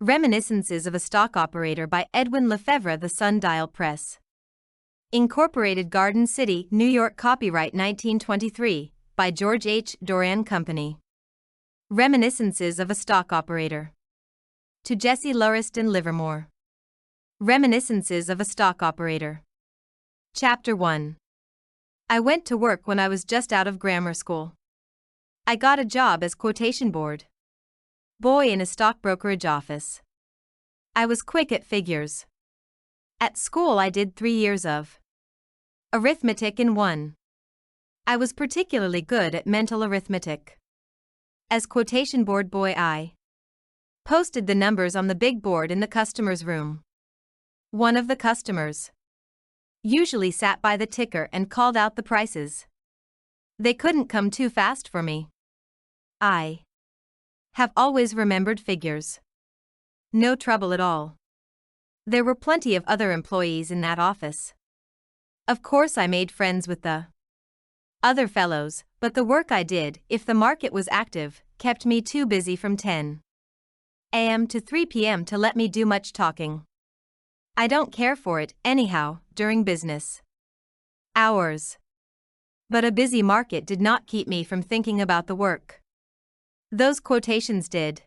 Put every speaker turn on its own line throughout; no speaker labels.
Reminiscences of a Stock Operator by Edwin Lefebvre, The Sundial Press. Incorporated, Garden City, New York. Copyright 1923, by George H. Doran Company. Reminiscences of a Stock Operator. To Jessie Lauriston Livermore. Reminiscences of a Stock Operator. Chapter 1. I went to work when I was just out of grammar school. I got a job as quotation board boy in a stockbrokerage office. I was quick at figures. At school I did 3 years of arithmetic in one. I was particularly good at mental arithmetic. As quotation board boy I posted the numbers on the big board in the customer's room. One of the customers usually sat by the ticker and called out the prices. They couldn't come too fast for me. I have always remembered figures. No trouble at all. There were plenty of other employees in that office. Of course I made friends with the other fellows, but the work I did, if the market was active, kept me too busy from 10 a.m. to 3 p.m. to let me do much talking. I don't care for it, anyhow, during business hours. But a busy market did not keep me from thinking about the work. Those quotations did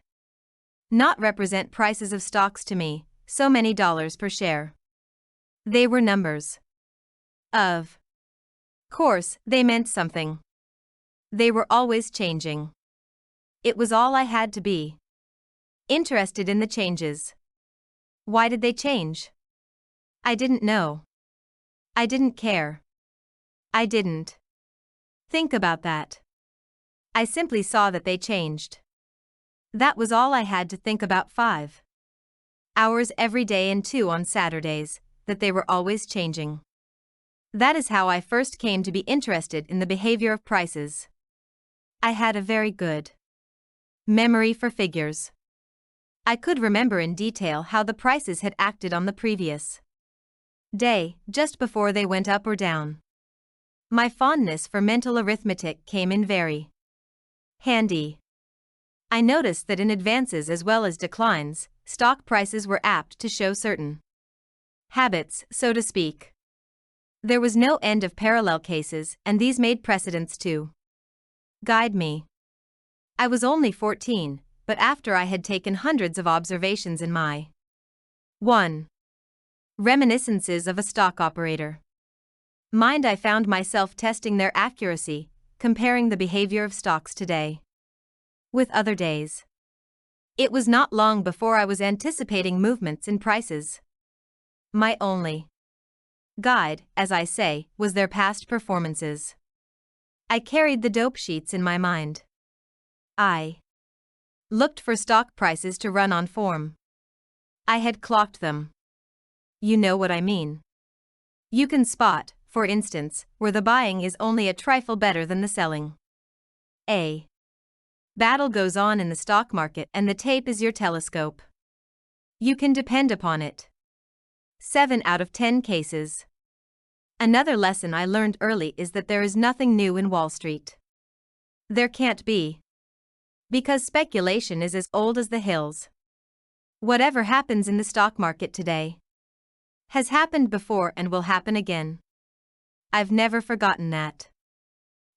not represent prices of stocks to me, so many dollars per share. They were numbers. Of course, they meant something. They were always changing. It was all I had to be interested in the changes. Why did they change? I didn't know. I didn't care. I didn't think about that. I simply saw that they changed. That was all I had to think about. 5 hours every day and 2 on Saturdays, that they were always changing. That is how I first came to be interested in the behavior of prices. I had a very good memory for figures. I could remember in detail how the prices had acted on the previous day, just before they went up or down. My fondness for mental arithmetic came in very handy. I noticed that in advances as well as declines, stock prices were apt to show certain habits, so to speak. There was no end of parallel cases, and these made precedents to guide me. I was only 14, but after I had taken hundreds of observations in my 1. Reminiscences of a Stock Operator mind, I found myself testing their accuracy, comparing the behavior of stocks today with other days. It was not long before I was anticipating movements in prices. My only guide, as I say, was their past performances. I carried the dope sheets in my mind. I looked for stock prices to run on form. I had clocked them. You know what I mean. You can spot, for instance, where the buying is only a trifle better than the selling. A battle goes on in the stock market and the tape is your telescope. You can depend upon it. 7 out of 10 cases. Another lesson I learned early is that there is nothing new in Wall Street. There can't be. Because speculation is as old as the hills. Whatever happens in the stock market today has happened before and will happen again. I've never forgotten that.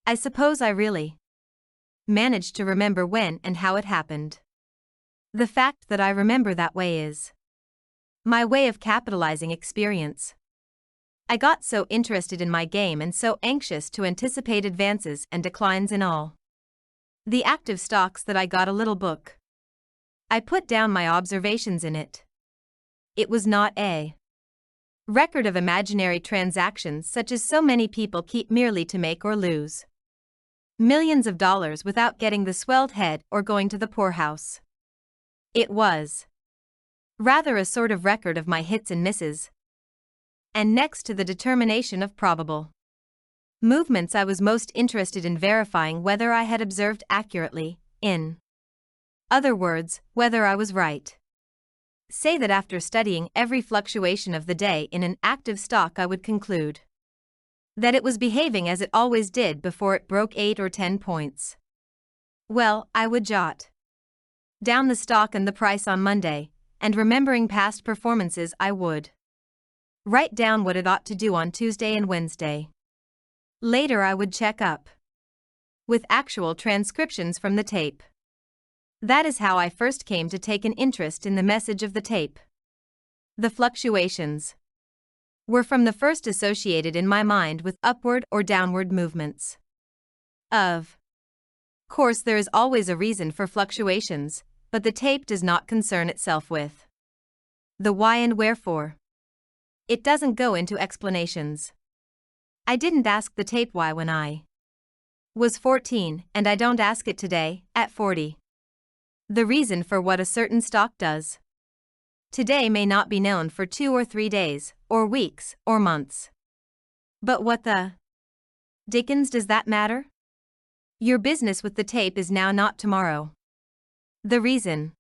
I suppose I really managed to remember when and how it happened. The fact that I remember that way is my way of capitalizing experience. I got so interested in my game and so anxious to anticipate advances and declines in all the active stocks that I got a little book. I put down my observations in it. It was not a record of imaginary transactions such as so many people keep merely to make or lose millions of dollars without getting the swelled head or going to the poorhouse. It was rather a sort of record of my hits and misses. And next to the determination of probable movements, I was most interested in verifying whether I had observed accurately, in other words, whether I was right. Say that after studying every fluctuation of the day in an active stock, I would conclude that it was behaving as it always did before it broke 8 or 10 points. Well, I would jot down the stock and the price on Monday, and remembering past performances, I would write down what it ought to do on Tuesday and Wednesday. Later I would check up with actual transcriptions from the tape. That is how I first came to take an interest in the message of the tape. The fluctuations were from the first associated in my mind with upward or downward movements. Of course, there is always a reason for fluctuations, but the tape does not concern itself with the why and wherefore. It doesn't go into explanations. I didn't ask the tape why when I was 14, and I don't ask it today, at 40. The reason for what a certain stock does today may not be known for 2 or 3 days, or weeks, or months. But what the dickens does that matter? Your business with the tape is now, not tomorrow. The reason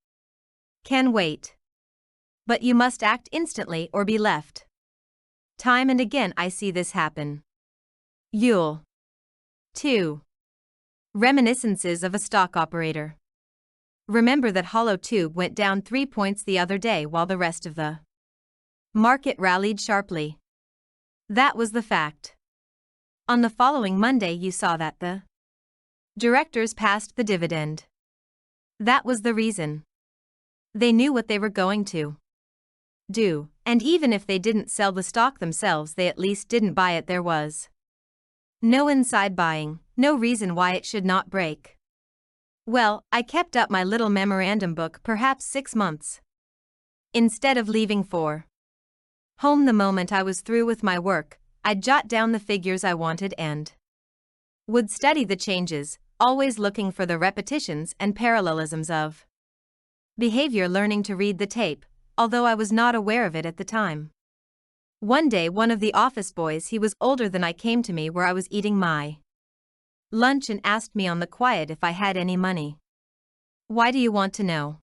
can wait. But you must act instantly or be left. Time and again I see this happen. You'll 2. Reminiscences of a stock operator. Remember that hollow tube went down 3 points the other day while the rest of the market rallied sharply. That was the fact. On the following Monday you saw that the directors passed the dividend. That was the reason. They knew what they were going to do, and even if they didn't sell the stock themselves, they at least didn't buy it. There was no inside buying, no reason why it should not break. Well, I kept up my little memorandum book perhaps 6 months. Instead of leaving for home the moment I was through with my work, I'd jot down the figures I wanted and would study the changes, always looking for the repetitions and parallelisms of behavior, learning to read the tape, although I was not aware of it at the time. One day one of the office boys, he was older than I, came to me where I was eating my lunch and asked me on the quiet if I had any money. "Why do you want to know?"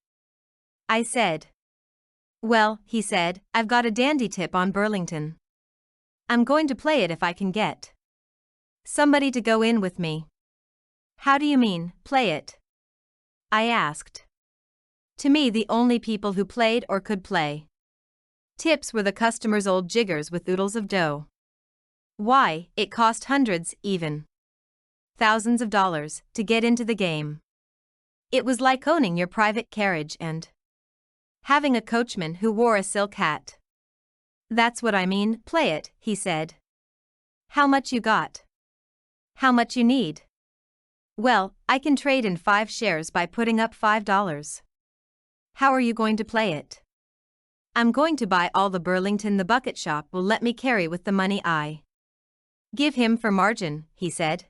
I said. "Well," he said, "I've got a dandy tip on Burlington. I'm going to play it if I can get somebody to go in with me." "How do you mean, play it?" I asked. To me, the only people who played or could play tips were the customers' old jiggers with oodles of dough. Why, it cost hundreds, even thousands of dollars, to get into the game. It was like owning your private carriage and having a coachman who wore a silk hat. "That's what I mean, play it," he said. "How much you got? How much you need?" "Well, I can trade in 5 shares by putting up $5. "How are you going to play it?" "I'm going to buy all the Burlington the bucket shop will let me carry with the money I give him for margin," he said.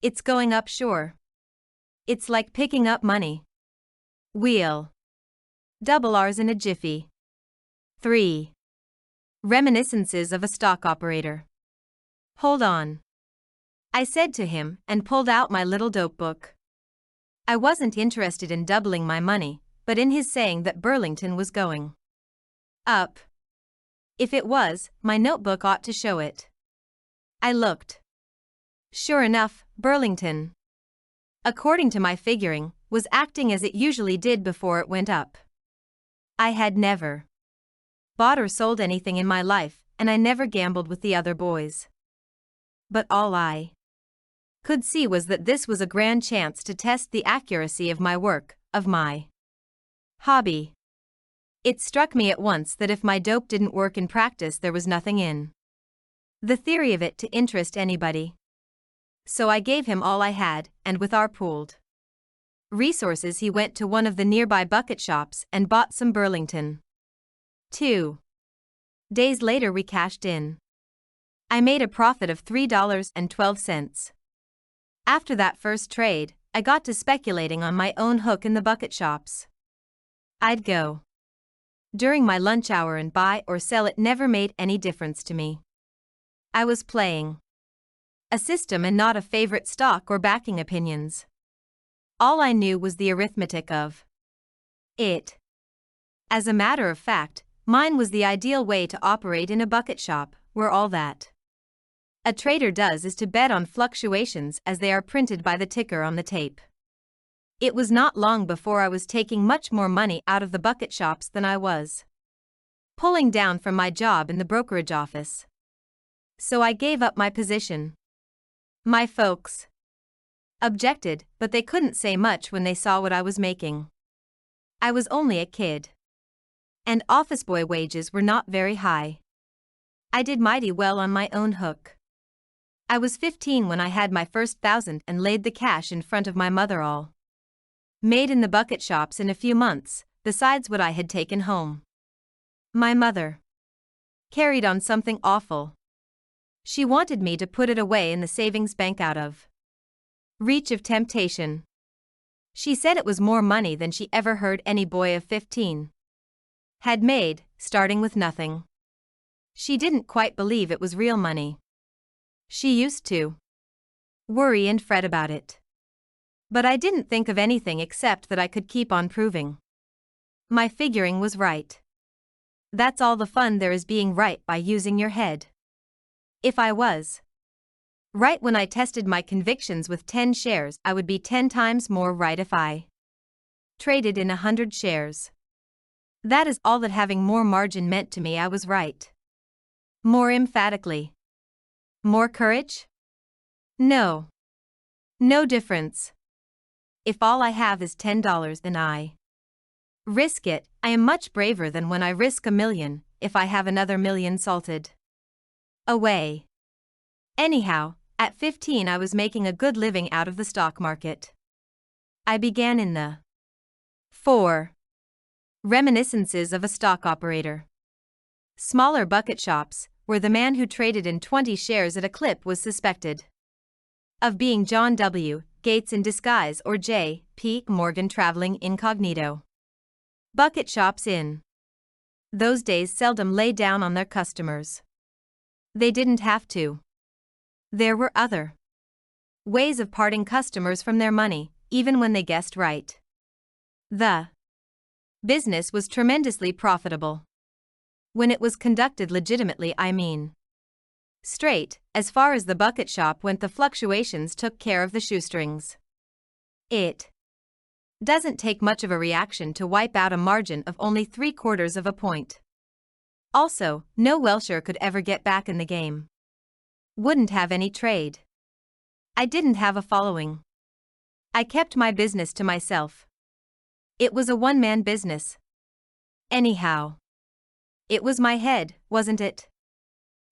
"It's going up sure. It's like picking up money. We'll double ours in a jiffy." 3. Reminiscences of a stock operator. "Hold on," I said to him, and pulled out my little dope book. I wasn't interested in doubling my money, but in his saying that Burlington was going up. If it was, my notebook ought to show it. I looked. Sure enough, Burlington, according to my figuring, was acting as it usually did before it went up. I had never bought or sold anything in my life, and I never gambled with the other boys. But all I could see was that this was a grand chance to test the accuracy of my work, of my hobby. It struck me at once that if my dope didn't work in practice, there was nothing in the theory of it to interest anybody. So I gave him all I had, and with our pooled resources he went to one of the nearby bucket shops and bought some Burlington. 2 days later we cashed in. I made a profit of $3.12. After that first trade, I got to speculating on my own hook in the bucket shops. I'd go during my lunch hour and buy or sell. It never made any difference to me. I was playing a system and not a favorite stock or backing opinions. All I knew was the arithmetic of it. As a matter of fact, mine was the ideal way to operate in a bucket shop, where all that a trader does is to bet on fluctuations as they are printed by the ticker on the tape. It was not long before I was taking much more money out of the bucket shops than I was pulling down from my job in the brokerage office. So I gave up my position. My folks objected, but they couldn't say much when they saw what I was making. I was only a kid, and office boy wages were not very high. I did mighty well on my own hook. I was 15 when I had my first 1,000 and laid the cash in front of my mother, all made in the bucket shops in a few months, besides what I had taken home. My mother carried on something awful. She wanted me to put it away in the savings bank out of reach of temptation. She said it was more money than she ever heard any boy of 15 had made, starting with nothing. She didn't quite believe it was real money. She used to worry and fret about it. But I didn't think of anything except that I could keep on proving my figuring was right. That's all the fun there is being right by using your head. If I was right when I tested my convictions with 10 shares, I would be 10 times more right if I traded in 100 shares. That is all that having more margin meant to me. I was right. More emphatically. More courage? No. No difference. If all I have is $10 and I risk it, I am much braver than when I risk $1 million, if I have another $1 million salted away. Anyhow, at 15 I was making a good living out of the stock market. I began in the 4 Reminiscences of a Stock Operator. Smaller bucket shops, where the man who traded in 20 shares at a clip was suspected of being John W. Gates in disguise or J. P. Morgan traveling incognito. Bucket shops in those days seldom lay down on their customers. They didn't have to. There were other ways of parting customers from their money, even when they guessed right. The business was tremendously profitable. When it was conducted legitimately, I mean. Straight, as far as the bucket shop went, the fluctuations took care of the shoestrings. It doesn't take much of a reaction to wipe out a margin of only 3/4 of a point. Also, no Welsher could ever get back in the game. Wouldn't have any trade. I didn't have a following. I kept my business to myself. It was a one-man business. Anyhow, it was my head, wasn't it?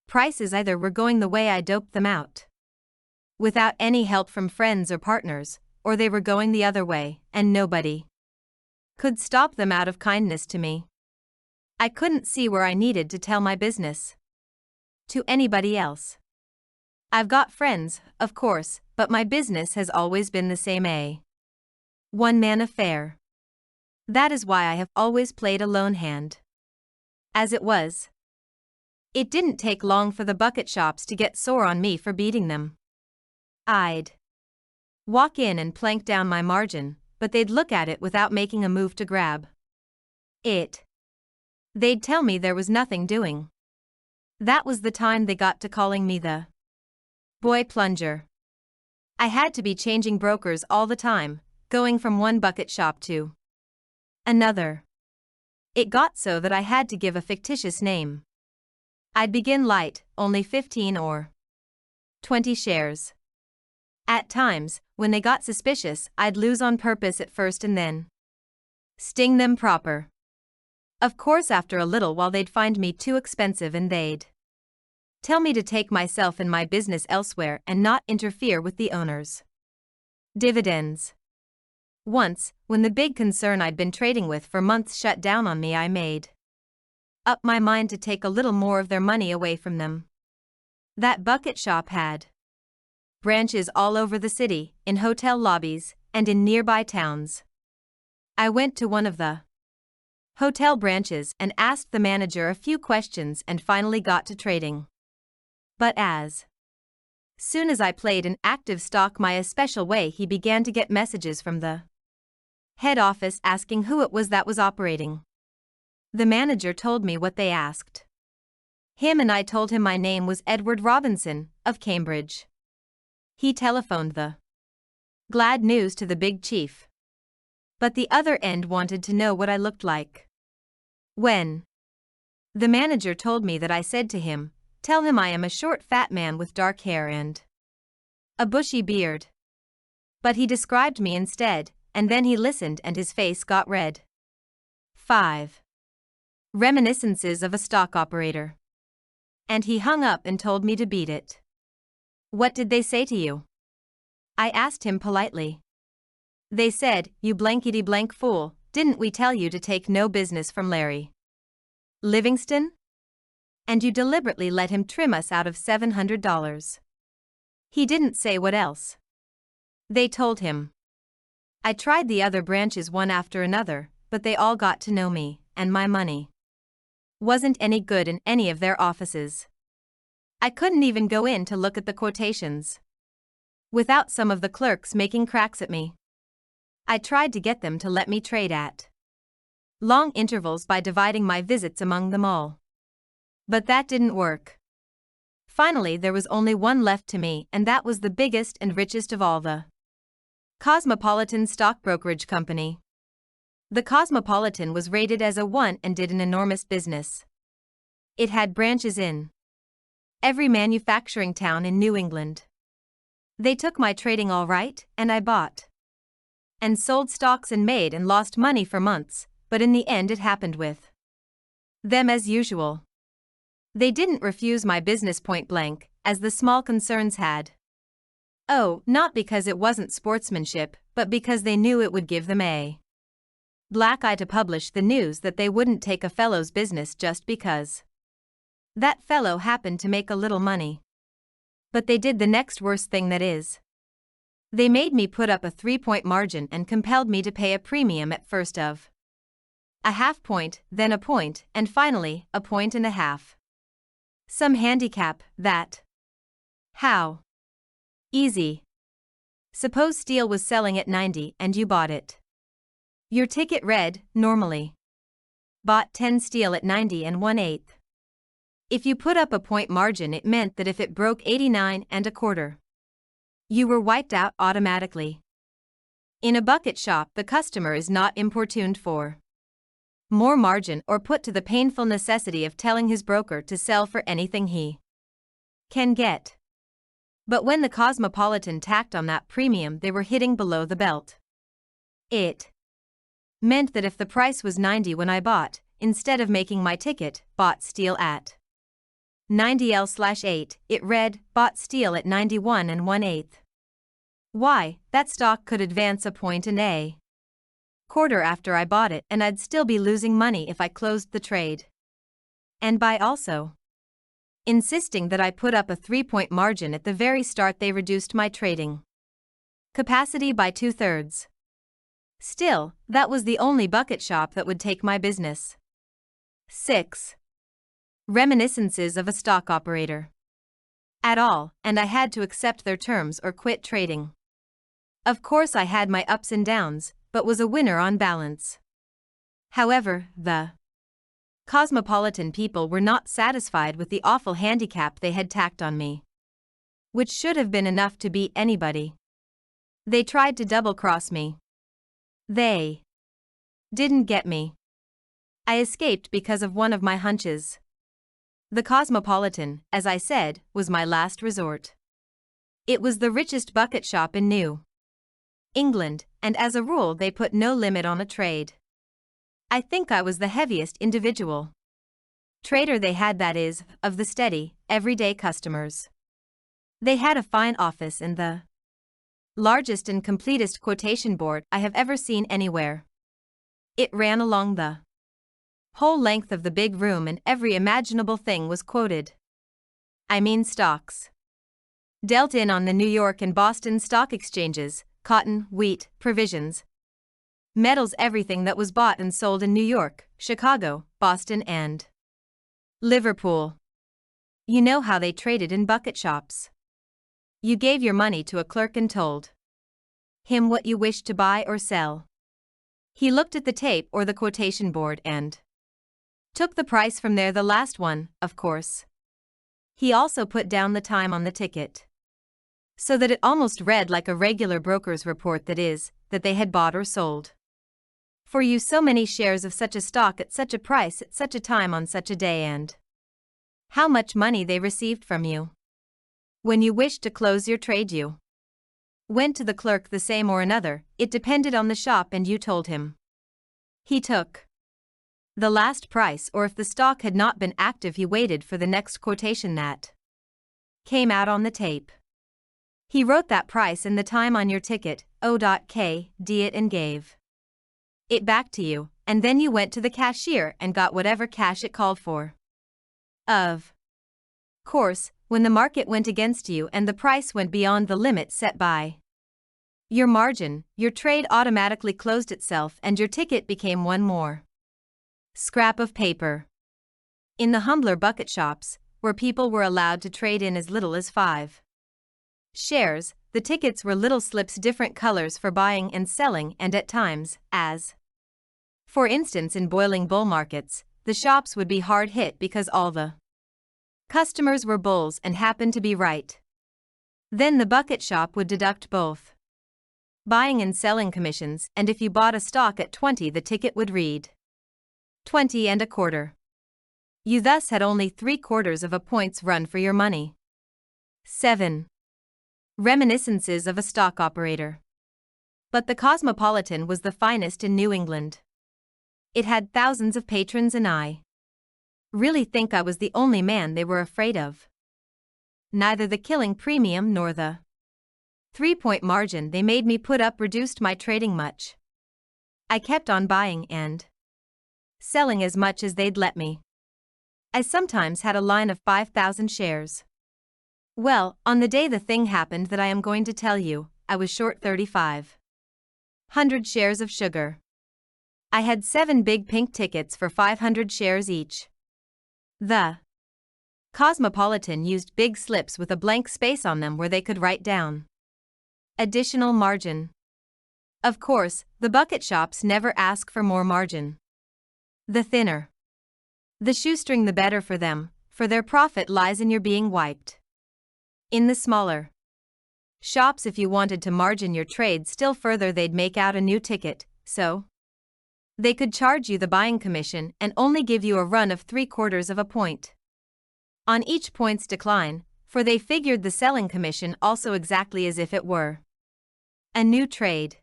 Prices either were going the way I doped them out, without any help from friends or partners, or they were going the other way, and nobody could stop them out of kindness to me. I couldn't see where I needed to tell my business to anybody else. I've got friends, of course, but my business has always been the same, a one-man affair. That is why I have always played a lone hand. As it was, it didn't take long for the bucket shops to get sore on me for beating them. I'd walk in and plank down my margin, but they'd look at it without making a move to grab it. They'd tell me there was nothing doing. That was the time they got to calling me the boy plunger. I had to be changing brokers all the time, going from one bucket shop to another. It got so that I had to give a fictitious name. I'd begin light, only 15 or 20 shares. At times, when they got suspicious, I'd lose on purpose at first and then sting them proper. Of course, after a little while they'd find me too expensive and they'd tell me to take myself and my business elsewhere and not interfere with the owners' dividends. Once, when the big concern I'd been trading with for months shut down on me, I made up my mind to take a little more of their money away from them. That bucket shop had branches all over the city, in hotel lobbies, and in nearby towns. I went to one of the hotel branches and asked the manager a few questions and finally got to trading. But as soon as I played an active stock my especial way, he began to get messages from the head office asking who it was that was operating. The manager told me what they asked him, and I told him my name was Edward Robinson, of Cambridge. He telephoned the glad news to the big chief. But the other end wanted to know what I looked like. When the manager told me that, I said to him, "Tell him I am a short fat man with dark hair and a bushy beard." But he described me instead, and then he listened and his face got red. 5. Reminiscences of a stock operator. And he hung up and told me to beat it. "What did they say to you?" I asked him politely. "They said, 'You blankety blank fool, didn't we tell you to take no business from Larry Livingston? And you deliberately let him trim us out of $700. He didn't say what else they told him. I tried the other branches one after another, but they all got to know me, and my money wasn't any good in any of their offices. I couldn't even go in to look at the quotations without some of the clerks making cracks at me. I tried to get them to let me trade at long intervals by dividing my visits among them all. But that didn't work. Finally, there was only one left to me, and that was the biggest and richest of all, the Cosmopolitan Stock Brokerage Company. The Cosmopolitan was rated as a 1 and did an enormous business. It had branches in every manufacturing town in New England. They took my trading all right, and I bought and sold stocks and made and lost money for months, but in the end it happened with them as usual. They didn't refuse my business point blank, as the small concerns had. Oh, not because it wasn't sportsmanship, but because they knew it would give them a black eye to publish the news that they wouldn't take a fellow's business just because that fellow happened to make a little money. But they did the next worst thing, that is, they made me put up a 3-point margin and compelled me to pay a premium at first of a half point, then a point, and finally, a point and a half. Some handicap, that. How easy. Suppose steel was selling at 90 and you bought it. Your ticket read, normally. Bought 10 steel at 90 and 1/8. If you put up a point margin, it meant that if it broke 89 and a quarter, you were wiped out automatically. In a bucket shop, the customer is not importuned for more margin or put to the painful necessity of telling his broker to sell for anything he can get. But when the Cosmopolitan tacked on that premium, they were hitting below the belt. It meant that if the price was 90 when I bought, instead of making my ticket, bought steel at 90L/8, it read, bought steel at 91 and 1/8. Why, that stock could advance a point and a quarter after I bought it, and I'd still be losing money if I closed the trade. And by also insisting that I put up a 3-point margin at the very start, they reduced my trading capacity by 2/3. Still, that was the only bucket shop that would take my business. 6. Reminiscences of a stock operator. At all, and I had to accept their terms or quit trading. Of course, I had my ups and downs, but was a winner on balance. However, the Cosmopolitan people were not satisfied with the awful handicap they had tacked on me, which should have been enough to beat anybody. They tried to double-cross me. They didn't get me. I escaped because of one of my hunches. The Cosmopolitan, as I said, was my last resort. It was the richest bucket shop in New England, and as a rule they put no limit on a trade. I think I was the heaviest individual trader they had, that is, of the steady, everyday customers. They had a fine office and the largest and completest quotation board I have ever seen anywhere. It ran along the whole length of the big room, and every imaginable thing was quoted. I mean stocks dealt in on the New York and Boston stock exchanges, cotton, wheat, provisions, metals, everything that was bought and sold in New York, Chicago, Boston, and Liverpool. You know how they traded in bucket shops. You gave your money to a clerk and told him what you wished to buy or sell. He looked at the tape or the quotation board and took the price from there, the last one, of course. He also put down the time on the ticket, so that it almost read like a regular broker's report, that is, that they had bought or sold. For you so many shares of such a stock at such a price at such a time on such a day, and how much money they received from you. When you wished to close your trade, you went to the clerk the same or another, it depended on the shop, and you told him. He took the last price, or if the stock had not been active he waited for the next quotation that came out on the tape. He wrote that price and the time on your ticket, O.K.D. it and gave it back to you, and then you went to the cashier and got whatever cash it called for. Of course, when the market went against you and the price went beyond the limit set by your margin, your trade automatically closed itself and your ticket became one more scrap of paper. In the humbler bucket shops, where people were allowed to trade in as little as 5 shares, the tickets were little slips, different colors for buying and selling, and at times, as for instance in boiling bull markets, the shops would be hard hit because all the customers were bulls and happened to be right. Then the bucket shop would deduct both buying and selling commissions, and if you bought a stock at 20 the ticket would read 20 and a quarter. You thus had only 3/4 of a point's run for your money. 7. Reminiscences of a stock operator. But the Cosmopolitan was the finest in New England. It had thousands of patrons, and I really think I was the only man they were afraid of. Neither the killing premium nor the 3-point margin they made me put up reduced my trading much. I kept on buying and selling as much as they'd let me. I sometimes had a line of 5,000 shares. Well, on the day the thing happened that I am going to tell you, I was short 3,500 shares of sugar. I had 7 big pink tickets for 500 shares each. The Cosmopolitan used big slips with a blank space on them where they could write down additional margin. Of course, the bucket shops never ask for more margin. The thinner the shoestring the better for them, for their profit lies in your being wiped. In the smaller shops, if you wanted to margin your trade still further, they'd make out a new ticket, so they could charge you the buying commission and only give you a run of 3/4 of a point on each point's decline, for they figured the selling commission also exactly as if it were a new trade.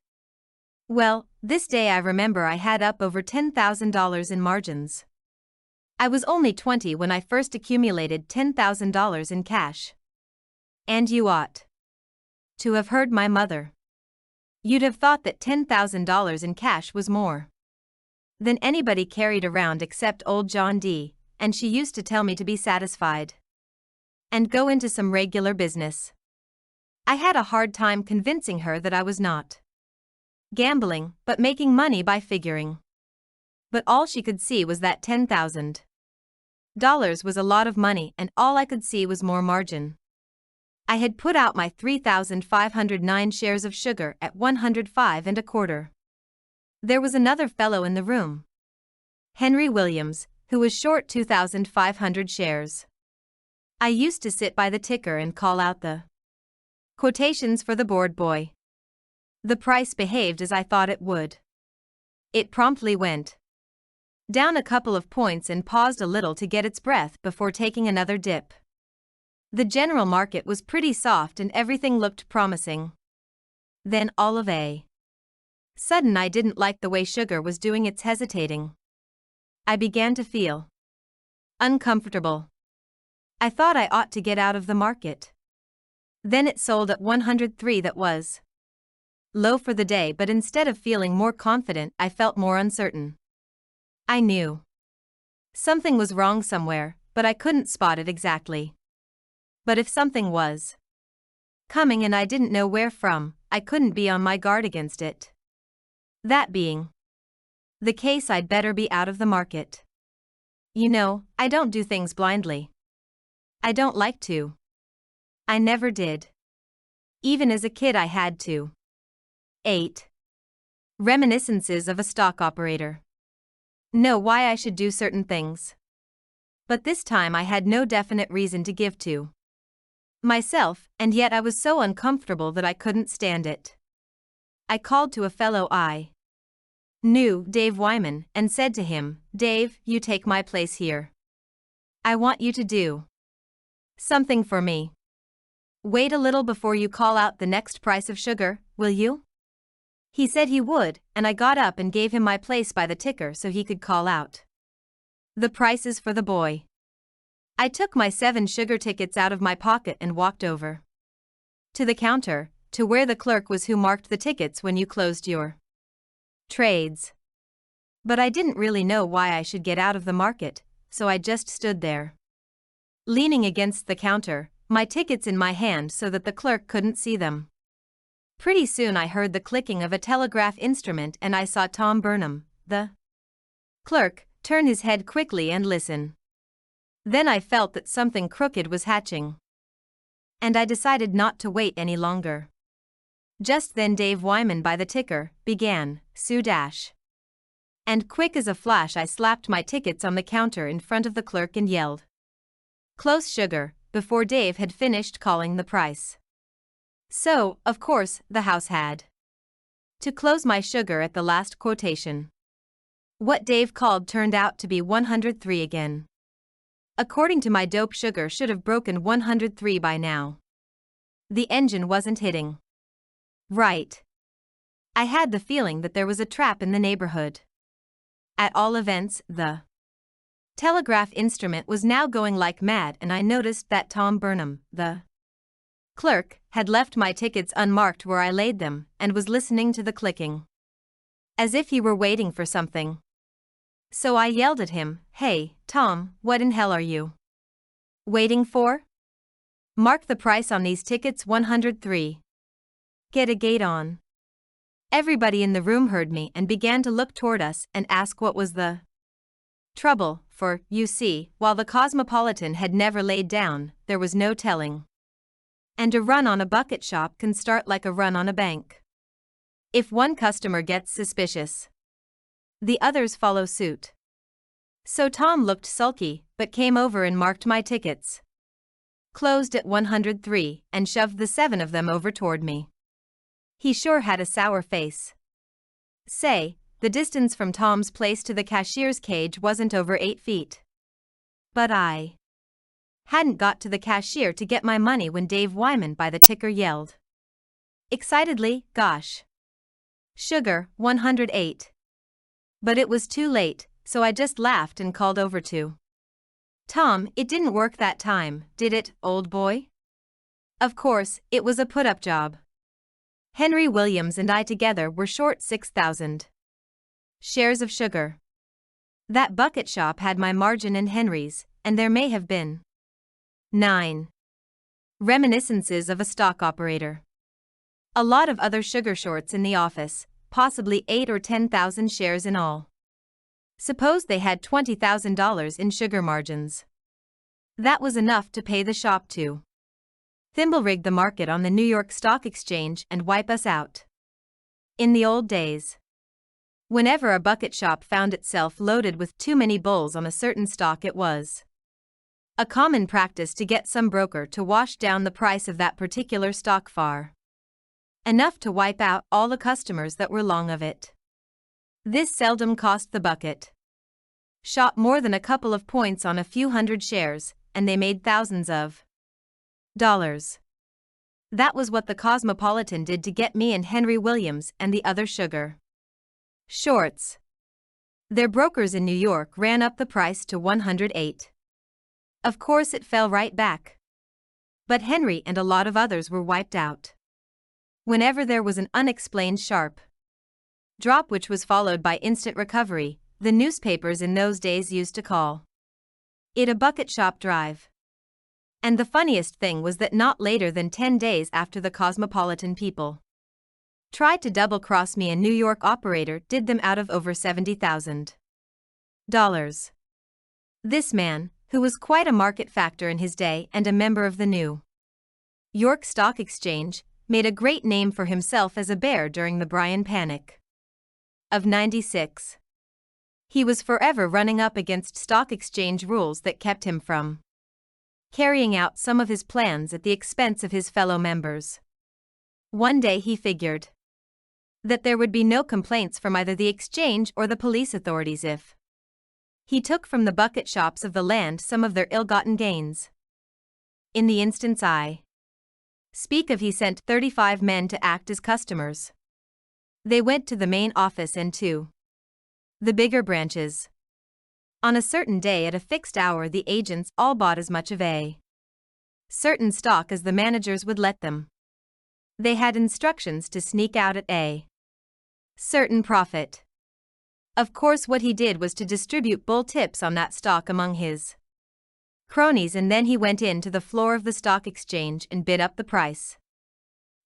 Well, this day I remember I had up over $10,000 in margins. I was only 20 when I first accumulated $10,000 in cash. And you ought to have heard my mother. You'd have thought that $10,000 in cash was more than anybody carried around except old John D., and she used to tell me to be satisfied and go into some regular business. I had a hard time convincing her that I was not gambling, but making money by figuring. But all she could see was that $10,000 was a lot of money, and all I could see was more margin. I had put out my 3,509 shares of sugar at 105 1/4. There was another fellow in the room, Henry Williams, who was short 2,500 shares. I used to sit by the ticker and call out the quotations for the board boy. The price behaved as I thought it would. It promptly went down a couple of points and paused a little to get its breath before taking another dip. The general market was pretty soft and everything looked promising. Then all of a sudden I didn't like the way sugar was doing its hesitating. I began to feel uncomfortable. I thought I ought to get out of the market. Then it sold at 103. That was low for the day, but instead of feeling more confident, I felt more uncertain. I knew something was wrong somewhere, but I couldn't spot it exactly. But if something was coming and I didn't know where from, I couldn't be on my guard against it. That being the case, I'd better be out of the market. You know, I don't do things blindly. I don't like to. I never did. Even as a kid I had to. 8. Reminiscences of a stock operator. Know why I should do certain things. But this time I had no definite reason to give to myself, and yet I was so uncomfortable that I couldn't stand it. I called to a fellow I knew Dave Wyman and said to him, "Dave, you take my place here. I want you to do something for me. Wait a little before you call out the next price of sugar, will you?" He said he would, and I got up and gave him my place by the ticker so he could call out the prices for the boy. I took my 7 sugar tickets out of my pocket and walked over to the counter, to where the clerk was who marked the tickets when you closed your trades. But I didn't really know why I should get out of the market, so I just stood there, leaning against the counter, my tickets in my hand so that the clerk couldn't see them. Pretty soon I heard the clicking of a telegraph instrument and I saw Tom Burnham, the clerk, turn his head quickly and listen. Then I felt that something crooked was hatching, and I decided not to wait any longer. Just then Dave Wyman by the ticker began, "Sue Dash." And quick as a flash I slapped my tickets on the counter in front of the clerk and yelled, "Close sugar," before Dave had finished calling the price. So, of course, the house had to close my sugar at the last quotation. What Dave called turned out to be 103 again. According to my dope, sugar should have broken 103 by now. The engine wasn't hitting right. I had the feeling that there was a trap in the neighborhood. At all events, the telegraph instrument was now going like mad, and I noticed that Tom Burnham, the clerk, had left my tickets unmarked where I laid them and was listening to the clicking, as if he were waiting for something. So I yelled at him, "Hey, Tom, what in hell are you waiting for? Mark the price on these tickets 103. Get a gate on." Everybody in the room heard me and began to look toward us and ask what was the trouble, for, you see, while the Cosmopolitan had never laid down, there was no telling. And a run on a bucket shop can start like a run on a bank. If one customer gets suspicious, the others follow suit. So Tom looked sulky, but came over and marked my tickets. Closed at 103, and shoved the 7 of them over toward me. He sure had a sour face. Say, the distance from Tom's place to the cashier's cage wasn't over 8 feet. But I hadn't got to the cashier to get my money when Dave Wyman by the ticker yelled excitedly, "Gosh, sugar, 108. But it was too late, so I just laughed and called over to Tom. "It didn't work that time, did it, old boy?" Of course, it was a put-up job. Henry Williams and I together were short 6,000 shares of sugar. That bucket shop had my margin and Henry's, and there may have been 9 reminiscences of a stock operator. A lot of other sugar shorts in the office, possibly 8 or 10,000 shares in all. Suppose they had $20,000 in sugar margins. That was enough to pay the shop to thimble-rig the market on the New York Stock Exchange and wipe us out. In the old days, whenever a bucket shop found itself loaded with too many bulls on a certain stock, it was a common practice to get some broker to wash down the price of that particular stock far enough to wipe out all the customers that were long of it. This seldom cost the bucket shop more than a couple of points on a few hundred shares, and they made thousands of dollars. That was what the Cosmopolitan did to get me and Henry Williams and the other sugar shorts. Their brokers in New York ran up the price to 108. Of course it fell right back. But Henry and a lot of others were wiped out whenever there was an unexplained sharp drop, which was followed by instant recovery. The newspapers in those days used to call it a bucket shop drive. And the funniest thing was that not later than 10 days after the Cosmopolitan people tried to double-cross me, a New York operator did them out of over $70,000. This man, who was quite a market factor in his day and a member of the New York Stock Exchange, made a great name for himself as a bear during the Bryan Panic of '96. He was forever running up against stock exchange rules that kept him from carrying out some of his plans at the expense of his fellow members. One day he figured, That there would be no complaints from either the exchange or the police authorities if he took from the bucket shops of the land some of their ill-gotten gains. In the instance I speak of, he sent 35 men to act as customers. They went to the main office and to the bigger branches. On a certain day at a fixed hour, the agents all bought as much of a certain stock as the managers would let them. They had instructions to sneak out at a certain profit. Of course, what he did was to distribute bull tips on that stock among his cronies, and then he went in to the floor of the stock exchange and bid up the price.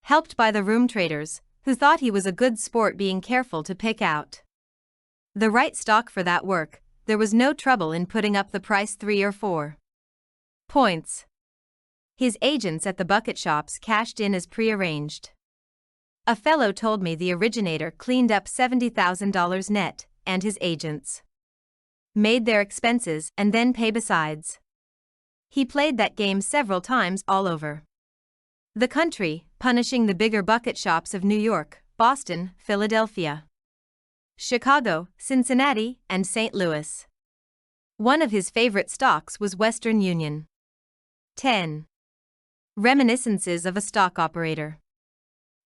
Helped by the room traders, who thought he was a good sport, being careful to pick out the right stock for that work, there was no trouble in putting up the price 3 or 4 points. His agents at the bucket shops cashed in as prearranged. A fellow told me the originator cleaned up $70,000 net, and his agents made their expenses and then pay besides. He played that game several times all over the country, punishing the bigger bucket shops of New York, Boston, Philadelphia, Chicago, Cincinnati, and St. Louis. One of his favorite stocks was Western Union. 10. Reminiscences of a stock operator.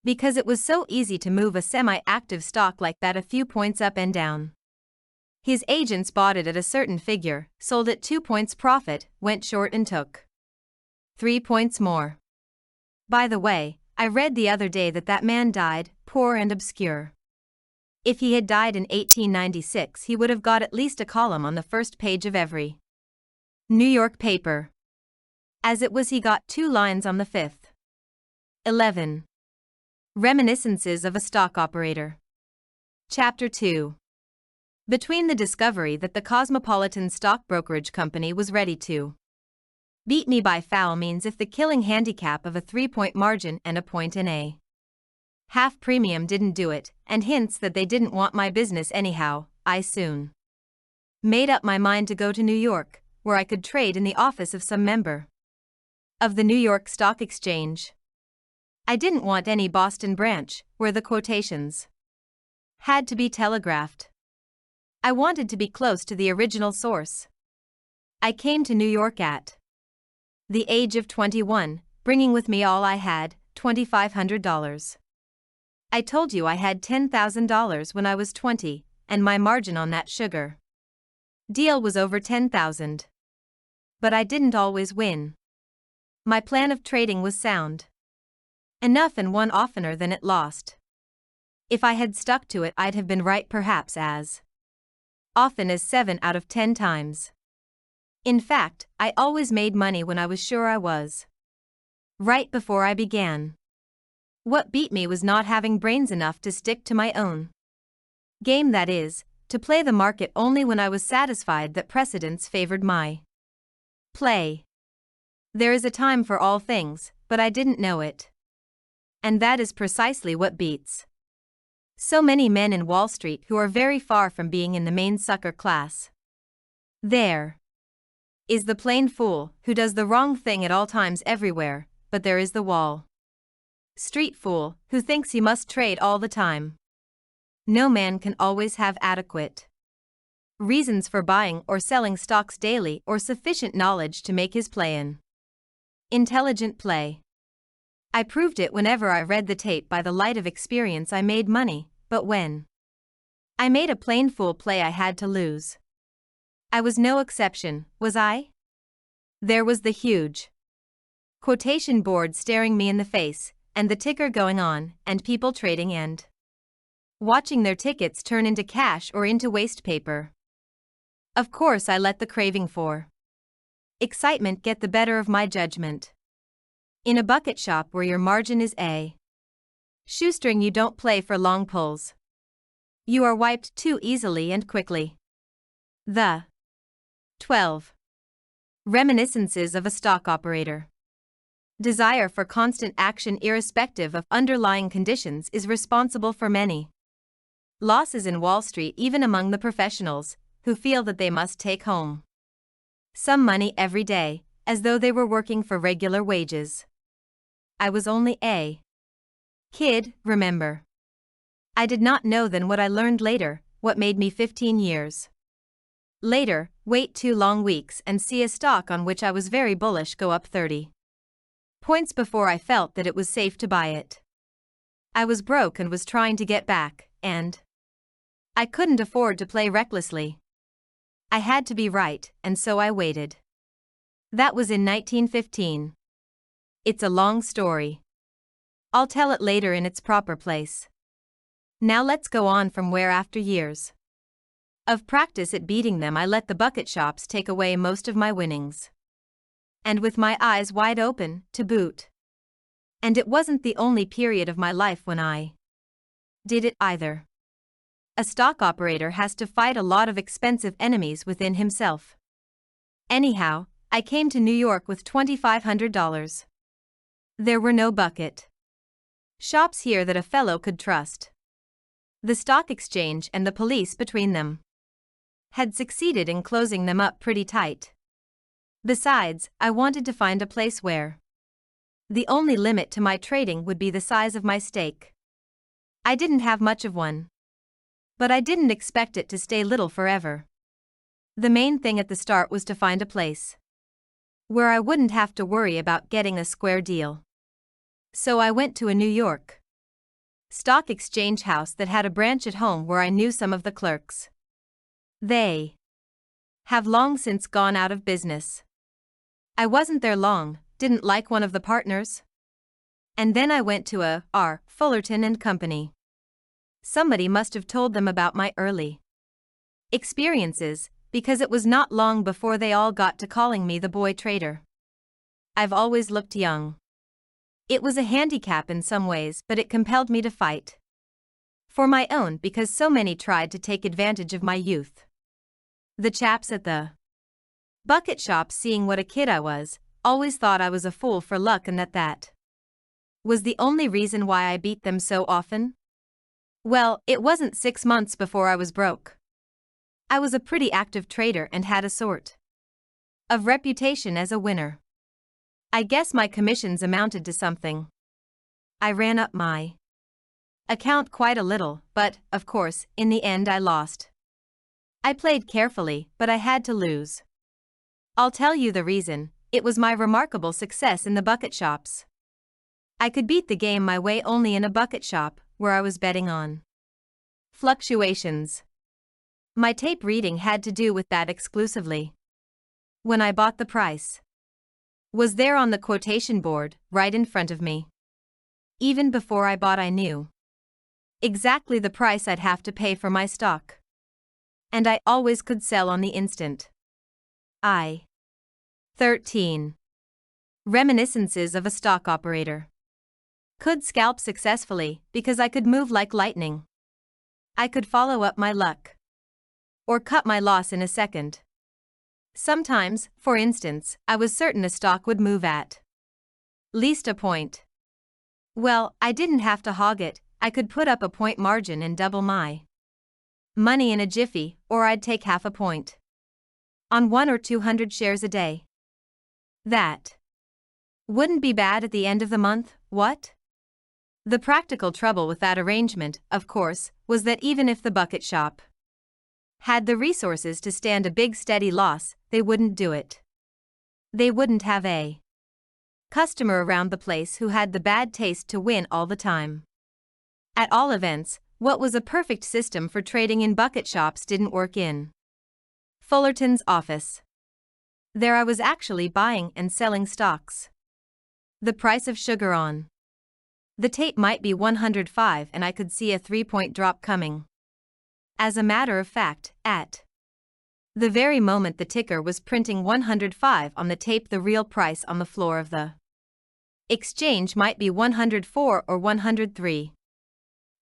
Because it was so easy to move a semi-active stock like that a few points up and down. His agents bought it at a certain figure, sold at 2 points profit, went short and took 3 points more. By the way, I read the other day that that man died, poor and obscure. If he had died in 1896, he would have got at least a column on the first page of every New York paper. As it was, he got 2 lines on the 5th. 11. Reminiscences of a stock operator. Chapter 2. Between the discovery that the Cosmopolitan Stock Brokerage Company was ready to beat me by foul means if the killing handicap of a 3-point margin and a point in a half premium didn't do it, and hints that they didn't want my business anyhow, I soon made up my mind to go to New York, where I could trade in the office of some member of the New York Stock Exchange. I didn't want any Boston branch, where the quotations had to be telegraphed. I wanted to be close to the original source. I came to New York at the age of 21, bringing with me all I had, $2,500. I told you I had $10,000 when I was 20, and my margin on that sugar deal was over $10,000. But I didn't always win. My plan of trading was sound enough and won oftener than it lost. If I had stuck to it, I'd have been right perhaps as often as 7 out of 10 times. In fact, I always made money when I was sure I was right before I began. What beat me was not having brains enough to stick to my own game, that is, to play the market only when I was satisfied that precedents favored my play. There is a time for all things, but I didn't know it. And that is precisely what beats so many men in Wall Street who are very far from being in the main sucker class. There is the plain fool who does the wrong thing at all times everywhere, but there is the Wall Street fool who thinks he must trade all the time. No man can always have adequate reasons for buying or selling stocks daily, or sufficient knowledge to make his play an intelligent play. I proved it whenever I read the tape. By the light of experience I made money, but when I made a plain fool play I had to lose. I was no exception, was I? There was the huge quotation board staring me in the face, and the ticker going on, and people trading and watching their tickets turn into cash or into waste paper. Of course I let the craving for excitement get the better of my judgment. In a bucket shop where your margin is a shoestring, you don't play for long pulls. You are wiped too easily and quickly. The 12. Reminiscences of a stock operator. Desire for constant action irrespective of underlying conditions is responsible for many losses in Wall Street, even among the professionals, who feel that they must take home some money every day, as though they were working for regular wages. I was only a kid, remember. I did not know then what I learned later, what made me 15 years later, wait 2 long weeks and see a stock on which I was very bullish go up 30 points before I felt that it was safe to buy it. I was broke and was trying to get back, and I couldn't afford to play recklessly. I had to be right, and so I waited. That was in 1915. It's a long story. I'll tell it later in its proper place. Now let's go on from where after years of practice at beating them I let the bucket shops take away most of my winnings. And with my eyes wide open, to boot. And it wasn't the only period of my life when I did it either. A stock operator has to fight a lot of expensive enemies within himself. Anyhow, I came to New York with $2,500. There were no bucket shops here that a fellow could trust. The stock exchange and the police between them had succeeded in closing them up pretty tight. Besides, I wanted to find a place where the only limit to my trading would be the size of my stake. I didn't have much of one, but I didn't expect it to stay little forever. The main thing at the start was to find a place where I wouldn't have to worry about getting a square deal. So I went to a New York stock exchange house that had a branch at home where I knew some of the clerks. They have long since gone out of business. I wasn't there long, didn't like one of the partners. And then I went to a R. Fullerton and Company. Somebody must have told them about my early experiences, because it was not long before they all got to calling me the boy trader. I've always looked young. It was a handicap in some ways, but it compelled me to fight for my own because so many tried to take advantage of my youth. The chaps at the bucket shop, seeing what a kid I was, always thought I was a fool for luck and that was the only reason why I beat them so often. Well, it wasn't 6 months before I was broke. I was a pretty active trader and had a sort of reputation as a winner. I guess my commissions amounted to something. I ran up my account quite a little, but, of course, in the end I lost. I played carefully, but I had to lose. I'll tell you the reason. It was my remarkable success in the bucket shops. I could beat the game my way only in a bucket shop, where I was betting on fluctuations. My tape reading had to do with that exclusively. When I bought, the price was there on the quotation board, right in front of me. Even before I bought, I knew exactly the price I'd have to pay for my stock. And I always could sell on the instant. 13. Reminiscences of a stock operator. Could scalp successfully because I could move like lightning. I could follow up my luck or cut my loss in a second. Sometimes, for instance, I was certain a stock would move at least a point. Well, I didn't have to hog it. I could put up a point margin and double my money in a jiffy, or I'd take half a point on 100 or 200 shares a day. That wouldn't be bad at the end of the month, what? The practical trouble with that arrangement, of course, was that even if the bucket shop had the resources to stand a big steady loss, they wouldn't do it. They wouldn't have a customer around the place who had the bad taste to win all the time. At all events, what was a perfect system for trading in bucket shops didn't work in Fullerton's office. There I was actually buying and selling stocks. The price of sugar on the tape might be 105 and I could see a 3-point drop coming. As a matter of fact, at the very moment the ticker was printing 105 on the tape, the real price on the floor of the exchange might be 104 or 103.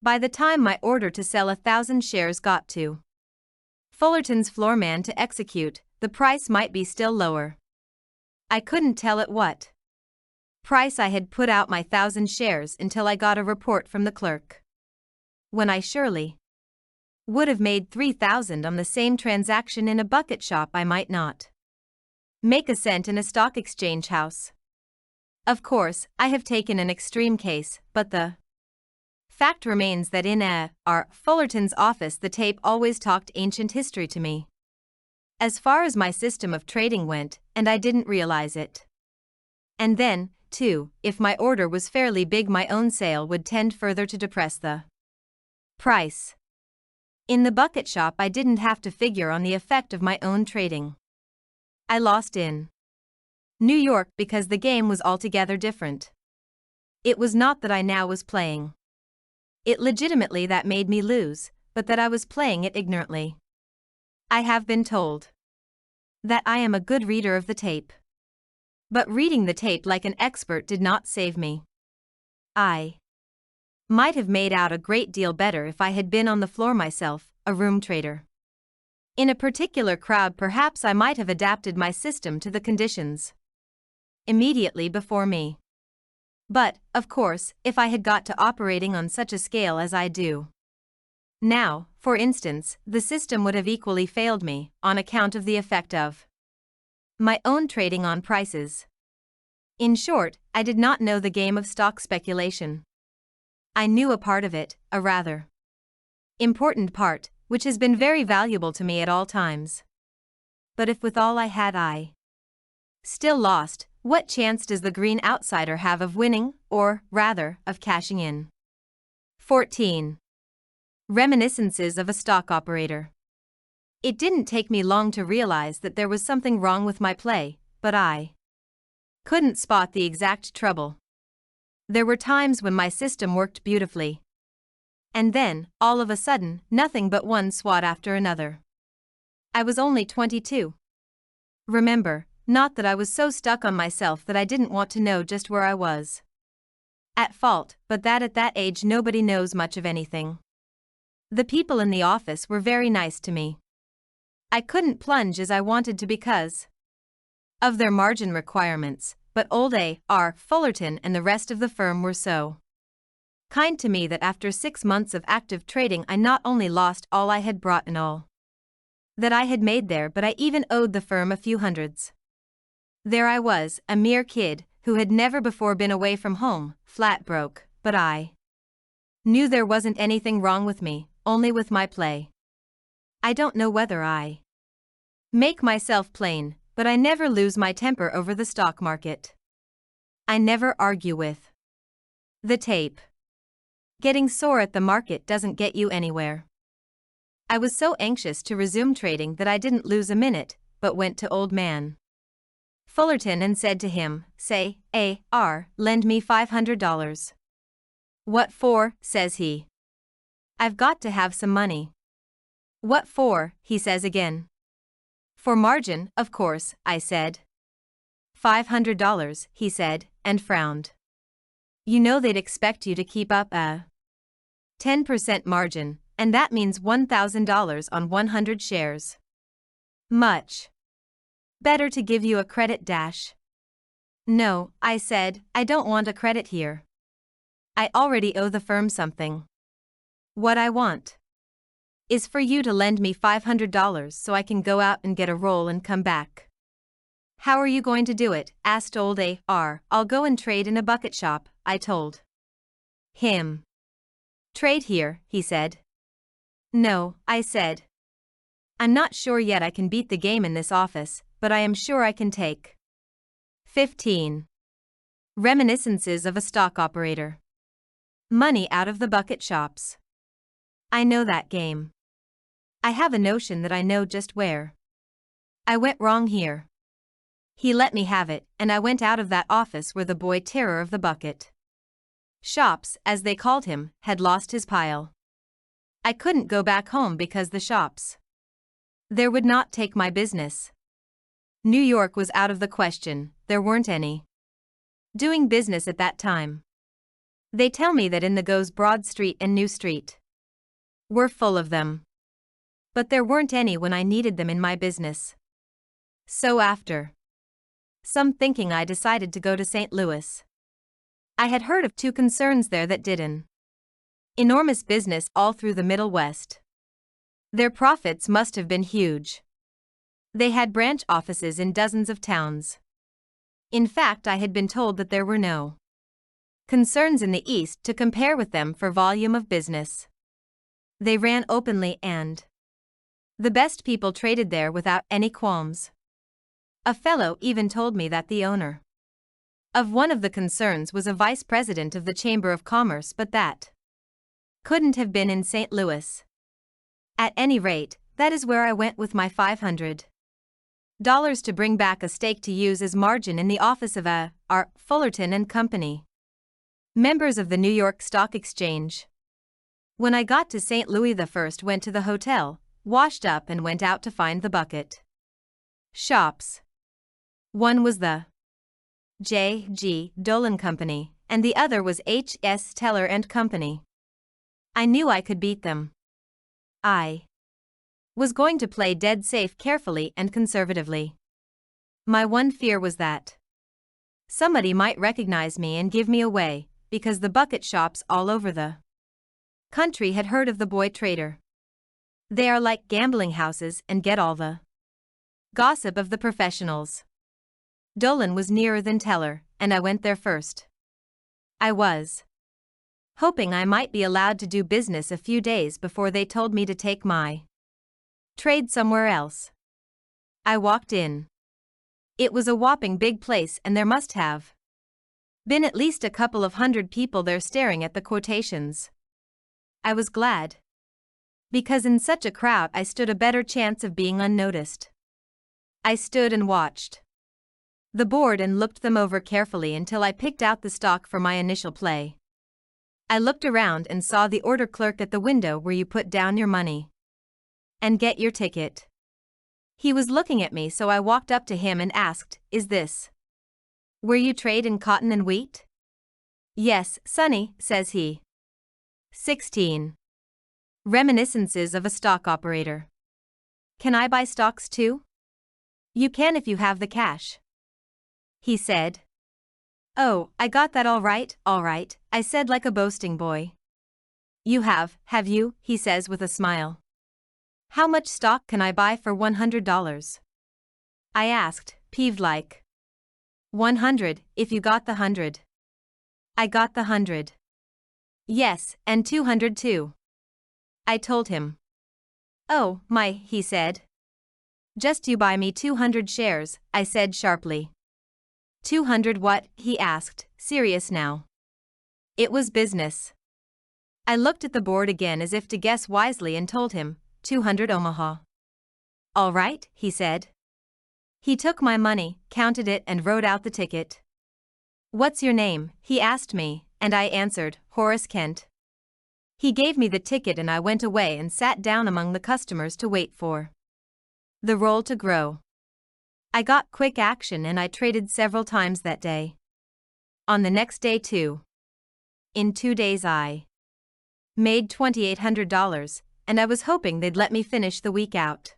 By the time my order to sell 1,000 shares got to Fullerton's floorman to execute, the price might be still lower. I couldn't tell at what price I had put out my 1,000 shares until I got a report from the clerk, when I surely would have made 3,000 on the same transaction in a bucket shop. I might not make a cent in a stock exchange house. Of course, I have taken an extreme case, but the Fact remains that in R. Fullerton's office the tape always talked ancient history to me. As far as my system of trading went, and I didn't realize it. And then, too, if my order was fairly big, my own sale would tend further to depress the price. In the bucket shop, I didn't have to figure on the effect of my own trading. I lost in New York because the game was altogether different. It was not that I now was playing it legitimately that made me lose, but that I was playing it ignorantly. I have been told that I am a good reader of the tape. But reading the tape like an expert did not save me. I might have made out a great deal better if I had been on the floor myself, a room trader. In a particular crowd, perhaps I might have adapted my system to the conditions immediately before me. But, of course, if I had got to operating on such a scale as I do now, for instance, the system would have equally failed me, on account of the effect of my own trading on prices. In short, I did not know the game of stock speculation. I knew a part of it, a rather important part, which has been very valuable to me at all times. But if with all I had I still lost, what chance does the green outsider have of winning, or, rather, of cashing in? 14. Reminiscences of a stock operator. It didn't take me long to realize that there was something wrong with my play, but I couldn't spot the exact trouble. There were times when my system worked beautifully. And then, all of a sudden, nothing but one swat after another. I was only 22. Remember, not that I was so stuck on myself that I didn't want to know just where I was at fault, but that at that age nobody knows much of anything. The people in the office were very nice to me. I couldn't plunge as I wanted to because of their margin requirements, but old A.R. Fullerton and the rest of the firm were so kind to me that after 6 months of active trading I not only lost all I had brought and all that I had made there, but I even owed the firm a few hundreds. There I was, a mere kid, who had never before been away from home, flat broke, but I knew there wasn't anything wrong with me, only with my play. I don't know whether I make myself plain, but I never lose my temper over the stock market. I never argue with the tape. Getting sore at the market doesn't get you anywhere. I was so anxious to resume trading that I didn't lose a minute, but went to old man Fullerton and said to him, "Say, A.R., lend me $500. "What for?" says he. "I've got to have some money." "What for?" he says again. "For margin, of course," I said. $500, he said, and frowned. You know they'd expect you to keep up a 10% margin, and that means $1,000 on 100 shares. Much better to give you a credit dash. No, I said, I don't want a credit here. I already owe the firm something. What I want is for you to lend me $500 so I can go out and get a roll and come back. How are you going to do it? Asked old A.R. I'll go and trade in a bucket shop, I told him. Trade here, he said. No, I said. I'm not sure yet I can beat the game in this office, but I am sure I can take. 15. Reminiscences of a stock operator. Money out of the bucket shops. I know that game. I have a notion that I know just where I went wrong here. He let me have it, and I went out of that office where the boy terror of the bucket shops, as they called him, had lost his pile. I couldn't go back home because the shops there would not take my business. New York was out of the question, there weren't any doing business at that time. They tell me that in the goes Broad Street and New Street were full of them. But there weren't any when I needed them in my business. So after some thinking I decided to go to St. Louis. I had heard of 2 concerns there that did an enormous business all through the Middle West. Their profits must have been huge. They had branch offices in dozens of towns. In fact, I had been told that there were no concerns in the East to compare with them for volume of business. They ran openly and the best people traded there without any qualms. A fellow even told me that the owner of one of the concerns was a vice president of the Chamber of Commerce, but that couldn't have been in St. Louis. At any rate, that is where I went with my $500 to bring back a stake to use as margin in the office of R. Fullerton and Company, members of the New York Stock Exchange. When I got to St. Louis, the first went to the hotel, washed up, and went out to find the bucket shops. One was the J.G. Dolan Company, and the other was H.S. Teller and Company. I knew I could beat them. I was going to play dead safe, carefully and conservatively. My one fear was that somebody might recognize me and give me away, because the bucket shops all over the country had heard of the boy trader. They are like gambling houses and get all the gossip of the professionals. Dolan was nearer than Teller, and I went there first. I was hoping I might be allowed to do business a few days before they told me to take my trade somewhere else. I walked in. It was a whopping big place, and there must have been at least a couple of hundred people there staring at the quotations. I was glad, because in such a crowd I stood a better chance of being unnoticed. I stood and watched the board and looked them over carefully until I picked out the stock for my initial play. I looked around and saw the order clerk at the window where you put down your money and get your ticket. He was looking at me, so I walked up to him and asked, "Is this where you trade in cotton and wheat?" "Yes, Sonny," says he. 16. Reminiscences of a Stock Operator. "Can I buy stocks too?" "You can if you have the cash," he said. "Oh, I got that all right," I said like a boasting boy. "You have you?" he says with a smile. "How much stock can I buy for $100? I asked, peeved like. 100, if you got the 100. I got the 100. "Yes, and 200 too," I told him. "Oh, my," he said. "Just you buy me 200 shares, I said sharply. 200 what? He asked, serious now. It was business. I looked at the board again as if to guess wisely and told him, 200 Omaha. "All right," he said. He took my money, counted it, and wrote out the ticket. "What's your name?" he asked me, and I answered, "Horace Kent." He gave me the ticket and I went away and sat down among the customers to wait for the roll to grow. I got quick action and I traded several times that day. On the next day too. In 2 days I made $2,800, and I was hoping they'd let me finish the week out.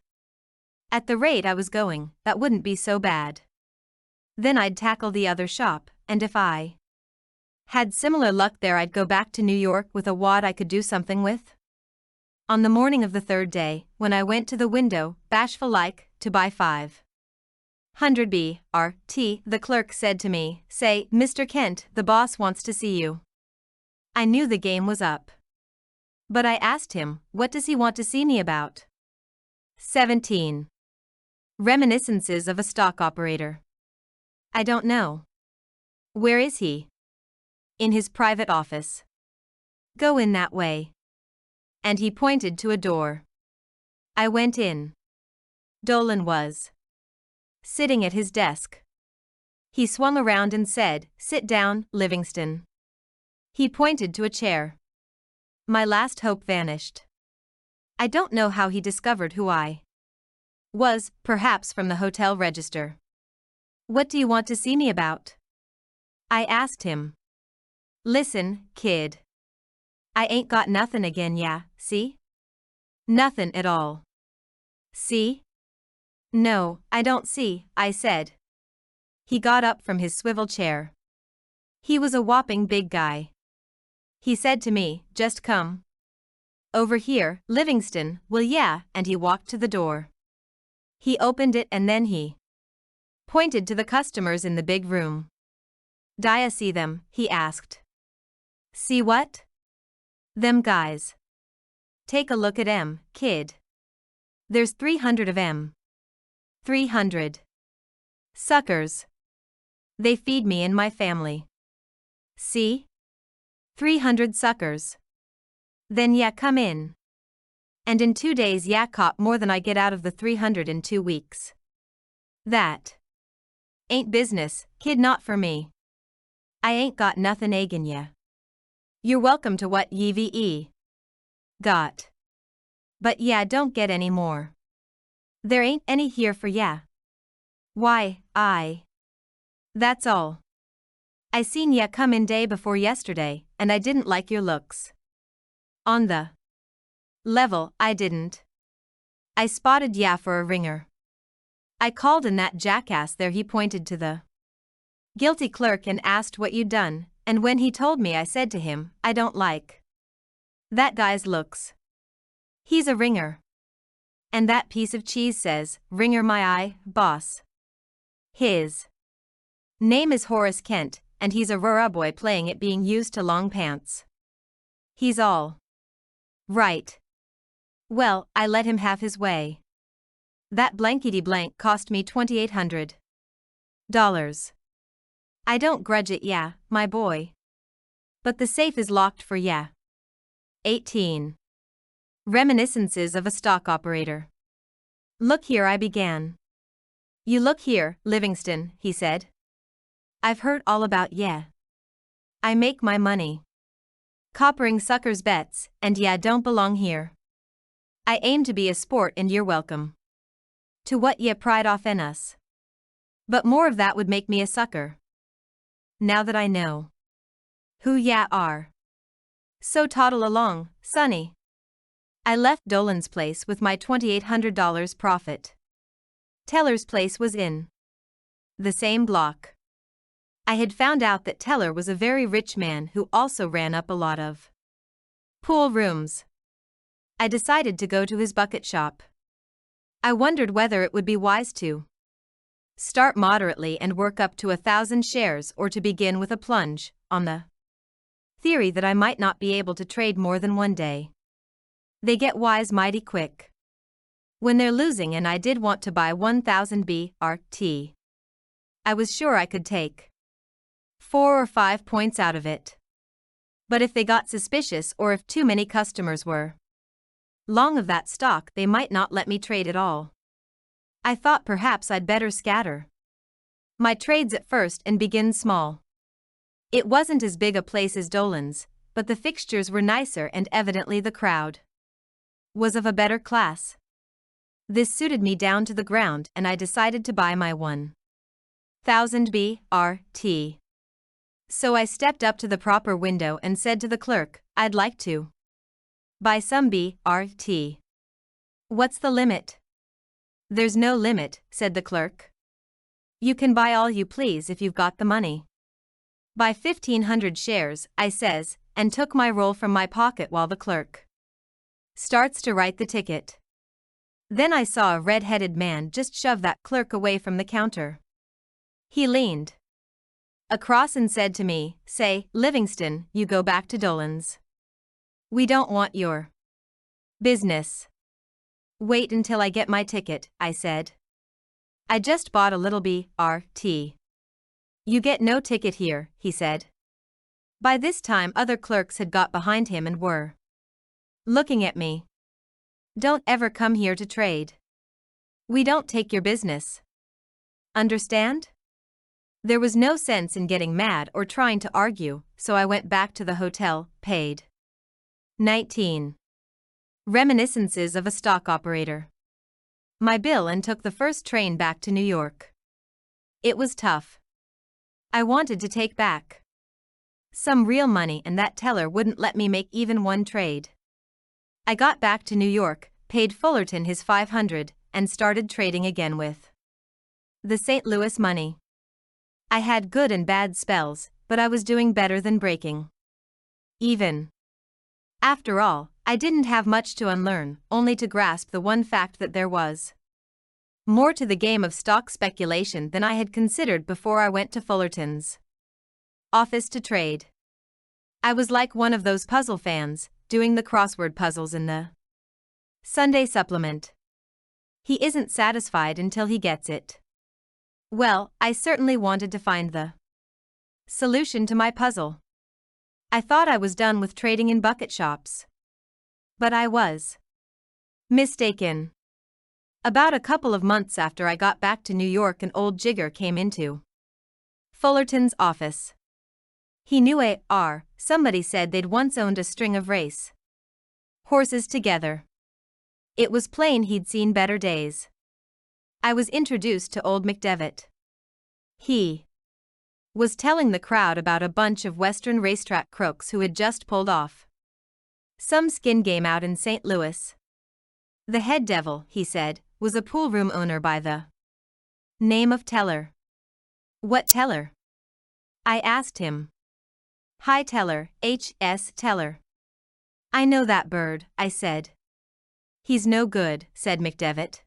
At the rate I was going, that wouldn't be so bad. Then I'd tackle the other shop, and if I had similar luck there, I'd go back to New York with a wad I could do something with. On the morning of the third day, when I went to the window, bashful like, to buy 500 B.R.T., the clerk said to me, "Say, Mr. Kent, the boss wants to see you." I knew the game was up. But I asked him, what does he want to see me about? 17. Reminiscences of a Stock Operator. I don't know. Where is he? In his private office. Go in that way. And he pointed to a door. I went in. Dolan was sitting at his desk. He swung around and said, "Sit down, Livingston." He pointed to a chair. My last hope vanished. I don't know how he discovered who I was, perhaps from the hotel register. "What do you want to see me about?" I asked him. "Listen, kid. I ain't got nothin' again ya, see? Nothin' at all. See?" "No, I don't see," I said. He got up from his swivel chair. He was a whopping big guy. He said to me, "Just come over here, Livingston, will ya?" and he walked to the door. He opened it and then he pointed to the customers in the big room. "D'ya see them?" he asked. See what? Them guys. Take a look at 'em, kid. There's 300 of 'em. 300. Suckers. They feed me and my family. See? 300 suckers. Then ya come in. And in 2 days ya cop more than I get out of the 300 in 2 weeks. That ain't business, kid, not for me. I ain't got nothin' agin ya. You're welcome to what ye got. But ya don't get any more. There ain't any here for ya. Why, that's all. I seen ya come in day before yesterday, and I didn't like your looks. On the level, I didn't. I spotted ya for a ringer. I called in that jackass there. He pointed to the guilty clerk and asked what you'd done, and when he told me I said to him, I don't like that guy's looks. He's a ringer. And that piece of cheese says, ringer my eye, boss. His name is Horace Kent, and he's a rura boy playing it being used to long pants. He's all right. Well, I let him have his way. That blankety blank cost me $2,800. I don't grudge it ya, my boy. But the safe is locked for ya. 18. Reminiscences of a Stock Operator. Look here, I began. You look here, Livingston, he said. I've heard all about ya. I make my money coppering suckers' bets, and ya don't belong here. I aim to be a sport, and you're welcome to what ya pride off in us. But more of that would make me a sucker. Now that I know who ya are. So toddle along, sonny. I left Dolan's place with my $2,800 profit. Teller's place was in the same block. I had found out that Teller was a very rich man who also ran up a lot of pool rooms. I decided to go to his bucket shop. I wondered whether it would be wise to start moderately and work up to 1,000 shares, or to begin with a plunge, on the theory that I might not be able to trade more than one day. They get wise mighty quick when they're losing, and I did want to buy 1,000 BRT. I was sure I could take 4 or 5 points out of it. But if they got suspicious, or if too many customers were long of that stock, they might not let me trade at all. I thought perhaps I'd better scatter my trades at first and begin small. It wasn't as big a place as Dolan's, but the fixtures were nicer, and evidently the crowd was of a better class. This suited me down to the ground, and I decided to buy my 1,000 BRT. So I stepped up to the proper window and said to the clerk, I'd like to buy some BRT. What's the limit? There's no limit, said the clerk. You can buy all you please if you've got the money. Buy 1,500 shares, I says, and took my roll from my pocket while the clerk starts to write the ticket. Then I saw a red-headed man just shove that clerk away from the counter. He leaned across and said to me, Say, Livingston, you go back to Dolan's. We don't want your business. Wait until I get my ticket, I said. I just bought a little BRT. You get no ticket here, he said. By this time other clerks had got behind him and were looking at me. Don't ever come here to trade. We don't take your business. Understand? There was no sense in getting mad or trying to argue, so I went back to the hotel, paid. 19. Reminiscences of a Stock Operator. My bill, and took the first train back to New York. It was tough. I wanted to take back some real money, and that teller wouldn't let me make even one trade. I got back to New York, paid Fullerton his $500, and started trading again with the St. Louis money. I had good and bad spells, but I was doing better than breaking even. After all, I didn't have much to unlearn, only to grasp the one fact that there was more to the game of stock speculation than I had considered before I went to Fullerton's office to trade. I was like one of those puzzle fans, doing the crossword puzzles in the Sunday supplement. He isn't satisfied until he gets it. Well, I certainly wanted to find the solution to my puzzle. I thought I was done with trading in bucket shops. But I was mistaken. About a couple of months after I got back to New York, an old jigger came into Fullerton's office. He knew somebody said they'd once owned a string of race horses together. It was plain he'd seen better days. I was introduced to old McDevitt. He was telling the crowd about a bunch of Western racetrack crooks who had just pulled off some skin game out in St. Louis. The head devil, he said, was a pool room owner by the name of Teller. What Teller? I asked him. Hi Teller, H.S. Teller. I know that bird, I said. He's no good, said McDevitt.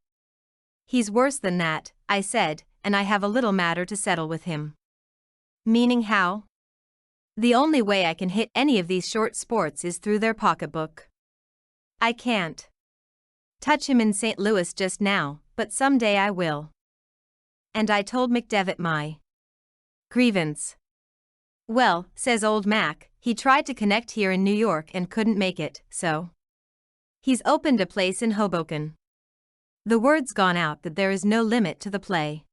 He's worse than that, I said, and I have a little matter to settle with him. Meaning how? The only way I can hit any of these short sports is through their pocketbook. I can't touch him in St. Louis just now, but someday I will. And I told McDevitt my grievance. Well, says old Mac, he tried to connect here in New York and couldn't make it, so he's opened a place in Hoboken. The word's gone out that there is no limit to the play.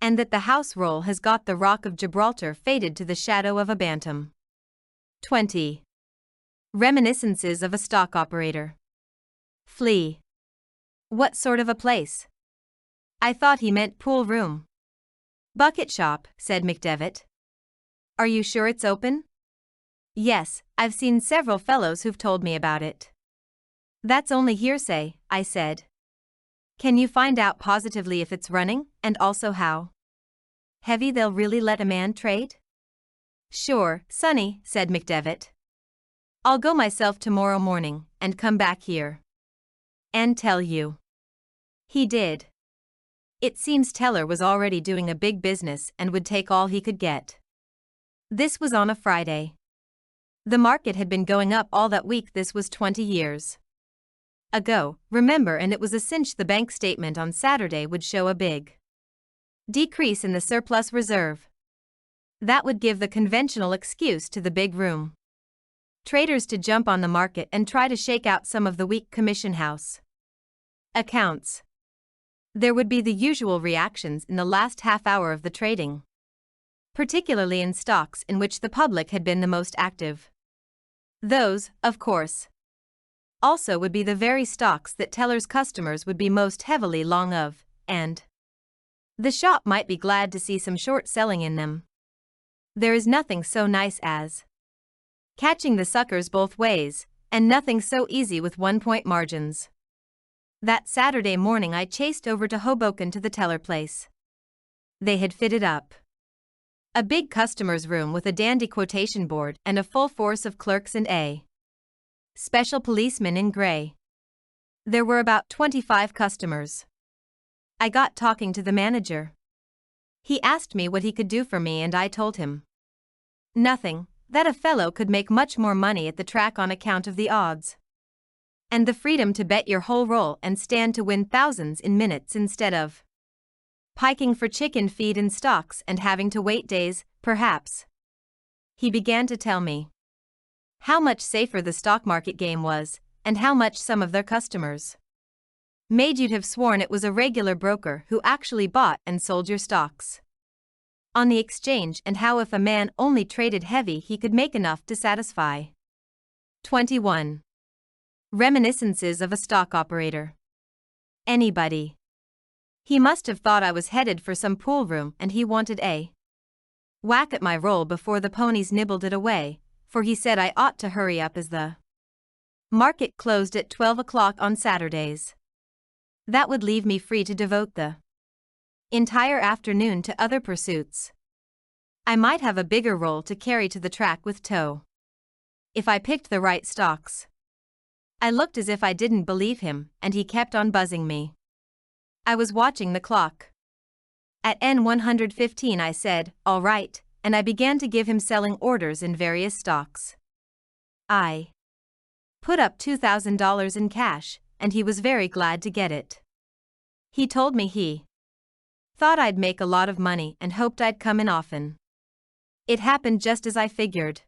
And that the house roll has got the Rock of Gibraltar faded to the shadow of a bantam. 20. Reminiscences of a stock operator. Flea. What sort of a place? I thought he meant pool room. Bucket shop, said McDevitt. Are you sure it's open? Yes, I've seen several fellows who've told me about it. That's only hearsay, I said. Can you find out positively if it's running, and also how heavy they'll really let a man trade? Sure, Sonny, said McDevitt. I'll go myself tomorrow morning, and come back here and tell you. He did. It seems Teller was already doing a big business and would take all he could get. This was on a Friday. The market had been going up all that week. This was 20 years ago, remember, and it was a cinch the bank statement on Saturday would show a big decrease in the surplus reserve. That would give the conventional excuse to the big room traders to jump on the market and try to shake out some of the weak commission house accounts. There would be the usual reactions in the last half hour of the trading, particularly in stocks in which the public had been the most active. Those, of course, also would be the very stocks that Teller's customers would be most heavily long of, and the shop might be glad to see some short selling in them. There is nothing so nice as catching the suckers both ways, and nothing so easy with 1-point margins. That Saturday morning I chased over to Hoboken to the Teller place. They had fitted up a big customer's room with a dandy quotation board and a full force of clerks and a special policeman in gray. There were about 25 customers. I got talking to the manager. He asked me what he could do for me and I told him nothing, that a fellow could make much more money at the track on account of the odds and the freedom to bet your whole roll and stand to win thousands in minutes instead of piking for chicken feed in stocks and having to wait days, perhaps. He began to tell me how much safer the stock market game was, and how much some of their customers made you'd have sworn it was a regular broker who actually bought and sold your stocks on the exchange, and how if a man only traded heavy he could make enough to satisfy. 21. Reminiscences of a stock operator. Anybody. He must have thought I was headed for some pool room and he wanted a whack at my roll before the ponies nibbled it away, for he said I ought to hurry up as the market closed at 12 o'clock on Saturdays. That would leave me free to devote the entire afternoon to other pursuits. I might have a bigger roll to carry to the track with tow if I picked the right stocks. I looked as if I didn't believe him, and he kept on buzzing me. I was watching the clock. At N115 I said, "All right, and I began to give him selling orders in various stocks. I put up $2,000 in cash, and he was very glad to get it. He told me he thought I'd make a lot of money and hoped I'd come in often. It happened just as I figured.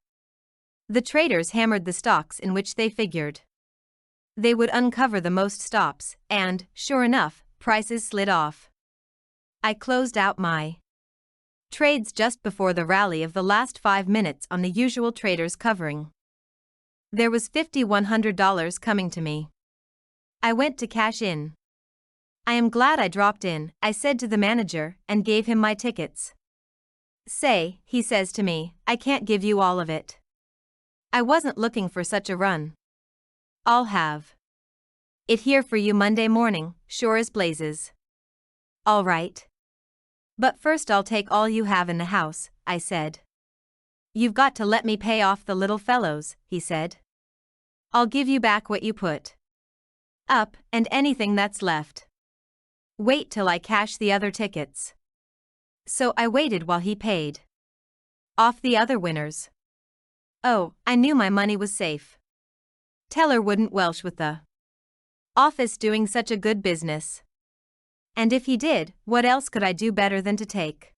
The traders hammered the stocks in which they figured they would uncover the most stops, and, sure enough, prices slid off. I closed out my trades just before the rally of the last 5 minutes on the usual traders covering. There was $5,100 coming to me. I went to cash in. I am glad I dropped in, I said to the manager, and gave him my tickets. Say, he says to me, I can't give you all of it. I wasn't looking for such a run. I'll have it here for you Monday morning, sure as blazes. All right. But first I'll take all you have in the house, I said. You've got to let me pay off the little fellows, he said. I'll give you back what you put up, and anything that's left. Wait till I cash the other tickets. So I waited while he paid off the other winners. Oh, I knew my money was safe. Teller wouldn't welsh with the office doing such a good business. And if he did, what else could I do better than to take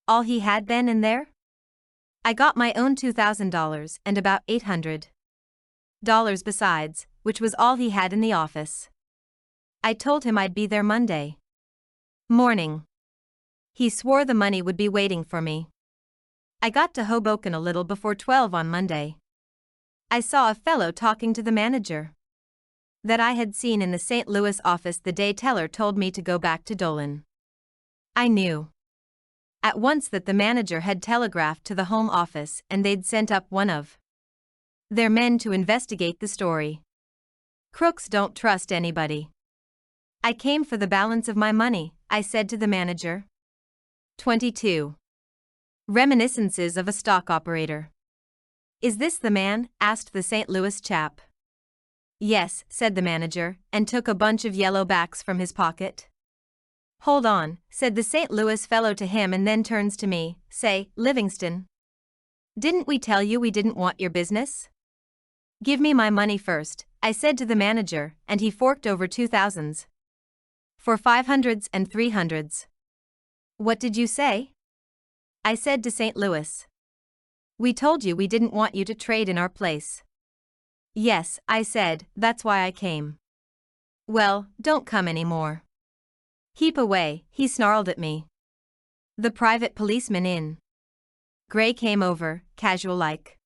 all he had then and there? I got my own $2,000 and about $800 besides, which was all he had in the office. I told him I'd be there Monday morning. He swore the money would be waiting for me. I got to Hoboken a little before 12 on Monday. I saw a fellow talking to the manager that I had seen in the St. Louis office the day Teller told me to go back to Dolan. I knew at once that the manager had telegraphed to the home office and they'd sent up one of their men to investigate the story. Crooks don't trust anybody. I came for the balance of my money, I said to the manager. 22. Reminiscences of a Stock Operator. Is this the man? Asked the St. Louis chap. Yes, said the manager, and took a bunch of yellow backs from his pocket. Hold on, said the St. Louis fellow to him and then turns to me. Say, Livingston, didn't we tell you we didn't want your business? Give me my money first, I said to the manager, and he forked over 2,000s for 500s and 300s. What did you say? I said to St. Louis. We told you we didn't want you to trade in our place. Yes, I said, that's why I came. Well, don't come anymore. Keep away, he snarled at me. The private policeman in gray came over, casual-like.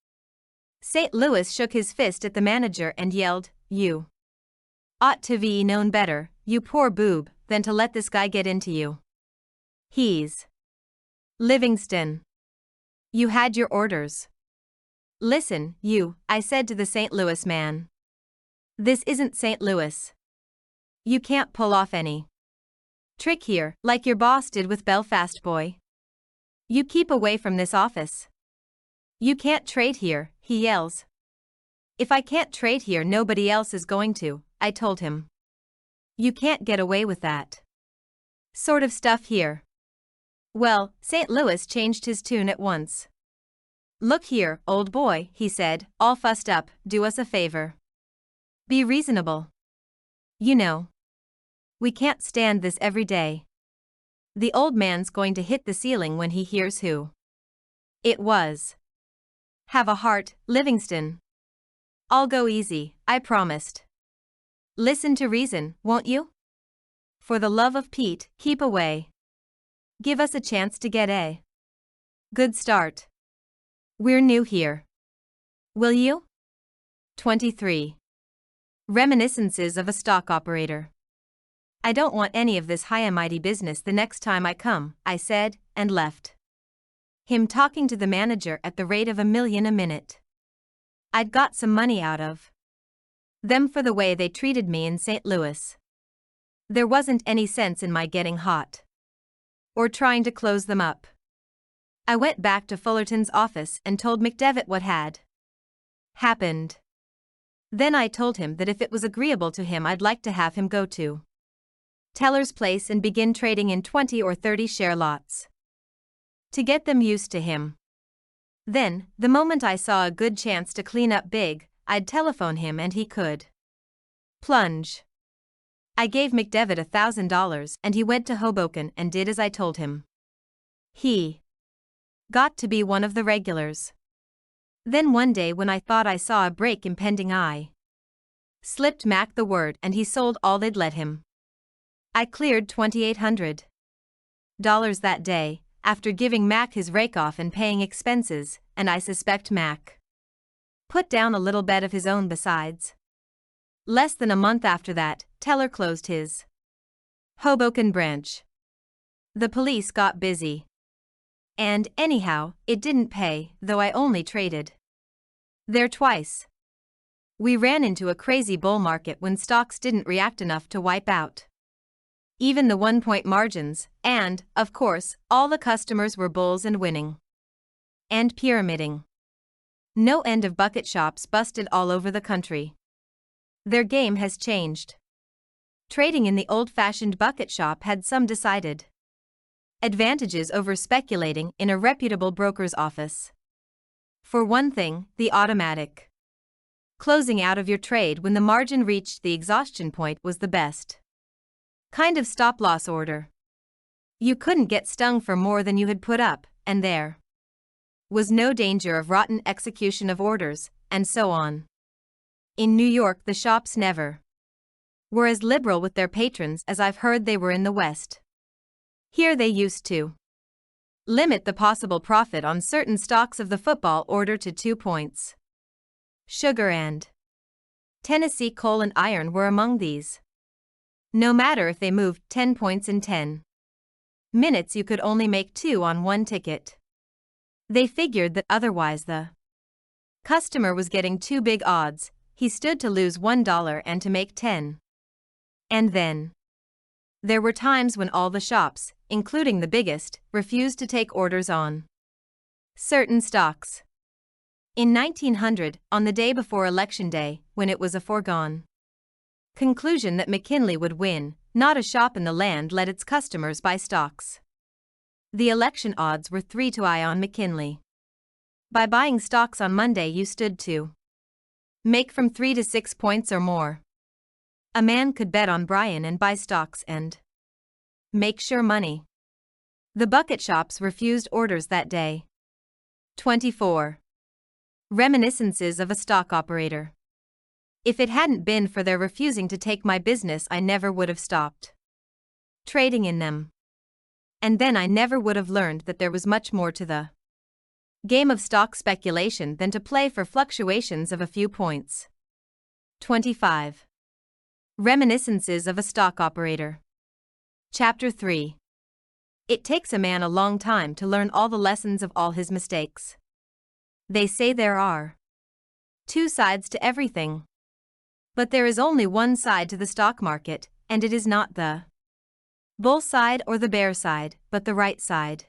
St. Louis shook his fist at the manager and yelled, You ought to be known better, you poor boob, than to let this guy get into you. He's Livingston. You had your orders. Listen, you, I said to the St. Louis man. This isn't St. Louis. You can't pull off any trick here, like your boss did with Belfast boy. You keep away from this office. You can't trade here, he yells. If I can't trade here, nobody else is going to, I told him. You can't get away with that sort of stuff here. Well, St. Louis changed his tune at once. Look here, old boy, he said, all fussed up, do us a favor. Be reasonable. You know, we can't stand this every day. The old man's going to hit the ceiling when he hears who it was. Have a heart, Livingston. I'll go easy, I promised. Listen to reason, won't you? For the love of Pete, keep away. Give us a chance to get a good start. We're new here. Will you? 23. Reminiscences of a Stock Operator. I don't want any of this high-and-mighty business the next time I come, I said, and left him talking to the manager at the rate of $1 million a minute. I'd got some money out of them for the way they treated me in St. Louis. There wasn't any sense in my getting hot or trying to close them up. I went back to Fullerton's office and told McDevitt what had happened. Then I told him that if it was agreeable to him, I'd like to have him go to Teller's place and begin trading in 20 or 30 share lots. to get them used to him. Then, the moment I saw a good chance to clean up big, I'd telephone him and he could plunge. I gave McDevitt $1,000 and he went to Hoboken and did as I told him. He got to be one of the regulars. Then one day when I thought I saw a break impending, I slipped Mac the word and he sold all they'd let him. I cleared $2,800 that day, after giving Mac his rake-off and paying expenses, and I suspect Mac put down a little bet of his own besides. Less than a month after that, Teller closed his Hoboken branch. The police got busy. And, anyhow, it didn't pay, though I only traded there twice. We ran into a crazy bull market when stocks didn't react enough to wipe out even the 1-point margins, and, of course, all the customers were bulls and winning and pyramiding. No end of bucket shops busted all over the country. Their game has changed. Trading in the old-fashioned bucket shop had some decided advantages over speculating in a reputable broker's office. For one thing, the automatic closing out of your trade when the margin reached the exhaustion point was the best kind of stop-loss order. You couldn't get stung for more than you had put up, and there was no danger of rotten execution of orders, and so on. In New York, the shops never were as liberal with their patrons as I've heard they were in the West. Here they used to limit the possible profit on certain stocks of the football order to 2 points. Sugar and Tennessee coal and iron were among these. No matter if they moved 10 points in 10 minutes, you could only make 2 on one ticket. They figured that otherwise the customer was getting too big odds. He stood to lose $1 and to make 10. And then there were times when all the shops, including the biggest, refused to take orders on certain stocks. In 1900, on the day before Election Day, when it was a foregone conclusion that McKinley would win, not a shop in the land let its customers buy stocks. The election odds were 3-1 on McKinley. By buying stocks on Monday, you stood to make from 3 to 6 points or more. A man could bet on Bryan and buy stocks and make sure money. The bucket shops refused orders that day. 24. Reminiscences of a stock operator. If it hadn't been for their refusing to take my business, I never would have stopped trading in them. And then I never would have learned that there was much more to the game of stock speculation than to play for fluctuations of a few points. 25. Reminiscences of a stock operator. Chapter 3. It takes a man a long time to learn all the lessons of all his mistakes. They say there are 2 sides to everything. But there is only one side to the stock market, and it is not the bull side or the bear side, but the right side.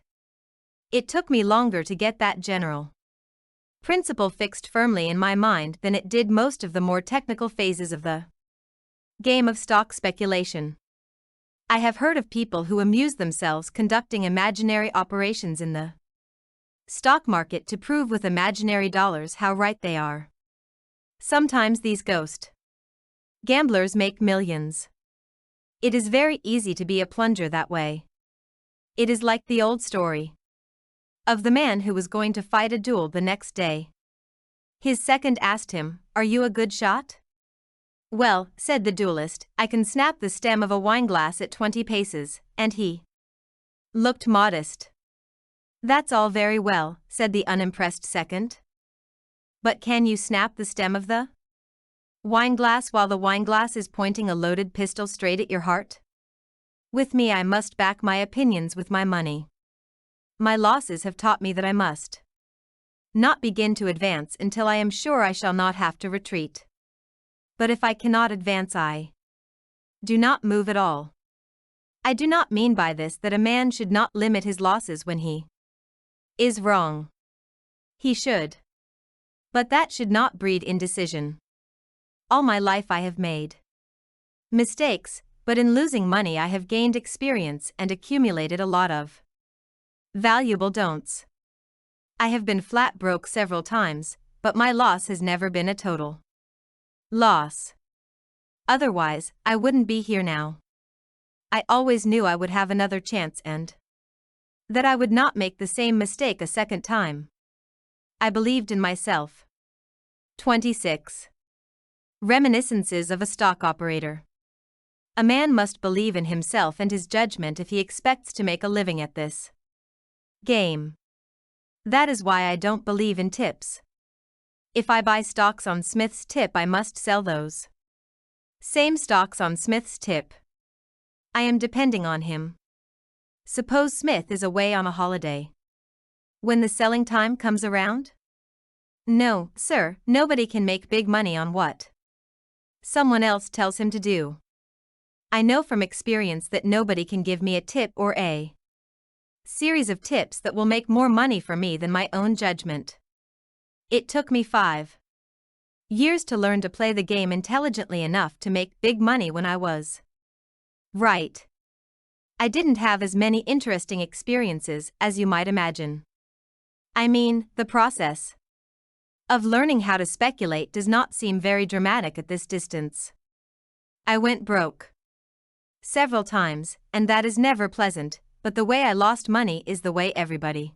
It took me longer to get that general principle fixed firmly in my mind than it did most of the more technical phases of the game of stock speculation. I have heard of people who amuse themselves conducting imaginary operations in the stock market to prove with imaginary dollars how right they are. Sometimes these ghost gamblers make millions. It is very easy to be a plunger that way. It is like the old story of the man who was going to fight a duel the next day. His second asked him, "Are you a good shot?" "Well," said the duelist, "I can snap the stem of a wineglass at 20 paces, and he looked modest." "That's all very well," said the unimpressed second. "But can you snap the stem of the wineglass while the wineglass is pointing a loaded pistol straight at your heart?" With me, I must back my opinions with my money. My losses have taught me that I must not begin to advance until I am sure I shall not have to retreat. But if I cannot advance, I do not move at all. I do not mean by this that a man should not limit his losses when he is wrong. He should. But that should not breed indecision. All my life I have made mistakes, but in losing money I have gained experience and accumulated a lot of Valuable don'ts. I have been flat broke several times, but my loss has never been a total loss. Otherwise, I wouldn't be here now. I always knew I would have another chance and that I would not make the same mistake a second time. I believed in myself. 26. Reminiscences of a stock operator. A man must believe in himself and his judgment if he expects to make a living at this game. That is why I don't believe in tips. If I buy stocks on Smith's tip, I must sell those same stocks on Smith's tip. I am depending on him. Suppose Smith is away on a holiday. When the selling time comes around? No, sir, nobody can make big money on what someone else tells him to do. I know from experience that nobody can give me a tip or a series of tips that will make more money for me than my own judgment. It took me 5 years to learn to play the game intelligently enough to make big money when I was right. I didn't have as many interesting experiences as you might imagine. I mean, the process of learning how to speculate does not seem very dramatic at this distance. I went broke several times, and that is never pleasant, but the way I lost money is the way everybody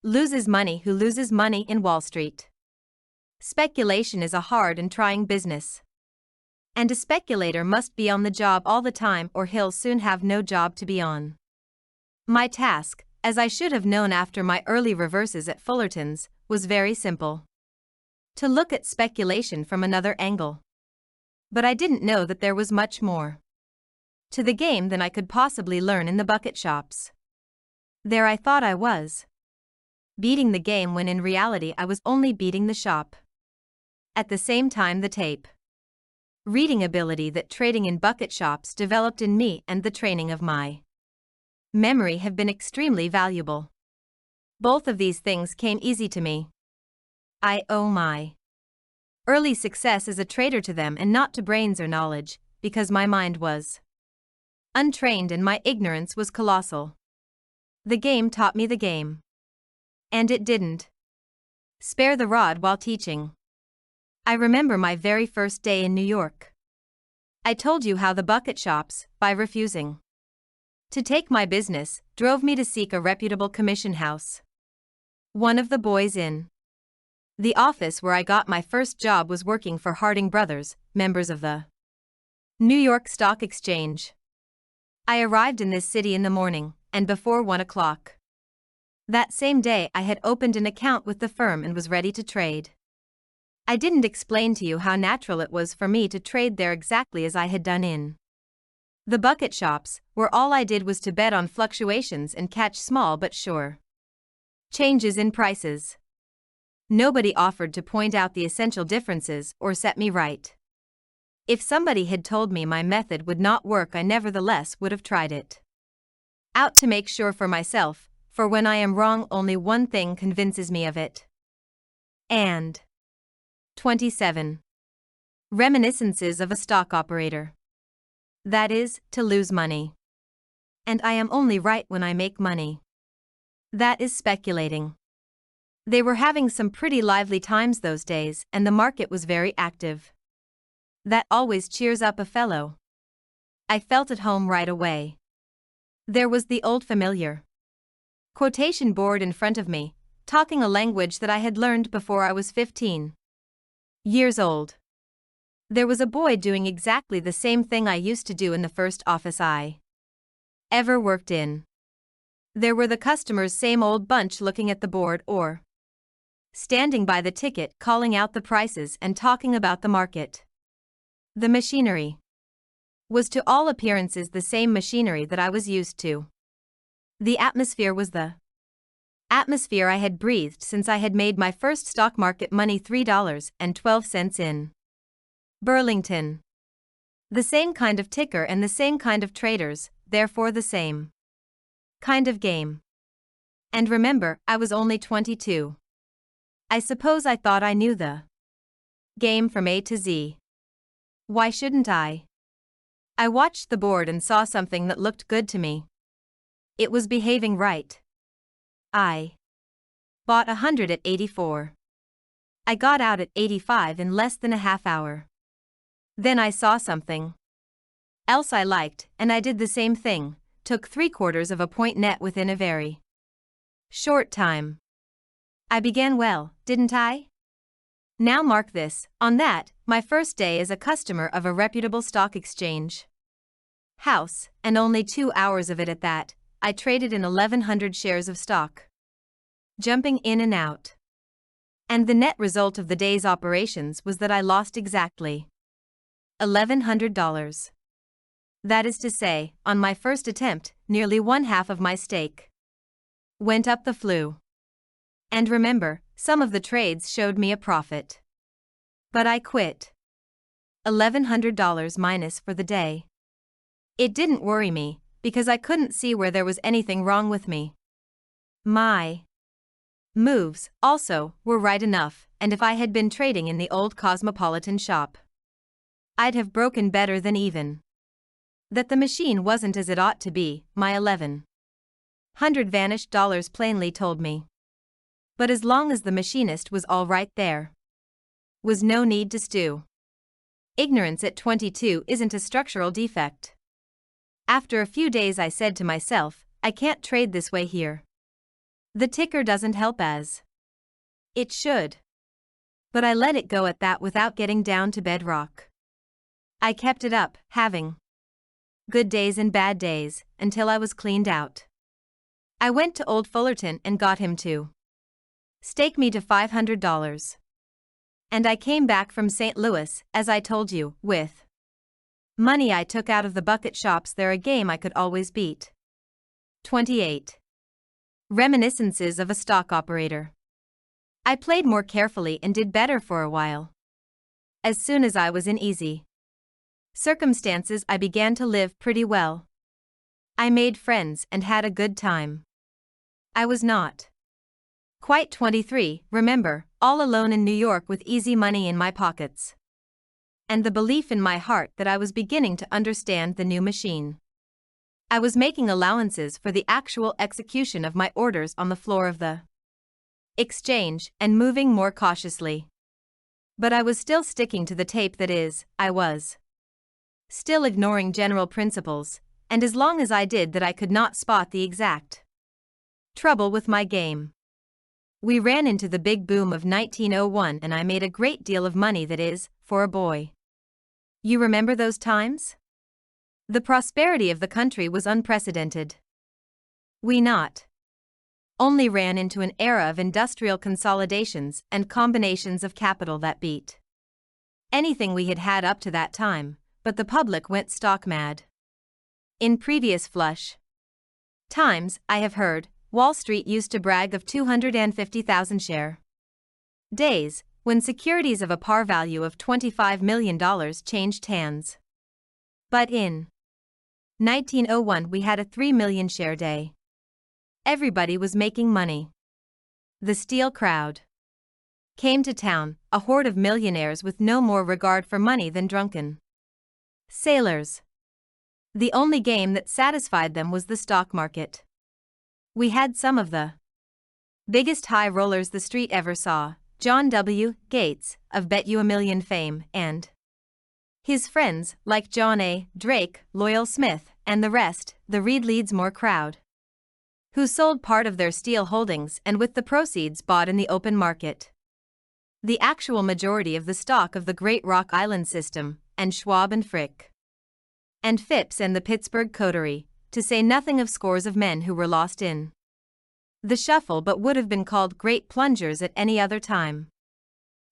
loses money who loses money in Wall Street. Speculation is a hard and trying business. And a speculator must be on the job all the time or he'll soon have no job to be on. My task, as I should have known after my early reverses at Fullerton's, was very simple. To look at speculation from another angle. But I didn't know that there was much more to the game than I could possibly learn in the bucket shops. There I thought I was beating the game when in reality I was only beating the shop. At the same time, the tape reading ability that trading in bucket shops developed in me and the training of my memory have been extremely valuable. Both of these things came easy to me. I owe my early success as a trader to them and not to brains or knowledge, because my mind was untrained and my ignorance was colossal. The game taught me the game. And it didn't spare the rod while teaching. I remember my very first day in New York. I told you how the bucket shops, by refusing to take my business, drove me to seek a reputable commission house. One of the boys in the office where I got my first job was working for Harding Brothers, members of the New York Stock Exchange. I arrived in this city in the morning, and before 1 o'clock that same day I had opened an account with the firm and was ready to trade. I didn't explain to you how natural it was for me to trade there exactly as I had done in the bucket shops, where all I did was to bet on fluctuations and catch small but sure changes in prices. Nobody offered to point out the essential differences or set me right. If somebody had told me my method would not work, I nevertheless would have tried it out to make sure for myself, for when I am wrong only one thing convinces me of it. And 27. Reminiscences of a stock operator. That is, to lose money. And I am only right when I make money. That is speculating. They were having some pretty lively times those days, and the market was very active. That always cheers up a fellow. I felt at home right away. There was the old familiar quotation board in front of me, talking a language that I had learned before I was 15 years old. There was a boy doing exactly the same thing I used to do in the first office I ever worked in. There were the customers, same old bunch, looking at the board or standing by the ticket calling out the prices and talking about the market. The machinery was to all appearances the same machinery that I was used to. The atmosphere was the atmosphere I had breathed since I had made my first stock market money, $3.12 in Burlington. The same kind of ticker and the same kind of traders, therefore the same kind of game. And remember, I was only 22. I suppose I thought I knew the game from A to Z. Why shouldn't I? I watched the board and saw something that looked good to me. It was behaving right. I bought 100 at 84. I got out at 85 in less than a half hour. Then I saw something else I liked, and I did the same thing, took 3/4 of a point net within a very short time. I began well, didn't I? Now mark this, on that, my first day as a customer of a reputable stock exchange house, and only 2 hours of it at that, I traded in 1,100 shares of stock, jumping in and out. And the net result of the day's operations was that I lost exactly $1,100. That is to say, on my first attempt, nearly 1/2 of my stake went up the flue. And remember, some of the trades showed me a profit. But I quit. $1,100 minus for the day. It didn't worry me, because I couldn't see where there was anything wrong with me. My moves, also, were right enough, and if I had been trading in the old Cosmopolitan shop, I'd have broken better than even. That the machine wasn't as it ought to be, my $1,100 vanished dollars plainly told me. But as long as the machinist was all right, there was no need to stew. Ignorance at 22 isn't a structural defect. After a few days I said to myself, I can't trade this way here. The ticker doesn't help as it should. But I let it go at that without getting down to bedrock. I kept it up, having good days and bad days, until I was cleaned out. I went to old Fullerton and got him to stake me to $500. And I came back from St. Louis, as I told you, with money I took out of the bucket shops there, a game I could always beat. 28. Reminiscences of a stock operator. I played more carefully and did better for a while. As soon as I was in easy circumstances, I began to live pretty well. I made friends and had a good time. I was not quite 23, remember, all alone in New York with easy money in my pockets, and the belief in my heart that I was beginning to understand the new machine. I was making allowances for the actual execution of my orders on the floor of the exchange and moving more cautiously. But I was still sticking to the tape, that is, I was still ignoring general principles, and as long as I did that I could not spot the exact trouble with my game. We ran into the big boom of 1901 and I made a great deal of money, that is, for a boy. You remember those times? The prosperity of the country was unprecedented. We not only ran into an era of industrial consolidations and combinations of capital that beat anything we had had up to that time, but the public went stock mad. In previous flush times, I have heard, Wall Street used to brag of 250,000 share days, when securities of a par value of $25 million changed hands. But in 1901 we had a 3 million share day. Everybody was making money. The steel crowd came to town, a horde of millionaires with no more regard for money than drunken sailors. The only game that satisfied them was the stock market. We had some of the biggest high rollers the street ever saw, John W. Gates, of Bet You a Million fame, and his friends, like John A. Drake, Loyal Smith, and the rest, the Reed Leadsmore crowd, who sold part of their steel holdings and with the proceeds bought in the open market the actual majority of the stock of the great Rock Island system, and Schwab and Frick, and Phipps and the Pittsburgh Coterie, to say nothing of scores of men who were lost in the shuffle but would have been called great plungers at any other time.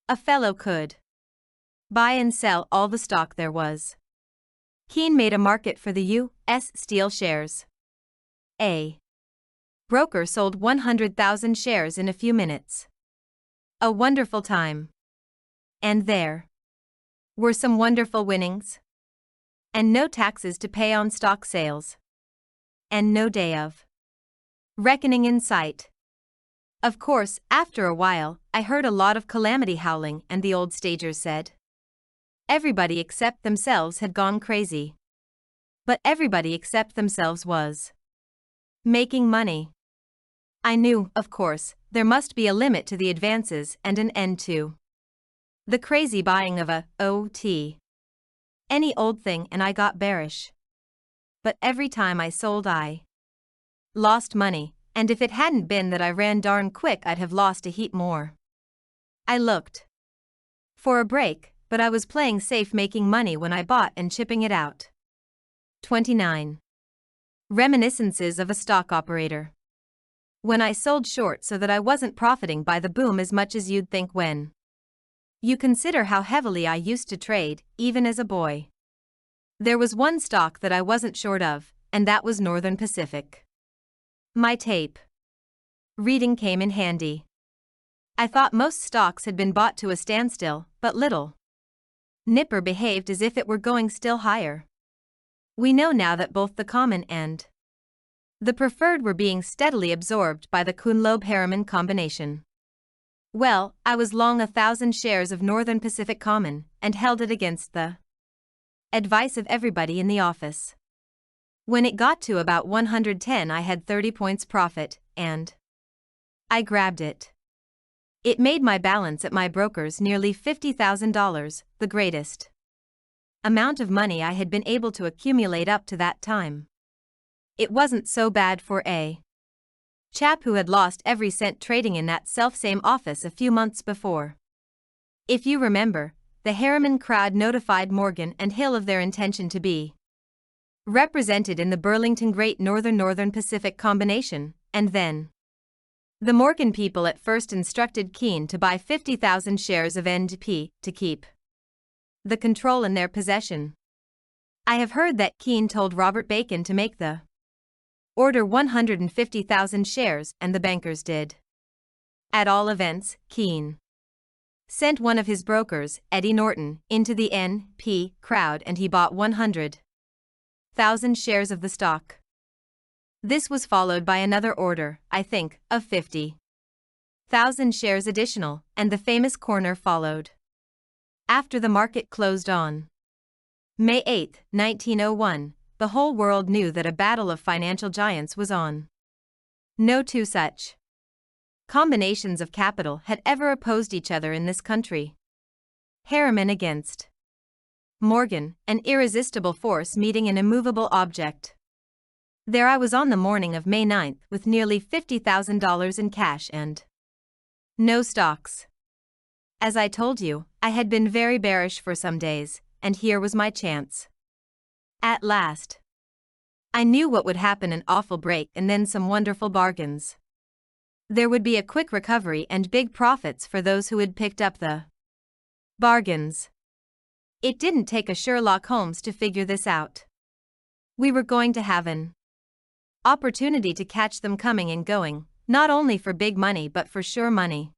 A fellow could buy and sell all the stock there was. Keene made a market for the U.S. Steel shares. A broker sold 100,000 shares in a few minutes. A wonderful time. And there were some wonderful winnings. And no taxes to pay on stock sales. And no day of reckoning in sight. Of course, after a while, I heard a lot of calamity howling, and the old stagers said everybody except themselves had gone crazy. But everybody except themselves was making money. I knew, of course, there must be a limit to the advances and an end to the crazy buying of a OT. Any old thing, and I got bearish. But every time I sold, I lost money, and if it hadn't been that I ran darn quick, I'd have lost a heap more. I looked for a break, but I was playing safe, making money when I bought and chipping it out. 29. Reminiscences of a stock operator. When I sold short so that I wasn't profiting by the boom as much as you'd think when you consider how heavily I used to trade, even as a boy. There was one stock that I wasn't short of, and that was Northern Pacific. My tape reading came in handy. I thought most stocks had been bought to a standstill, but little Nipper behaved as if it were going still higher. We know now that both the common and the preferred were being steadily absorbed by the Kuhn-Loeb-Harriman combination. Well, I was long 1,000 shares of Northern Pacific Common, and held it against the advice of everybody in the office. When it got to about 110, I had 30 points profit, and I grabbed it. It made my balance at my broker's nearly $50,000, the greatest amount of money I had been able to accumulate up to that time. It wasn't so bad for a chap who had lost every cent trading in that self-same office a few months before. If you remember, the Harriman crowd notified Morgan and Hill of their intention to be represented in the Burlington Great Northern Pacific combination, and then the Morgan people at first instructed Keene to buy 50,000 shares of NP to keep the control in their possession. I have heard that Keene told Robert Bacon to make the order 150,000 shares, and the bankers did. At all events, Keene sent one of his brokers, Eddie Norton, into the NP crowd, and he bought 100,000 shares of the stock. This was followed by another order, I think, of 50,000 shares additional, and the famous corner followed. After the market closed on May 8, 1901, the whole world knew that a battle of financial giants was on. No two such combinations of capital had ever opposed each other in this country. Harriman against Morgan, an irresistible force meeting an immovable object. There I was on the morning of May 9 with nearly $50,000 in cash and no stocks. As I told you, I had been very bearish for some days, and here was my chance. At last. I knew what would happen: an awful break and then some wonderful bargains. There would be a quick recovery and big profits for those who had picked up the bargains. It didn't take a Sherlock Holmes to figure this out. We were going to have an opportunity to catch them coming and going, not only for big money but for sure money.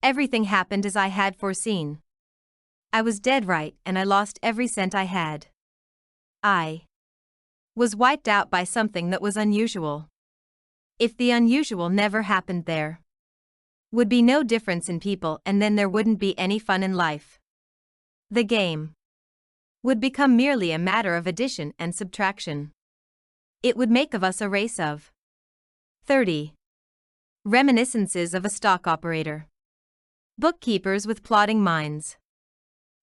Everything happened as I had foreseen. I was dead right, and I lost every cent I had. I was wiped out by something that was unusual. If the unusual never happened, there would be no difference in people, and then there wouldn't be any fun in life. The game would become merely a matter of addition and subtraction. It would make of us a race of 30. Reminiscences of a stock operator. Bookkeepers with plodding minds.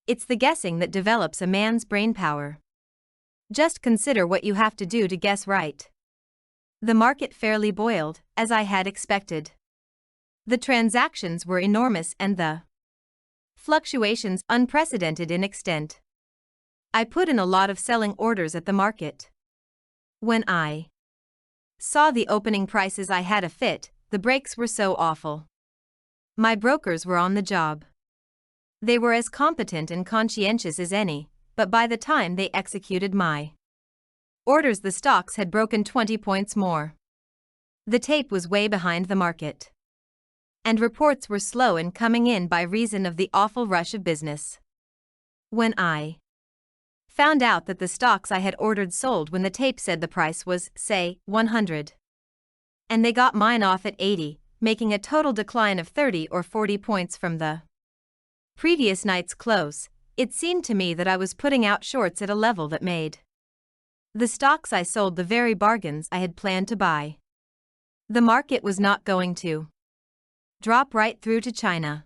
It's the guessing that develops a man's brain power. Just consider what you have to do to guess right. The market fairly boiled, as I had expected. The transactions were enormous and the fluctuations unprecedented in extent. I put in a lot of selling orders at the market. When I saw the opening prices, I had a fit. The breaks were so awful. My brokers were on the job. They were as competent and conscientious as any, but by the time they executed my orders, the stocks had broken 20 points more. The tape was way behind the market, and reports were slow in coming in by reason of the awful rush of business. When I found out that the stocks I had ordered sold when the tape said the price was, say, 100, and they got mine off at 80, making a total decline of 30 or 40 points from the previous night's close, it seemed to me that I was putting out shorts at a level that made the stocks I sold the very bargains I had planned to buy. The market was not going to drop right through to China.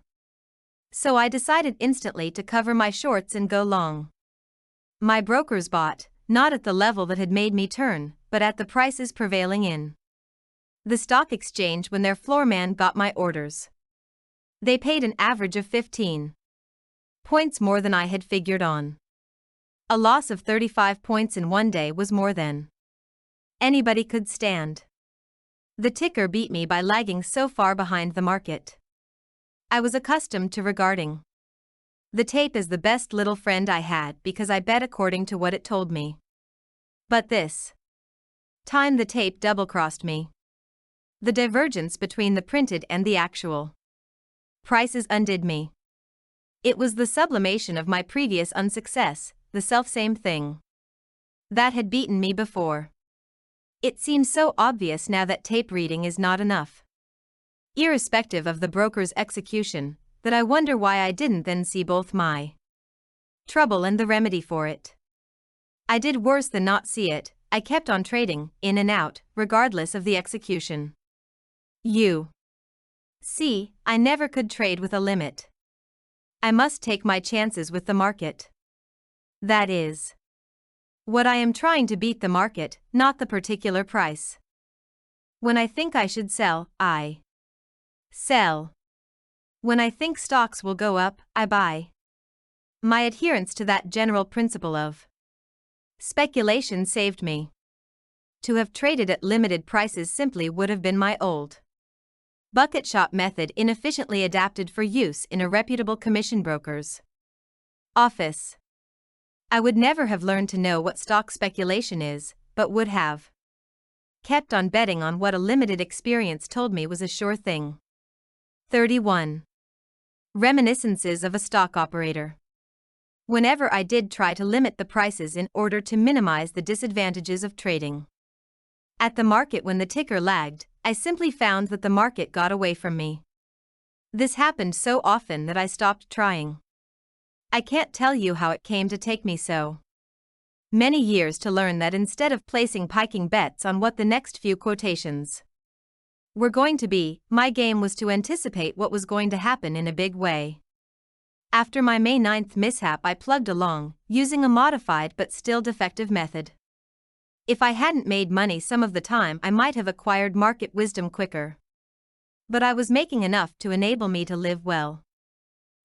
So I decided instantly to cover my shorts and go long. My brokers bought, not at the level that had made me turn, but at the prices prevailing in the stock exchange when their floorman got my orders. They paid an average of 15 points more than I had figured on. A loss of 35 points in one day was more than anybody could stand. The ticker beat me by lagging so far behind the market. I was accustomed to regarding the tape as the best little friend I had because I bet according to what it told me. But this time the tape double-crossed me. The divergence between the printed and the actual prices undid me. It was the sublimation of my previous unsuccess, the self-same thing that had beaten me before. It seems so obvious now that tape reading is not enough, irrespective of the broker's execution, that I wonder why I didn't then see both my trouble and the remedy for it. I did worse than not see it. I kept on trading, in and out, regardless of the execution. You see, I never could trade with a limit. I must take my chances with the market. That is what I am trying to beat the market, not the particular price. When I think I should sell, I sell. When I think stocks will go up, I buy. My adherence to that general principle of speculation saved me. To have traded at limited prices simply would have been my old bucket shop method inefficiently adapted for use in a reputable commission broker's office. I would never have learned to know what stock speculation is, but would have kept on betting on what a limited experience told me was a sure thing. 31. Reminiscences of a stock operator. Whenever I did try to limit the prices in order to minimize the disadvantages of trading at the market when the ticker lagged, I simply found that the market got away from me. This happened so often that I stopped trying. I can't tell you how it came to take me so many years to learn that instead of placing piking bets on what the next few quotations were going to be, my game was to anticipate what was going to happen in a big way. After my May 9th mishap, I plugged along, using a modified but still defective method. If I hadn't made money some of the time, I might have acquired market wisdom quicker. But I was making enough to enable me to live well.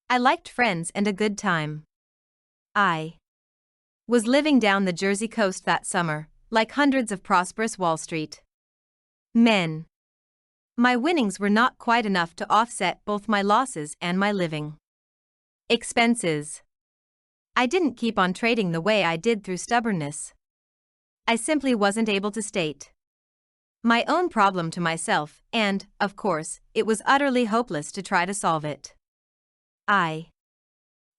I liked friends and a good time. I was living down the Jersey coast that summer, like hundreds of prosperous Wall Street men. My winnings were not quite enough to offset both my losses and my living expenses. I didn't keep on trading the way I did through stubbornness. I simply wasn't able to state my own problem to myself, and, of course, it was utterly hopeless to try to solve it. I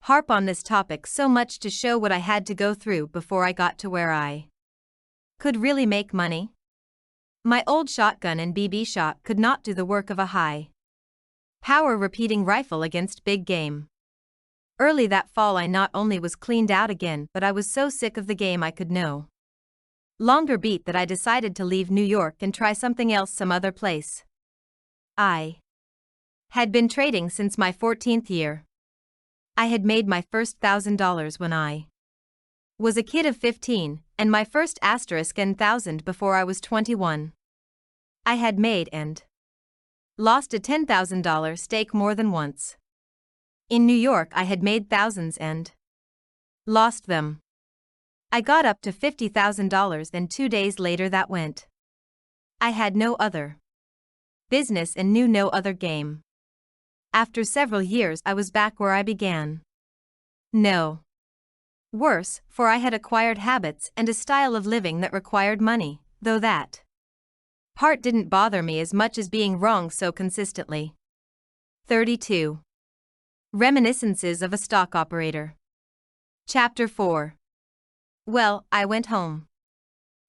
harp on this topic so much to show what I had to go through before I got to where I could really make money. My old shotgun and BB shot could not do the work of a high-power repeating rifle against big game. Early that fall I not only was cleaned out again, but I was so sick of the game I could no longer beat that I decided to leave New York and try something else some other place. I had been trading since my 14th year. I had made my first $1,000 when I was a kid of 15, and my first *N$1,000 before I was 21. I had made and lost a $10,000 stake more than once. In New York I had made thousands and lost them. I got up to $50,000 and 2 days later that went. I had no other business and knew no other game. After several years I was back where I began. No worse, for I had acquired habits and a style of living that required money, though that part didn't bother me as much as being wrong so consistently. 32. Reminiscences of a stock operator. Chapter 4. Well, I went home.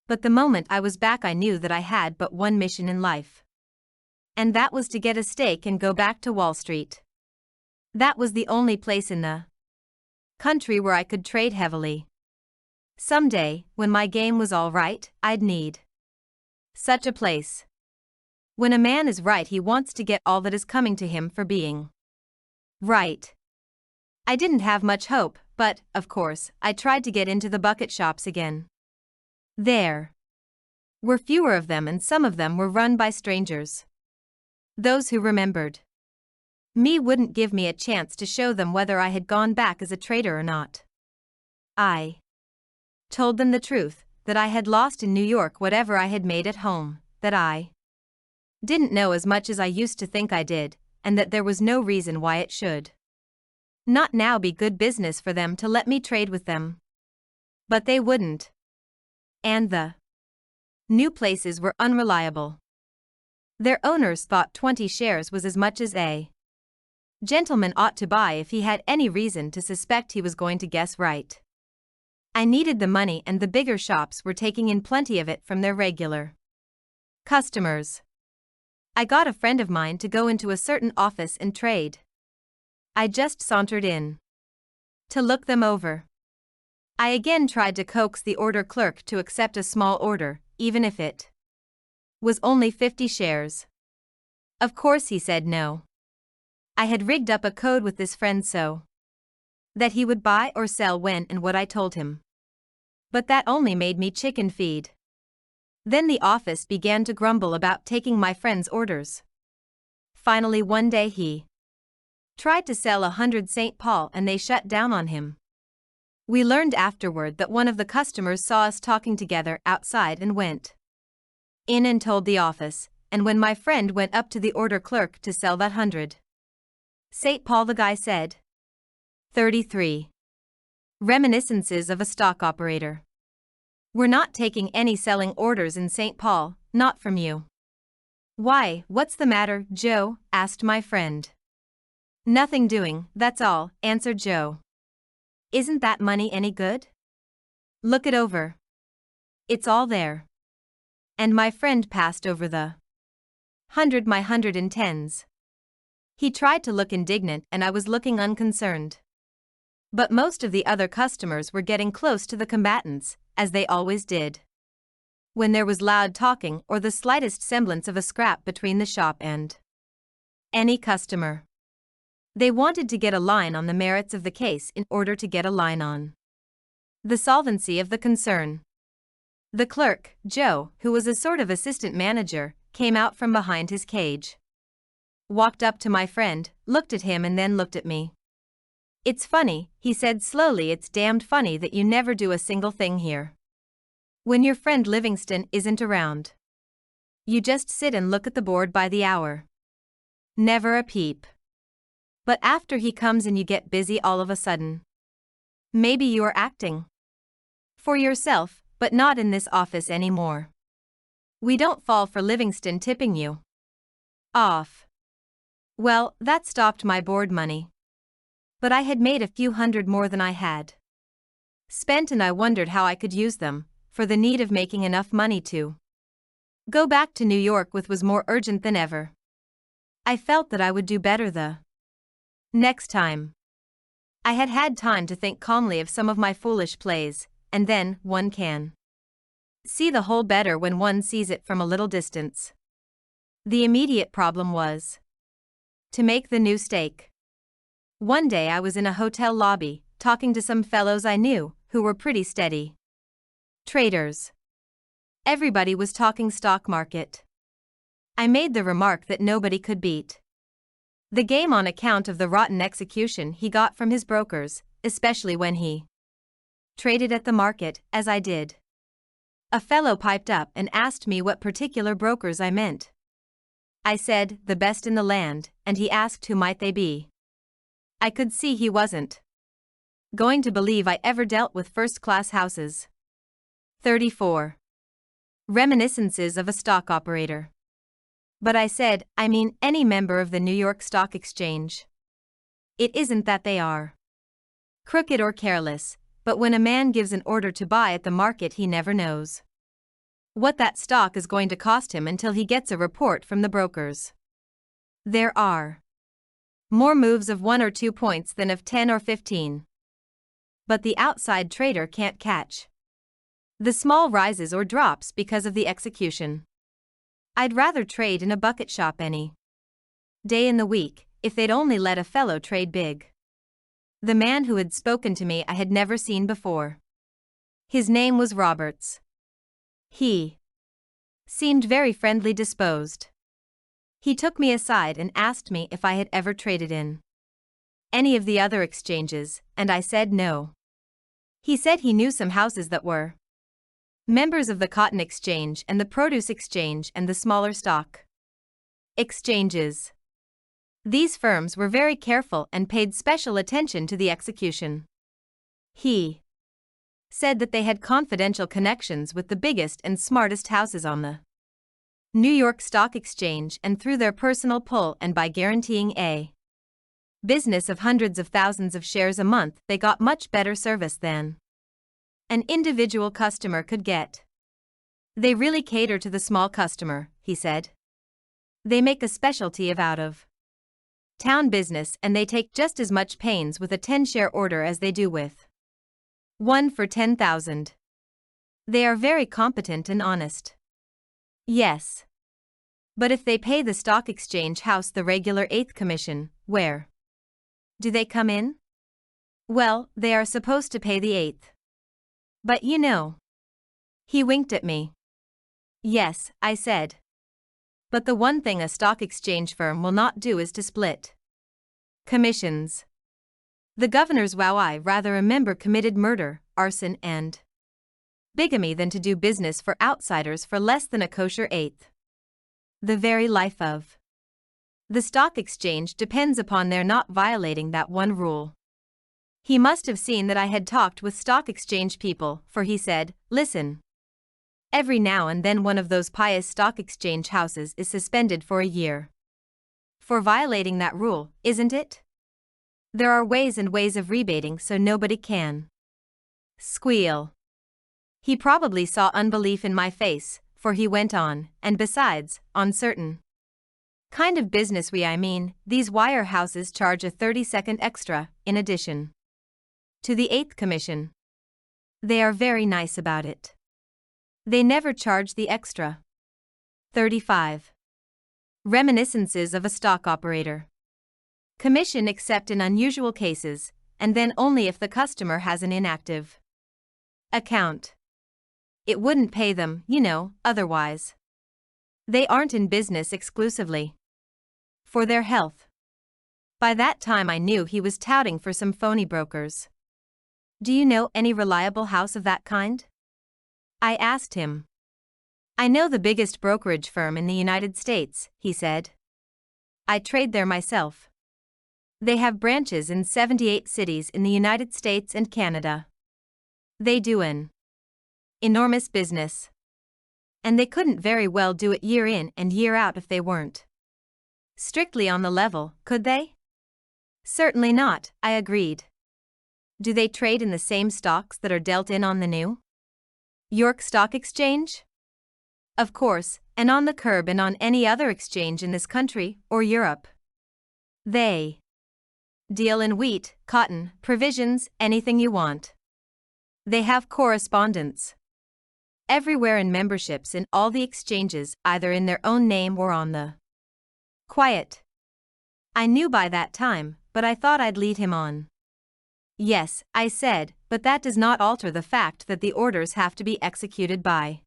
But the moment I was back I knew that I had but one mission in life. And that was to get a stake and go back to Wall Street. That was the only place in the country where I could trade heavily. Someday, when my game was all right, I'd need such a place. When a man is right, he wants to get all that is coming to him for being right. I didn't have much hope, but, of course, I tried to get into the bucket shops again. There were fewer of them, and some of them were run by strangers. Those who remembered me wouldn't give me a chance to show them whether I had gone back as a trader or not. I told them the truth, that I had lost in New York whatever I had made at home, that I didn't know as much as I used to think I did, and that there was no reason why it should not now be good business for them to let me trade with them. But they wouldn't. And the new places were unreliable. Their owners thought 20 shares was as much as a gentleman ought to buy if he had any reason to suspect he was going to guess right. I needed the money, and the bigger shops were taking in plenty of it from their regular customers. I got a friend of mine to go into a certain office and trade. I just sauntered in to look them over. I again tried to coax the order clerk to accept a small order, even if it was only 50 shares. Of course he said no. I had rigged up a code with this friend so that he would buy or sell when and what I told him. But that only made me chicken feed. Then the office began to grumble about taking my friend's orders. Finally one day he tried to sell 100 St. Paul, and they shut down on him. We learned afterward that one of the customers saw us talking together outside and went in and told the office, and when my friend went up to the order clerk to sell that 100 St. Paul, the guy said, 33. Reminiscences of a stock operator. We're not taking any selling orders in St. Paul, not from you. Why, what's the matter, Joe? Asked my friend. Nothing doing, that's all, answered Joe. Isn't that money any good? Look it over. It's all there. And my friend passed over the 100 my 110s. He tried to look indignant, and I was looking unconcerned. But most of the other customers were getting close to the combatants, as they always did when there was loud talking or the slightest semblance of a scrap between the shop and any customer. They wanted to get a line on the merits of the case in order to get a line on the solvency of the concern. The clerk, Joe, who was a sort of assistant manager, came out from behind his cage, walked up to my friend, looked at him, and then looked at me. It's funny, he said slowly, it's damned funny that you never do a single thing here when your friend Livingston isn't around. You just sit and look at the board by the hour. Never a peep. But after he comes in you get busy all of a sudden. Maybe you're acting for yourself, but not in this office anymore. We don't fall for Livingston tipping you off. Well, that stopped my board money. But I had made a few hundred more than I had spent, and I wondered how I could use them for the need of making enough money to go back to New York with was more urgent than ever. I felt that I would do better the next time. I had had time to think calmly of some of my foolish plays, and then one can see the whole better when one sees it from a little distance. The immediate problem was to make the new stake. One day I was in a hotel lobby, talking to some fellows I knew, who were pretty steady traders. Everybody was talking stock market. I made the remark that nobody could beat the game on account of the rotten execution he got from his brokers, especially when he traded at the market, as I did. A fellow piped up and asked me what particular brokers I meant. I said, the best in the land, and he asked who might they be. I could see he wasn't going to believe I ever dealt with first-class houses. 34. Reminiscences of a stock operator. But I said, I mean any member of the New York Stock Exchange. It isn't that they are crooked or careless, but when a man gives an order to buy at the market, he never knows what that stock is going to cost him until he gets a report from the brokers. There are more moves of 1 or 2 points than of 10 or 15. But the outside trader can't catch the small rises or drops because of the execution. I'd rather trade in a bucket shop any day in the week, if they'd only let a fellow trade big. The man who had spoken to me I had never seen before. His name was Roberts. He seemed very friendly disposed. He took me aside and asked me if I had ever traded in any of the other exchanges, and I said no. He said he knew some houses that were members of the Cotton Exchange and the Produce Exchange and the smaller stock exchanges. These firms were very careful and paid special attention to the execution. He said that they had confidential connections with the biggest and smartest houses on the New York Stock Exchange, and through their personal pull and by guaranteeing a business of hundreds of thousands of shares a month, they got much better service than an individual customer could get. They really cater to the small customer, he said. They make a specialty of out-of-town business, and they take just as much pains with a 10-share order as they do with one for 10,000. They are very competent and honest. Yes. But if they pay the stock exchange house the regular 8th commission, where do they come in? Well, they are supposed to pay the 8th. But you know. He winked at me. Yes, I said. But the one thing a stock exchange firm will not do is to split commissions. The governor's wow, I rather remember committed murder, arson and bigamy than to do business for outsiders for less than a kosher 8th. The very life of the stock exchange depends upon their not violating that one rule. He must have seen that I had talked with stock exchange people, for he said, listen. Every now and then one of those pious stock exchange houses is suspended for a year. For violating that rule, isn't it? There are ways and ways of rebating so nobody can squeal. He probably saw unbelief in my face, for he went on, and besides, on certain kind of business these wire houses charge a 30-second extra, in addition to the 8th commission. They are very nice about it. They never charge the extra. 35. Reminiscences of a stock operator. Commission except in unusual cases, and then only if the customer has an inactive account. It wouldn't pay them, otherwise. They aren't in business exclusively for their health. By that time I knew he was touting for some phony brokers. Do you know any reliable house of that kind? I asked him. I know the biggest brokerage firm in the United States, he said. I trade there myself. They have branches in 78 cities in the United States and Canada. They do an enormous business. And they couldn't very well do it year in and year out if they weren't strictly on the level, could they? Certainly not, I agreed. Do they trade in the same stocks that are dealt in on the New York Stock Exchange? Of course, and on the curb and on any other exchange in this country or Europe. They deal in wheat, cotton, provisions, anything you want. They have correspondents everywhere and memberships in all the exchanges, either in their own name or on the quiet. I knew by that time, but I thought I'd lead him on. Yes, I said, but that does not alter the fact that the orders have to be executed by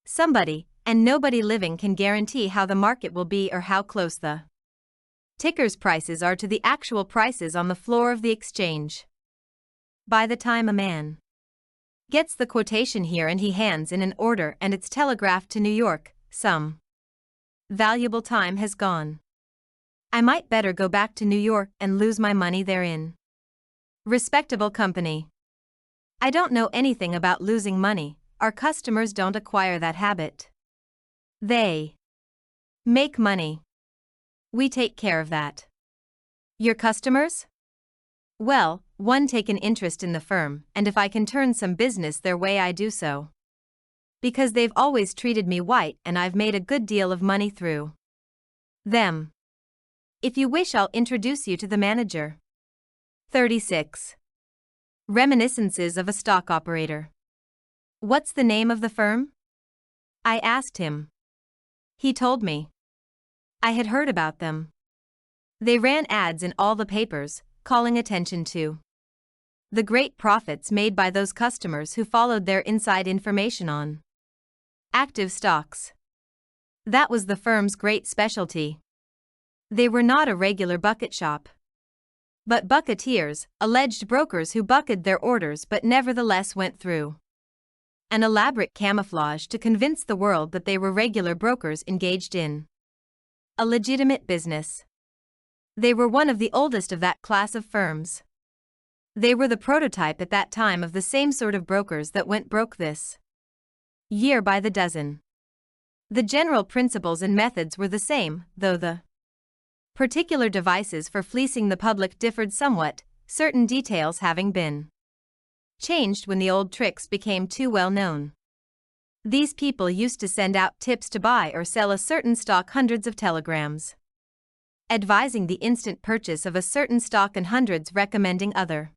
somebody, and nobody living can guarantee how the market will be or how close the ticker's prices are to the actual prices on the floor of the exchange. By the time a man gets the quotation here and he hands in an order and it's telegraphed to New York, some valuable time has gone. I might better go back to New York and lose my money therein. Respectable company. I don't know anything about losing money, our customers don't acquire that habit. They make money. We take care of that. Your customers? Well, one take an interest in the firm, and if I can turn some business their way I do so. Because they've always treated me white and I've made a good deal of money through them. If you wish I'll introduce you to the manager. 36. Reminiscences of a stock operator. What's the name of the firm? I asked him. He told me. I had heard about them. They ran ads in all the papers, calling attention to the great profits made by those customers who followed their inside information on active stocks. That was the firm's great specialty. They were not a regular bucket shop, but bucketeers, alleged brokers who bucketed their orders but nevertheless went through an elaborate camouflage to convince the world that they were regular brokers engaged in a legitimate business. They were one of the oldest of that class of firms. They were the prototype at that time of the same sort of brokers that went broke this year by the dozen. The general principles and methods were the same, though the particular devices for fleecing the public differed somewhat, certain details having been changed when the old tricks became too well known. These people used to send out tips to buy or sell a certain stock, hundreds of telegrams advising the instant purchase of a certain stock and hundreds recommending other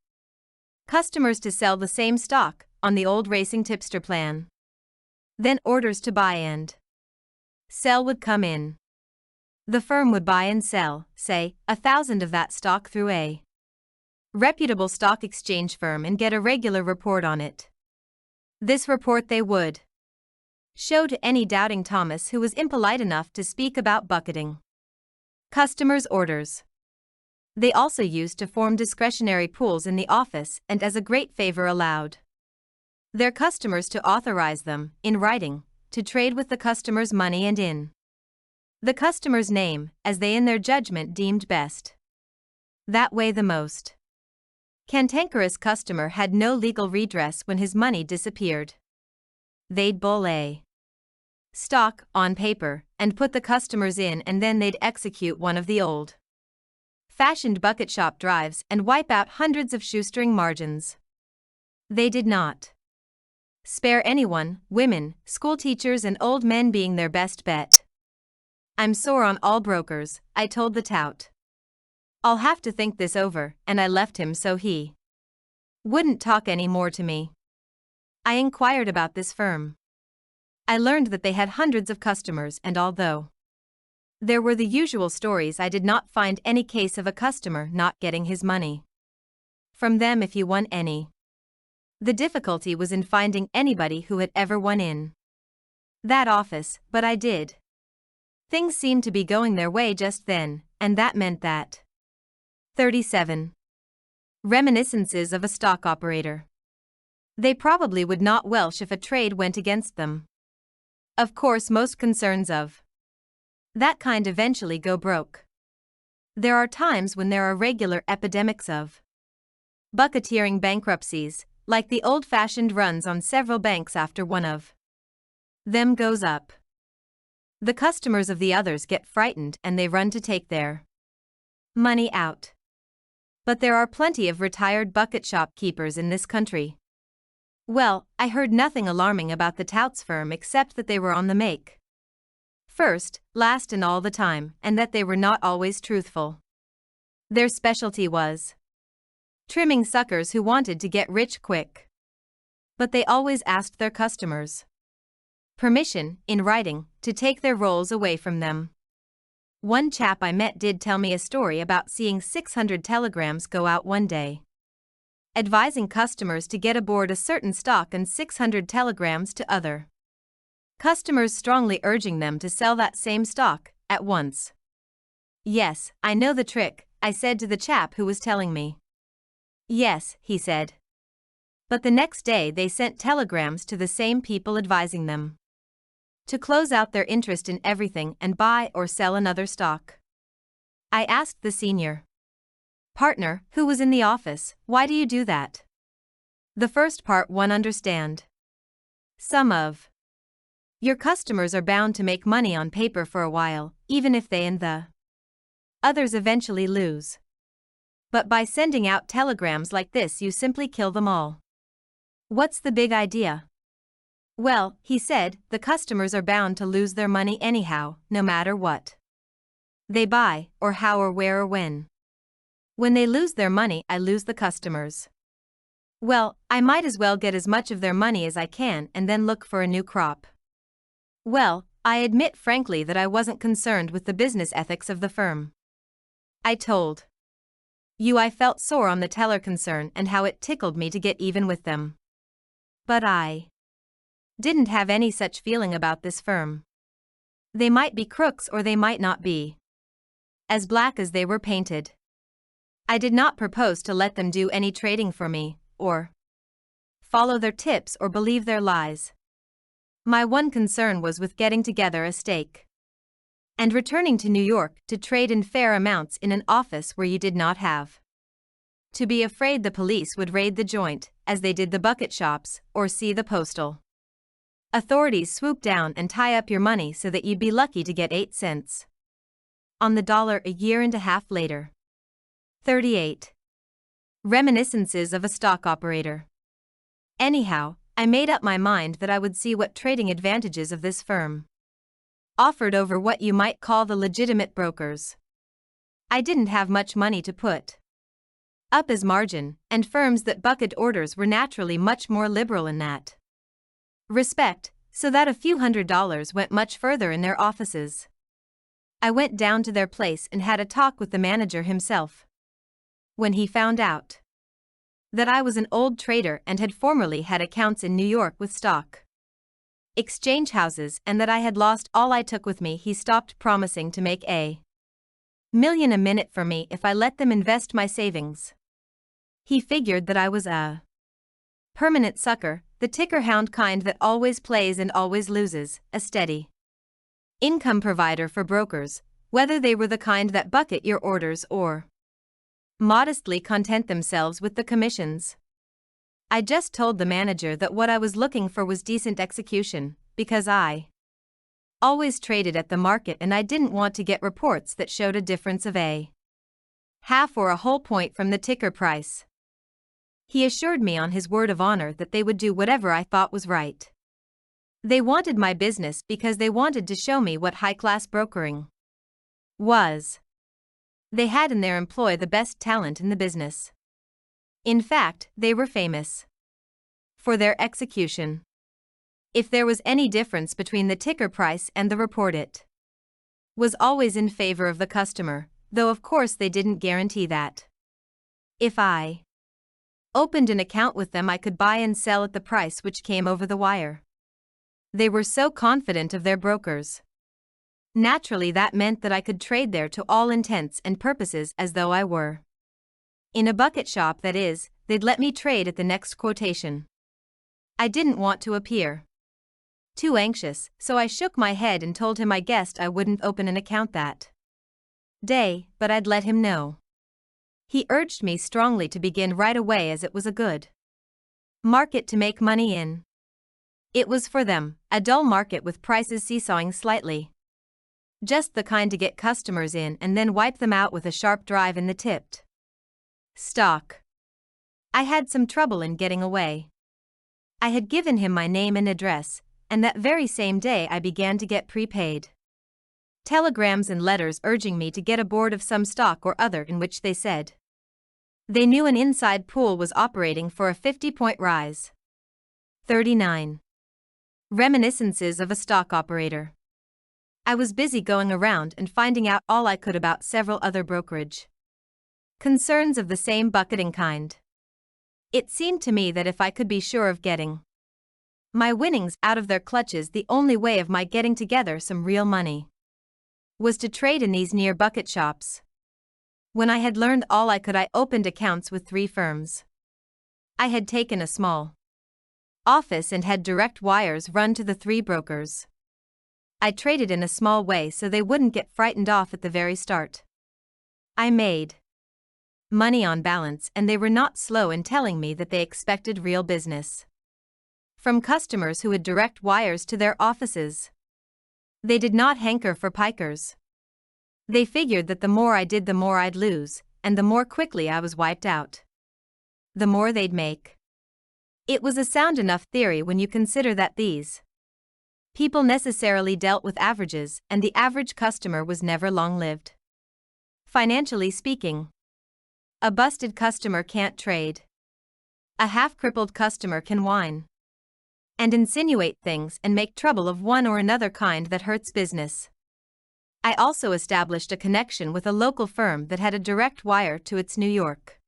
customers to sell the same stock on the old racing tipster plan. Then orders to buy and sell would come in. The firm would buy and sell, say, 1,000 of that stock through a reputable stock exchange firm and get a regular report on it. This report they would show to any doubting Thomas who was impolite enough to speak about bucketing customers' orders. They also used to form discretionary pools in the office and as a great favor allowed their customers to authorize them, in writing, to trade with the customer's money and in the customer's name, as they in their judgment deemed best. That way the most cantankerous customer had no legal redress when his money disappeared. They'd bull a stock on paper and put the customers in, and then they'd execute one of the old-fashioned bucket shop drives and wipe out hundreds of shoestring margins. They did not spare anyone, women, schoolteachers and old men being their best bet. I'm sore on all brokers, I told the tout. I'll have to think this over, and I left him so he wouldn't talk any more to me. I inquired about this firm. I learned that they had hundreds of customers, and although there were the usual stories, I did not find any case of a customer not getting his money from them if you won any. The difficulty was in finding anybody who had ever won in that office, but I did. Things seemed to be going their way just then, and that meant that 37. Reminiscences of a stock operator. They probably would not welsh if a trade went against them. Of course, most concerns of that kind eventually go broke. There are times when there are regular epidemics of bucketeering bankruptcies, like the old-fashioned runs on several banks after one of them goes up. The customers of the others get frightened and they run to take their money out. But there are plenty of retired bucket shop keepers in this country. Well, I heard nothing alarming about the touts firm except that they were on the make. First, last and all the time, and that they were not always truthful. Their specialty was trimming suckers who wanted to get rich quick. But they always asked their customers permission, in writing, to take their rolls away from them. One chap I met did tell me a story about seeing 600 telegrams go out one day, advising customers to get aboard a certain stock, and 600 telegrams to other customers strongly urging them to sell that same stock at once. Yes, I know the trick, I said to the chap who was telling me. Yes, he said. But the next day they sent telegrams to the same people advising them to close out their interest in everything and buy or sell another stock. I asked the senior partner, who was in the office, why do you do that? The first part 1 understand. Some of your customers are bound to make money on paper for a while, even if they and the others eventually lose. But by sending out telegrams like this you simply kill them all. What's the big idea? Well, he said, the customers are bound to lose their money anyhow, no matter what they buy, or how or where or when. When they lose their money, I lose the customers. Well, I might as well get as much of their money as I can and then look for a new crop. Well, I admit frankly that I wasn't concerned with the business ethics of the firm. I told you I felt sore on the teller concern and how it tickled me to get even with them. But I didn't have any such feeling about this firm. They might be crooks or they might not be. As black as they were painted. I did not propose to let them do any trading for me, or follow their tips or believe their lies. My one concern was with getting together a stake and returning to New York to trade in fair amounts in an office where you did not have to be afraid the police would raid the joint, as they did the bucket shops, or see the postal authorities swoop down and tie up your money so that you'd be lucky to get 8 cents on the dollar a year and a half later. 38. Reminiscences of a stock operator. Anyhow, I made up my mind that I would see what trading advantages of this firm offered over what you might call the legitimate brokers. I didn't have much money to put up as margin, and firms that bucket orders were naturally much more liberal in that respect, so that a few $100s went much further in their offices. I went down to their place and had a talk with the manager himself. When he found out that I was an old trader and had formerly had accounts in New York with stock exchange houses and that I had lost all I took with me, he stopped promising to make $1 million a minute for me if I let them invest my savings. He figured that I was a permanent sucker, the ticker hound kind that always plays and always loses, a steady income provider for brokers, whether they were the kind that bucket your orders or modestly content themselves with the commissions. I just told the manager that what I was looking for was decent execution, because I always traded at the market and I didn't want to get reports that showed a difference of a half or a whole point from the ticker price. He assured me on his word of honor that they would do whatever I thought was right. They wanted my business because they wanted to show me what high-class brokering was. They had in their employ the best talent in the business. In fact, they were famous for their execution. If there was any difference between the ticker price and the report, it was always in favor of the customer, though of course they didn't guarantee that. If I opened an account with them, I could buy and sell at the price which came over the wire. They were so confident of their brokers. Naturally, that meant that I could trade there to all intents and purposes as though I were in a bucket shop, that is, they'd let me trade at the next quotation. I didn't want to appear too anxious, so I shook my head and told him I guessed I wouldn't open an account that day, but I'd let him know. He urged me strongly to begin right away as it was a good market to make money in. It was for them, a dull market with prices seesawing slightly. Just the kind to get customers in and then wipe them out with a sharp drive in the tipped stock. I had some trouble in getting away. I had given him my name and address, and that very same day I began to get prepaid telegrams and letters urging me to get aboard of some stock or other in which they said they knew an inside pool was operating for a 50-point rise. 39. Reminiscences of a stock operator. I was busy going around and finding out all I could about several other brokerage concerns of the same bucketing kind. It seemed to me that if I could be sure of getting my winnings out of their clutches, the only way of my getting together some real money was to trade in these near bucket shops. When I had learned all I could, I opened accounts with 3 firms. I had taken a small office and had direct wires run to the 3 brokers. I traded in a small way so they wouldn't get frightened off at the very start. I made money on balance, and they were not slow in telling me that they expected real business from customers who had direct wires to their offices. They did not hanker for pikers. They figured that the more I did, the more I'd lose, and the more quickly I was wiped out, the more they'd make. It was a sound enough theory when you consider that these people necessarily dealt with averages, and the average customer was never long-lived. Financially speaking, a busted customer can't trade. A half-crippled customer can whine. and insinuate things and make trouble of one or another kind that hurts business. I also established a connection with a local firm that had a direct wire to its New York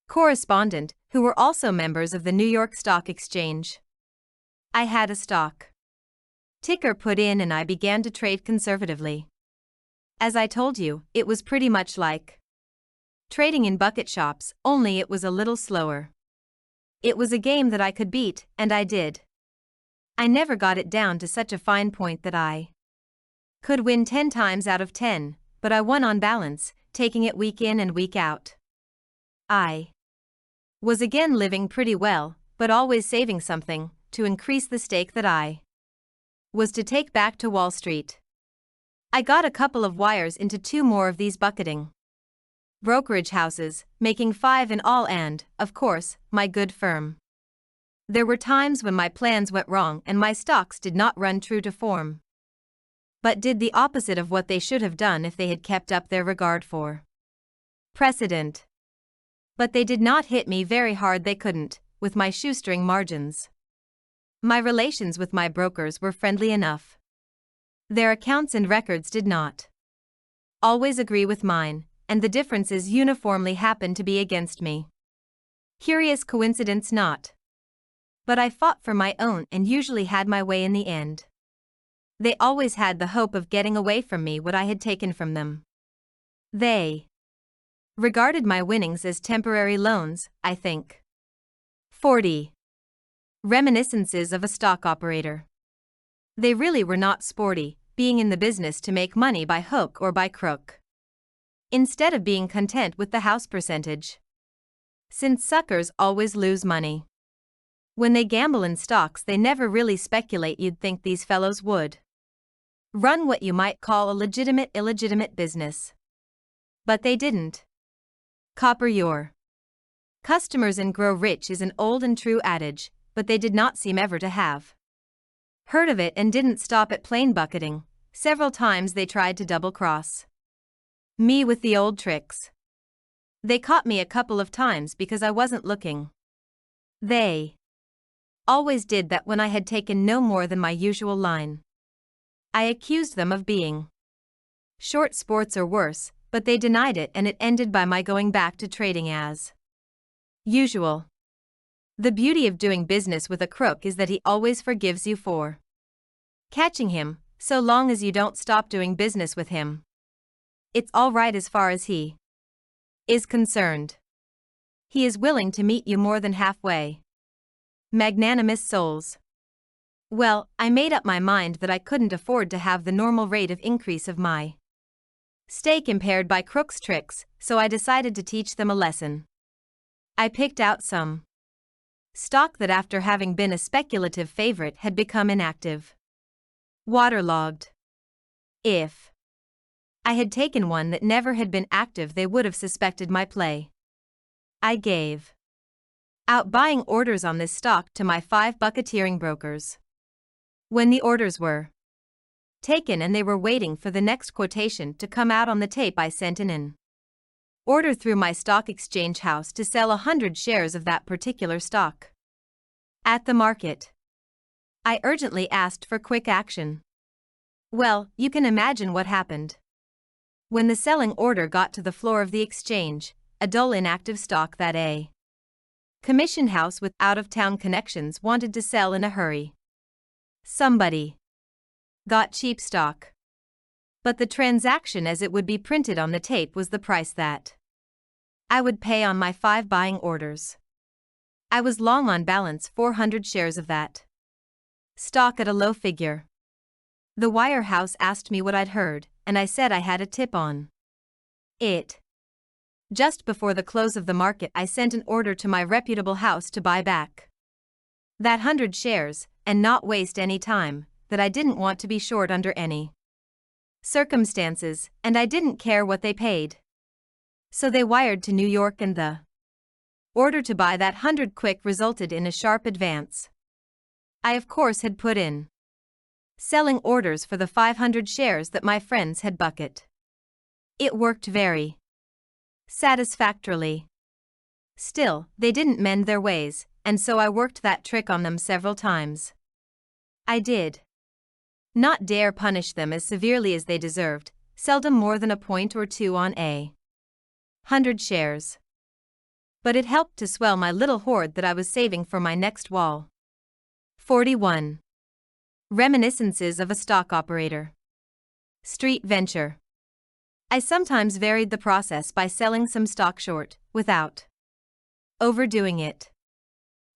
correspondent, who were also members of the New York Stock Exchange. I had a stock ticker put in and I began to trade conservatively. As I told you, it was pretty much like trading in bucket shops, only it was a little slower. It was a game that I could beat, and I did. I never got it down to such a fine point that I could win 10 times out of 10, but I won on balance, taking it week in and week out. I was again living pretty well, but always saving something to increase the stake that I was to take back to Wall Street. I got a couple of wires into 2 more of these bucketing brokerage houses, making 5 in all and, of course, my good firm. There were times when my plans went wrong and my stocks did not run true to form, but did the opposite of what they should have done if they had kept up their regard for precedent. But they did not hit me very hard, they couldn't, with my shoestring margins. My relations with my brokers were friendly enough. Their accounts and records did not always agree with mine, and the differences uniformly happened to be against me. Curious coincidence not. But I fought for my own and usually had my way in the end. They always had the hope of getting away from me what I had taken from them. They regarded my winnings as temporary loans, I think. 40. Reminiscences of a stock operator. They really were not sporty, being in the business to make money by hook or by crook, instead of being content with the house percentage. Since suckers always lose money when they gamble in stocks, they never really speculate. You'd think these fellows would run what you might call a illegitimate business. But they didn't. Copper your customers and grow rich is an old and true adage, but they did not seem ever to have heard of it and didn't stop at plain bucketing. Several times they tried to double-cross me with the old tricks. They caught me a couple of times because I wasn't looking. They always did that when I had taken no more than my usual line. I accused them of being short sports or worse, but they denied it, and it ended by my going back to trading as usual. The beauty of doing business with a crook is that he always forgives you for catching him, so long as you don't stop doing business with him. It's all right as far as he is concerned. He is willing to meet you more than halfway. Magnanimous souls. Well, I made up my mind that I couldn't afford to have the normal rate of increase of my stake impaired by crooks' tricks, so I decided to teach them a lesson. I picked out some stock that, after having been a speculative favorite, had become inactive, waterlogged. If I had taken one that never had been active, they would have suspected my play. I gave out buying orders on this stock to my 5 bucketeering brokers. When the orders were taken and they were waiting for the next quotation to come out on the tape, I sent an order through my stock exchange house to sell 100 shares of that particular stock at the market. I urgently asked for quick action. Well, you can imagine what happened. When the selling order got to the floor of the exchange, a dull inactive stock that a commission house with out-of-town connections wanted to sell in a hurry. Somebody got cheap stock. But the transaction as it would be printed on the tape was the price that I would pay on my 5 buying orders. I was long on balance 400 shares of that stock at a low figure. The wire house asked me what I'd heard, and I said I had a tip on it. Just before the close of the market, I sent an order to my reputable house to buy back that 100 shares, and not waste any time, that I didn't want to be short under any circumstances, and I didn't care what they paid. So they wired to New York, and the order to buy that 100 quick resulted in a sharp advance. I, of course, had put in selling orders for the 500 shares that my friends had bucket. It worked very satisfactorily. Still, they didn't mend their ways, and so I worked that trick on them several times. I did not dare punish them as severely as they deserved, seldom more than a point or two on a 100 shares. But it helped to swell my little hoard that I was saving for my next wall. 41. Reminiscences of a Stock Operator. Street Venture. I sometimes varied the process by selling some stock short, without overdoing it.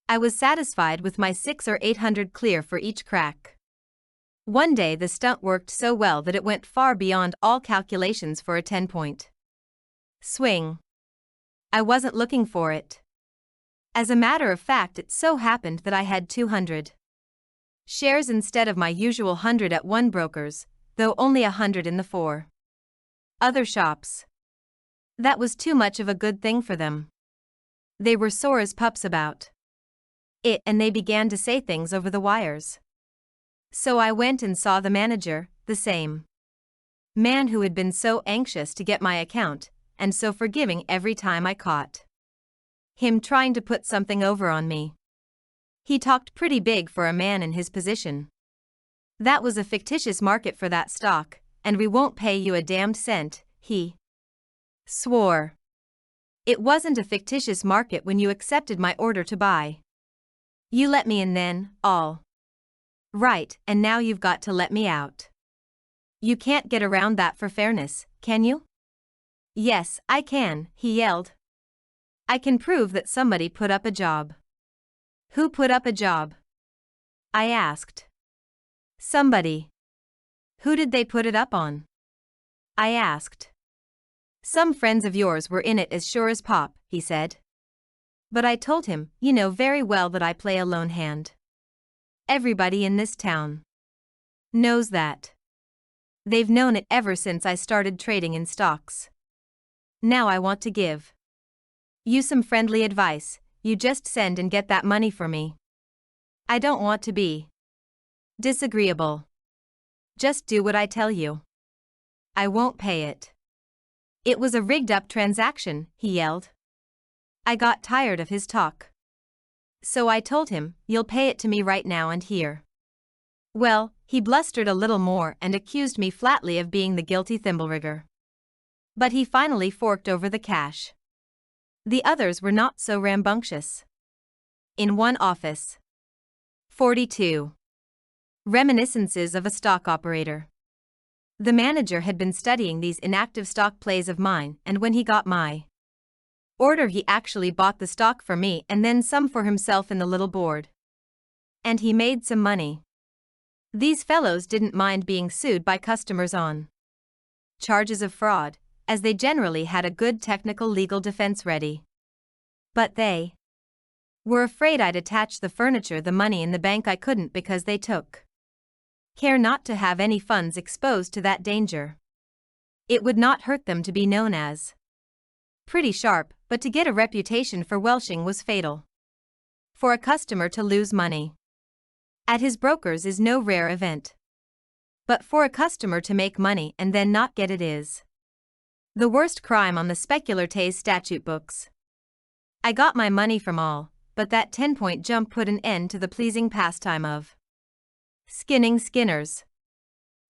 I was satisfied with my 600 or 800 clear for each crack. One day the stunt worked so well that it went far beyond all calculations for a 10-point swing. I wasn't looking for it. As a matter of fact, it so happened that I had 200 shares instead of my usual 100 at one broker's, though only 100 in the 4 other shops. That was too much of a good thing for them. They were sore as pups about it, and they began to say things over the wires. So I went and saw the manager, the same man who had been so anxious to get my account, and so forgiving every time I caught him trying to put something over on me. He talked pretty big for a man in his position. That was a fictitious market for that stock, and we won't pay you a damned cent, he swore. It wasn't a fictitious market when you accepted my order to buy. You let me in then, all right, and now you've got to let me out. You can't get around that for fairness, can you? Yes, I can, he yelled. I can prove that somebody put up a job. Who put up a job? I asked. Somebody. Who did they put it up on? I asked. Some friends of yours were in it as sure as pop, he said. But I told him, you know very well that I play a lone hand. Everybody in this town knows that. They've known it ever since I started trading in stocks. Now I want to give you some friendly advice. You just send and get that money for me. I don't want to be disagreeable. Just do what I tell you. I won't pay it. It was a rigged-up transaction, he yelled. I got tired of his talk. So I told him, you'll pay it to me right now and here. Well, he blustered a little more and accused me flatly of being the guilty thimble-rigger. But he finally forked over the cash. The others were not so rambunctious. In one office. 42. Reminiscences of a Stock Operator. The manager had been studying these inactive stock plays of mine, and when he got my order he actually bought the stock for me and then some for himself in the little board. And he made some money. These fellows didn't mind being sued by customers on charges of fraud, as they generally had a good technical legal defense ready. But they were afraid I'd attach the furniture the money in the bank I couldn't, because they took care not to have any funds exposed to that danger. It would not hurt them to be known as pretty sharp, but to get a reputation for welshing was fatal. For a customer to lose money at his broker's is no rare event. But for a customer to make money and then not get it is the worst crime on the speculates statute books. I got my money from all, but that 10-point jump put an end to the pleasing pastime of skinning skinners.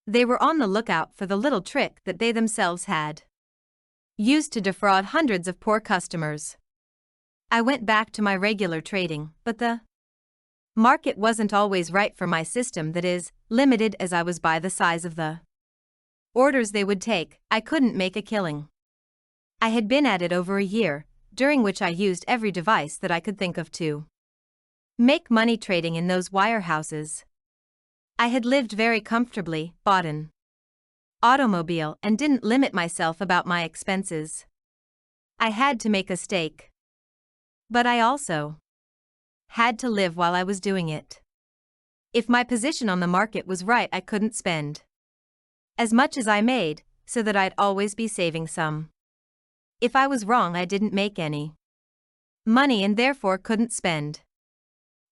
They were on the lookout for the little trick that they themselves had used to defraud hundreds of poor customers. I went back to my regular trading, but the market wasn't always right for my system, that is, limited as I was by the size of the orders they would take. I couldn't make a killing. I had been at it over a year, during which I used every device that I could think of to make money trading in those wirehouses. I had lived very comfortably, bought an automobile, and didn't limit myself about my expenses. I had to make a stake. But I also had to live while I was doing it. If my position on the market was right, I couldn't spend as much as I made, so that I'd always be saving some. If I was wrong, I didn't make any money and therefore couldn't spend.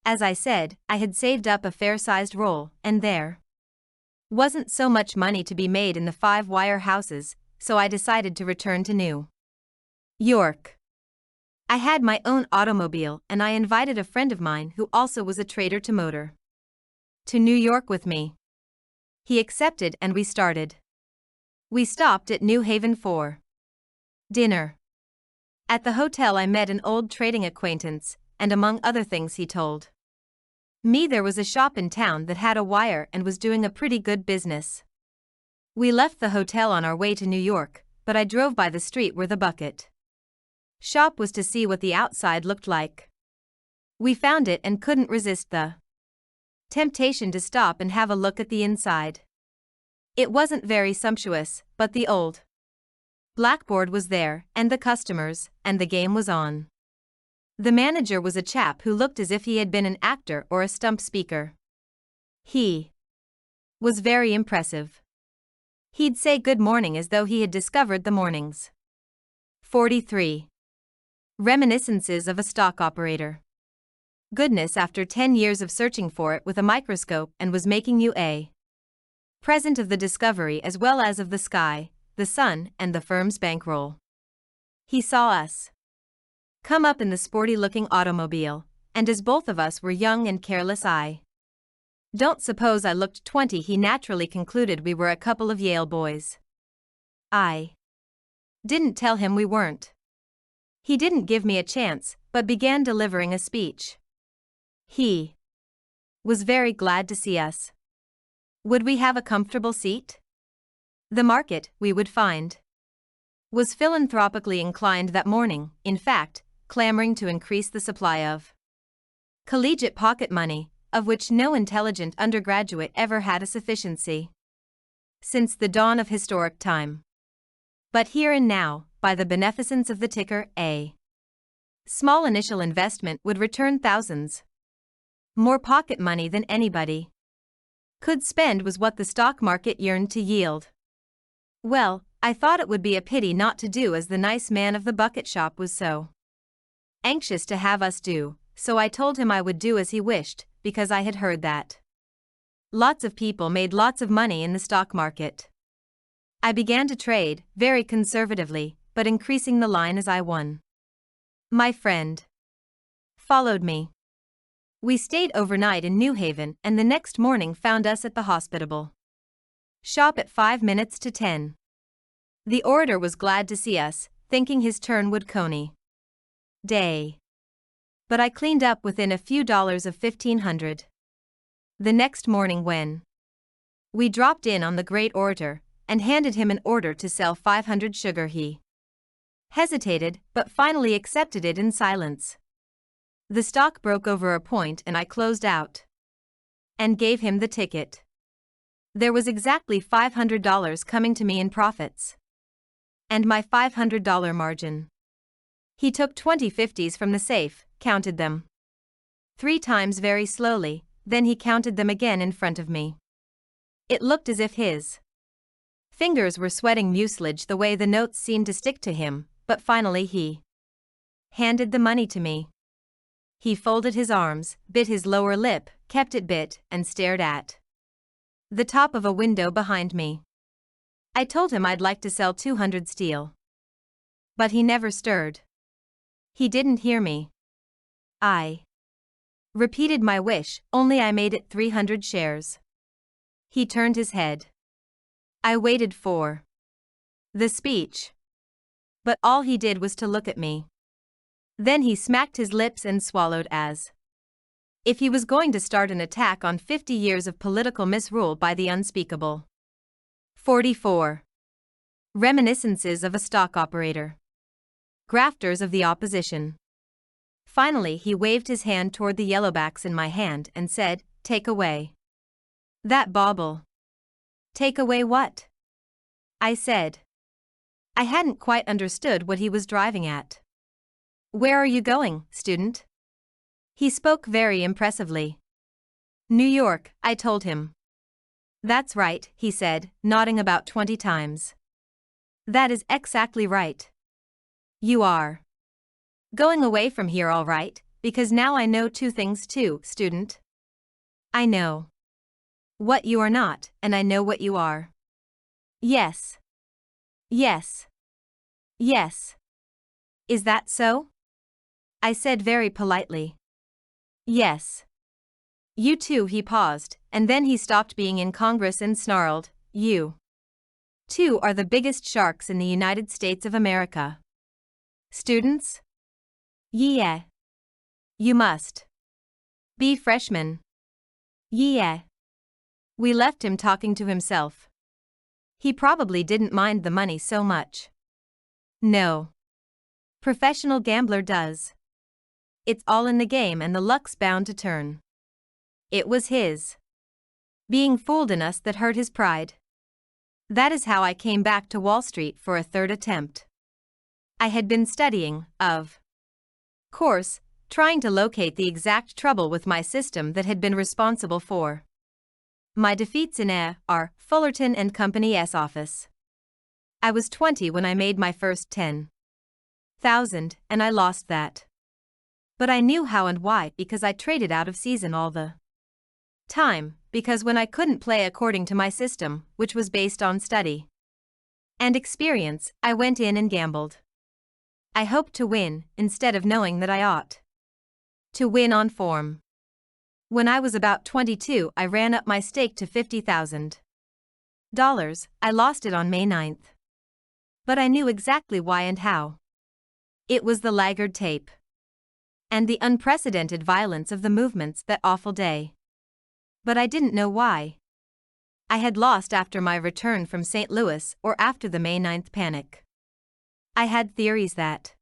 As I said, I had saved up a fair-sized roll, and there wasn't so much money to be made in the 5 wire houses, so I decided to return to New York. I had my own automobile and I invited a friend of mine who also was a trader to motor to New York with me. He accepted and we started. We stopped at New Haven for dinner. At the hotel I met an old trading acquaintance, and among other things he told me there was a shop in town that had a wire and was doing a pretty good business. We left the hotel on our way to New York, but I drove by the street where the bucket shop was to see what the outside looked like. We found it and couldn't resist the temptation to stop and have a look at the inside. It wasn't very sumptuous, but the old blackboard was there, and the customers, and the game was on. The manager was a chap who looked as if he had been an actor or a stump speaker. He was very impressive. He'd say good morning as though he had discovered the mornings. 43. Reminiscences of a stock operator. Goodness, after 10 years of searching for it with a microscope and was making you a present of the discovery as well as of the sky, the sun, and the firm's bankroll. He saw us come up in the sporty-looking automobile, and as both of us were young and careless, I don't suppose I looked 20. He naturally concluded we were a couple of Yale boys. I didn't tell him we weren't. He didn't give me a chance, but began delivering a speech. He was very glad to see us. Would we have a comfortable seat? The market, we would find, was philanthropically inclined that morning, in fact, clamoring to increase the supply of collegiate pocket money, of which no intelligent undergraduate ever had a sufficiency since the dawn of historic time. But here and now, by the beneficence of the ticker, a small initial investment would return thousands more pocket money than anybody could spend was what the stock market yearned to yield. Well, I thought it would be a pity not to do as the nice man of the bucket shop was so anxious to have us do, so I told him I would do as he wished, because I had heard that lots of people made lots of money in the stock market. I began to trade, very conservatively, but increasing the line as I won. My friend followed me. We stayed overnight in New Haven and the next morning found us at the hospitable shop at 5 minutes to 10. The orator was glad to see us, thinking his turn would coney day. But I cleaned up within a few dollars of 1,500. The next morning when we dropped in on the great orator and handed him an order to sell 500 sugar, he hesitated but finally accepted it in silence. The stock broke over a point and I closed out and gave him the ticket. There was exactly $500 coming to me in profits and my $500 margin. He took 20 50s from the safe, counted them 3 times very slowly, then he counted them again in front of me. It looked as if his fingers were sweating mucilage the way the notes seemed to stick to him, but finally he handed the money to me. He folded his arms, bit his lower lip, kept it bit, and stared at the top of a window behind me. I told him I'd like to sell 200 steel. But he never stirred. He didn't hear me. I repeated my wish, only I made it 300 shares. He turned his head. I waited for the speech. But all he did was to look at me. Then he smacked his lips and swallowed as if he was going to start an attack on 50 years of political misrule by the unspeakable. 44. Reminiscences of a stock operator. Grafters of the opposition. Finally he waved his hand toward the yellowbacks in my hand and said, "Take away that bauble." "Take away what?" I said. I hadn't quite understood what he was driving at. "Where are you going, student?" He spoke very impressively. "New York," I told him. "That's right," he said, nodding about 20 times. "That is exactly right. You are going away from here all right, because now I know 2 things too, student. I know what you are not, and I know what you are." "Yes. Yes. Yes. Is that so?" I said very politely. Yes. You too, he paused, and then he stopped being in Congress and snarled, you too are the biggest sharks in the United States of America. Students? Yeah. You must be freshmen. Yeah. We left him talking to himself. He probably didn't mind the money so much. No. Professional gambler does. It's all in the game and the luck's bound to turn. It was his being fooled in us that hurt his pride. That is how I came back to Wall Street for a third attempt. I had been studying, of course, trying to locate the exact trouble with my system that had been responsible for my defeats in R. Fullerton and Company's office. I was 20 when I made my first 10,000, and I lost that. But I knew how and why, because I traded out of season all the time, because when I couldn't play according to my system, which was based on study and experience, I went in and gambled. I hoped to win, instead of knowing that I ought to win on form. When I was about 22, I ran up my stake to $50,000. I lost it on May 9th. But I knew exactly why and how. It was the laggard tape and the unprecedented violence of the movements that awful day. But I didn't know why. I had lost after my return from St. Louis or after the May 9th panic. I had theories that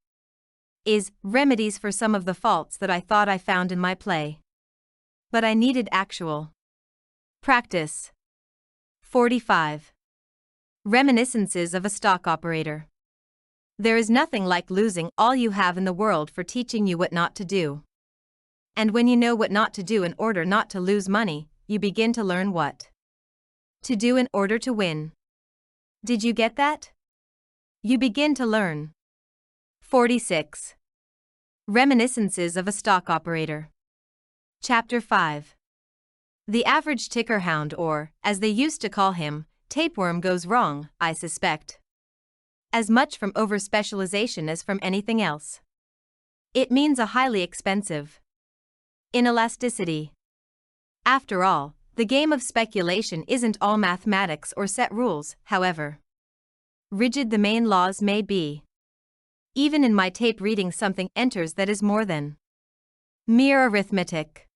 remedies for some of the faults that I thought I found in my play. But I needed actual practice. 45. Reminiscences of a stock operator. There is nothing like losing all you have in the world for teaching you what not to do. And when you know what not to do in order not to lose money, you begin to learn what to do in order to win. Did you get that? You begin to learn. 46. Reminiscences of a stock operator. Chapter 5. The average ticker hound, or, as they used to call him, tapeworm, goes wrong, I suspect, as much from overspecialization as from anything else. It means a highly expensive inelasticity. After all, the game of speculation isn't all mathematics or set rules, however rigid the main laws may be. Even in my tape reading, something enters that is more than mere arithmetic.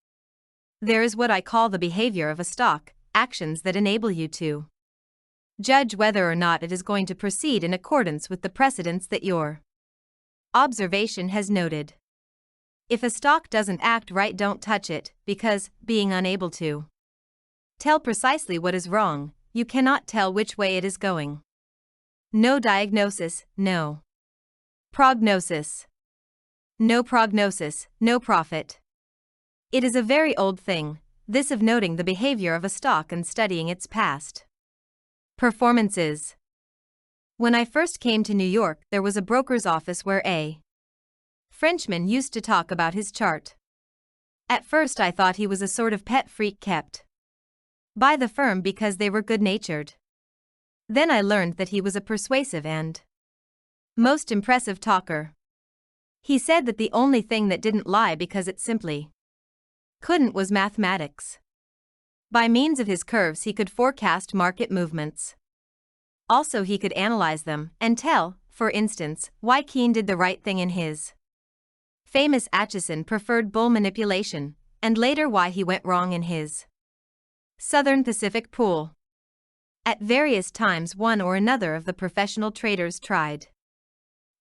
There is what I call the behavior of a stock, actions that enable you to judge whether or not it is going to proceed in accordance with the precedents that your observation has noted. If a stock doesn't act right, don't touch it, because, being unable to tell precisely what is wrong, you cannot tell which way it is going. No diagnosis, no prognosis. No prognosis, no profit. It is a very old thing, this of noting the behavior of a stock and studying its past performances. When I first came to New York, there was a broker's office where a Frenchman used to talk about his chart. At first I thought he was a sort of pet freak kept by the firm because they were good-natured. Then I learned that he was a persuasive and most impressive talker. He said that the only thing that didn't lie because it simply couldn't was mathematics. By means of his curves he could forecast market movements. Also he could analyze them and tell, for instance, why Keene did the right thing in his famous Atchison preferred bull manipulation, and later why he went wrong in his Southern Pacific pool. At various times one or another of the professional traders tried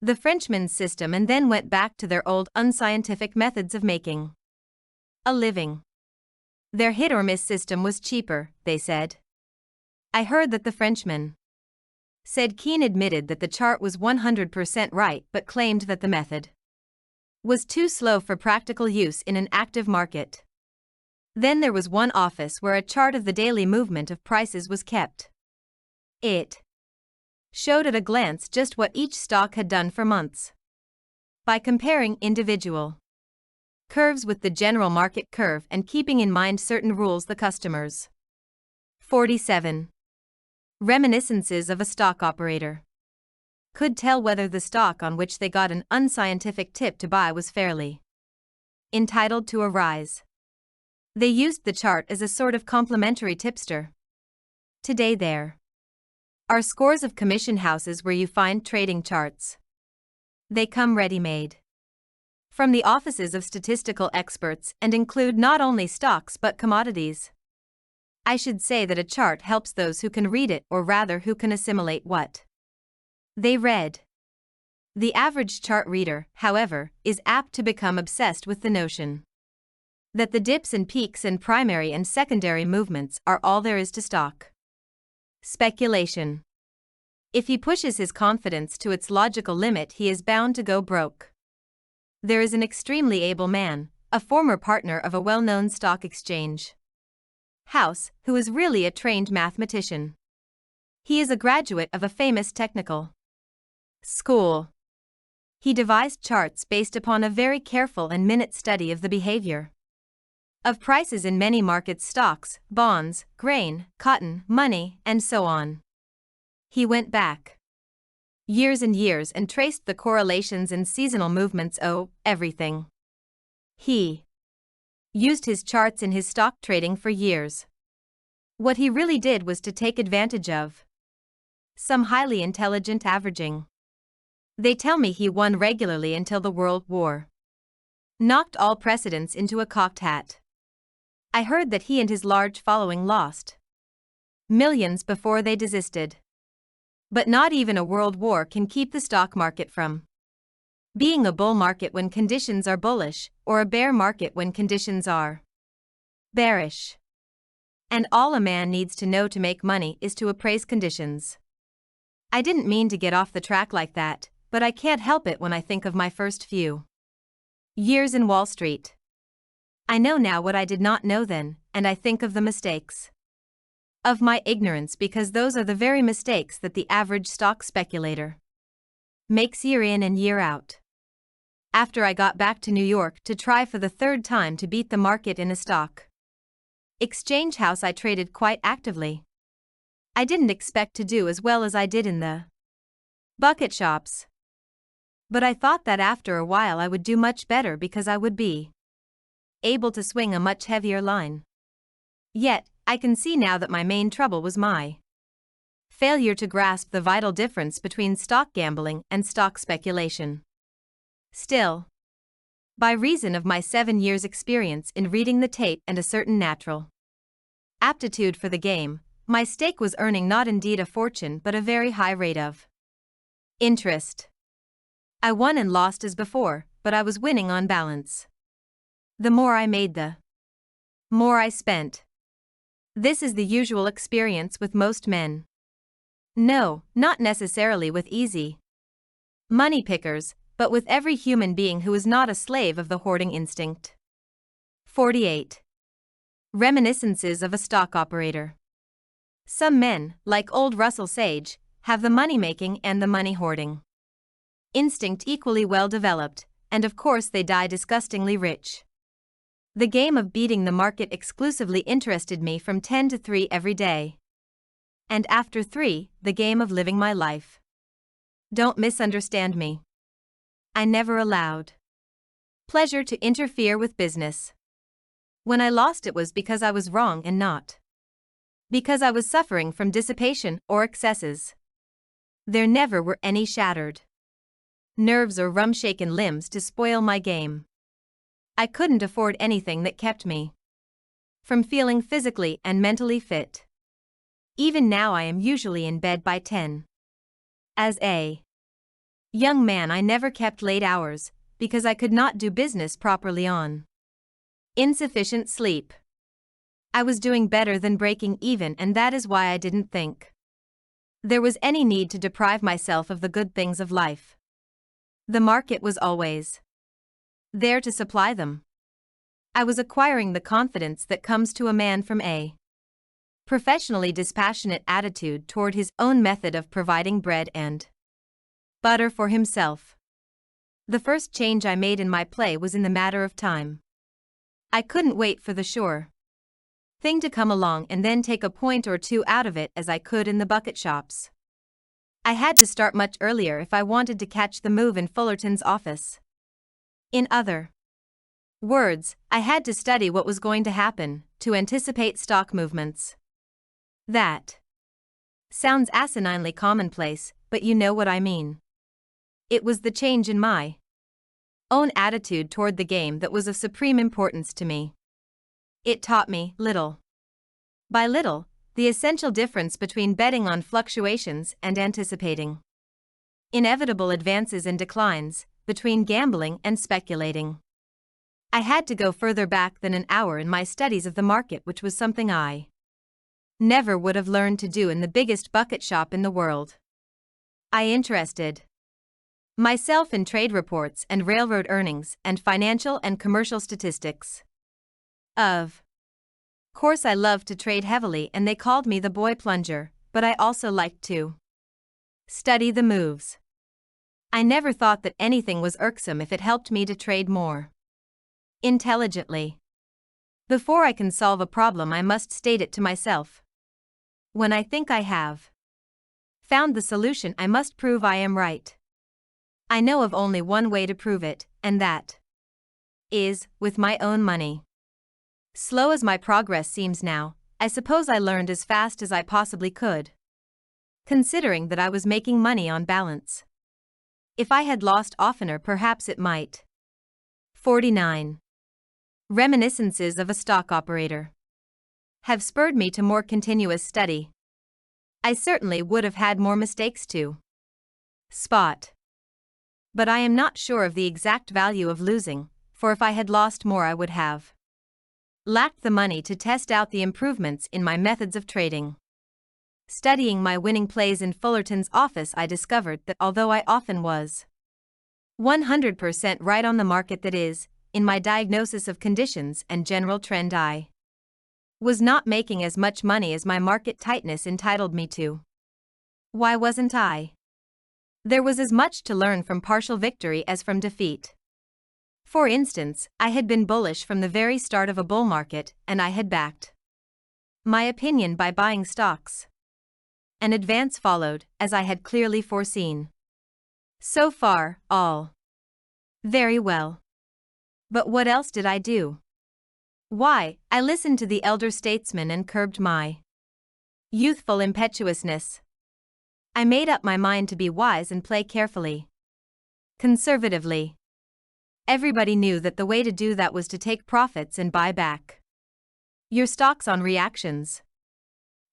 the Frenchman's system and then went back to their old unscientific methods of making a living. Their hit-or-miss system was cheaper, they said. I heard that the Frenchman said Keene admitted that the chart was 100% right but claimed that the method was too slow for practical use in an active market. Then there was one office where a chart of the daily movement of prices was kept. It showed at a glance just what each stock had done for months. By comparing individual curves with the general market curve and keeping in mind certain rules, the customers. 47. Reminiscences of a stock operator. could tell whether the stock on which they got an unscientific tip to buy was fairly entitled to a rise. They used the chart as a sort of complimentary tipster. Today there are scores of commission houses where you find trading charts. They come ready-made from the offices of statistical experts and include not only stocks but commodities. I should say that a chart helps those who can read it, or rather who can assimilate what they read. The average chart reader, however, is apt to become obsessed with the notion that the dips and peaks and primary and secondary movements are all there is to stock speculation. If he pushes his confidence to its logical limit, he is bound to go broke. There is an extremely able man, a former partner of a well-known stock exchange house, who is really a trained mathematician. He is a graduate of a famous technical school. He devised charts based upon a very careful and minute study of the behavior of prices in many markets: stocks, bonds, grain, cotton, money, and so on. He went back years and years and traced the correlations and seasonal movements. Oh, everything. He used his charts in his stock trading for years. What he really did was to take advantage of some highly intelligent averaging. They tell me he won regularly until the World War knocked all precedents into a cocked hat. I heard that he and his large following lost millions before they desisted. But not even a world war can keep the stock market from being a bull market when conditions are bullish, or a bear market when conditions are bearish. And all a man needs to know to make money is to appraise conditions. I didn't mean to get off the track like that, but I can't help it when I think of my first few years in Wall Street. I know now what I did not know then, and I think of the mistakes of my ignorance, because those are the very mistakes that the average stock speculator makes year in and year out. After I got back to New York to try for the third time to beat the market in a stock exchange house, I traded quite actively. I didn't expect to do as well as I did in the bucket shops, but I thought that after a while I would do much better because I would be able to swing a much heavier line. Yet, I can see now that my main trouble was my failure to grasp the vital difference between stock gambling and stock speculation. Still, by reason of my 7 years' experience in reading the tape and a certain natural aptitude for the game, my stake was earning not indeed a fortune but a very high rate of interest. I won and lost as before, but I was winning on balance. The more I made, the more I spent. This is the usual experience with most men. No, not necessarily with easy money pickers, but with every human being who is not a slave of the hoarding instinct. 48. Reminiscences of a stock operator. Some men, like old Russell Sage, have the money-making and the money-hoarding instinct equally well developed, and of course they die disgustingly rich. The game of beating the market exclusively interested me from 10 to 3 every day. And after 3, the game of living my life. Don't misunderstand me. I never allowed pleasure to interfere with business. When I lost, it was because I was wrong and not because I was suffering from dissipation or excesses. There never were any shattered nerves or rum-shaken limbs to spoil my game. I couldn't afford anything that kept me from feeling physically and mentally fit. Even now I am usually in bed by 10. As a young man, I never kept late hours, because I could not do business properly on insufficient sleep. I was doing better than breaking even, and that is why I didn't think there was any need to deprive myself of the good things of life. The market was always there to supply them. I was acquiring the confidence that comes to a man from a professionally dispassionate attitude toward his own method of providing bread and butter for himself. The first change I made in my play was in the matter of time. I couldn't wait for the sure thing to come along and then take a point or two out of it as I could in the bucket shops. I had to start much earlier if I wanted to catch the move in Fullerton's office. In other words, I had to study what was going to happen, to anticipate stock movements. That sounds asininely commonplace, but you know what I mean. It was the change in my own attitude toward the game that was of supreme importance to me. It taught me, little by little, the essential difference between betting on fluctuations and anticipating inevitable advances and declines, between gambling and speculating. I had to go further back than an hour in my studies of the market, which was something I never would have learned to do in the biggest bucket shop in the world. I interested myself in trade reports and railroad earnings and financial and commercial statistics. Of course, I loved to trade heavily, and they called me the boy plunger, but I also liked to study the moves. I never thought that anything was irksome if it helped me to trade more intelligently. Before I can solve a problem, I must state it to myself. When I think I have found the solution, I must prove I am right. I know of only one way to prove it, and that is with my own money. Slow as my progress seems now, I suppose I learned as fast as I possibly could, considering that I was making money on balance. If I had lost oftener, perhaps it might. 49. Reminiscences of a stock operator have spurred me to more continuous study. I certainly would have had more mistakes to spot, but I am not sure of the exact value of losing, for if I had lost more, I would have lacked the money to test out the improvements in my methods of trading. Studying my winning plays in Fullerton's office, I discovered that although I often was 100% right on the market, that is, in my diagnosis of conditions and general trend, I was not making as much money as my market tightness entitled me to. Why wasn't I? There was as much to learn from partial victory as from defeat. For instance, I had been bullish from the very start of a bull market, and I had backed my opinion by buying stocks. An advance followed, as I had clearly foreseen. So far, all very well. But what else did I do? Why, I listened to the elder statesmen and curbed my youthful impetuousness. I made up my mind to be wise and play carefully, conservatively. Everybody knew that the way to do that was to take profits and buy back your stocks on reactions.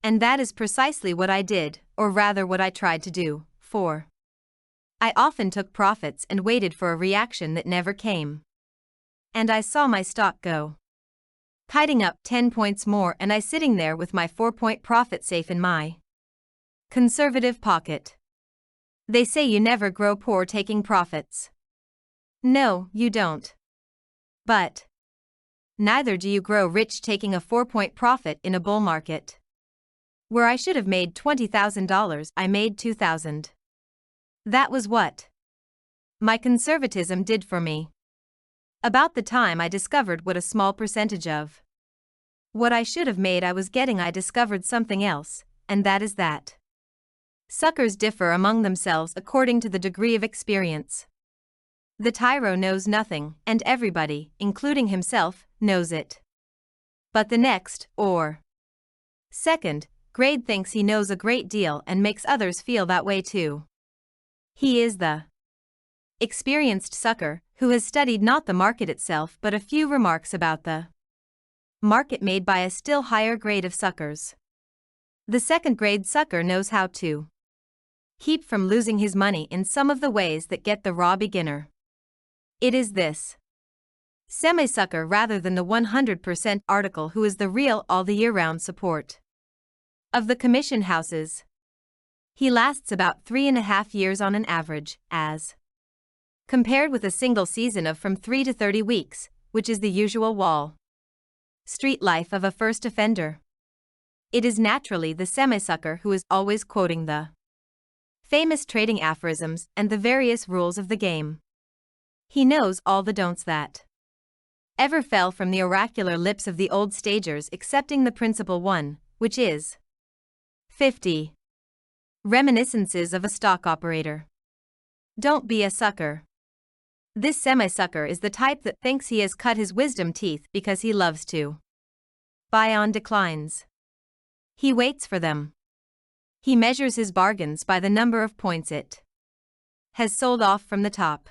And that is precisely what I did, or rather what I tried to do, for I often took profits and waited for a reaction that never came. And I saw my stock go kiting up 10 points more, and I sitting there with my 4-point profit safe in my conservative pocket. They say you never grow poor taking profits. No, you don't. But neither do you grow rich taking a 4-point profit in a bull market. Where I should have made $20,000, I made $2,000. That was what my conservatism did for me. About the time I discovered what a small percentage of what I should have made I was getting, I discovered something else, and that is that suckers differ among themselves according to the degree of experience. The tyro knows nothing, and everybody, including himself, knows it. But the next, or second, grade thinks he knows a great deal and makes others feel that way too. He is the experienced sucker, who has studied not the market itself but a few remarks about the market made by a still higher grade of suckers. The second-grade sucker knows how to keep from losing his money in some of the ways that get the raw beginner. It is this semi-sucker rather than the 100% article who is the real all-the-year-round support of the commission houses. He lasts about 3.5 years on an average, as compared with a single season of from 3 to 30 weeks, which is the usual Wall Street life of a first offender. It is naturally the semi-sucker who is always quoting the famous trading aphorisms and the various rules of the game. He knows all the don'ts that ever fell from the oracular lips of the old stagers, excepting the principal one, which is 50. Reminiscences of a Stock Operator. Don't be a sucker. This semi-sucker is the type that thinks he has cut his wisdom teeth because he loves to. Buy on declines. He waits for them. He measures his bargains by the number of points it has sold off from the top.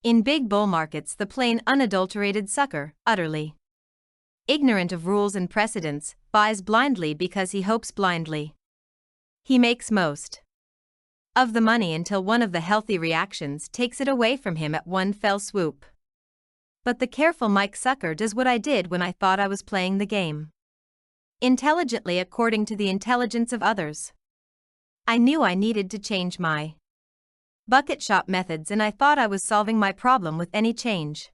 In big bull markets, the plain unadulterated sucker, utterly ignorant of rules and precedents, buys blindly because he hopes blindly. He makes most of the money until one of the healthy reactions takes it away from him at one fell swoop. But the careful Mike sucker does what I did when I thought I was playing the game intelligently according to the intelligence of others. I knew I needed to change my bucket shop methods, and I thought I was solving my problem with any change,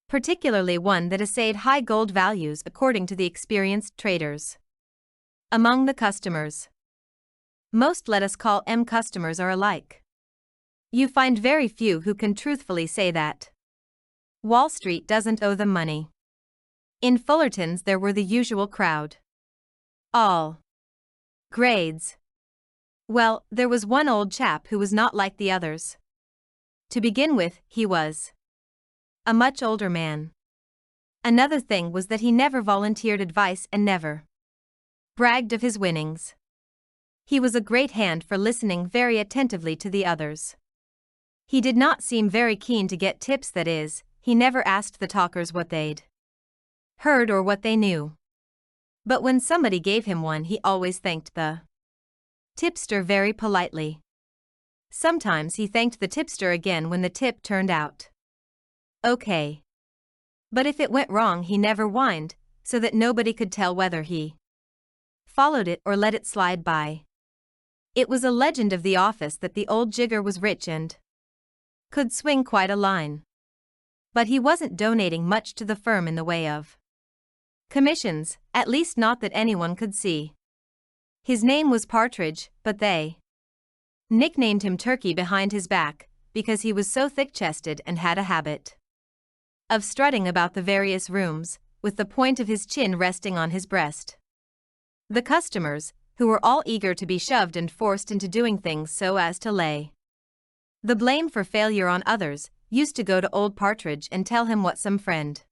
particularly one that essayed high gold values according to the experienced traders among the customers. Most, let us call M customers, are alike. You find very few who can truthfully say that Wall Street doesn't owe them money. In Fullerton's there were the usual crowd. All grades. Well, there was one old chap who was not like the others. To begin with, he was a much older man. Another thing was that he never volunteered advice and never bragged of his winnings. He was a great hand for listening very attentively to the others. He did not seem very keen to get tips, that is, he never asked the talkers what they'd heard or what they knew. But when somebody gave him one, he always thanked the tipster very politely. Sometimes he thanked the tipster again when the tip turned out okay. But if it went wrong, he never whined, so that nobody could tell whether he followed it or let it slide by. It was a legend of the office that the old jigger was rich and could swing quite a line. But he wasn't donating much to the firm in the way of commissions, at least not that anyone could see. His name was Partridge, but they nicknamed him Turkey behind his back because he was so thick-chested and had a habit of strutting about the various rooms, with the point of his chin resting on his breast. The customers, who were all eager to be shoved and forced into doing things so as to lay the blame for failure on others, used to go to old Partridge and tell him what some friend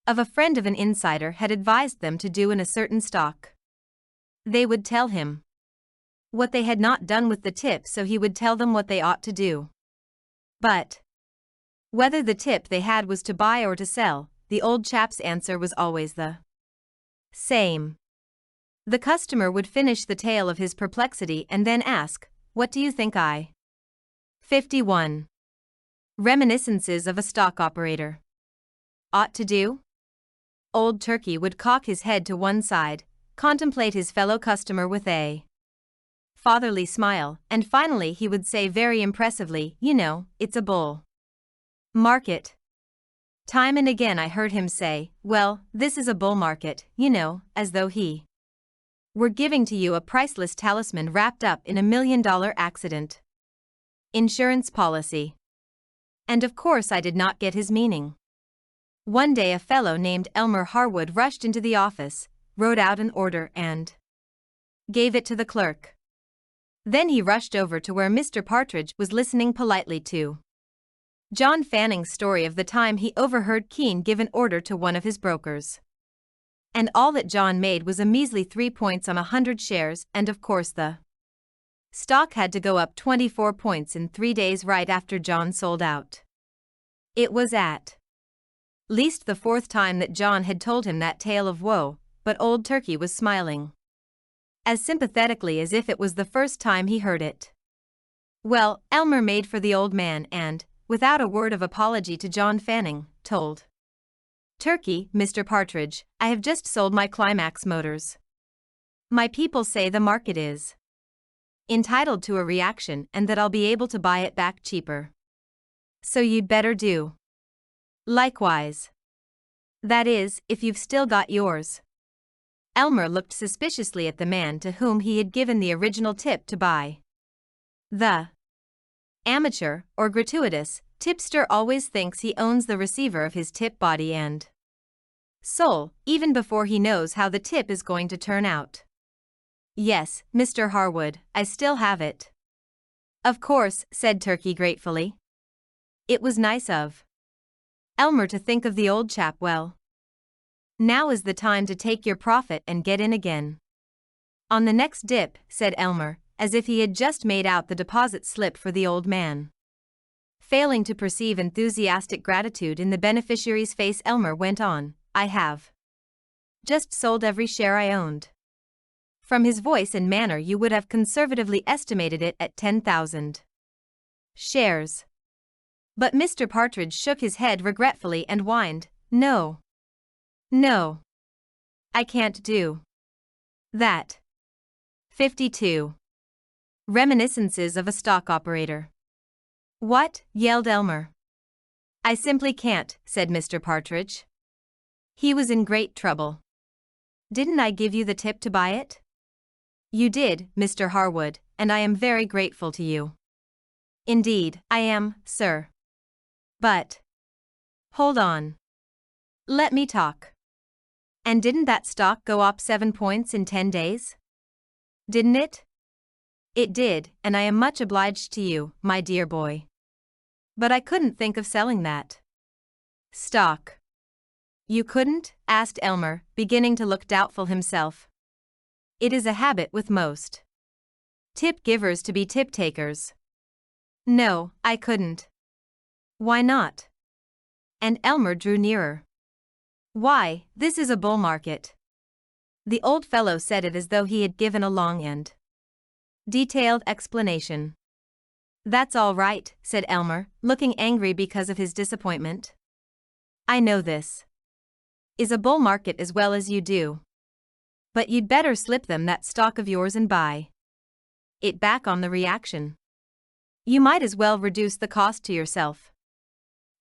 of an insider had advised them to do in a certain stock. They would tell him what they had not done with the tip, so he would tell them what they ought to do. But whether the tip they had was to buy or to sell, the old chap's answer was always the same. The customer would finish the tale of his perplexity and then ask, "What do you think I?" 51. Reminiscences of a Stock Operator. Ought to do? Old Turkey would cock his head to one side, contemplate his fellow customer with a fatherly smile, and finally he would say very impressively, "You know, it's a bull market." Time and again I heard him say, "Well, this is a bull market, you know," as though he were giving to you a priceless talisman wrapped up in $1 million accident insurance policy. And of course I did not get his meaning. One day a fellow named Elmer Harwood rushed into the office, wrote out an order and gave it to the clerk. Then he rushed over to where Mr. Partridge was listening politely to John Fanning's story of the time he overheard Keene give an order to one of his brokers. And all that John made was a measly 3 points on 100 shares, and of course the stock had to go up 24 points in 3 days right after John sold out. It was at least the 4th time that John had told him that tale of woe, but old Turkey was smiling as sympathetically as if it was the first time he heard it. Well, Elmer made for the old man and, without a word of apology to John Fanning, told Turkey, "Mr. Partridge, I have just sold my Climax Motors. My people say the market is entitled to a reaction and that I'll be able to buy it back cheaper. So you'd better do likewise. That is, if you've still got yours." Elmer looked suspiciously at the man to whom he had given the original tip to buy. The amateur, or gratuitous, tipster always thinks he owns the receiver of his tip body and soul, even before he knows how the tip is going to turn out. Yes, Mr. Harwood, I still have it. Of course, said Turkey gratefully. It was nice of Elmer to think of the old chap well. Now is the time to take your profit and get in again. On the next dip, said Elmer, as if he had just made out the deposit slip for the old man. Failing to perceive enthusiastic gratitude in the beneficiary's face, Elmer went on, I have just sold every share I owned. From his voice and manner you would have conservatively estimated it at 10,000 shares. But Mr. Partridge shook his head regretfully and whined, No. No. I can't do that. 52. Reminiscences of a Stock Operator. What? Yelled Elmer. I simply can't, said Mr. Partridge. He was in great trouble. Didn't I give you the tip to buy it? You did, Mr. Harwood, and I am very grateful to you. Indeed, I am, sir. But hold on. Let me talk. And didn't that stock go up 7 points in 10 days? Didn't it? It did, and I am much obliged to you, my dear boy. But I couldn't think of selling that stock. You couldn't? Asked Elmer, beginning to look doubtful himself. It is a habit with most tip givers to be tip takers. No, I couldn't. Why not? And Elmer drew nearer. Why, this is a bull market. The old fellow said it as though he had given a long and detailed explanation. That's all right, said Elmer, looking angry because of his disappointment. I know this is a bull market as well as you do. But you'd better slip them that stock of yours and buy it back on the reaction. You might as well reduce the cost to yourself.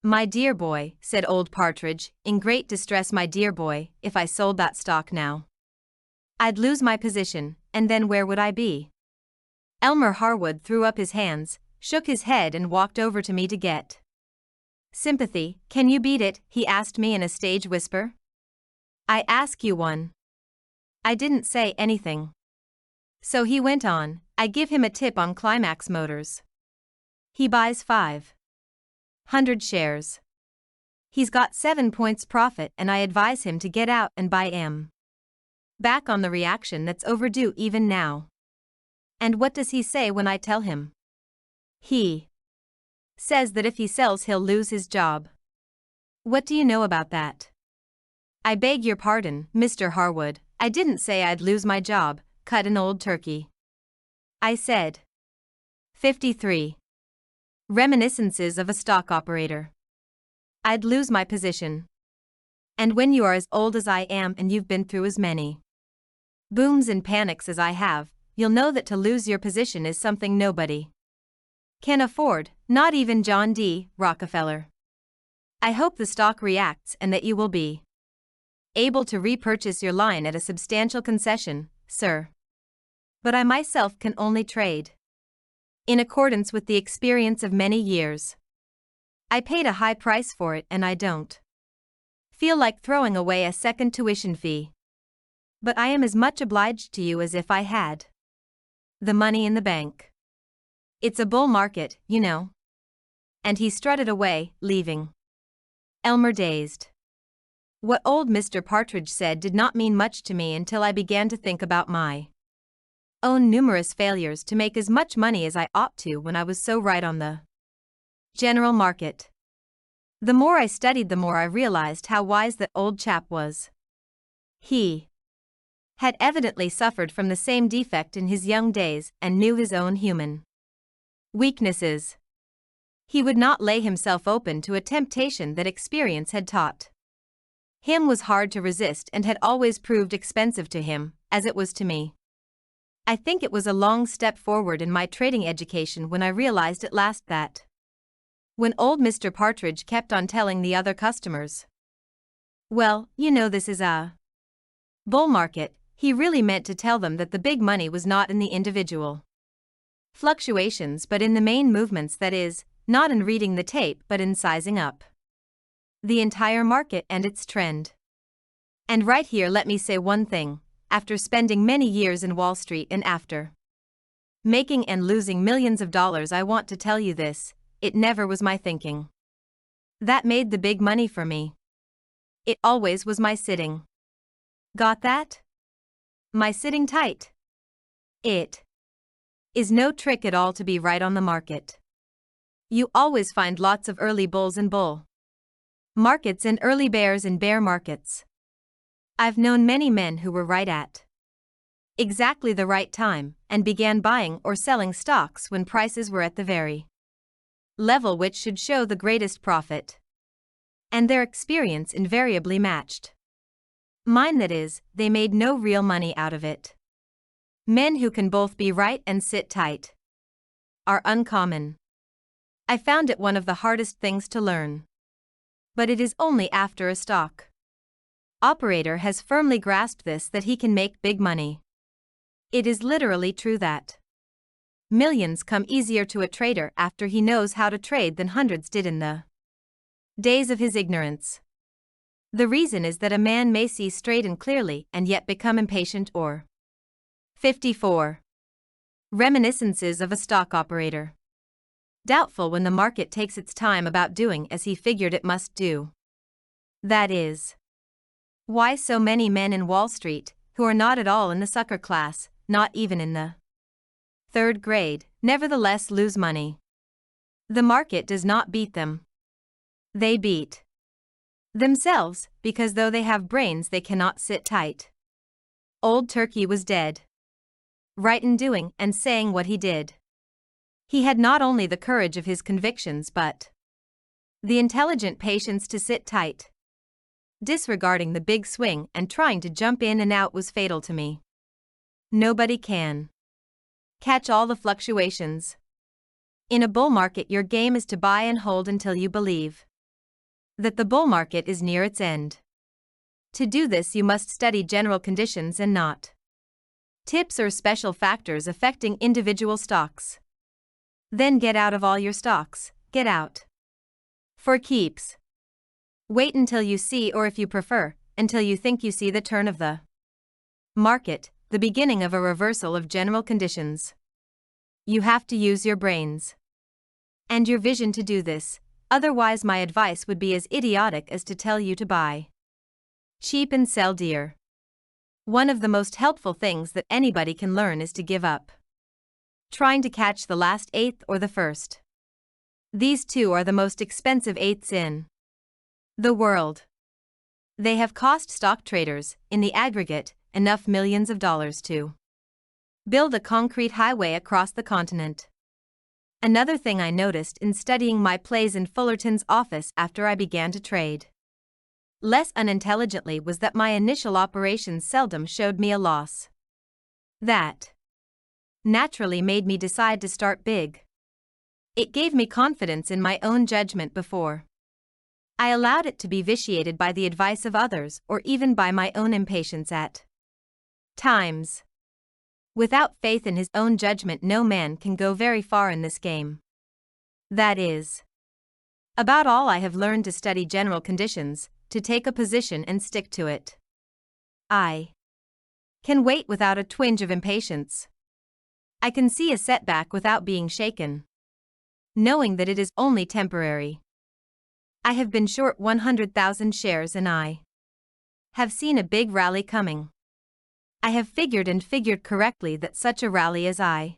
My dear boy, said old Partridge, in great distress, my dear boy, if I sold that stock now, I'd lose my position, and then where would I be? Elmer Harwood threw up his hands, shook his head and walked over to me to get sympathy. Can you beat it? He asked me in a stage whisper. I ask you one. I didn't say anything. So he went on, I give him a tip on Climax Motors. He buys 500 shares. He's got 7 points profit and I advise him to get out and buy M. Back on the reaction that's overdue even now. And what does he say when I tell him? He says that if he sells he'll lose his job. What do you know about that? I beg your pardon, Mr. Harwood, I didn't say I'd lose my job, cut in old Turkey. I said 53. Reminiscences of a Stock Operator. I'd lose my position. And when you are as old as I am and you've been through as many booms and panics as I have, you'll know that to lose your position is something nobody can afford, not even John D. Rockefeller. I hope the stock reacts and that you will be able to repurchase your line at a substantial concession, sir. But I myself can only trade in accordance with the experience of many years. I paid a high price for it and I don't feel like throwing away a second tuition fee. But I am as much obliged to you as if I had the money in the bank. It's a bull market, you know. And he strutted away, leaving Elmer dazed. What old Mr. Partridge said did not mean much to me until I began to think about my own numerous failures to make as much money as I ought to when I was so right on the general market. The more I studied, the more I realized how wise that old chap was. He had evidently suffered from the same defect in his young days and knew his own human weaknesses. He would not lay himself open to a temptation that experience had taught him was hard to resist and had always proved expensive to him, as it was to me. I think it was a long step forward in my trading education when I realized at last that when old Mr. Partridge kept on telling the other customers, well, you know this is a bull market, he really meant to tell them that the big money was not in the individual fluctuations but in the main movements, that is, not in reading the tape but in sizing up the entire market and its trend. And right here let me say one thing, after spending many years in Wall Street and after making and losing millions of dollars, I want to tell you this, it never was my thinking that made the big money for me. It always was my sitting. Got that? My sitting tight. It is no trick at all to be right on the market. You always find lots of early bulls in bull markets and early bears in bear markets. I've known many men who were right at exactly the right time and began buying or selling stocks when prices were at the very level which should show the greatest profit. And their experience invariably matched mine, that is, they made no real money out of it. Men who can both be right and sit tight are uncommon. I found it one of the hardest things to learn. But it is only after a stock operator has firmly grasped this that he can make big money. It is literally true that millions come easier to a trader after he knows how to trade than hundreds did in the days of his ignorance. The reason is that a man may see straight and clearly and yet become impatient or 54. Reminiscences of a stock operator. Doubtful when the market takes its time about doing as he figured it must do. That is why so many men in Wall Street, who are not at all in the sucker class, not even in the third grade, nevertheless lose money. The market does not beat them. They beat themselves, because though they have brains they cannot sit tight. Old Turkey was dead right in doing and saying what he did. He had not only the courage of his convictions but the intelligent patience to sit tight. Disregarding the big swing and trying to jump in and out was fatal to me. Nobody can catch all the fluctuations. In a bull market, your game is to buy and hold until you believe that the bull market is near its end. To do this, you must study general conditions and not tips or special factors affecting individual stocks. Then get out of all your stocks, get out for keeps. Wait until you see, or if you prefer, until you think you see the turn of the market, the beginning of a reversal of general conditions. You have to use your brains and your vision to do this, otherwise my advice would be as idiotic as to tell you to buy cheap and sell dear. One of the most helpful things that anybody can learn is to give up trying to catch the last eighth or the first. These two are the most expensive eighths in the world. They have cost stock traders, in the aggregate, enough millions of dollars to build a concrete highway across the continent. Another thing I noticed in studying my plays in Fullerton's office after I began to trade less unintelligently was that my initial operations seldom showed me a loss. That naturally made me decide to start big. It gave me confidence in my own judgment before I allowed it to be vitiated by the advice of others or even by my own impatience at times. Without faith in his own judgment, no man can go very far in this game. That is about all I have learned: to study general conditions, to take a position and stick to it. I can wait without a twinge of impatience. I can see a setback without being shaken, knowing that it is only temporary. I have been short 100,000 shares and I have seen a big rally coming. I have figured correctly that such a rally as I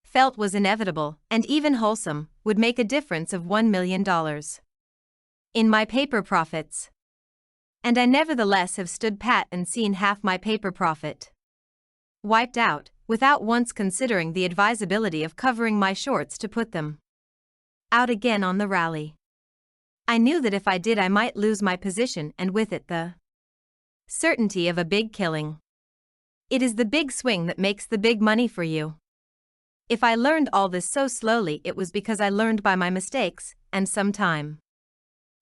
felt was inevitable and even wholesome would make a difference of $1 million in my paper profits. And I nevertheless have stood pat and seen half my paper profit wiped out, without once considering the advisability of covering my shorts to put them out again on the rally. I knew that if I did I might lose my position and with it the certainty of a big killing. It is the big swing that makes the big money for you. If I learned all this so slowly, it was because I learned by my mistakes, and some time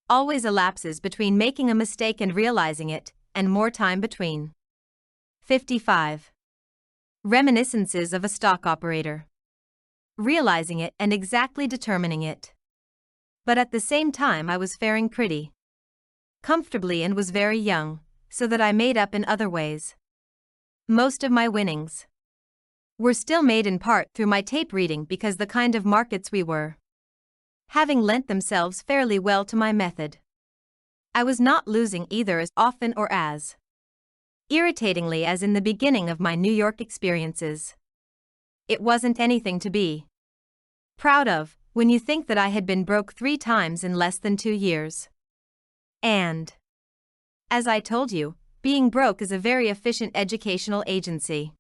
always elapses between making a mistake and realizing it, and more time between. 55. Reminiscences of a stock operator. Realizing it and exactly determining it. But at the same time I was faring pretty comfortably and was very young, so that I made up in other ways. Most of my winnings were still made in part through my tape reading because the kind of markets we were having lent themselves fairly well to my method. I was not losing either as often or as irritatingly as in the beginning of my New York experiences. It wasn't anything to be proud of when you think that I had been broke 3 times in less than 2 years. And, as I told you, being broke is a very efficient educational agency.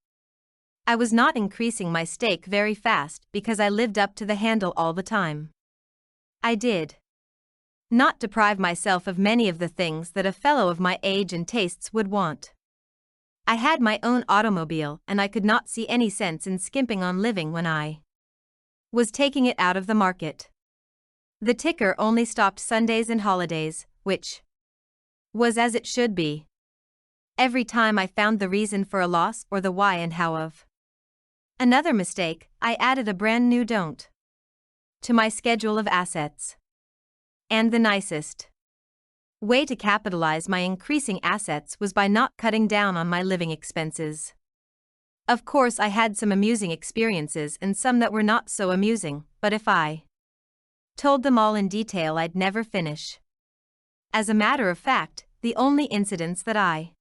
I was not increasing my stake very fast because I lived up to the handle all the time. I did not deprive myself of many of the things that a fellow of my age and tastes would want. I had my own automobile and I could not see any sense in skimping on living when I was taking it out of the market. The ticker only stopped Sundays and holidays, which was as it should be. Every time I found the reason for a loss or the why and how of another mistake, I added a brand new don't to my schedule of assets. And the nicest way to capitalize my increasing assets was by not cutting down on my living expenses. Of course, I had some amusing experiences and some that were not so amusing, but if I told them all in detail, I'd never finish. As a matter of fact, the only incidents that I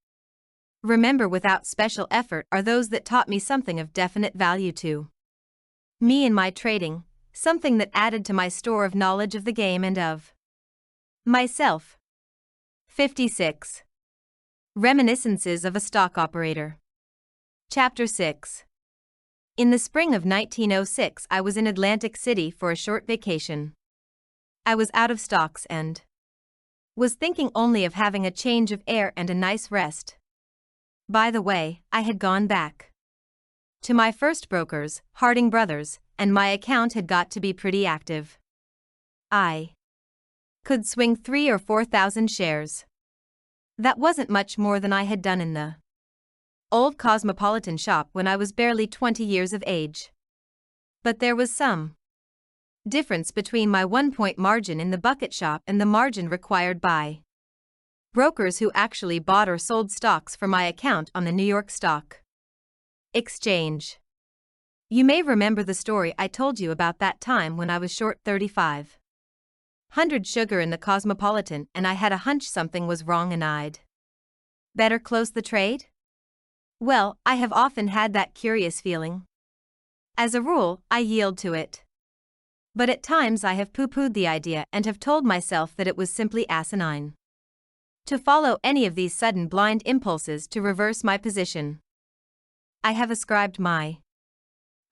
remember without special effort are those that taught me something of definite value to me in my trading, something that added to my store of knowledge of the game and of myself. 56. Reminiscences of a Stock Operator. Chapter 6. In the spring of 1906, I was in Atlantic City for a short vacation. I was out of stocks and was thinking only of having a change of air and a nice rest. By the way, I had gone back to my first brokers, Harding Brothers, and my account had got to be pretty active. I could swing 3,000 or 4,000 shares. That wasn't much more than I had done in the old Cosmopolitan shop when I was barely 20 years of age. But there was some difference between my 1-point margin in the bucket shop and the margin required by brokers who actually bought or sold stocks for my account on the New York Stock Exchange. You may remember the story I told you about that time when I was short 3,500 sugar in the Cosmopolitan and I had a hunch something was wrong and I'd better close the trade? Well, I have often had that curious feeling. As a rule, I yield to it. But at times I have pooh-poohed the idea and have told myself that it was simply asinine to follow any of these sudden blind impulses to reverse my position. I have ascribed my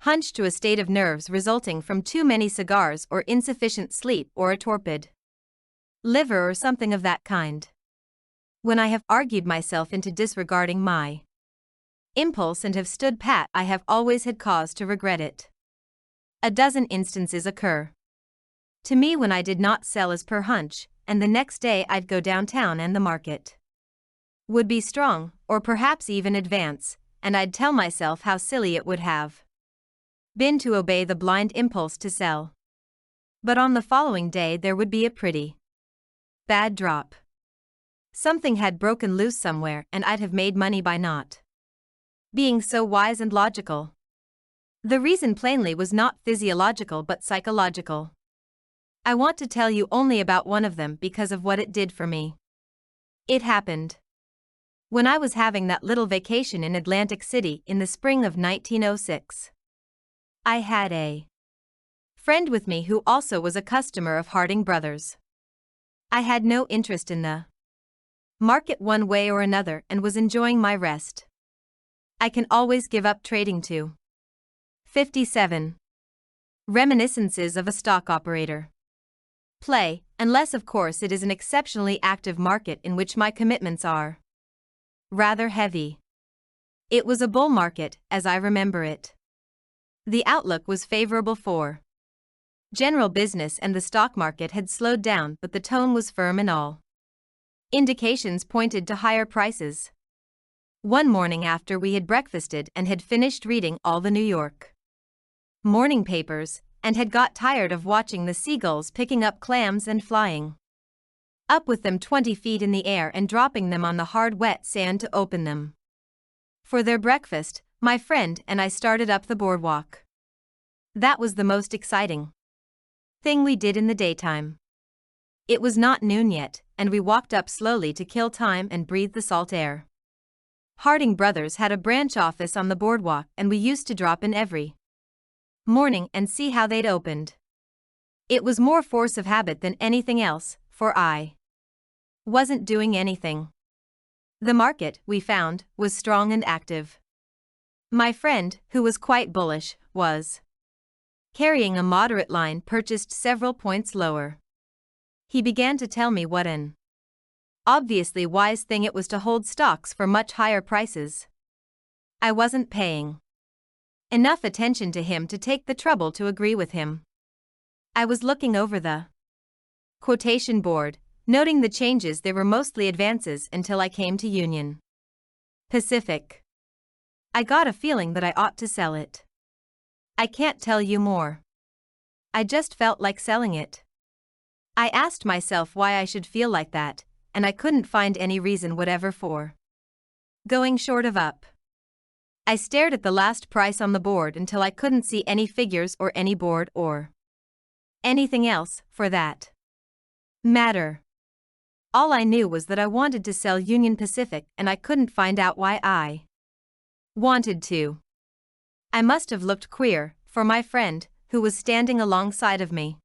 hunch to a state of nerves resulting from too many cigars or insufficient sleep or a torpid liver or something of that kind. When I have argued myself into disregarding my impulse and have stood pat, I have always had cause to regret it. A dozen instances occur to me when I did not sell as per hunch, and the next day I'd go downtown and the market would be strong, or perhaps even advance, and I'd tell myself how silly it would have been to obey the blind impulse to sell. But on the following day there would be a pretty bad drop. Something had broken loose somewhere and I'd have made money by not being so wise and logical. The reason plainly was not physiological but psychological. I want to tell you only about one of them because of what it did for me. It happened when I was having that little vacation in Atlantic City in the spring of 1906. I had a friend with me who also was a customer of Harding Brothers. I had no interest in the market one way or another and was enjoying my rest. I can always give up trading too. 57. Reminiscences of a Stock Operator. Play, unless of course it is an exceptionally active market in which my commitments are rather heavy. It was a bull market, as I remember it. The outlook was favorable for general business and the stock market had slowed down, but the tone was firm and all indications pointed to higher prices. One morning after we had breakfasted and had finished reading all the New York morning papers, and had got tired of watching the seagulls picking up clams and flying up with them 20 feet in the air and dropping them on the hard wet sand to open them, For their breakfast, my friend and I started up the boardwalk. That was the most exciting thing we did in the daytime. It was not noon yet, and we walked up slowly to kill time and breathe the salt air. Harding Brothers had a branch office on the boardwalk, and we used to drop in every morning and see how they'd opened. It was more force of habit than anything else, for I wasn't doing anything. The market, we found, was strong and active. My friend, who was quite bullish, was carrying a moderate line purchased several points lower. He began to tell me what an obviously wise thing it was to hold stocks for much higher prices. I wasn't paying enough attention to him to take the trouble to agree with him. I was looking over the quotation board, noting the changes. They were mostly advances until I came to Union Pacific. I got a feeling that I ought to sell it. I can't tell you more. I just felt like selling it. I asked myself why I should feel like that, and I couldn't find any reason whatever for going short of up. I stared at the last price on the board until I couldn't see any figures or any board or anything else, for that matter. All I knew was that I wanted to sell Union Pacific, and I couldn't find out why I wanted to. I must have looked queer, for my friend, who was standing alongside of me,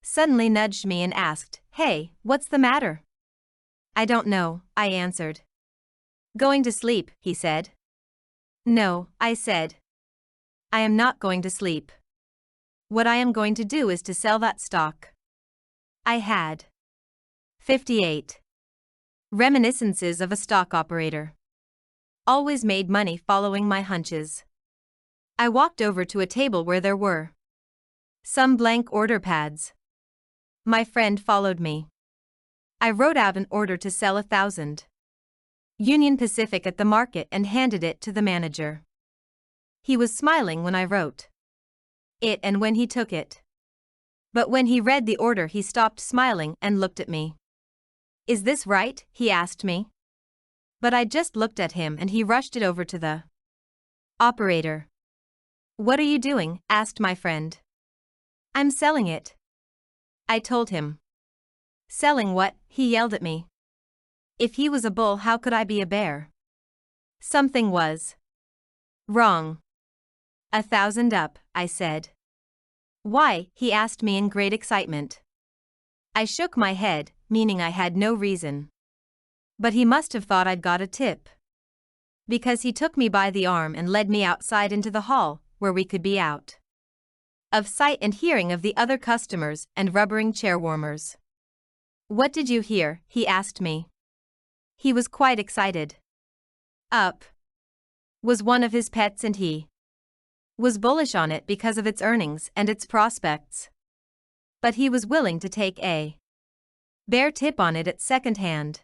suddenly nudged me and asked, "Hey, what's the matter?" "I don't know," I answered. "Going to sleep," he said. "No," I said. "I am not going to sleep. What I am going to do is to sell that stock." I had 58 Reminiscences of a Stock Operator. Always made money following my hunches. I walked over to a table where there were some blank order pads. My friend followed me. I wrote out an order to sell 1,000 Union Pacific at the market and handed it to the manager. He was smiling when I wrote it and when he took it. But when he read the order, he stopped smiling and looked at me. "Is this right?" he asked me. But I just looked at him and he rushed it over to the operator. "What are you doing?" asked my friend. "I'm selling it," I told him. "Selling what?" he yelled at me. If he was a bull, how could I be a bear? Something was wrong. 1,000 up, I said. "Why?" he asked me in great excitement. I shook my head, meaning I had no reason. But he must have thought I'd got a tip, because he took me by the arm and led me outside into the hall, where we could be out of sight and hearing of the other customers and rubbering chair warmers. "What did you hear?" he asked me. He was quite excited. Up was one of his pets, and he was bullish on it because of its earnings and its prospects. But he was willing to take a bare tip on it at second hand.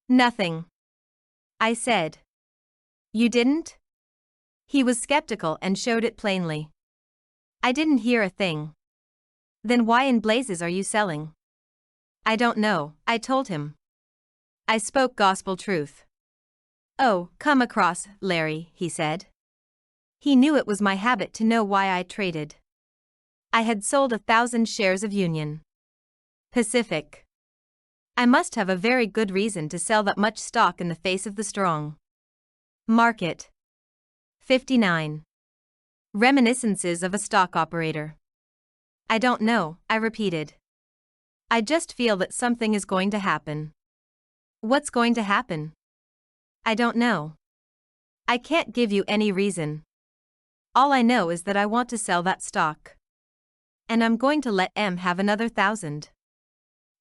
"Nothing," I said. "You didn't?" He was skeptical and showed it plainly. "I didn't hear a thing." "Then why in blazes are you selling?" "I don't know," I told him. I spoke gospel truth. "Oh, come across, Larry," he said. He knew it was my habit to know why I traded. I had sold 1,000 shares of Union Pacific. I must have a very good reason to sell that much stock in the face of the strong market. 59 Reminiscences of a Stock Operator. "I don't know," I repeated. "I just feel that something is going to happen." "What's going to happen?" "I don't know. I can't give you any reason. All I know is that I want to sell that stock. And I'm going to let M have another 1,000.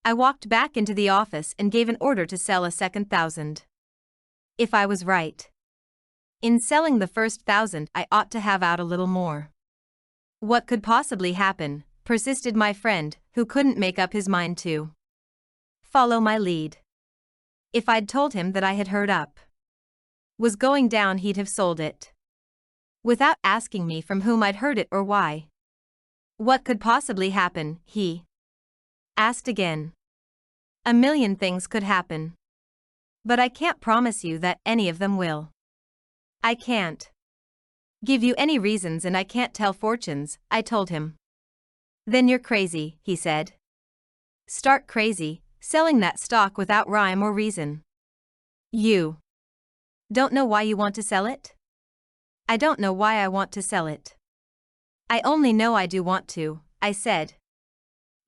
I walked back into the office and gave an order to sell a second 1,000. If I was right in selling the first 1,000, I ought to have out a little more. "What could possibly happen?" persisted my friend, who couldn't make up his mind to follow my lead. If I'd told him that I had heard up was going down, he'd have sold it, without asking me from whom I'd heard it or why. "What could possibly happen?" he asked again. "A million things could happen. But I can't promise you that any of them will." I can't give you any reasons and I can't tell fortunes, I told him. Then you're crazy, he said. Stark crazy, selling that stock without rhyme or reason. You don't know why you want to sell it? I don't know why I want to sell it. I only know I do want to, I said.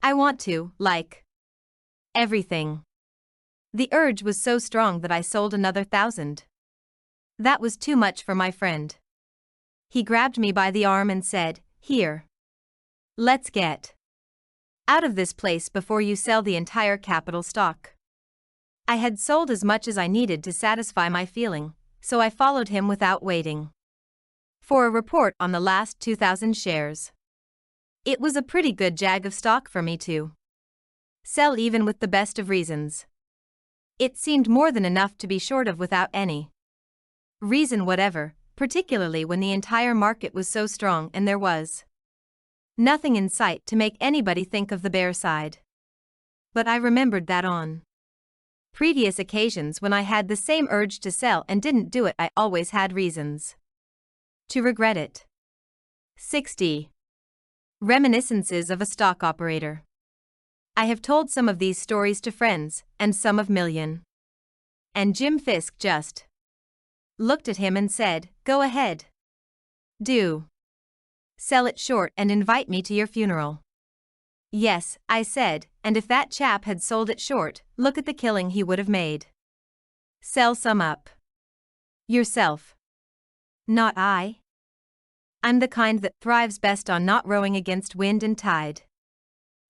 I want to, like everything. The urge was so strong that I sold another 1,000. That was too much for my friend. He grabbed me by the arm and said, "Here. Let's get out of this place before you sell the entire capital stock." I had sold as much as I needed to satisfy my feeling, so I followed him without waiting for a report on the last 2,000 shares. It was a pretty good jag of stock for me to sell even with the best of reasons. It seemed more than enough to be short of without any reason whatever, particularly when the entire market was so strong and there was nothing in sight to make anybody think of the bear side. But I remembered that on previous occasions when I had the same urge to sell and didn't do it, I always had reasons to regret it. 60. Reminiscences of a stock operator. I have told some of these stories to friends, and some of million. And Jim Fisk just looked at him and said, "Go ahead. Do. Sell it short and invite me to your funeral." Yes, I said, and if that chap had sold it short, look at the killing he would have made. Sell some up yourself. Not I. I'm the kind that thrives best on not rowing against wind and tide.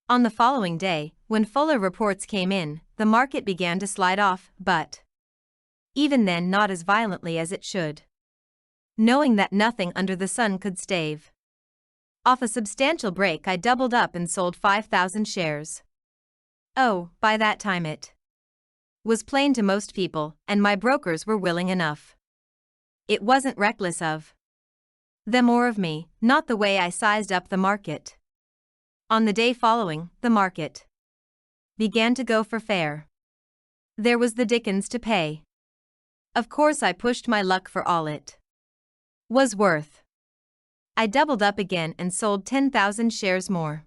On the following day, when fuller reports came in, the market began to slide off, but even then not as violently as it should. Knowing that nothing under the sun could stave off a substantial break, I doubled up and sold 5,000 shares. Oh, by that time it was plain to most people, and my brokers were willing enough. It wasn't reckless of them or of me, not the way I sized up the market. On the day following, the market began to go for fair. There was the dickens to pay. Of course I pushed my luck for all it was worth. I doubled up again and sold 10,000 shares more.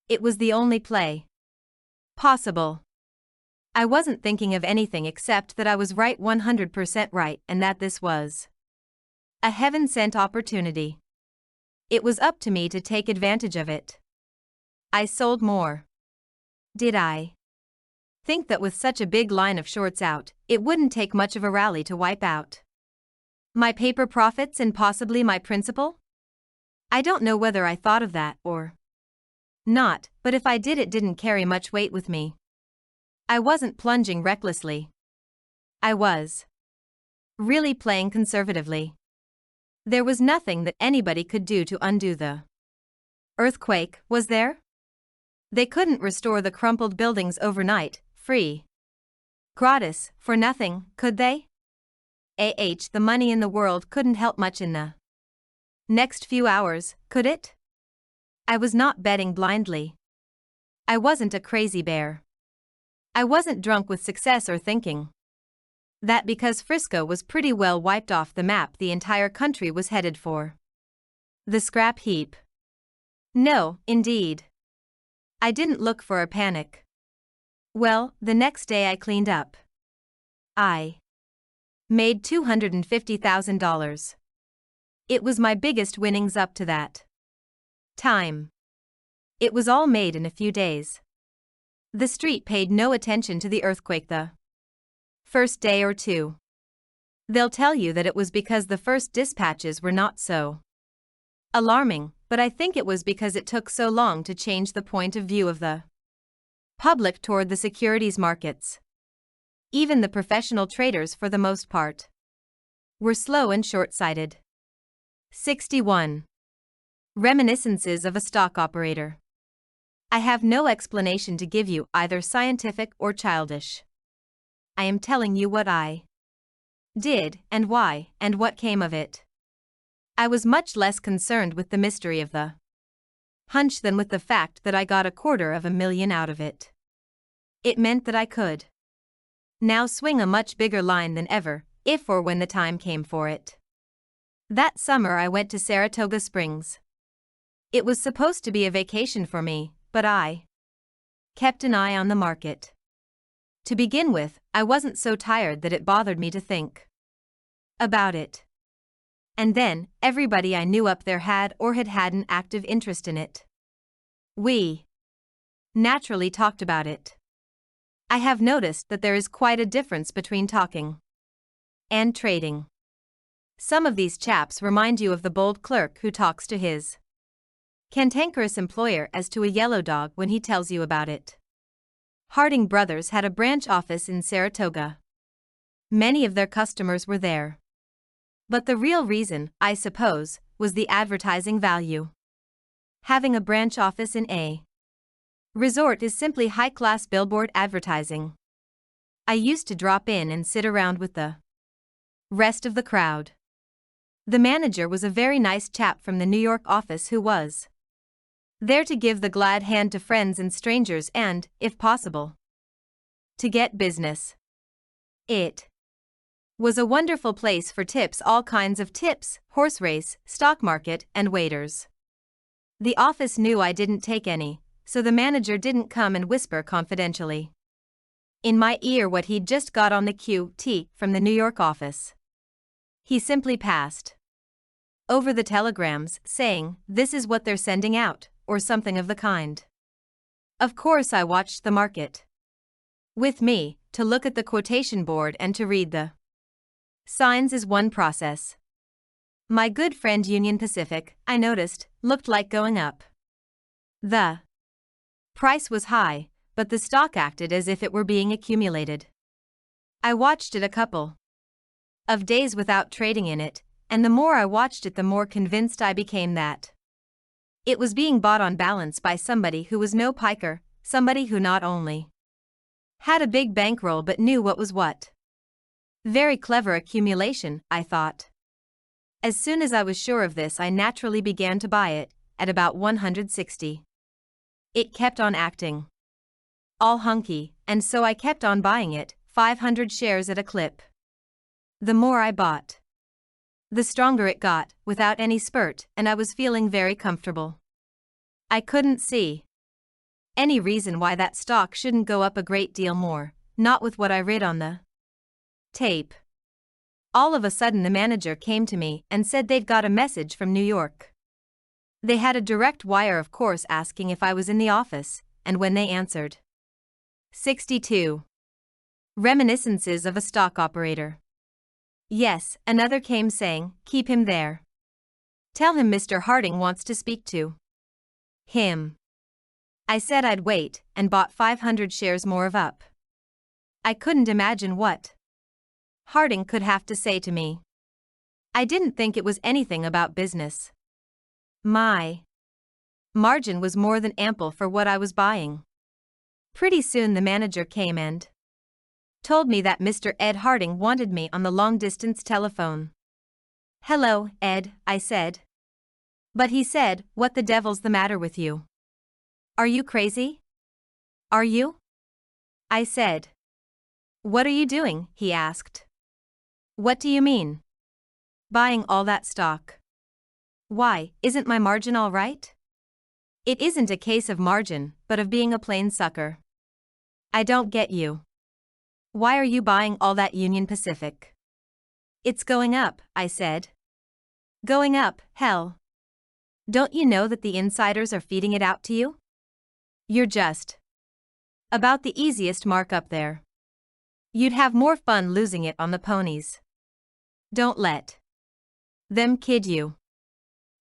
It was the only play possible. I wasn't thinking of anything except that I was right, 100% right, and that this was a heaven-sent opportunity. It was up to me to take advantage of it. I sold more. Did I think that with such a big line of shorts out, it wouldn't take much of a rally to wipe out my paper profits and possibly my principal? I don't know whether I thought of that or not, but if I did, it didn't carry much weight with me. I wasn't plunging recklessly. I was really playing conservatively. There was nothing that anybody could do to undo the earthquake, was there? They couldn't restore the crumpled buildings overnight, free, gratis, for nothing, could they? The money in the world couldn't help much in the next few hours, could it? I was not betting blindly. I wasn't a crazy bear. I wasn't drunk with success or thinking that because Frisco was pretty well wiped off the map, the entire country was headed for the scrap heap. No, indeed. I didn't look for a panic. Well, the next day I cleaned up. I made $250,000. It was my biggest winnings up to that time. It was all made in a few days. The street paid no attention to the earthquake the first day or two. They'll tell you that it was because the first dispatches were not so alarming, but I think it was because it took so long to change the point of view of the public toward the securities markets. Even the professional traders, for the most part, were slow and short-sighted. 61. Reminiscences of a stock operator. I have no explanation to give you, either scientific or childish. I am telling you what I did, and why, and what came of it. I was much less concerned with the mystery of the hunch than with the fact that I got $250,000 out of it. It meant that I could now swing a much bigger line than ever, if or when the time came for it. That summer I went to Saratoga Springs. It was supposed to be a vacation for me, but I kept an eye on the market. To begin with, I wasn't so tired that it bothered me to think about it. And then, everybody I knew up there had or had had an active interest in it. We naturally talked about it. I have noticed that there is quite a difference between talking and trading. Some of these chaps remind you of the bold clerk who talks to his cantankerous employer as to a yellow dog when he tells you about it. Harding Brothers had a branch office in Saratoga. Many of their customers were there. But the real reason, I suppose, was the advertising value. Having a branch office in a resort is simply high-class billboard advertising. I used to drop in and sit around with the rest of the crowd. The manager was a very nice chap from the New York office who was there to give the glad hand to friends and strangers and, if possible, to get business. It was a wonderful place for tips, all kinds of tips, horse race, stock market, and waiters. The office knew I didn't take any, so the manager didn't come and whisper confidentially in my ear what he'd just got on the QT from the New York office. He simply passed over the telegrams, saying, "This is what they're sending out," or something of the kind. Of course I watched the market. With me, to look at the quotation board and to read the signs is one process. My good friend Union Pacific, I noticed, looked like going up. The price was high, but the stock acted as if it were being accumulated. I watched it a couple of days without trading in it, and the more I watched it the more convinced I became that it was being bought on balance by somebody who was no piker, somebody who not only had a big bankroll but knew what was what. Very clever accumulation, I thought. As soon as I was sure of this, I naturally began to buy it, at about 160. It kept on acting all hunky, and so I kept on buying it, 500 shares at a clip. The more I bought, the stronger it got, without any spurt, and I was feeling very comfortable. I couldn't see any reason why that stock shouldn't go up a great deal more, not with what I read on the tape. All of a sudden the manager came to me and said they'd got a message from New York. They had a direct wire, of course, asking if I was in the office, and when they answered. 62. Reminiscences of a Stock Operator. Yes, another came saying, "Keep him there. Tell him Mr. Harding wants to speak to him." I said I'd wait, and bought 500 shares more of up. I couldn't imagine what Harding could have to say to me. I didn't think it was anything about business. My margin was more than ample for what I was buying. Pretty soon the manager came and told me that Mr. Ed Harding wanted me on the long-distance telephone. "Hello, Ed," I said. But he said, "What the devil's the matter with you? Are you crazy? Are you?" I said. "What are you doing?" he asked. "What do you mean? Buying all that stock? Why, isn't my margin all right?" "It isn't a case of margin, but of being a plain sucker." "I don't get you. Why are you buying all that Union Pacific?" "It's going up," I said. "Going up, hell. Don't you know that the insiders are feeding it out to you? You're just about the easiest mark up there. You'd have more fun losing it on the ponies. Don't let them kid you."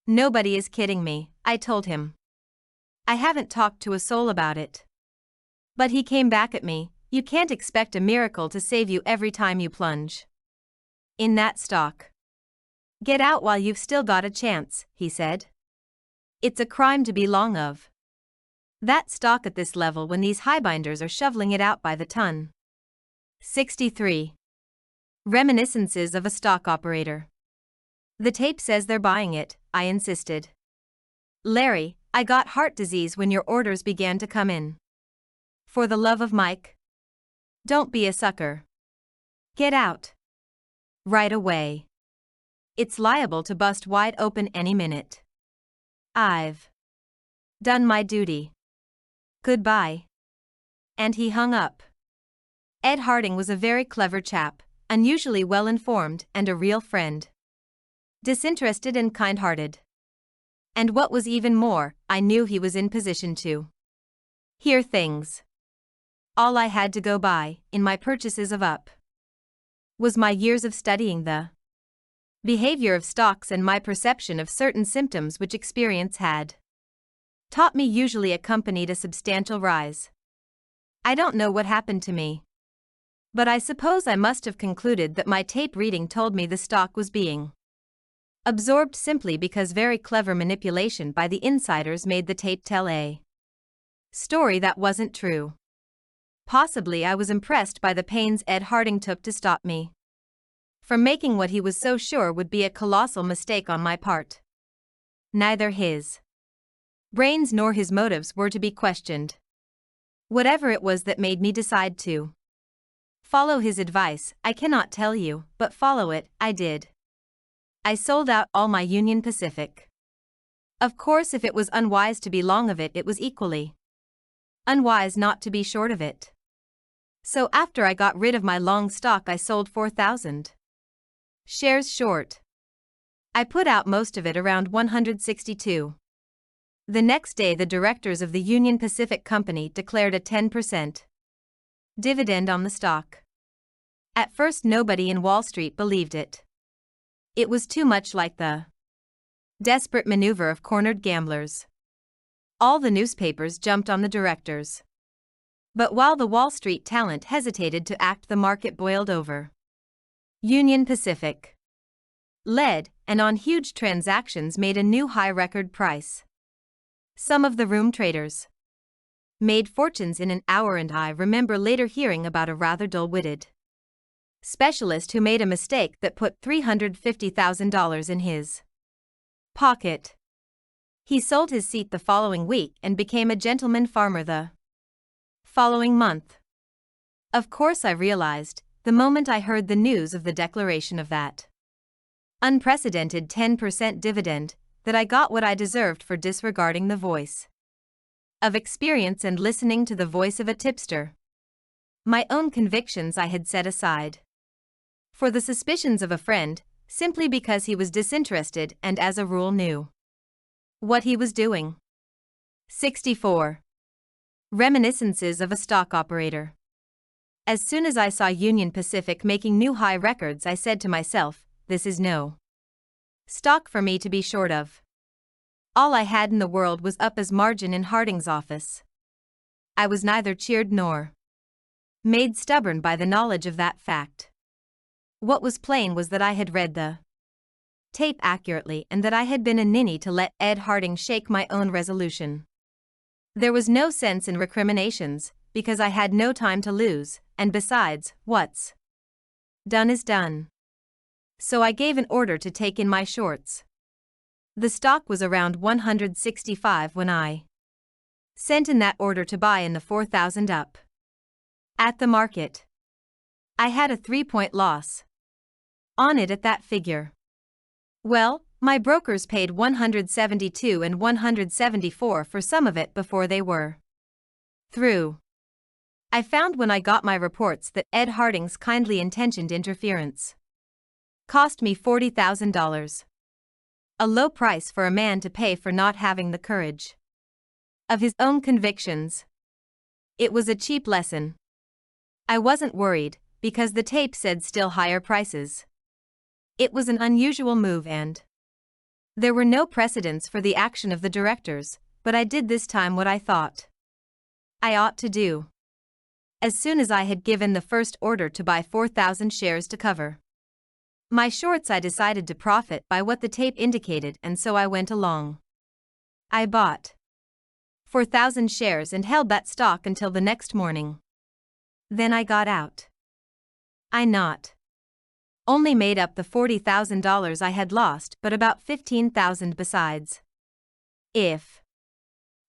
"Nobody is kidding me," I told him. "I haven't talked to a soul about it." But he came back at me, "You can't expect a miracle to save you every time you plunge in that stock. Get out while you've still got a chance," he said. "It's a crime to be long of that stock at this level when these highbinders are shoveling it out by the ton." 63. Reminiscences of a Stock Operator. "The tape says they're buying it," I insisted. "Larry, I got heart disease when your orders began to come in. For the love of Mike, don't be a sucker. Get out right away." It's liable to bust wide open any minute. I've done my duty. Goodbye. And he hung up. Ed Harding was a very clever chap, unusually well-informed and a real friend. Disinterested and kind-hearted. And what was even more, I knew he was in position to hear things. All I had to go by, in my purchases of up, was my years of studying the behavior of stocks and my perception of certain symptoms which experience had taught me usually accompanied a substantial rise. I don't know what happened to me, but I suppose I must have concluded that my tape reading told me the stock was being absorbed simply because very clever manipulation by the insiders made the tape tell a story that wasn't true. Possibly I was impressed by the pains Ed Harding took to stop me from making what he was so sure would be a colossal mistake on my part. Neither his brains nor his motives were to be questioned. Whatever it was that made me decide to follow his advice, I cannot tell you, but follow it, I did. I sold out all my Union Pacific. Of course, if it was unwise to be long of it, it was equally unwise not to be short of it. So after I got rid of my long stock, I sold 4,000 shares short. I put out most of it around 162. The next day, the directors of the Union Pacific Company declared a 10% dividend on the stock. At first, nobody in Wall Street believed it. It was too much like the desperate maneuver of cornered gamblers. All the newspapers jumped on the directors. But while the Wall Street talent hesitated to act, the market boiled over. Union Pacific led, and on huge transactions made a new high record price. Some of the room traders made fortunes in an hour, and I remember later hearing about a rather dull-witted specialist who made a mistake that put $350,000 in his pocket. He sold his seat the following week and became a gentleman farmer the following month. Of course, I realized, the moment I heard the news of the declaration of that unprecedented 10% dividend, that I got what I deserved for disregarding the voice of experience and listening to the voice of a tipster. My own convictions I had set aside for the suspicions of a friend, simply because he was disinterested and as a rule knew what he was doing. 64. Reminiscences of a stock operator. As soon as I saw Union Pacific making new high records, I said to myself, this is no stock for me to be short of. All I had in the world was up as margin in Harding's office. I was neither cheered nor made stubborn by the knowledge of that fact. What was plain was that I had read the tape accurately and that I had been a ninny to let Ed Harding shake my own resolution. There was no sense in recriminations, because I had no time to lose, and besides, what's done is done. So I gave an order to take in my shorts. The stock was around 165 when I sent in that order to buy in the 4,000 up. At the market, I had a 3-point loss on it at that figure. Well, my brokers paid 172 and 174 for some of it before they were through. I found when I got my reports that Ed Harding's kindly intentioned interference cost me $40,000. A low price for a man to pay for not having the courage of his own convictions. It was a cheap lesson. I wasn't worried, because the tape said still higher prices. It was an unusual move and there were no precedents for the action of the directors, but I did this time what I thought I ought to do. As soon as I had given the first order to buy 4,000 shares to cover my shorts, I decided to profit by what the tape indicated, and so I went along. I bought 4,000 shares and held that stock until the next morning. Then I got out. I not only made up the $40,000 I had lost, but about $15,000 besides. If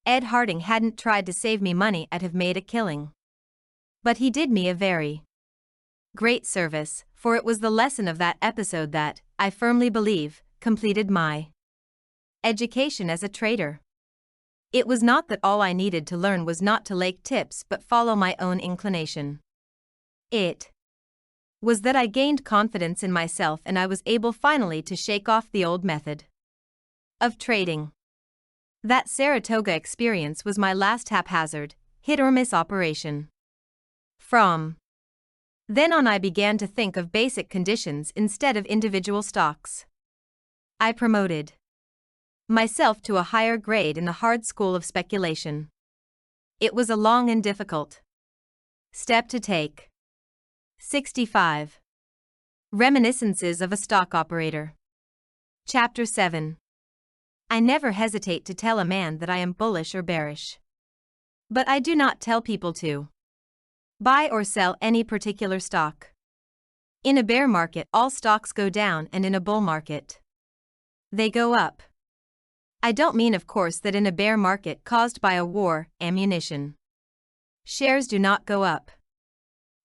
Ed Harding hadn't tried to save me money, I'd have made a killing. But he did me a very Great service, for it was the lesson of that episode that, I firmly believe, completed my education as a trader. It was not that all I needed to learn was not to lake tips but follow my own inclination. It was that I gained confidence in myself and I was able finally to shake off the old method of trading. That Saratoga experience was my last haphazard, hit-or-miss operation. From then on I began to think of basic conditions instead of individual stocks. I promoted myself to a higher grade in the hard school of speculation. It was a long and difficult step to take. 65. Reminiscences of a Stock Operator. Chapter 7. I never hesitate to tell a man that I am bullish or bearish. But I do not tell people to buy or sell any particular stock. In a bear market, all stocks go down, and in a bull market, they go up. I don't mean, of course, that in a bear market caused by a war, ammunition shares do not go up.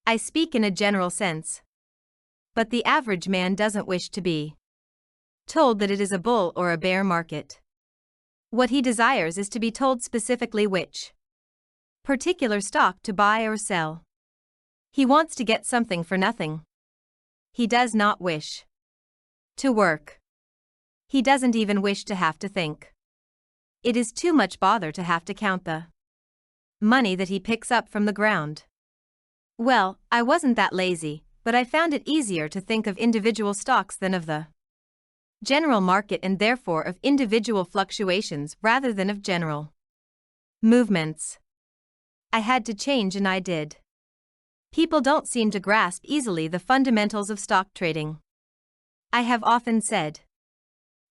I speak in a general sense. But the average man doesn't wish to be told that it is a bull or a bear market. What he desires is to be told specifically which particular stock to buy or sell. He wants to get something for nothing. He does not wish to work. He doesn't even wish to have to think. It is too much bother to have to count the money that he picks up from the ground. Well, I wasn't that lazy, but I found it easier to think of individual stocks than of the general market, and therefore of individual fluctuations rather than of general movements. I had to change, and I did. People don't seem to grasp easily the fundamentals of stock trading. I have often said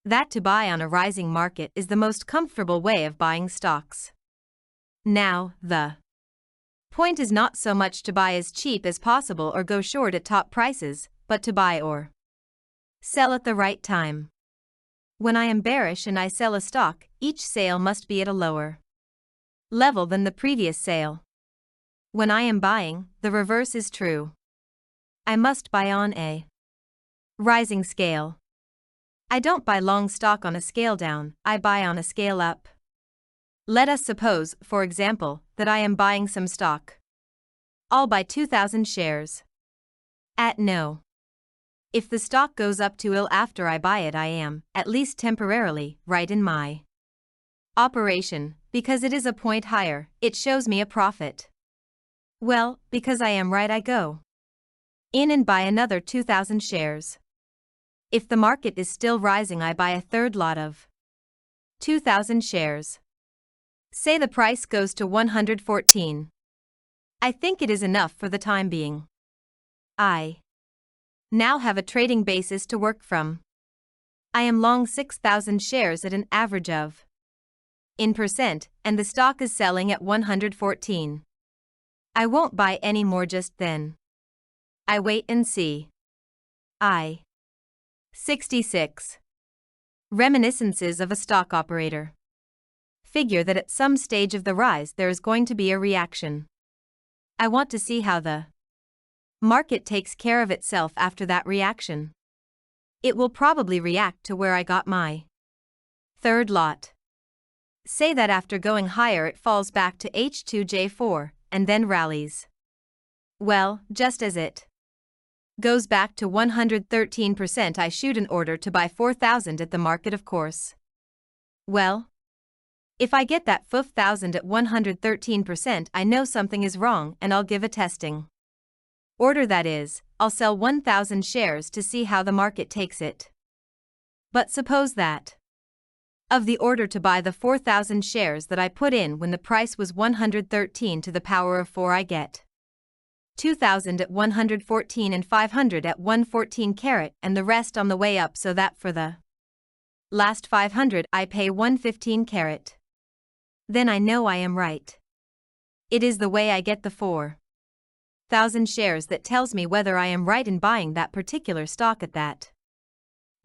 that to buy on a rising market is the most comfortable way of buying stocks. Now, the point is not so much to buy as cheap as possible or go short at top prices, but to buy or sell at the right time. When I am bearish and I sell a stock, each sale must be at a lower level than the previous sale. When I am buying, the reverse is true. I must buy on a rising scale. I don't buy long stock on a scale down, I buy on a scale up. Let us suppose, for example, that I am buying some stock. I'll buy 2,000 shares. At no. If the stock goes up too ill after I buy it, I am, at least temporarily, right in my operation, because it is a point higher, it shows me a profit. Well, because I am right, I go in and buy another 2,000 shares. If the market is still rising, I buy a third lot of 2,000 shares. Say the price goes to 114. I think it is enough for the time being. I now have a trading basis to work from. I am long 6,000 shares at an average of in percent, and the stock is selling at 114. I won't buy any more just then. I wait and see. 66. Reminiscences of a Stock Operator. Figure that at some stage of the rise there is going to be a reaction. I want to see how the market takes care of itself after that reaction. It will probably react to where I got my third lot. Say that after going higher it falls back to H2J4, and then rallies. Well, just as it goes back to 113%, I shoot an order to buy 4,000 at the market, of course. Well, if I get that 4,000 at 113%, I know something is wrong and I'll give a testing order, that is, I'll sell 1,000 shares to see how the market takes it. But suppose that of the order to buy the 4,000 shares that I put in when the price was 113 to the power of 4, I get 2,000 at 114 and 500 at 114 carat and the rest on the way up, so that for the last 500 I pay 115 carat. Then I know I am right. It is the way I get the 4,000 shares that tells me whether I am right in buying that particular stock at that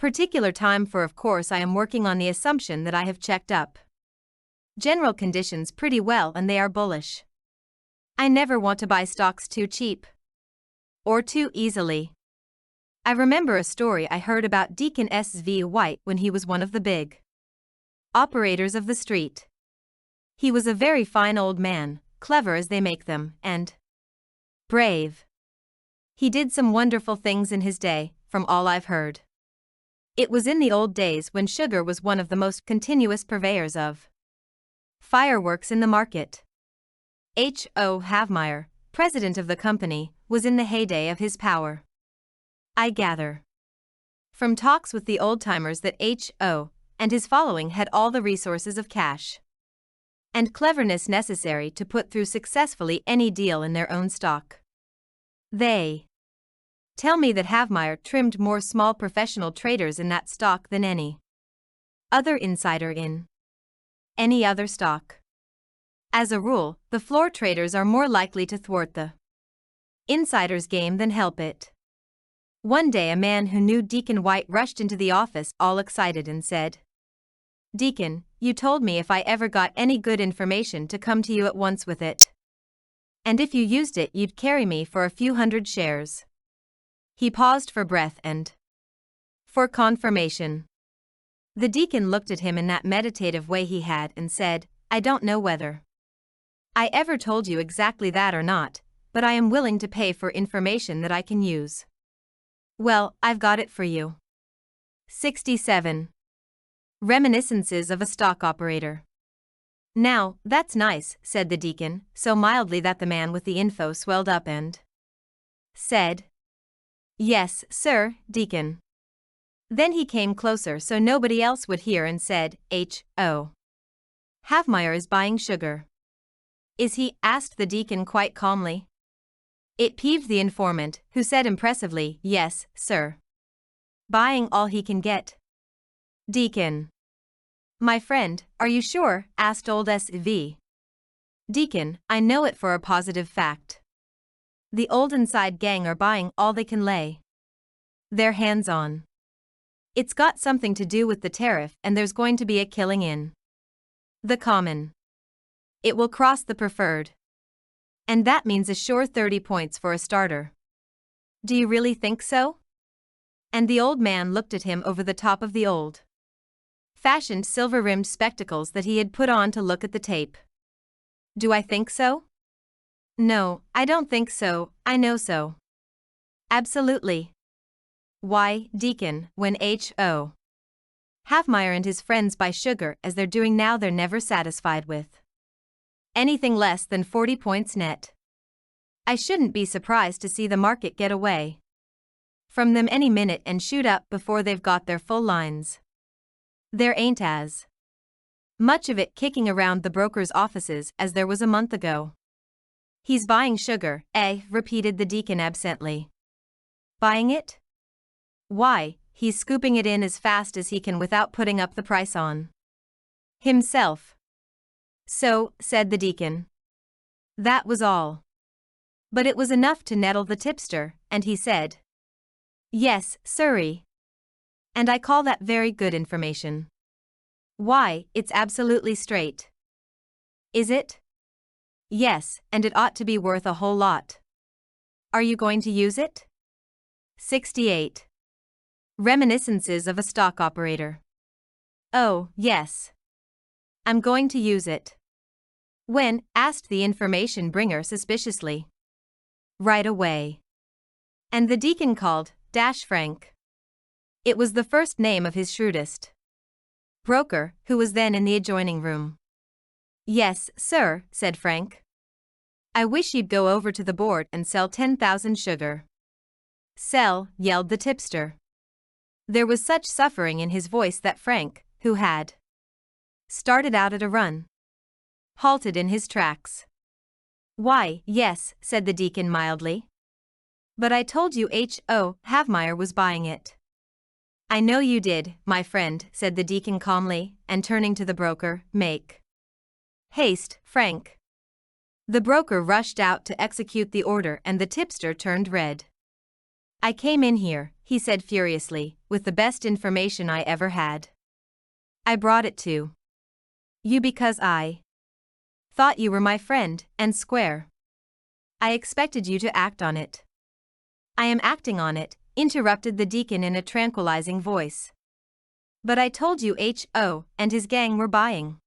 particular time, for of course I am working on the assumption that I have checked up general conditions pretty well and they are bullish. I never want to buy stocks too cheap. or too easily. I remember a story I heard about Deacon S.V. White when he was one of the big operators of the street. He was a very fine old man, clever as they make them, and brave. He did some wonderful things in his day, from all I've heard. It was in the old days when sugar was one of the most continuous purveyors of fireworks in the market. H.O. Havmeyer, president of the company, was in the heyday of his power. I gather from talks with the old-timers that H.O. and his following had all the resources of cash and cleverness necessary to put through successfully any deal in their own stock. They tell me that Havmeyer trimmed more small professional traders in that stock than any other insider in any other stock. As a rule, the floor traders are more likely to thwart the insider's game than help it. One day a man who knew Deacon White rushed into the office all excited and said, "Deacon, you told me if I ever got any good information to come to you at once with it. And if you used it you'd carry me for a few hundred shares." He paused for breath and for confirmation. The deacon looked at him in that meditative way he had and said, "I don't know whether I ever told you exactly that or not, but I am willing to pay for information that I can use." Well, I've got it for you. 67. Reminiscences of a Stock Operator. "Now, that's nice," said the deacon, so mildly that the man with the info swelled up and said, "Yes, sir, deacon." Then he came closer so nobody else would hear and said, "H.O. Havmeyer is buying sugar." "Is he?" asked the deacon quite calmly. It peeved the informant, who said impressively, "Yes, sir. Buying all he can get." Deacon. "My friend, are you sure?" asked old S.V. Deacon, "I know it for a positive fact. The old inside gang are buying all they can lay their hands on. It's got something to do with the tariff and there's going to be a killing in the common. It will cross the preferred. And that means a sure 30 points for a starter." "Do you really think so?" And the old man looked at him over the top of the old-fashioned silver-rimmed spectacles that he had put on to look at the tape. "Do I think so? No, I don't think so, I know so. Absolutely. Why, deacon, when H.O. Havmeyer and his friends buy sugar as they're doing now they're never satisfied with anything less than 40 points net. I shouldn't be surprised to see the market get away from them any minute and shoot up before they've got their full lines. There ain't as much of it kicking around the broker's offices as there was a month ago." "He's buying sugar, eh?" repeated the deacon absently. "Buying it? Why, he's scooping it in as fast as he can without putting up the price on himself." "So," said the deacon. That was all. But it was enough to nettle the tipster, and he said, "Yes, sirree. And I call that very good information. Why, it's absolutely straight." "Is it?" "Yes, and it ought to be worth a whole lot." "Are you going to use it?" 68. Reminiscences of a Stock Operator. "Oh, yes. I'm going to use it." "When?" asked the information bringer suspiciously. "Right away." And the deacon called Frank. It was the first name of his shrewdest broker, who was then in the adjoining room. "Yes, sir," said Frank. "I wish you'd go over to the board and sell 10,000 sugar." "Sell," yelled the tipster. There was such suffering in his voice that Frank, who had started out at a run, halted in his tracks. "Why, yes," said the deacon mildly. "But I told you H.O. Havmeyer was buying it." "I know you did, my friend," said the deacon calmly, and turning to the broker, "Make haste, Frank." The broker rushed out to execute the order and the tipster turned red. "I came in here," he said furiously, "with the best information I ever had. I brought it to you because I thought you were my friend, and square. I expected you to act on it. I am acting on it, interrupted the deacon in a tranquilizing voice. But I told you H.O. and his gang were buying.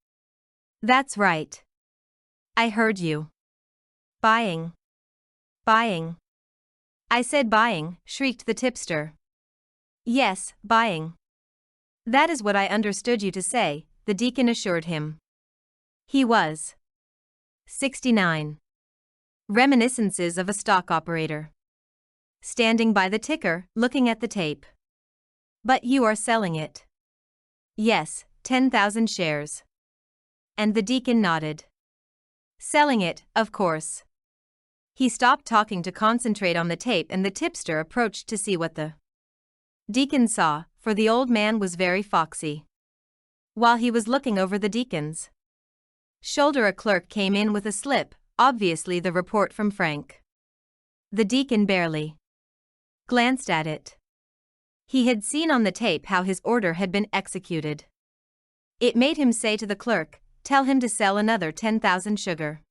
That's right. I heard you. Buying. Buying. I said buying, shrieked the tipster. Yes, buying. That is what I understood you to say, the deacon assured him. He was 69. Reminiscences of a stock operator. Standing by the ticker, looking at the tape. But you are selling it. Yes, 10,000 shares. And the deacon nodded. Selling it, of course. He stopped talking to concentrate on the tape, and the tipster approached to see what the deacon saw, for the old man was very foxy. While he was looking over the deacon's shoulder, a clerk came in with a slip, obviously the report from Frank. The deacon barely glanced at it. He had seen on the tape how his order had been executed. It made him say to the clerk, "Tell him to sell another 10,000 sugar."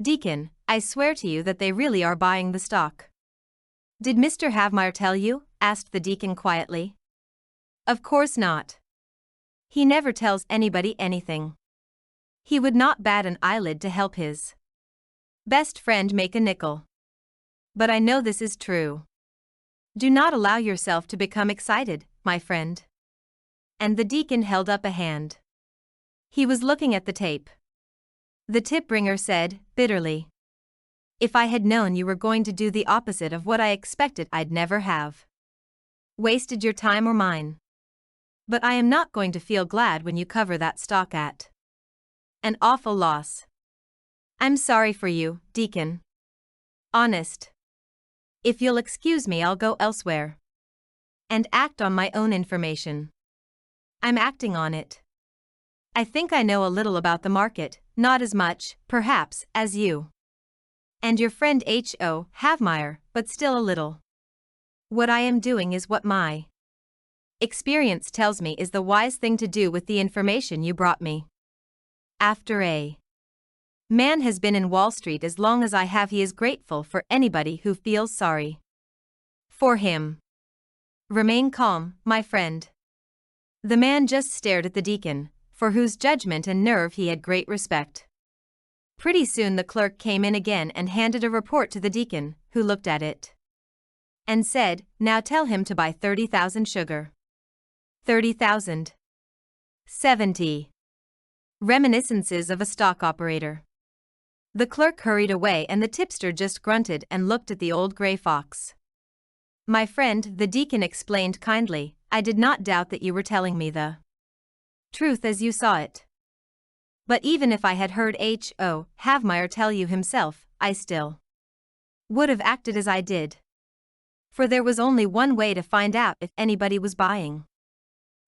"Deacon, I swear to you that they really are buying the stock." "Did Mr. Havmeyer tell you?" asked the deacon quietly. "Of course not. He never tells anybody anything. He would not bat an eyelid to help his best friend make a nickel. But I know this is true. Do not allow yourself to become excited, my friend." And the deacon held up a hand. He was looking at the tape. The tip bringer said, bitterly, "If I had known you were going to do the opposite of what I expected, I'd never have wasted your time or mine. But I am not going to feel glad when you cover that stock at an awful loss. I'm sorry for you, deacon. Honest. If you'll excuse me, I'll go elsewhere and act on my own information. I'm acting on it. I think I know a little about the market, not as much, perhaps, as you and your friend H.O. Havmeyer, but still a little. What I am doing is what my experience tells me is the wise thing to do with the information you brought me. After a man has been in Wall Street as long as I have, he is grateful for anybody who feels sorry for him. Remain calm, my friend." The man just stared at the deacon, for whose judgment and nerve he had great respect. Pretty soon the clerk came in again and handed a report to the deacon, who looked at it and said, "Now tell him to buy 30,000 sugar." 30,000. 70. Reminiscences of a stock operator. The clerk hurried away and the tipster just grunted and looked at the old gray fox. "My friend," the deacon explained kindly, "I did not doubt that you were telling me the truth as you saw it. But even if I had heard H.O. Havmeyer tell you himself, I still would have acted as I did. For there was only one way to find out if anybody was buying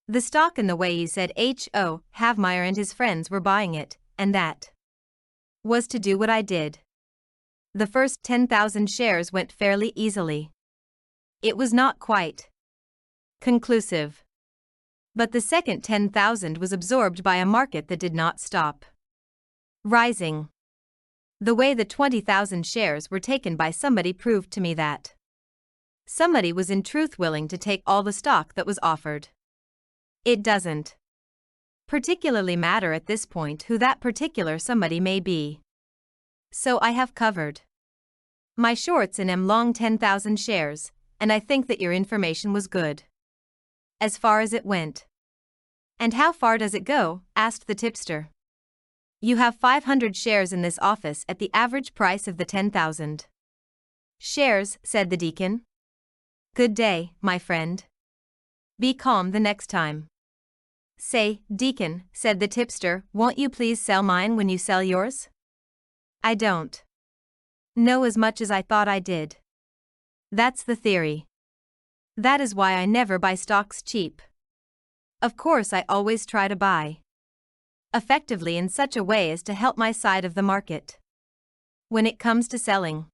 the stock, and the way you said H.O. Havmeyer and his friends were buying it, and that was to do what I did. The first 10,000 shares went fairly easily. It was not quite conclusive. But the second 10,000 was absorbed by a market that did not stop rising. The way the 20,000 shares were taken by somebody proved to me that somebody was in truth willing to take all the stock that was offered. It doesn't particularly matter at this point who that particular somebody may be. So I have covered my shorts and am long 10,000 shares, and I think that your information was good as far as it went." "And how far does it go?" asked the tipster. "You have 500 shares in this office at the average price of the 10,000 shares," said the deacon. "Good day, my friend. Be calm the next time." "Say, deacon," said the tipster, "won't you please sell mine when you sell yours? I don't know as much as I thought I did." "That's the theory. That is why I never buy stocks cheap. Of course, I always try to buy effectively in such a way as to help my side of the market. When it comes to selling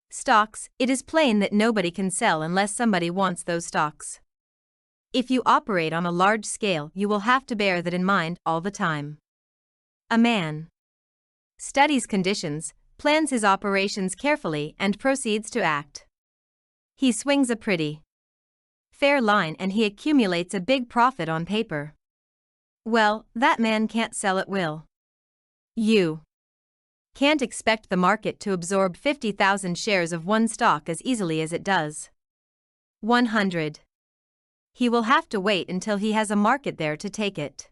stocks, it is plain that nobody can sell unless somebody wants those stocks. If you operate on a large scale, you will have to bear that in mind all the time. A man studies conditions, plans his operations carefully, and proceeds to act He swings a pretty fair line and he accumulates a big profit on paper. Well, that man can't sell at will. You can't expect the market to absorb 50,000 shares of one stock as easily as it does 100. He will have to wait until he has a market there to take it.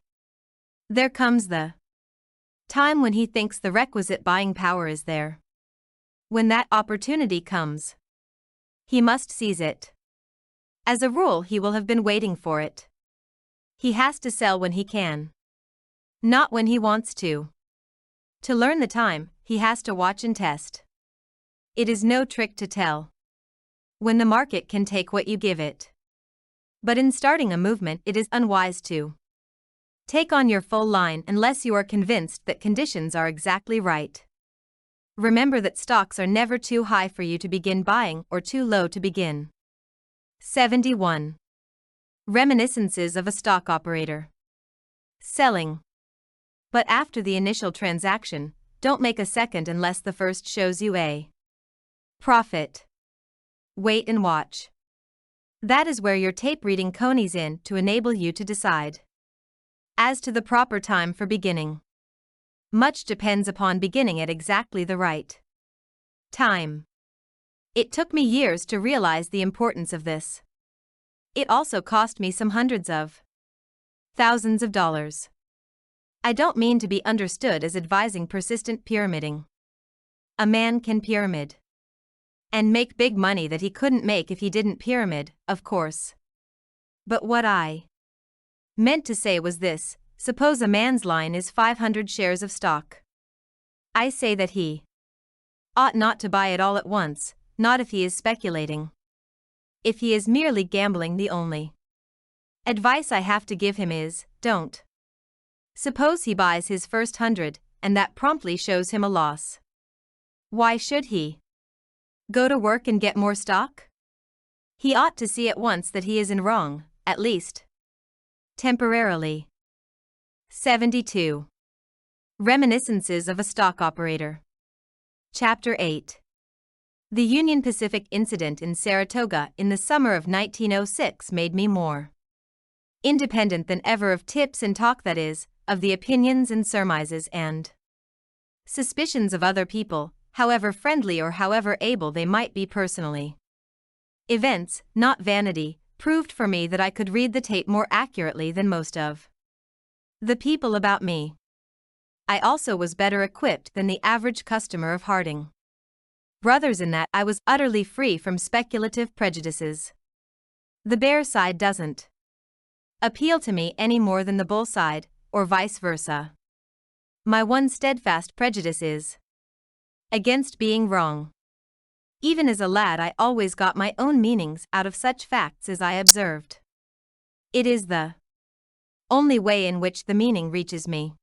There comes the time when he thinks the requisite buying power is there. When that opportunity comes, he must seize it. As a rule, he will have been waiting for it. He has to sell when he can, not when he wants to. To learn the time, he has to watch and test. It is no trick to tell when the market can take what you give it. But in starting a movement, it is unwise to take on your full line unless you are convinced that conditions are exactly right. Remember that stocks are never too high for you to begin buying or too low to begin. 71. Reminiscences of a stock operator. Selling. But after the initial transaction, don't make a second unless the first shows you a profit. Wait and watch. That is where your tape reading comes in to enable you to decide as to the proper time for beginning. Much depends upon beginning at exactly the right time. It took me years to realize the importance of this. It also cost me some hundreds of thousands of dollars. I don't mean to be understood as advising persistent pyramiding. A man can pyramid and make big money that he couldn't make if he didn't pyramid, of course. But what I meant to say was this: suppose a man's line is 500 shares of stock. I say that he ought not to buy it all at once, not if he is speculating. If he is merely gambling, the only advice I have to give him is, don't. Suppose he buys his first 100, and that promptly shows him a loss. Why should he go to work and get more stock? He ought to see at once that he is in wrong, at least temporarily. 72. Reminiscences of a stock operator. Chapter 8. The Union Pacific incident in Saratoga in the summer of 1906 made me more independent than ever of tips and talk, that is, of the opinions and surmises and suspicions of other people, however friendly or however able they might be personally. Events, not vanity, proved for me that I could read the tape more accurately than most of the people about me. I also was better equipped than the average customer of Harding Brothers in that I was utterly free from speculative prejudices. The bear side doesn't appeal to me any more than the bull side, or vice versa. My one steadfast prejudice is against being wrong. Even as a lad, I always got my own meanings out of such facts as I observed. It is the only way in which the meaning reaches me.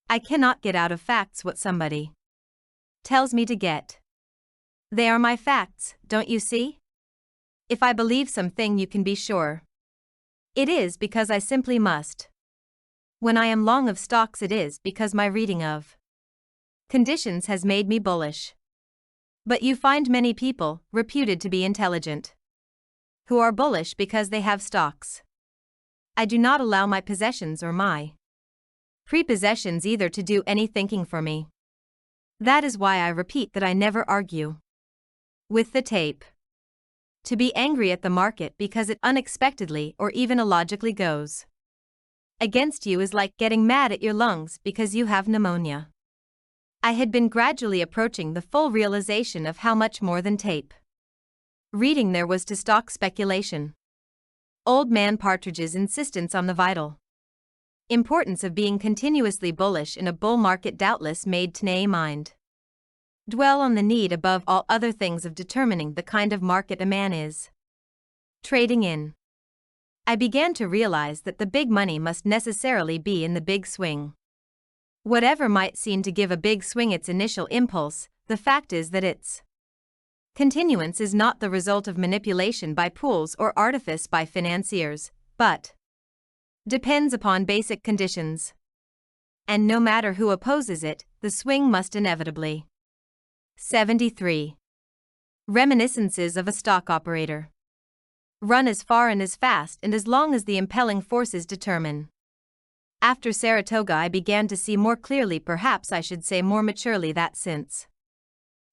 I cannot get out of facts what somebody tells me to get. They are my facts, don't you see? If I believe something, you can be sure it is because I simply must. When I am long of stocks, it is because my reading of conditions has made me bullish. But you find many people, reputed to be intelligent, who are bullish because they have stocks. I do not allow my possessions or my prepossessions either to do any thinking for me. That is why I repeat that I never argue with the tape. To be angry at the market because it unexpectedly or even illogically goes against you is like getting mad at your lungs because you have pneumonia. I had been gradually approaching the full realization of how much more than tape reading there was to stock speculation. Old man Partridge's insistence on the vital importance of being continuously bullish in a bull market doubtless made Tanae mind dwell on the need above all other things of determining the kind of market a man is trading in. I began to realize that the big money must necessarily be in the big swing. Whatever might seem to give a big swing its initial impulse, the fact is that its continuance is not the result of manipulation by pools or artifice by financiers, but depends upon basic conditions. And no matter who opposes it, the swing must inevitably. 73. Reminiscences of a Stock Operator. Run as far and as fast and as long as the impelling forces determine. After Saratoga, I began to see more clearly, perhaps I should say more maturely, that since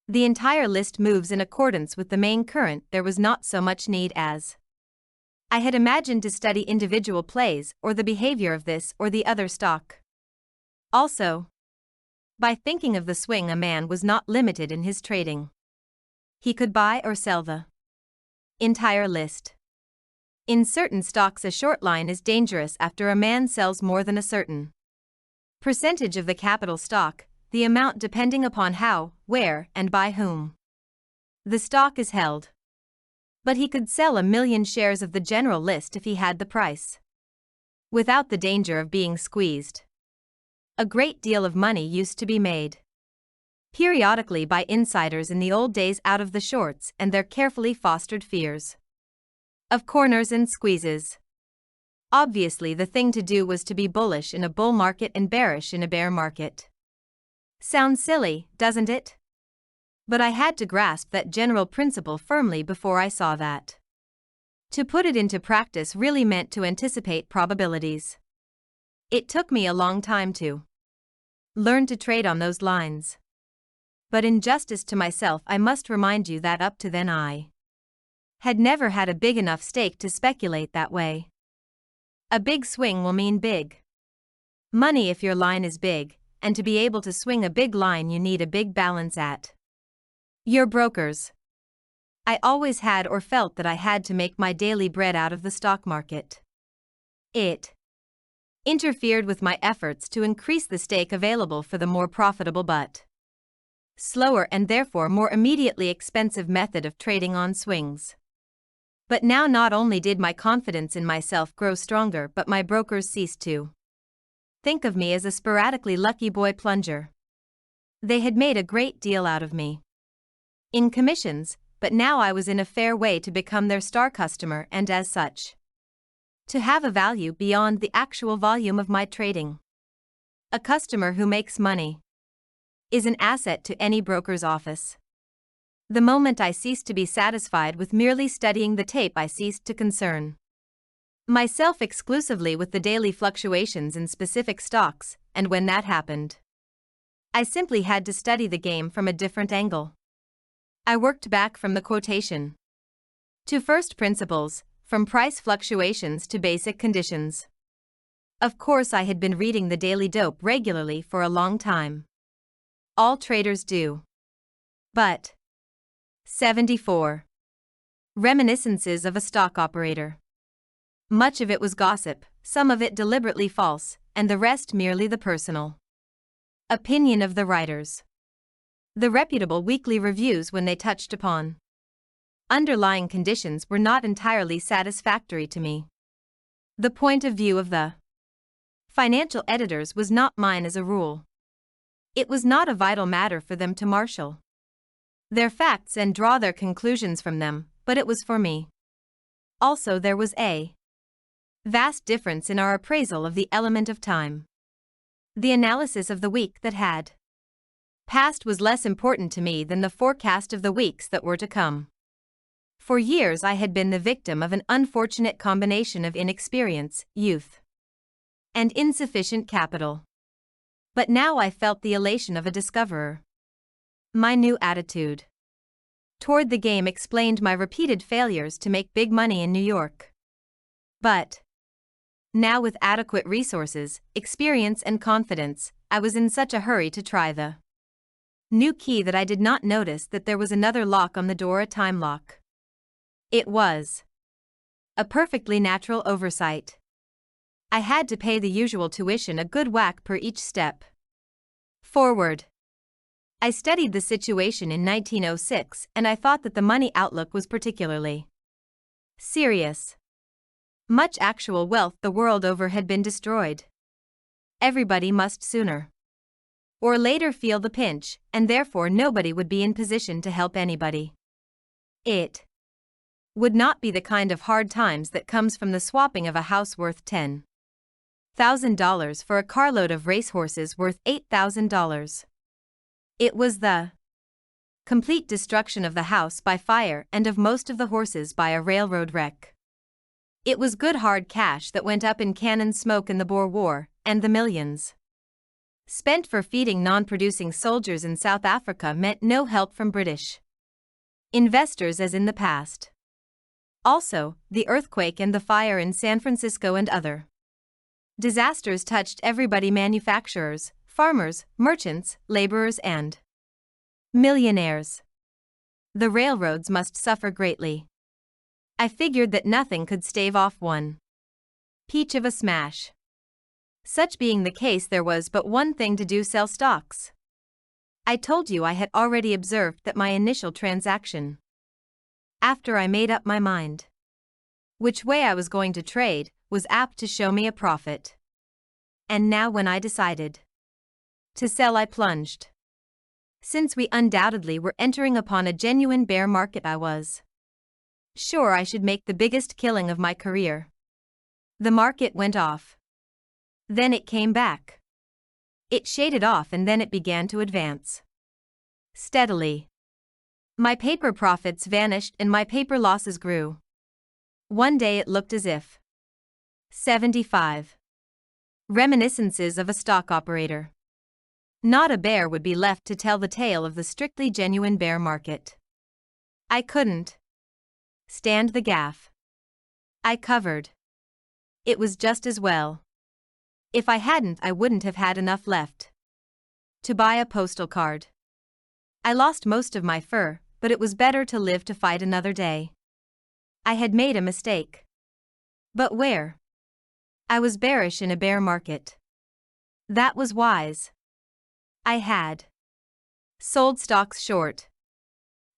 the entire list moves in accordance with the main current, there was not so much need as I had imagined to study individual plays or the behavior of this or the other stock. Also, by thinking of the swing, a man was not limited in his trading. He could buy or sell the entire list. In certain stocks, a short line is dangerous after a man sells more than a certain percentage of the capital stock, the amount depending upon how, where, and by whom the stock is held. But he could sell 1,000,000 shares of the general list if he had the price, without the danger of being squeezed. A great deal of money used to be made periodically by insiders in the old days out of the shorts and their carefully fostered fears of corners and squeezes. Obviously, the thing to do was to be bullish in a bull market and bearish in a bear market. Sounds silly, doesn't it? But I had to grasp that general principle firmly before I saw that to put it into practice really meant to anticipate probabilities. It took me a long time to learn to trade on those lines. But in justice to myself, I must remind you that up to then I had never had a big enough stake to speculate that way. A big swing will mean big money if your line is big, and to be able to swing a big line you need a big balance at your brokers. I always had or felt that I had to make my daily bread out of the stock market. It interfered with my efforts to increase the stake available for the more profitable but slower and therefore more immediately expensive method of trading on swings. But now not only did my confidence in myself grow stronger, but my brokers ceased to think of me as a sporadically lucky boy plunger. They had made a great deal out of me in commissions, but now I was in a fair way to become their star customer and as such to have a value beyond the actual volume of my trading. A customer who makes money is an asset to any broker's office. The moment I ceased to be satisfied with merely studying the tape, I ceased to concern myself exclusively with the daily fluctuations in specific stocks, and when that happened, I simply had to study the game from a different angle. I worked back from the quotation to first principles, from price fluctuations to basic conditions. Of course, I had been reading the Daily Dope regularly for a long time. All traders do. But 74. Reminiscences of a Stock Operator. Much of it was gossip, some of it deliberately false, and the rest merely the personal opinion of the writers. The reputable weekly reviews, when they touched upon underlying conditions, were not entirely satisfactory to me. The point of view of the financial editors was not mine as a rule. It was not a vital matter for them to marshal their facts and draw their conclusions from them, but it was for me. Also, there was a vast difference in our appraisal of the element of time. The analysis of the week that had passed was less important to me than the forecast of the weeks that were to come. For years I had been the victim of an unfortunate combination of inexperience, youth, and insufficient capital. But now I felt the elation of a discoverer. My new attitude toward the game explained my repeated failures to make big money in New York. But now, with adequate resources, experience, and confidence, I was in such a hurry to try the new key that I did not notice that there was another lock on the door, a time lock. It was a perfectly natural oversight. I had to pay the usual tuition, a good whack per each step forward. I studied the situation in 1906, and I thought that the money outlook was particularly serious. Much actual wealth the world over had been destroyed. Everybody must sooner or later feel the pinch, and therefore nobody would be in position to help anybody. It would not be the kind of hard times that comes from the swapping of a house worth $10,000 for a carload of racehorses worth $8,000. It was the Complete destruction of the house by fire and of most of the horses by a railroad wreck. It was good hard cash that went up in cannon smoke in the Boer War, and the millions spent for feeding non-producing soldiers in South Africa meant no help from British investors as in the past. Also, the earthquake and the fire in San Francisco and other disasters touched everybody: manufacturers, farmers, merchants, laborers, and millionaires. The railroads must suffer greatly. I figured that nothing could stave off one peach of a smash. Such being the case, there was but one thing to do: sell stocks. I told you I had already observed that my initial transaction, after I made up my mind which way I was going to trade, was apt to show me a profit. And now when I decided to sell, I plunged. Since we undoubtedly were entering upon a genuine bear market, I was sure I should make the biggest killing of my career. The market went off. Then it came back. It shaded off, and then it began to advance steadily. My paper profits vanished and my paper losses grew. One day it looked as if 75 Reminiscences of a Stock Operator. Not a bear would be left to tell the tale of the strictly genuine bear market. I couldn't stand the gaff. I covered. It was just as well. If I hadn't, I wouldn't have had enough left to buy a postal card. I lost most of my fur, but it was better to live to fight another day. I had made a mistake. But where? I was bearish in a bear market. That was wise. I had sold stocks short.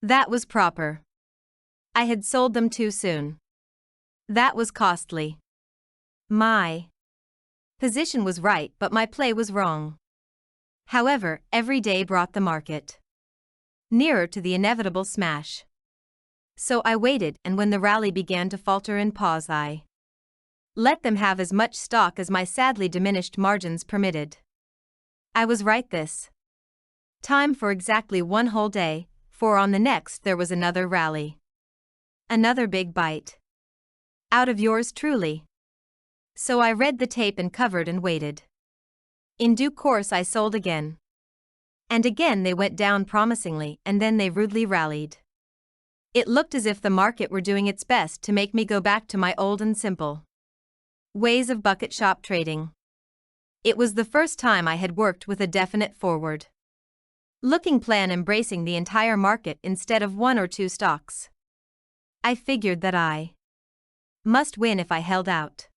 That was proper. I had sold them too soon. That was costly. My position was right, but my play was wrong. However, every day brought the market nearer to the inevitable smash. So I waited, and when the rally began to falter and pause, I let them have as much stock as my sadly diminished margins permitted. I was right this time for exactly one whole day, for on the next there was another rally. Another big bite out of yours truly. So I read the tape and covered and waited. In due course I sold again. And again they went down promisingly, and then they rudely rallied. It looked as if the market were doing its best to make me go back to my old and simple ways of bucket shop trading. It was the first time I had worked with a definite forward-looking plan embracing the entire market instead of one or two stocks. I figured that I must win if I held out.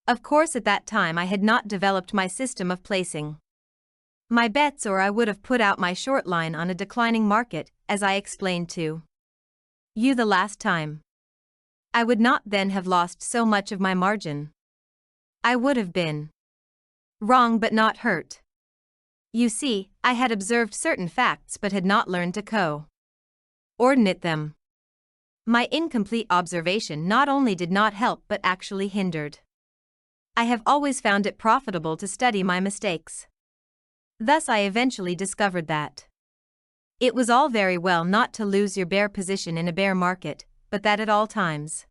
Of course, at that time I had not developed my system of placing my bets, or I would have put out my short line on a declining market, as I explained to you the last time. I would not then have lost so much of my margin. I would have been wrong but not hurt. You see, I had observed certain facts but had not learned to coordinate them. My incomplete observation not only did not help but actually hindered. I have always found it profitable to study my mistakes. Thus I eventually discovered that it was all very well not to lose your bear position in a bear market, but that at all times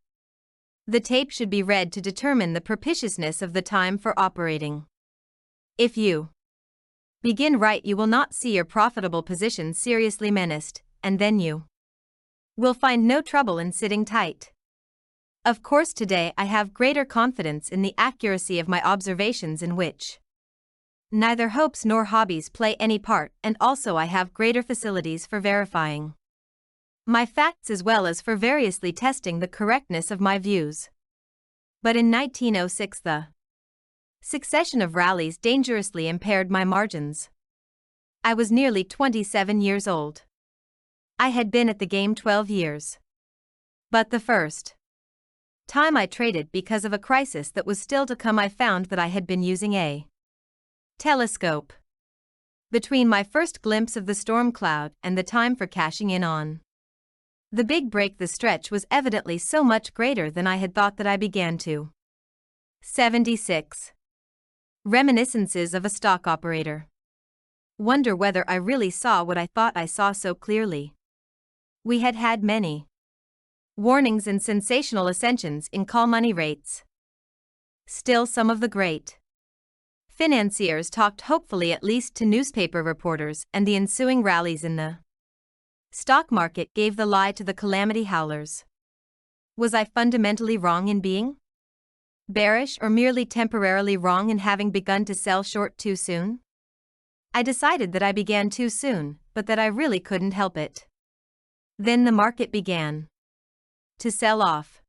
the tape should be read to determine the propitiousness of the time for operating. If you begin right, you will not see your profitable position seriously menaced, and then you will find no trouble in sitting tight. Of course, today I have greater confidence in the accuracy of my observations, in which neither hopes nor hobbies play any part, and also I have greater facilities for verifying my facts as well as for variously testing the correctness of my views. But in 1906 the succession of rallies dangerously impaired my margins. I was nearly 27 years old. I had been at the game 12 years. But the first time I traded because of a crisis that was still to come, I found that I had been using a telescope. Between my first glimpse of the storm cloud and the time for cashing in on the big break, the stretch was evidently so much greater than I had thought that I began to 76 Reminiscences of a Stock Operator. Wonder whether I really saw what I thought I saw so clearly. We had had many warnings and sensational ascensions in call money rates. Still, some of the great financiers talked hopefully at least to newspaper reporters, and the ensuing rallies in the stock market gave the lie to the calamity howlers. Was I fundamentally wrong in being bearish, or merely temporarily wrong in having begun to sell short too soon? I decided that I began too soon, but that I really couldn't help it. Then the market began to sell off.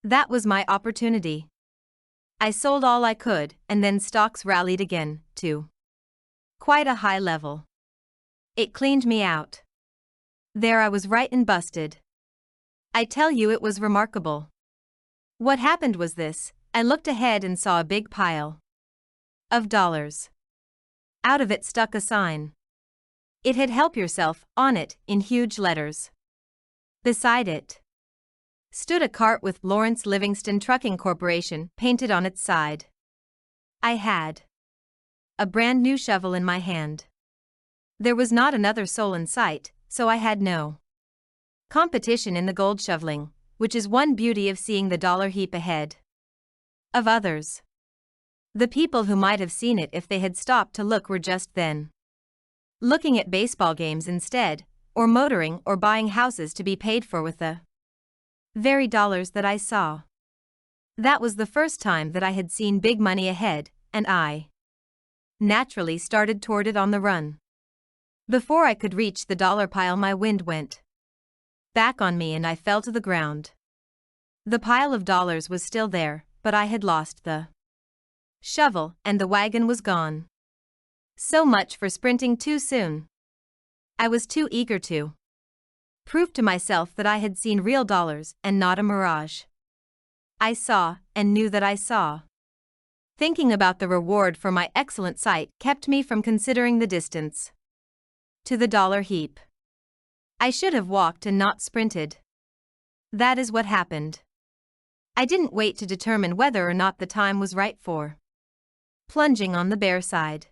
That was my opportunity. I sold all I could, and then stocks rallied again, to quite a high level. It cleaned me out. There I was right and busted. I tell you, it was remarkable. What happened was this: I looked ahead and saw a big pile of dollars. Out of it stuck a sign. It had "Help Yourself" on it, in huge letters. Beside it stood a cart with Lawrence Livingston Trucking Corporation painted on its side. I had a brand new shovel in my hand. There was not another soul in sight, so I had no competition in the gold shoveling, which is one beauty of seeing the dollar heap ahead of others. The people who might have seen it if they had stopped to look were just then looking at baseball games instead, or motoring or buying houses to be paid for with the very dollars that I saw. That was the first time that I had seen big money ahead, and I naturally started toward it on the run. Before I could reach the dollar pile, my wind went back on me and I fell to the ground. The pile of dollars was still there, but I had lost the shovel, and the wagon was gone. So much for sprinting too soon. I was too eager to prove to myself that I had seen real dollars and not a mirage. I saw, and knew that I saw. Thinking about the reward for my excellent sight kept me from considering the distance to the dollar heap. I should have walked and not sprinted. That is what happened. I didn't wait to determine whether or not the time was right for plunging on the bear side.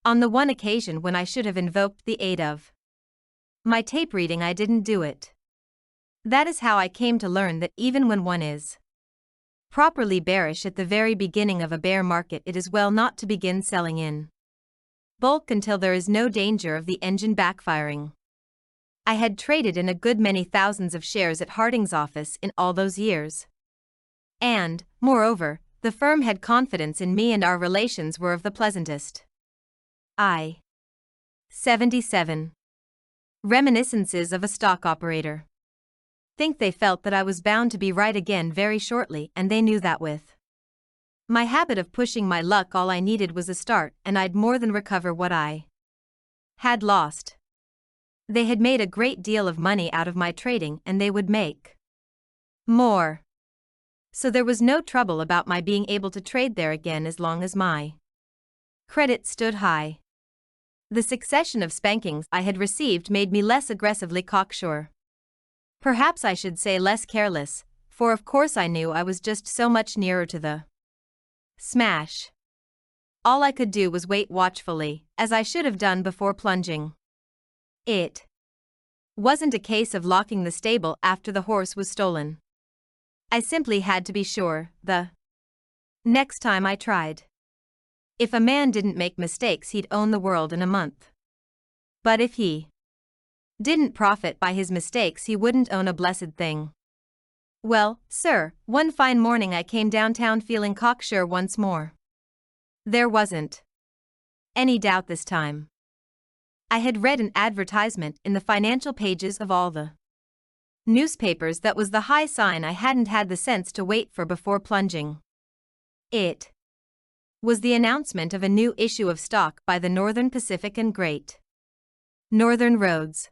On the one occasion when I should have invoked the aid of my tape reading, I didn't do it. That is how I came to learn that even when one is properly bearish at the very beginning of a bear market, it is well not to begin selling in bulk until there is no danger of the engine backfiring. I had traded in a good many thousands of shares at Harding's office in all those years. And, moreover, the firm had confidence in me and our relations were of the pleasantest. 77. Reminiscences of a Stock Operator. Think they felt that I was bound to be right again very shortly, and they knew that with my habit of pushing my luck, all I needed was a start, and I'd more than recover what I had lost. They had made a great deal of money out of my trading, and they would make more. So there was no trouble about my being able to trade there again as long as my credit stood high. The succession of spankings I had received made me less aggressively cocksure. Perhaps I should say less careless, for of course I knew I was just so much nearer to the smash. All I could do was wait watchfully, as I should have done before plunging. It wasn't a case of locking the stable after the horse was stolen. I simply had to be sure the next time I tried. If a man didn't make mistakes, he'd own the world in a month. But if he didn't profit by his mistakes, he wouldn't own a blessed thing. Well, sir, one fine morning I came downtown feeling cocksure once more. There wasn't any doubt this time. I had read an advertisement in the financial pages of all the newspapers that was the high sign I hadn't had the sense to wait for before plunging. It was the announcement of a new issue of stock by the Northern Pacific and Great Northern Roads.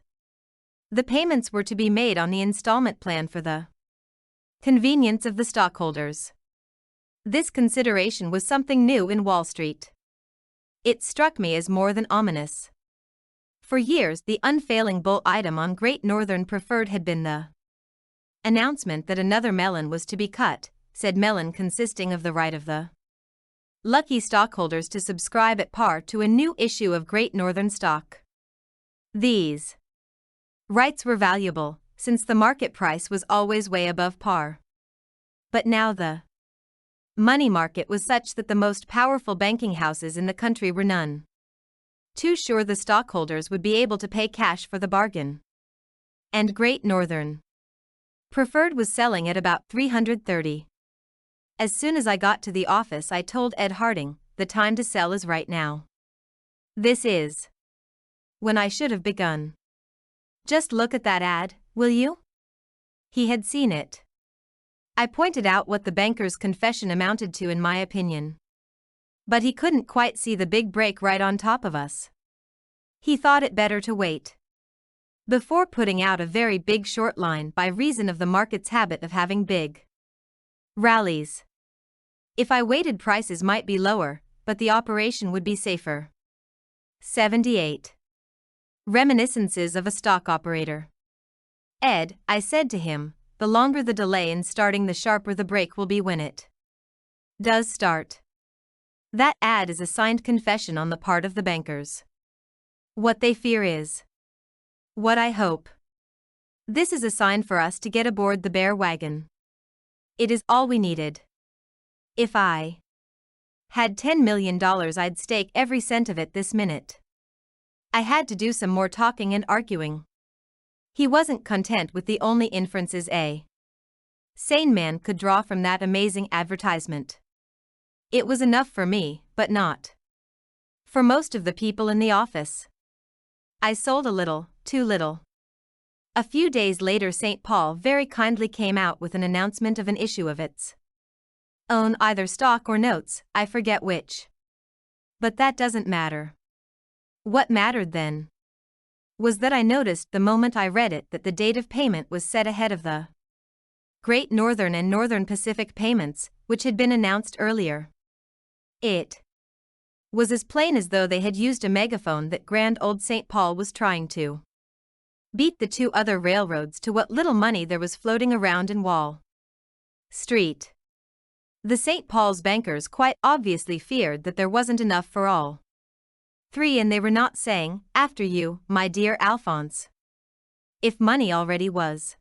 The payments were to be made on the installment plan for the convenience of the stockholders. This consideration was something new in Wall Street. It struck me as more than ominous. For years, the unfailing bull item on Great Northern Preferred had been the announcement that another melon was to be cut, said melon consisting of the right of the lucky stockholders to subscribe at par to a new issue of Great Northern stock. These rights were valuable, since the market price was always way above par. But now the money market was such that the most powerful banking houses in the country were none too sure the stockholders would be able to pay cash for the bargain. And Great Northern Preferred was selling at about $330. As soon as I got to the office, I told Ed Harding, the time to sell is right now. This is when I should have begun. Just look at that ad, will you? He had seen it. I pointed out what the banker's confession amounted to, in my opinion. But he couldn't quite see the big break right on top of us. He thought it better to wait before putting out a very big short line by reason of the market's habit of having big rallies. If I waited, prices might be lower, but the operation would be safer. 78. Reminiscences of a Stock Operator. Ed, I said to him, the longer the delay in starting, the sharper the break will be when it does start. That ad is a signed confession on the part of the bankers. What they fear is what I hope. This is a sign for us to get aboard the bear wagon. It is all we needed. If I had $10 million, I'd stake every cent of it this minute. I had to do some more talking and arguing. He wasn't content with the only inferences a sane man could draw from that amazing advertisement. It was enough for me, but not for most of the people in the office. I sold a little, too little. A few days later, St. Paul very kindly came out with an announcement of an issue of its own, either stock or notes, I forget which. But that doesn't matter. What mattered then was that I noticed the moment I read it that the date of payment was set ahead of the Great Northern and Northern Pacific payments, which had been announced earlier. It was as plain as though they had used a megaphone that grand old St. Paul was trying to beat the two other railroads to what little money there was floating around in Wall Street. The St. Paul's bankers quite obviously feared that there wasn't enough for all three, and they were not saying, after you, my dear Alphonse. If money already was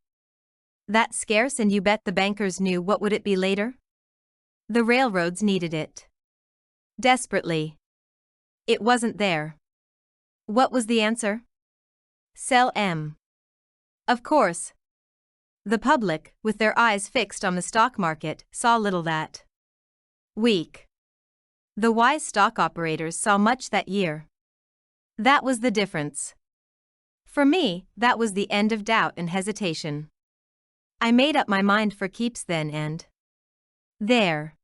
that scarce, and you bet the bankers knew what would it be later? The railroads needed it desperately. It wasn't there. What was the answer? Sell M. Of course. The public, with their eyes fixed on the stock market, saw little that week. The wise stock operators saw much that year. That was the difference. For me, that was the end of doubt and hesitation. I made up my mind for keeps then and there.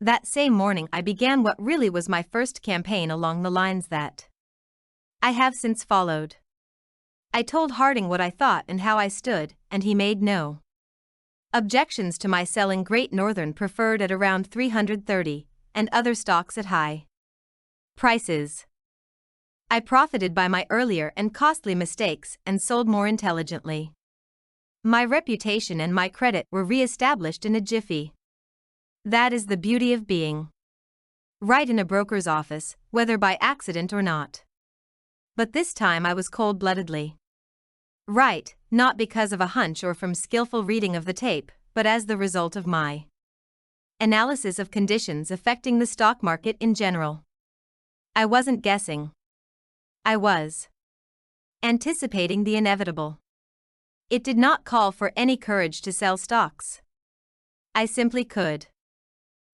That same morning I began what really was my first campaign along the lines that I have since followed. I told Harding what I thought and how I stood, and he made no objections to my selling Great Northern Preferred at around $330, and other stocks at high prices. I profited by my earlier and costly mistakes and sold more intelligently. My reputation and my credit were re-established in a jiffy. That is the beauty of being right in a broker's office, whether by accident or not. But this time I was cold-bloodedly right, not because of a hunch or from skillful reading of the tape, but as the result of my analysis of conditions affecting the stock market in general. I wasn't guessing. I was anticipating the inevitable. It did not call for any courage to sell stocks. I simply could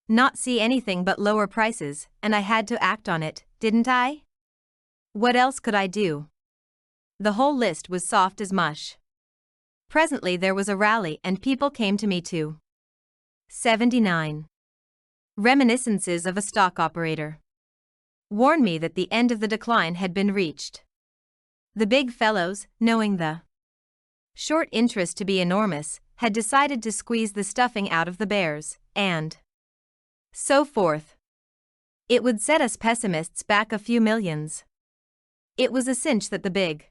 not see anything but lower prices, and I had to act on it, didn't I? What else could I do? The whole list was soft as mush. Presently there was a rally and people came to me too. 79. Reminiscences of a Stock Operator. Warned me that the end of the decline had been reached. The big fellows, knowing the short interest to be enormous, had decided to squeeze the stuffing out of the bears, and so forth. It would set us pessimists back a few millions. It was a cinch that the big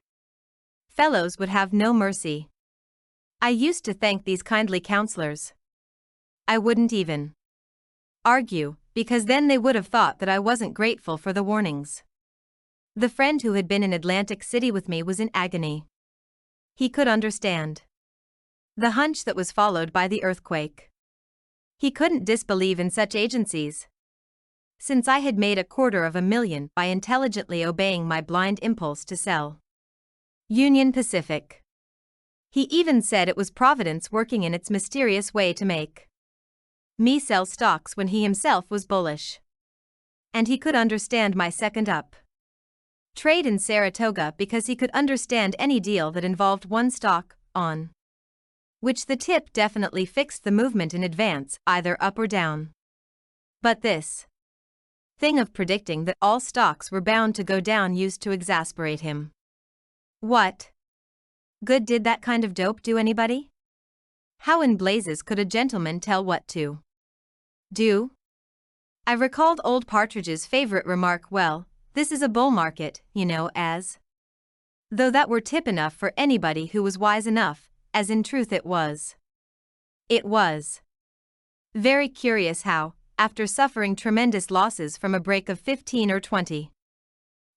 fellows would have no mercy. I used to thank these kindly counselors. I wouldn't even argue, because then they would have thought that I wasn't grateful for the warnings. The friend who had been in Atlantic City with me was in agony. He could understand the hunch that was followed by the earthquake. He couldn't disbelieve in such agencies. Since I had made $250,000 by intelligently obeying my blind impulse to sell Union Pacific. He even said it was Providence working in its mysterious way to make me sell stocks when he himself was bullish. And he could understand my second up trade in Saratoga because he could understand any deal that involved one stock, on which the tip definitely fixed the movement in advance, either up or down. But this thing of predicting that all stocks were bound to go down used to exasperate him. What good did that kind of dope do anybody? How in blazes could a gentleman tell what to do? I recalled old Partridge's favorite remark, well, this is a bull market, you know, as though that were tip enough for anybody who was wise enough, as in truth it was. It was very curious how, after suffering tremendous losses from a break of 15 or 20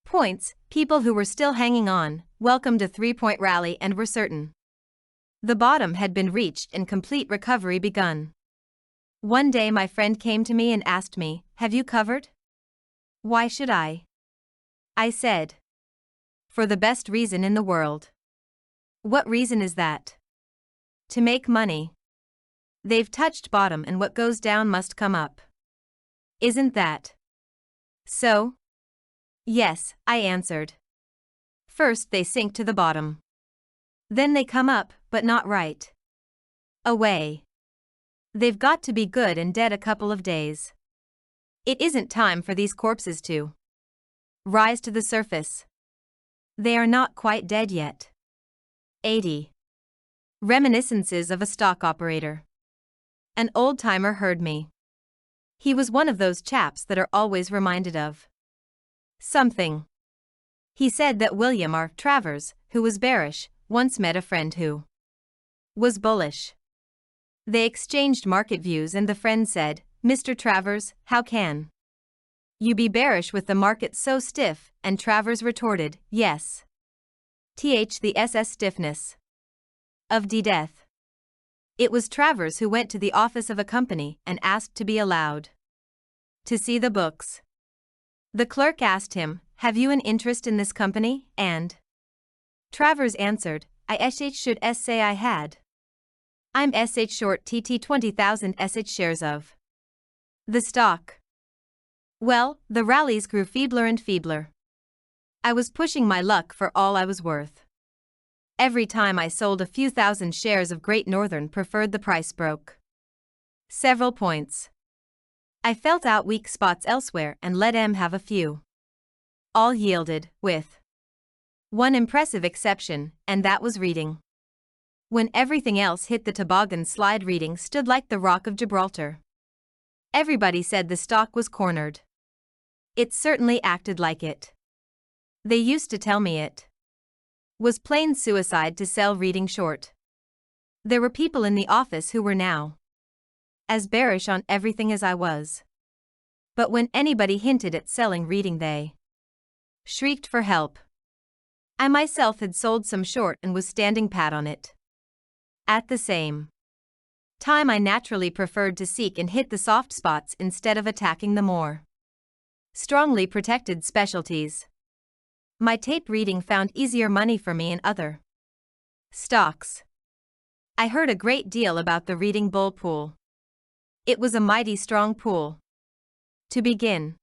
points, people who were still hanging on welcomed a 3-point rally and were certain the bottom had been reached and complete recovery begun. One day my friend came to me and asked me, "Have you covered?" "Why should I?" I said. "For the best reason in the world." "What reason is that?" "To make money. They've touched bottom and what goes down must come up." "Isn't that so?" "Yes," I answered. "First they sink to the bottom. Then they come up, but not right away. They've got to be good and dead a couple of days. It isn't time for these corpses to rise to the surface. They are not quite dead yet." 80. Reminiscences of a Stock Operator. An old-timer heard me. He was one of those chaps that are always reminded of something. He said that William R. Travers, who was bearish, once met a friend who was bullish. They exchanged market views and the friend said, "Mr. Travers, how can you be bearish with the market so stiff?" And Travers retorted, "Yes. The SS stiffness of the death." It was Travers who went to the office of a company and asked to be allowed to see the books. The clerk asked him, "Have you an interest in this company?" And Travers answered, "I should say I had. I'm short 20,000 shares of the stock." Well, the rallies grew feebler and feebler. I was pushing my luck for all I was worth. Every time I sold a few thousand shares of Great Northern Preferred, the price broke several points. I felt out weak spots elsewhere and let M have a few. All yielded, with one impressive exception, and that was reading. When everything else hit the toboggan slide, reading stood like the Rock of Gibraltar. Everybody said the stock was cornered. It certainly acted like it. They used to tell me it was plain suicide to sell reading short. There were people in the office who were now as bearish on everything as I was. But when anybody hinted at selling reading, they shrieked for help. I myself had sold some short and was standing pat on it. At the same time, I naturally preferred to seek and hit the soft spots instead of attacking the more strongly protected specialties. My tape reading found easier money for me in other stocks. I heard a great deal about the reading bull pool. It was a mighty strong pool. To begin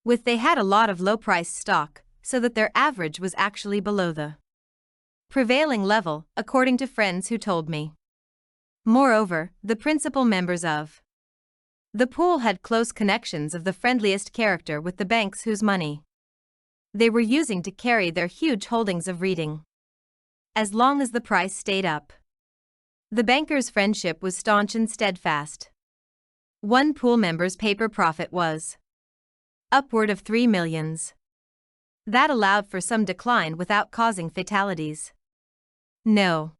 with, they had a lot of low-priced stock, so that their average was actually below the prevailing level, according to friends who told me. Moreover, the principal members of the pool had close connections of the friendliest character with the banks whose money they were using to carry their huge holdings of reading. As long as the price stayed up, the bankers' friendship was staunch and steadfast. One pool member's paper profit was upward of 3 millions. That allowed for some decline without causing fatalities. No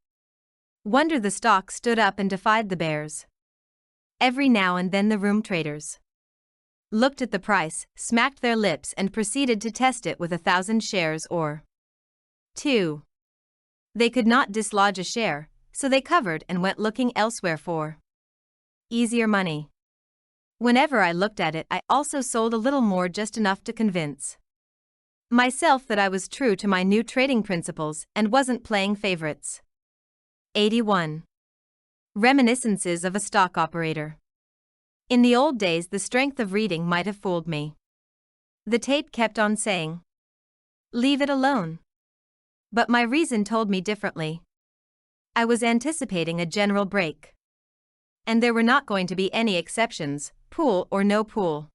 wonder the stock stood up and defied the bears. Every now and then the room traders looked at the price, smacked their lips and proceeded to test it with 1,000 shares or 2. They could not dislodge a share, so they covered and went looking elsewhere for easier money. Whenever I looked at it, I also sold a little more, just enough to convince myself that I was true to my new trading principles and wasn't playing favorites. 81. Reminiscences of a stock operator. In the old days, the strength of reading might have fooled me. The tape kept on saying, "Leave it alone." But my reason told me differently. I was anticipating a general break. And there were not going to be any exceptions, pool or no pool.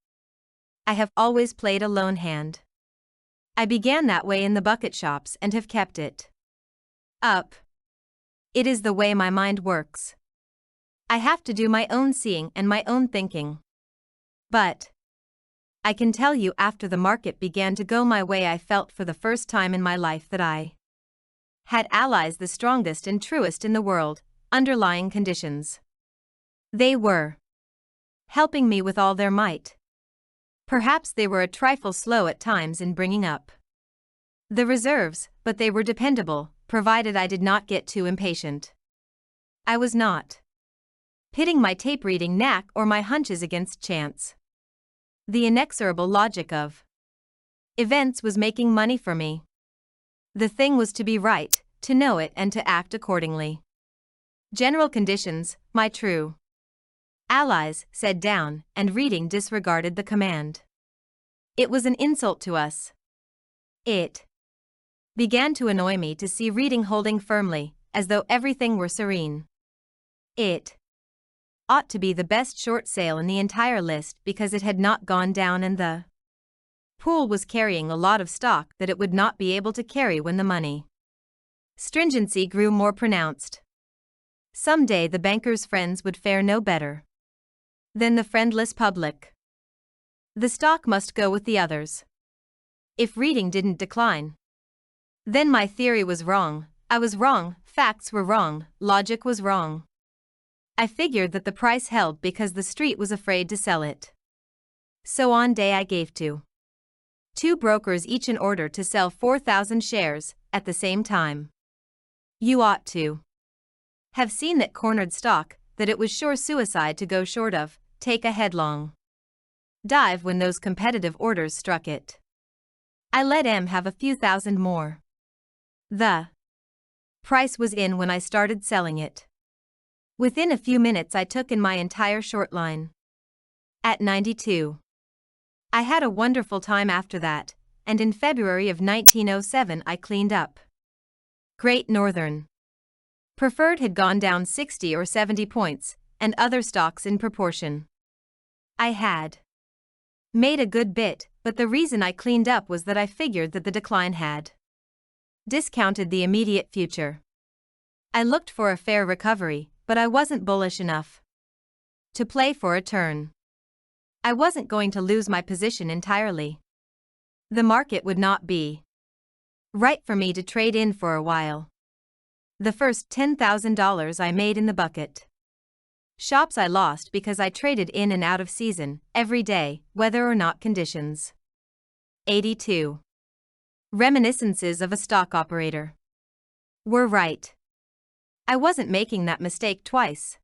I have always played a lone hand. I began that way in the bucket shops and have kept it up. It is the way my mind works. I have to do my own seeing and my own thinking. But I can tell you, after the market began to go my way, I felt for the first time in my life that I had allies, the strongest and truest in the world, underlying conditions. They were helping me with all their might. Perhaps they were a trifle slow at times in bringing up the reserves, but they were dependable, provided I did not get too impatient. I was not pitting my tape-reading knack or my hunches against chance. The inexorable logic of events was making money for me. The thing was to be right, to know it and to act accordingly. General conditions, my true allies, said down, and reading disregarded the command. It was an insult to us. It began to annoy me to see reading holding firmly, as though everything were serene. It ought to be the best short sale in the entire list because it had not gone down and the pool was carrying a lot of stock that it would not be able to carry when the money stringency grew more pronounced. Some day the banker's friends would fare no better than the friendless public. The stock must go with the others. If reading didn't decline, then my theory was wrong, I was wrong, facts were wrong, logic was wrong. I figured that the price held because the street was afraid to sell it. So on day I gave to 2 brokers each an order to sell 4,000 shares at the same time. You ought to have seen that cornered stock, that it was sure suicide to go short of, take a headlong dive when those competitive orders struck it. I let M have a few thousand more. The price was in when I started selling it. Within a few minutes I took in my entire short line. At 92. I had a wonderful time after that, and in February of 1907 I cleaned up. Great Northern Preferred had gone down 60 or 70 points, and other stocks in proportion. I had made a good bit, but the reason I cleaned up was that I figured that the decline had discounted the immediate future. I looked for a fair recovery, but I wasn't bullish enough to play for a turn. I wasn't going to lose my position entirely. The market would not be right for me to trade in for a while. The first $10,000 I made in the bucket shops I lost because I traded in and out of season, every day, whether or not conditions. 82. Reminiscences of a stock operator. Were right. I wasn't making that mistake twice.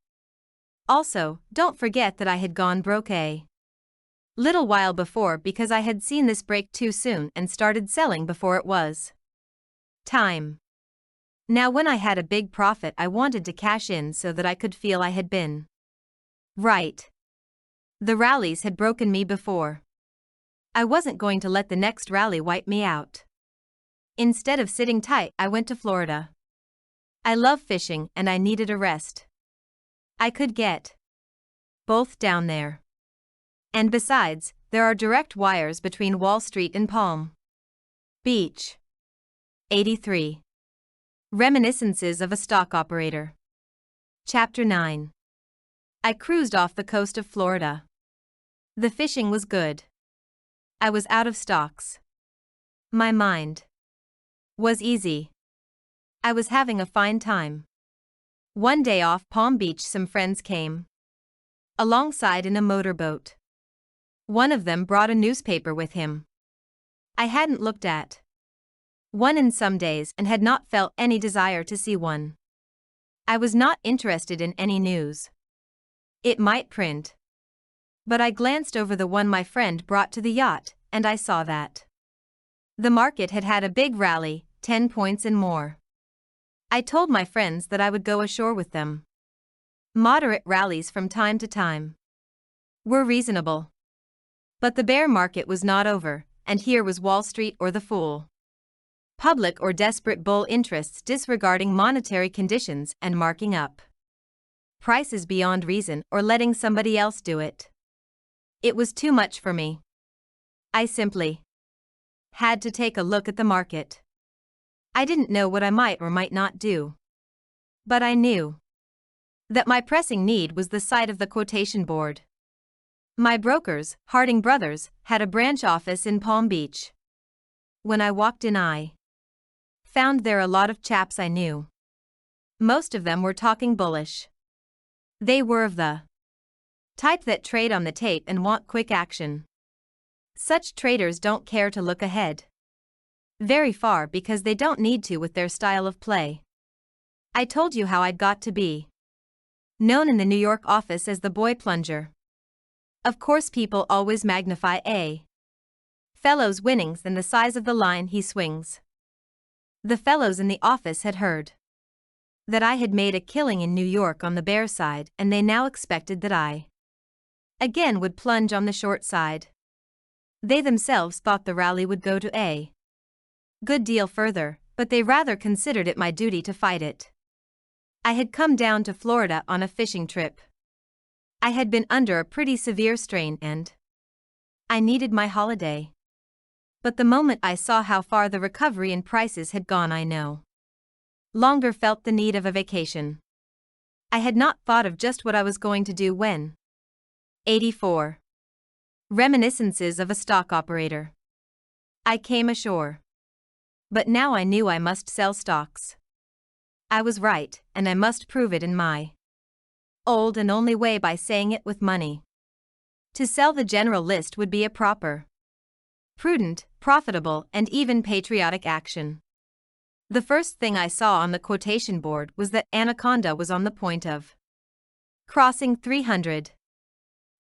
Also, don't forget that I had gone broke a little while before because I had seen this break too soon and started selling before it was time. Now when I had a big profit I wanted to cash in so that I could feel I had been right. The rallies had broken me before. I wasn't going to let the next rally wipe me out. Instead of sitting tight, I went to Florida. I love fishing and I needed a rest. I could get both down there. And besides, there are direct wires between Wall Street and Palm Beach. 83. Reminiscences of a stock operator. Chapter 9. I cruised off the coast of Florida. The fishing was good. I was out of stocks. My mind was easy. I was having a fine time. One day off Palm Beach some friends came alongside in a motorboat. One of them brought a newspaper with him. I hadn't looked at one in some days and had not felt any desire to see one. I was not interested in any news. It might print. But I glanced over the one my friend brought to the yacht, and I saw that the market had had a big rally, 10 points and more. I told my friends that I would go ashore with them. Moderate rallies from time to time were reasonable. But the bear market was not over, and here was Wall Street or the fool. Public or desperate bull interests disregarding monetary conditions and marking up prices beyond reason or letting somebody else do it. It was too much for me. I simply had to take a look at the market. I didn't know what I might or might not do. But I knew that my pressing need was the sight of the quotation board. My brokers, Harding Brothers, had a branch office in Palm Beach. When I walked in, I found there a lot of chaps I knew. Most of them were talking bullish. They were of the type that trade on the tape and want quick action. Such traders don't care to look ahead very far because they don't need to with their style of play. I told you how I'd got to be known in the New York office as the boy plunger. Of course, people always magnify a fellow's winnings and the size of the line he swings. The fellows in the office had heard that I had made a killing in New York on the bear side, and they now expected that I again would plunge on the short side. They themselves thought the rally would go to a good deal further, but they rather considered it my duty to fight it. I had come down to Florida on a fishing trip. I had been under a pretty severe strain and I needed my holiday. But the moment I saw how far the recovery in prices had gone, I no longer felt the need of a vacation. I had not thought of just what I was going to do when 84. Reminiscences of a Stock Operator. I came ashore. But now I knew I must sell stocks. I was right, and I must prove it in my old and only way, by saying it with money. To sell the general list would be a proper, prudent, profitable, and even patriotic action. The first thing I saw on the quotation board was that Anaconda was on the point of crossing 300.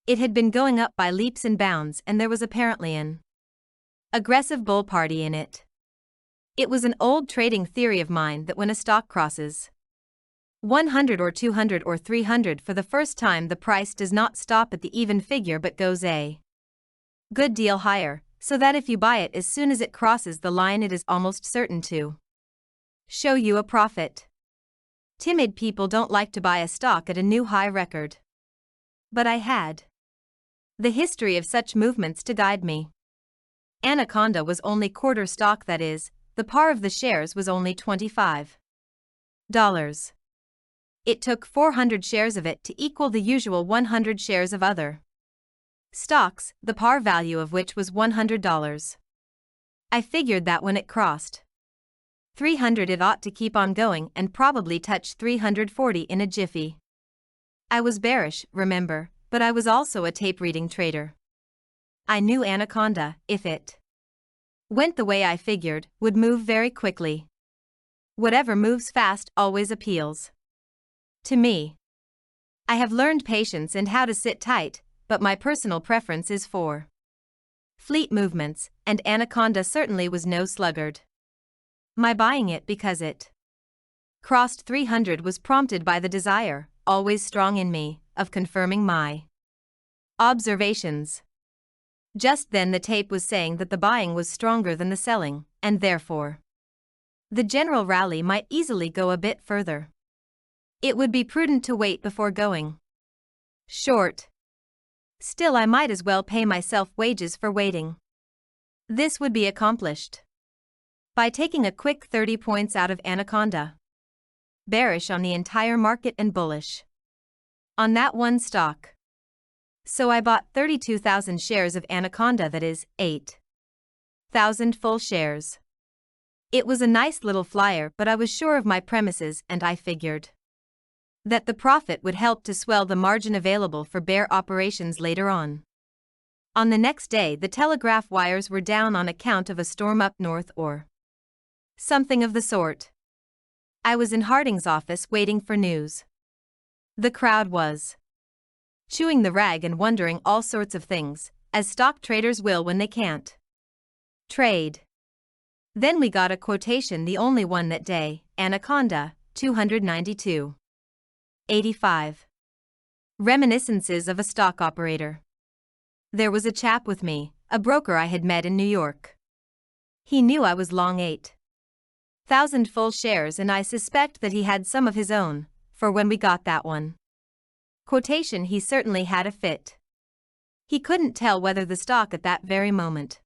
It had been going up by leaps and bounds, and there was apparently an aggressive bull party in it. It was an old trading theory of mine that when a stock crosses 100 or 200 or 300 for the first time, the price does not stop at the even figure but goes a good deal higher, so that if you buy it as soon as it crosses the line, it is almost certain to show you a profit. Timid people don't like to buy a stock at a new high record. But I had the history of such movements to guide me. Anaconda was only quarter stock, that is, the par of the shares was only $25. It took 400 shares of it to equal the usual 100 shares of other stocks, the par value of which was $100. I figured that when it crossed 300, it ought to keep on going and probably touch 340 in a jiffy. I was bearish, remember, but I was also a tape-reading trader. I knew Anaconda, if it went the way I figured, would move very quickly. Whatever moves fast always appeals to me. I have learned patience and how to sit tight, but my personal preference is for fleet movements, and Anaconda certainly was no sluggard. My buying it because it crossed 300 was prompted by the desire, always strong in me, of confirming my observations. Just then the tape was saying that the buying was stronger than the selling, and therefore the general rally might easily go a bit further. It would be prudent to wait before going short. Still, I might as well pay myself wages for waiting. This would be accomplished by taking a quick 30 points out of Anaconda. Bearish on the entire market and bullish on that one stock. So I bought 32,000 shares of Anaconda, that is, 8,000 full shares. It was a nice little flyer, but I was sure of my premises, and I figured that the profit would help to swell the margin available for bear operations later on. On the next day, the telegraph wires were down on account of a storm up north or something of the sort. I was in Harding's office waiting for news. The crowd was chewing the rag and wondering all sorts of things, as stock traders will when they can't trade. Then we got a quotation, the only one that day, Anaconda, 292.85. Reminiscences of a stock operator. There was a chap with me, a broker I had met in New York. He knew I was long 8,000 full shares, and I suspect that he had some of his own, for when we got that one quotation he certainly had a fit. He couldn't tell whether the stock at that very moment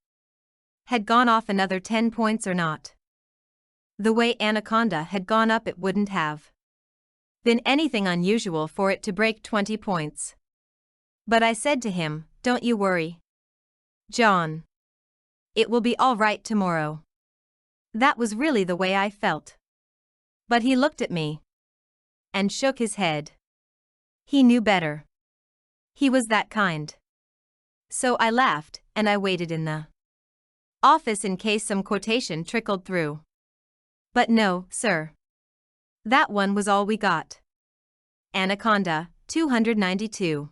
had gone off another 10 points or not. The way Anaconda had gone up, it wouldn't have been anything unusual for it to break 20 points. But I said to him, "Don't you worry, John. It will be all right tomorrow." That was really the way I felt. But he looked at me and shook his head. He knew better. He was that kind. So I laughed, and I waited in the office in case some quotation trickled through. But no, sir. That one was all we got. Anaconda, 292.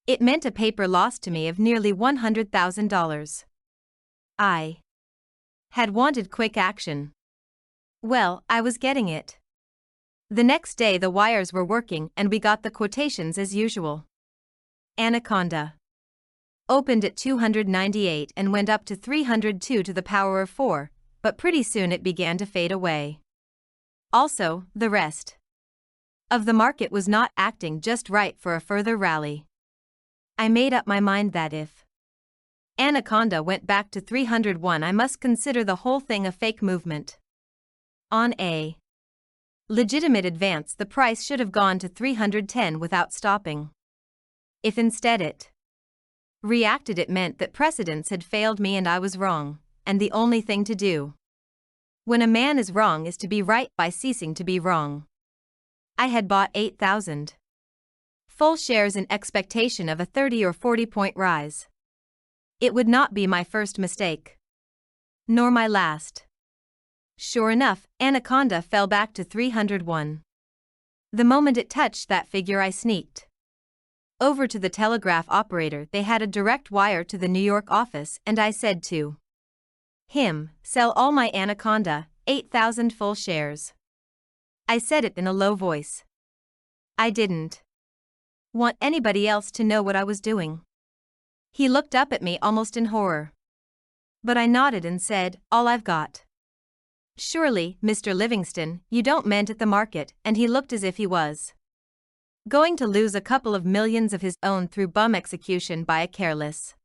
It meant a paper loss to me of nearly $100,000. I had wanted quick action. Well, I was getting it. The next day the wires were working and we got the quotations as usual. Anaconda opened at 298 and went up to 302 to the power of 4, but pretty soon it began to fade away. Also, the rest of the market was not acting just right for a further rally. I made up my mind that if Anaconda went back to 301, I must consider the whole thing a fake movement. On a legitimate advance, the price should have gone to 310 without stopping. If instead it reacted, it meant that precedents had failed me and I was wrong, and the only thing to do when a man is wrong is to be right by ceasing to be wrong. I had bought 8,000 full shares in expectation of a 30 or 40 point rise. It would not be my first mistake. Nor my last. Sure enough, Anaconda fell back to 301. The moment it touched that figure, I sneaked over to the telegraph operator. They had a direct wire to the New York office, and I said to him, "Sell all my Anaconda, 8,000 full shares." I said it in a low voice. I didn't want anybody else to know what I was doing. He looked up at me almost in horror. But I nodded and said, "All I've got." "Surely, Mr. Livingston, you don't meant at the market," and he looked as if he was going to lose a couple of millions of his own through bum execution by a careless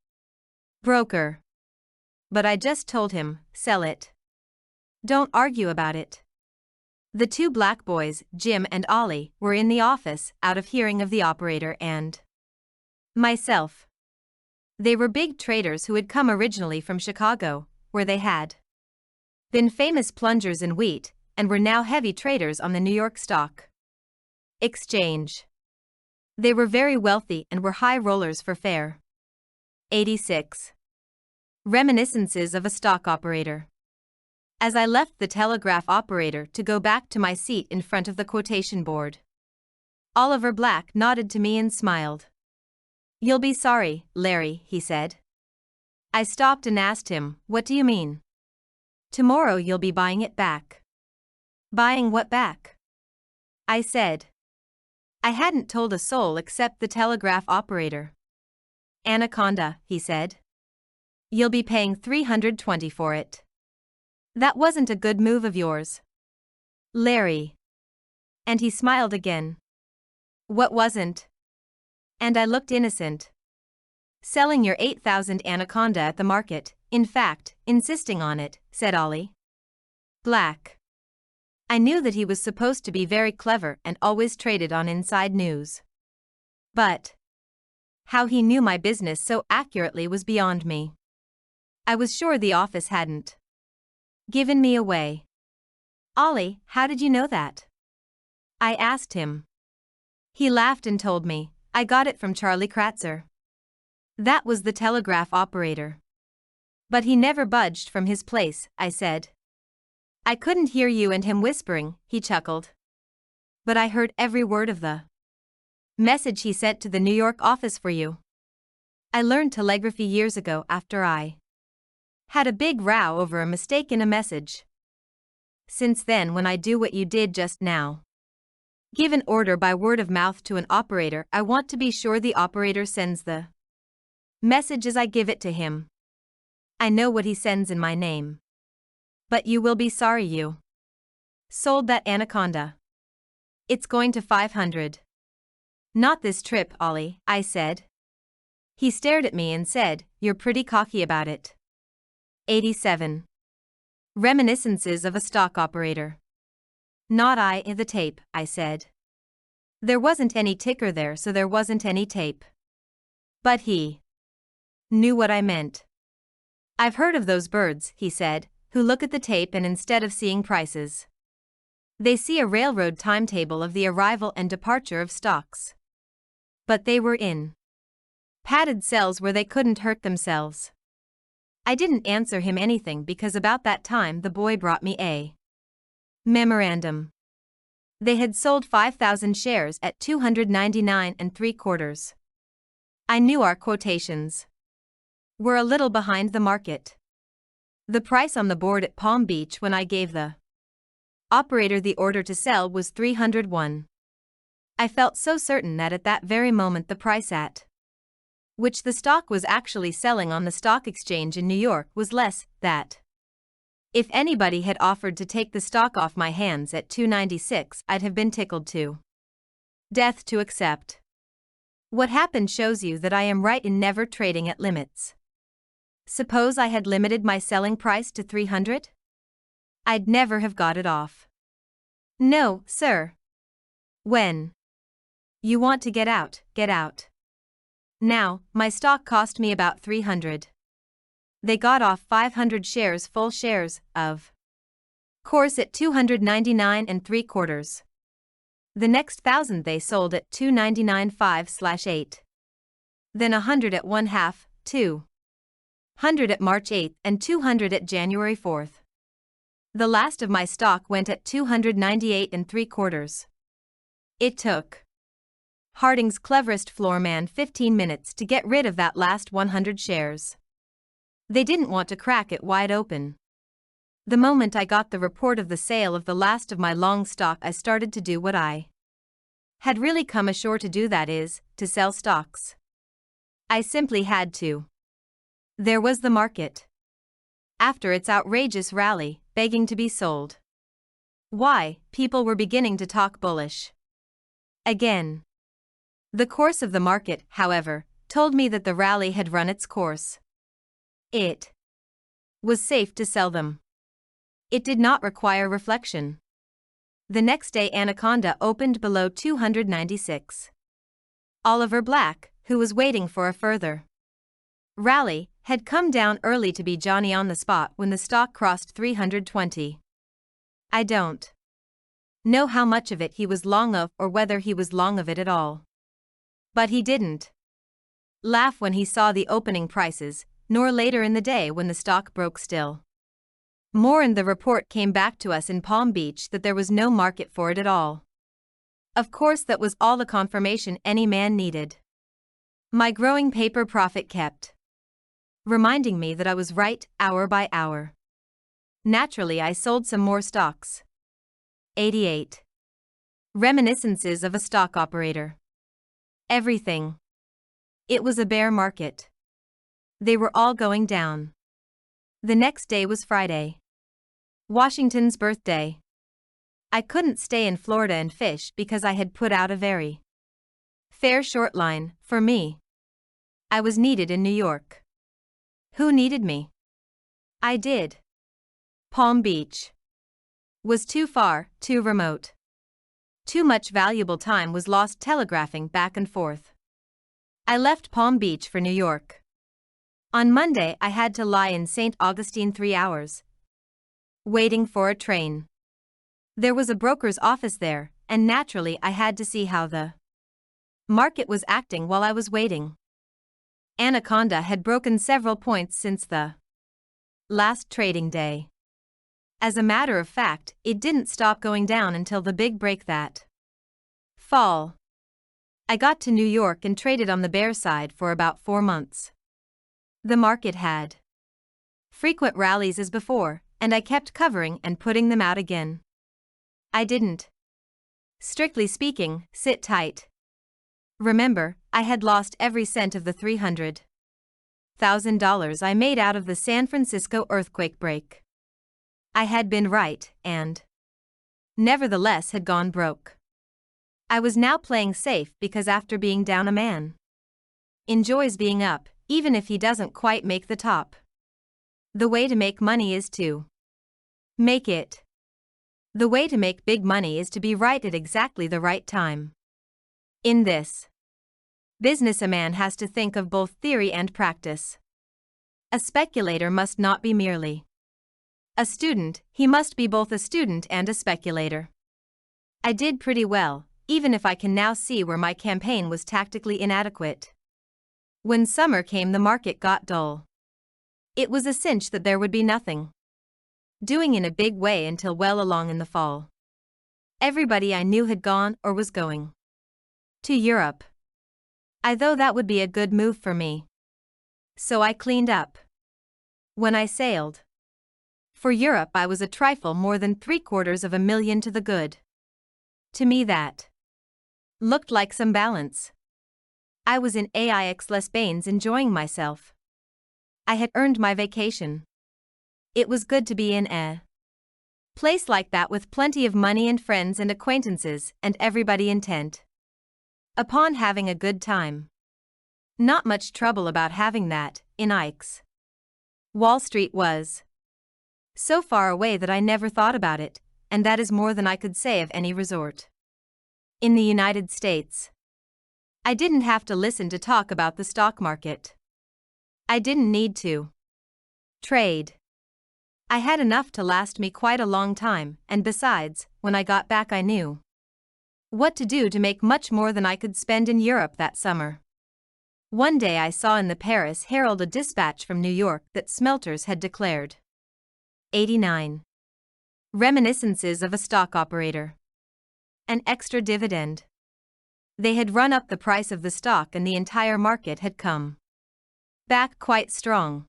broker. But I just told him, "Sell it. Don't argue about it." The two black boys, Jim and Ollie, were in the office, out of hearing of the operator and myself. They were big traders who had come originally from Chicago, where they had been famous plungers in wheat, and were now heavy traders on the New York Stock Exchange. They were very wealthy and were high rollers for fair. 86. Reminiscences of a stock operator. As I left the telegraph operator to go back to my seat in front of the quotation board, Oliver Black nodded to me and smiled. "You'll be sorry, Larry," he said. I stopped and asked him, "What do you mean?" "Tomorrow you'll be buying it back." "Buying what back?" I said. I hadn't told a soul except the telegraph operator. "Anaconda," he said. "You'll be paying 320 for it." "That wasn't a good move of yours, Larry." And he smiled again. "What wasn't?" And I looked innocent. "Selling your 8,000 Anaconda at the market, in fact, insisting on it," said Ollie Black. I knew that he was supposed to be very clever and always traded on inside news. But how he knew my business so accurately was beyond me. I was sure the office hadn't given me away. "Ollie, how did you know that?" I asked him. He laughed and told me, "I got it from Charlie Kratzer." That was the telegraph operator. But he never budged from his place, I said. I couldn't hear you and him whispering, he chuckled. But I heard every word of the message he sent to the New York office for you. I learned telegraphy years ago after I had a big row over a mistake in a message. Since then, when I do what you did just now, give an order by word of mouth to an operator, I want to be sure the operator sends the message as I give it to him. I know what he sends in my name. But you will be sorry you sold that anaconda. It's going to 500. Not this trip, Ollie, I said. He stared at me and said, you're pretty cocky about it. 87. Reminiscences of a stock operator. Not I, the tape, I said. There wasn't any ticker there, so there wasn't any tape. But he knew what I meant. I've heard of those birds, he said, who look at the tape and instead of seeing prices, they see a railroad timetable of the arrival and departure of stocks. But they were in padded cells where they couldn't hurt themselves. I didn't answer him anything because about that time the boy brought me a memorandum. They had sold 5,000 shares at 299 3/4. I knew our quotations were a little behind the market. The price on the board at Palm Beach when I gave the operator the order to sell was 301. I felt so certain that at that very moment the price at which the stock was actually selling on the stock exchange in New York was less, that if anybody had offered to take the stock off my hands at 296, I'd have been tickled to death to accept. What happened shows you that I am right in never trading at limits. Suppose I had limited my selling price to 300? I'd never have got it off. No, sir. When you want to get out, get out. Now, my stock cost me about 300. They got off 500 shares, full shares, of course at 299 3/4. The next 1,000 they sold at 299.5/8. Then 100 at 1/2, 200 at March 8th and 200 at January 4th. The last of my stock went at 298 3/4. It took Harding's cleverest floor man 15 minutes to get rid of that last 100 shares. They didn't want to crack it wide open. The moment I got the report of the sale of the last of my long stock, I started to do what I had really come ashore to do, that is, to sell stocks. I simply had to. There was the market, after its outrageous rally, begging to be sold. Why, people were beginning to talk bullish again. The course of the market, however, told me that the rally had run its course. It was safe to sell them. It did not require reflection. The next day Anaconda opened below 296. Oliver Black, who was waiting for a further rally, had come down early to be Johnny on the spot when the stock crossed 320. I don't know how much of it he was long of or whether he was long of it at all. But he didn't laugh when he saw the opening prices, nor later in the day when the stock broke still more and the report came back to us in Palm Beach that there was no market for it at all. Of course, that was all the confirmation any man needed. My growing paper profit kept reminding me that I was right, hour by hour. Naturally, I sold some more stocks. 88. Reminiscences of a stock operator. Everything. It was a bear market. They were all going down. The next day was Friday, Washington's birthday. I couldn't stay in Florida and fish because I had put out a very fair short line for me. I was needed in New York. Who needed me? I did. Palm Beach was too far, too remote. Too much valuable time was lost telegraphing back and forth. I left Palm Beach for New York. On Monday I had to lie in St. Augustine 3 hours, waiting for a train. There was a broker's office there, and naturally I had to see how the market was acting while I was waiting. Anaconda had broken several points since the last trading day. As a matter of fact, it didn't stop going down until the big break that fall. I got to New York and traded on the bear side for about 4 months. The market had frequent rallies as before, and I kept covering and putting them out again. I didn't, strictly speaking, sit tight. Remember, I had lost every cent of the $300,000 I made out of the San Francisco earthquake break. I had been right, and nevertheless had gone broke. I was now playing safe because after being down, a man enjoys being up, even if he doesn't quite make the top. The way to make money is to make it. The way to make big money is to be right at exactly the right time. In this business, a man has to think of both theory and practice. A speculator must not be merely a student, he must be both a student and a speculator. I did pretty well, even if I can now see where my campaign was tactically inadequate. When summer came, the market got dull. It was a cinch that there would be nothing doing in a big way until well along in the fall. Everybody I knew had gone or was going to Europe. I thought that would be a good move for me. So I cleaned up. When I sailed for Europe, I was a trifle more than $750,000 to the good. To me that looked like some balance. I was in Aix Les Bains enjoying myself. I had earned my vacation. It was good to be in a place like that with plenty of money and friends and acquaintances and everybody intent upon having a good time. Not much trouble about having that, in Aix. Wall Street was so far away that I never thought about it, and that is more than I could say of any resort in the United States. I didn't have to listen to talk about the stock market. I didn't need to trade. I had enough to last me quite a long time, and besides, when I got back I knew what to do to make much more than I could spend in Europe that summer. One day I saw in the Paris Herald a dispatch from New York that smelters had declared 89 reminiscences of a stock operator. An extra dividend. They had run up the price of the stock and the entire market had come back quite strong.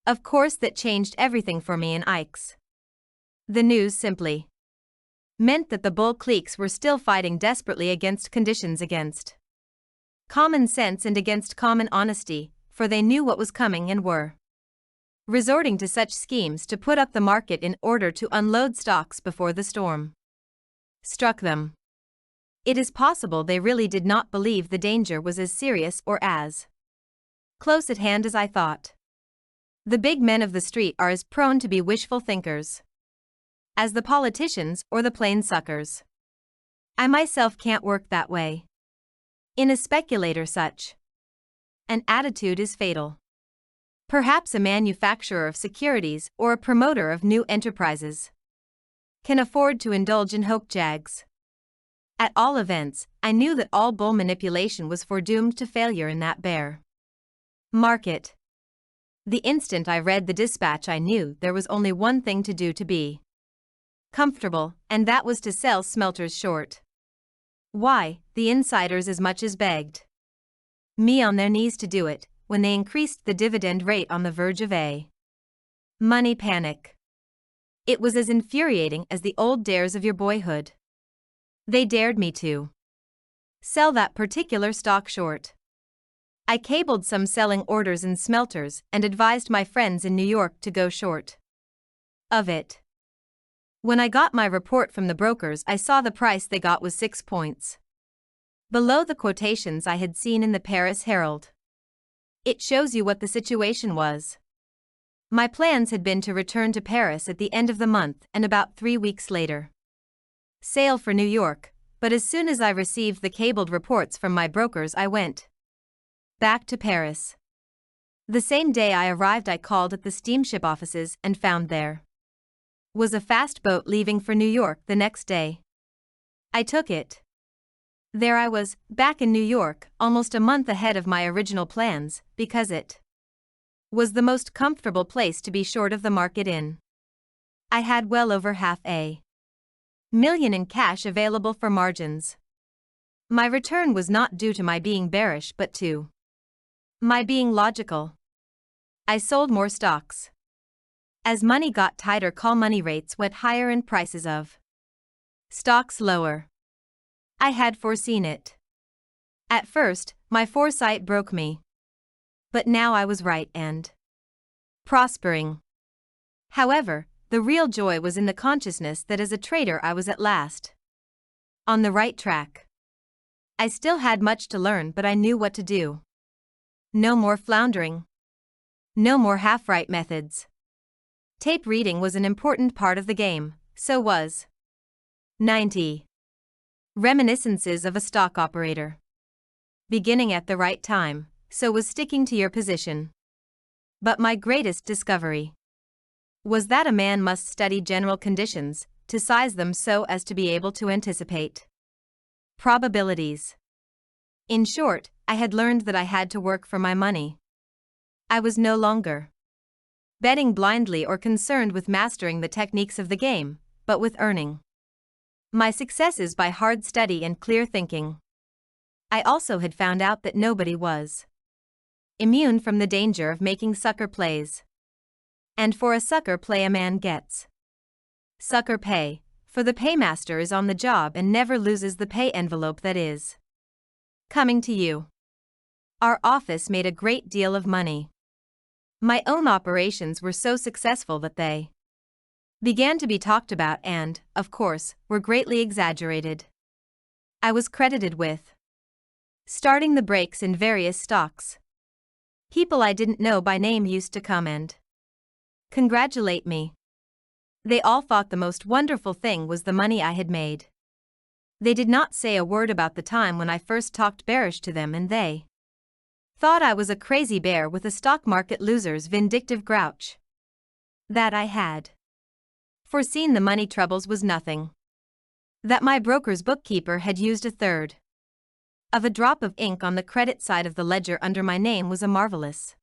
Of course that changed everything for me in Aix. The news simply meant that the bull cliques were still fighting desperately against conditions, against common sense and against common honesty, for they knew what was coming and were resorting to such schemes to put up the market in order to unload stocks before the storm struck them. It is possible they really did not believe the danger was as serious or as close at hand as I thought. The big men of the street are as prone to be wishful thinkers as the politicians or the plain suckers. I myself can't work that way. In a speculator, such an attitude is fatal. Perhaps a manufacturer of securities or a promoter of new enterprises can afford to indulge in hokejags. At all events, I knew that all bull manipulation was foredoomed to failure in that bear market. The instant I read the dispatch, I knew there was only one thing to do to be comfortable, and that was to sell smelters short. Why, the insiders as much as begged me on their knees to do it when they increased the dividend rate on the verge of a money panic. It was as infuriating as the old dares of your boyhood. They dared me to sell that particular stock short. I cabled some selling orders in smelters and advised my friends in New York to go short of it. When I got my report from the brokers, I saw the price they got was 6 points below the quotations I had seen in the Paris Herald. It shows you what the situation was. My plans had been to return to Paris at the end of the month and about 3 weeks later sail for New York, but as soon as I received the cabled reports from my brokers, I went back to Paris. The same day I arrived, I called at the steamship offices and found there was a fast boat leaving for New York the next day. I took it. There I was, back in New York, almost a month ahead of my original plans, because it was the most comfortable place to be short of the market in. I had well over $500,000 in cash available for margins. My return was not due to my being bearish but to my being logical. I sold more stocks. As money got tighter, call money rates went higher and prices of stocks lower. I had foreseen it. At first, my foresight broke me. But now I was right and prospering. However, the real joy was in the consciousness that as a trader I was at last on the right track. I still had much to learn, but I knew what to do. No more floundering. No more half-right methods. Tape reading was an important part of the game, so was 90 Reminiscences of a Stock Operator. Beginning at the right time, so was sticking to your position. But my greatest discovery was that a man must study general conditions to size them so as to be able to anticipate probabilities. In short, I had learned that I had to work for my money. I was no longer betting blindly or concerned with mastering the techniques of the game, but with earning my successes by hard study and clear thinking. I also had found out that nobody was immune from the danger of making sucker plays. And for a sucker play a man gets sucker pay, for the paymaster is on the job and never loses the pay envelope that is coming to you. Our office made a great deal of money. My own operations were so successful that they began to be talked about and, of course, were greatly exaggerated. I was credited with starting the breaks in various stocks. People I didn't know by name used to come and congratulate me. They all thought the most wonderful thing was the money I had made. They did not say a word about the time when I first talked bearish to them, and they thought I was a crazy bear with a stock market loser's vindictive grouch. That I had foreseen the money troubles was nothing. That my broker's bookkeeper had used a third of a drop of ink on the credit side of the ledger under my name was a marvelous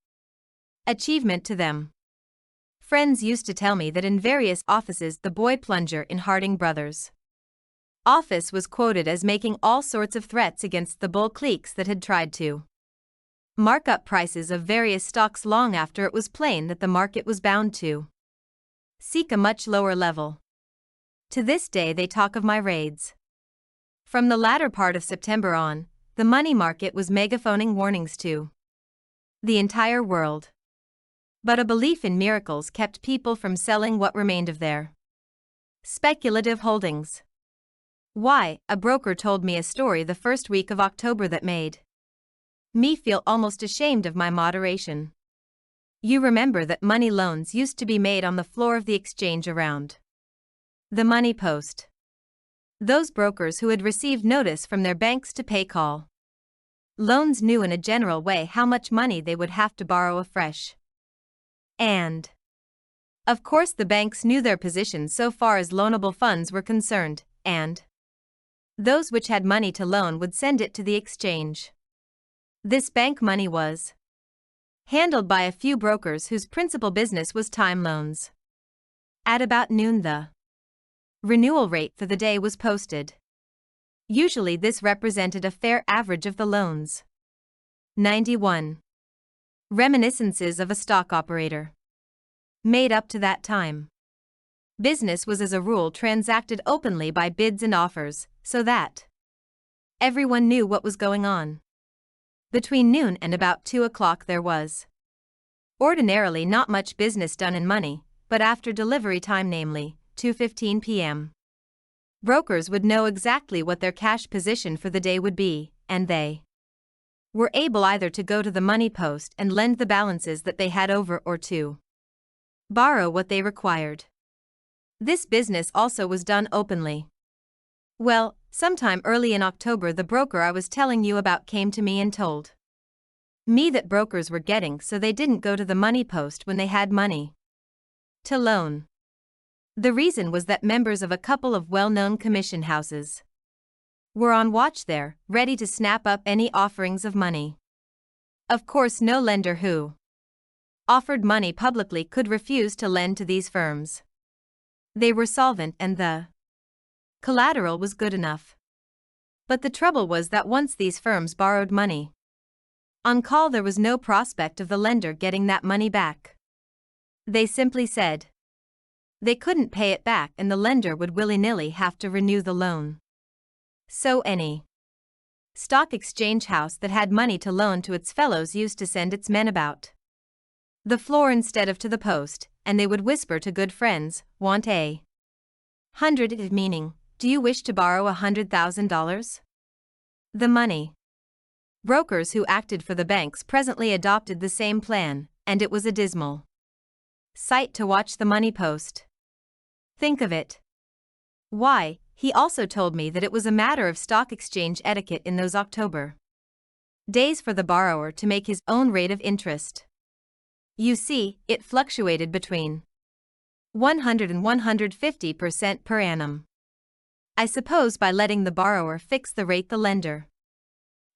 achievement to them. Friends used to tell me that in various offices the boy plunger in Harding Brothers' office was quoted as making all sorts of threats against the bull cliques that had tried to mark up prices of various stocks long after it was plain that the market was bound to seek a much lower level. To this day they talk of my raids. From the latter part of September on, the money market was megaphoning warnings to the entire world. But a belief in miracles kept people from selling what remained of their speculative holdings. Why, a broker told me a story the first week of October that made me feel almost ashamed of my moderation. You remember that money loans used to be made on the floor of the exchange around the money post. Those brokers who had received notice from their banks to pay call loans knew in a general way how much money they would have to borrow afresh. And, of course, the banks knew their position so far as loanable funds were concerned, and those which had money to loan would send it to the exchange. This bank money was handled by a few brokers whose principal business was time loans. At about noon the renewal rate for the day was posted. Usually this represented a fair average of the loans. 91 Reminiscences of a Stock Operator. Made up to that time. Business was as a rule transacted openly by bids and offers, so that everyone knew what was going on. Between noon and about 2 o'clock there was ordinarily not much business done in money, but after delivery time, namely 2:15 p.m., brokers would know exactly what their cash position for the day would be, and they were able either to go to the money post and lend the balances that they had over or to borrow what they required. This business also was done openly. Well, sometime early in October the broker I was telling you about came to me and told me that brokers were getting so they didn't go to the money post when they had money to loan. The reason was that members of a couple of well-known commission houses were on watch there, ready to snap up any offerings of money. Of course, no lender who offered money publicly could refuse to lend to these firms. They were solvent and the collateral was good enough. But the trouble was that once these firms borrowed money, on call there was no prospect of the lender getting that money back. They simply said they couldn't pay it back and the lender would willy-nilly have to renew the loan. So any stock exchange house that had money to loan to its fellows used to send its men about the floor instead of to the post, and they would whisper to good friends, "Want $100,000, meaning, do you wish to borrow $100,000? The money brokers who acted for the banks presently adopted the same plan, and it was a dismal sight to watch the money post. Think of it. Why, he also told me that it was a matter of stock exchange etiquette in those October days for the borrower to make his own rate of interest. You see, it fluctuated between 100 and 150% per annum. I suppose by letting the borrower fix the rate, the lender,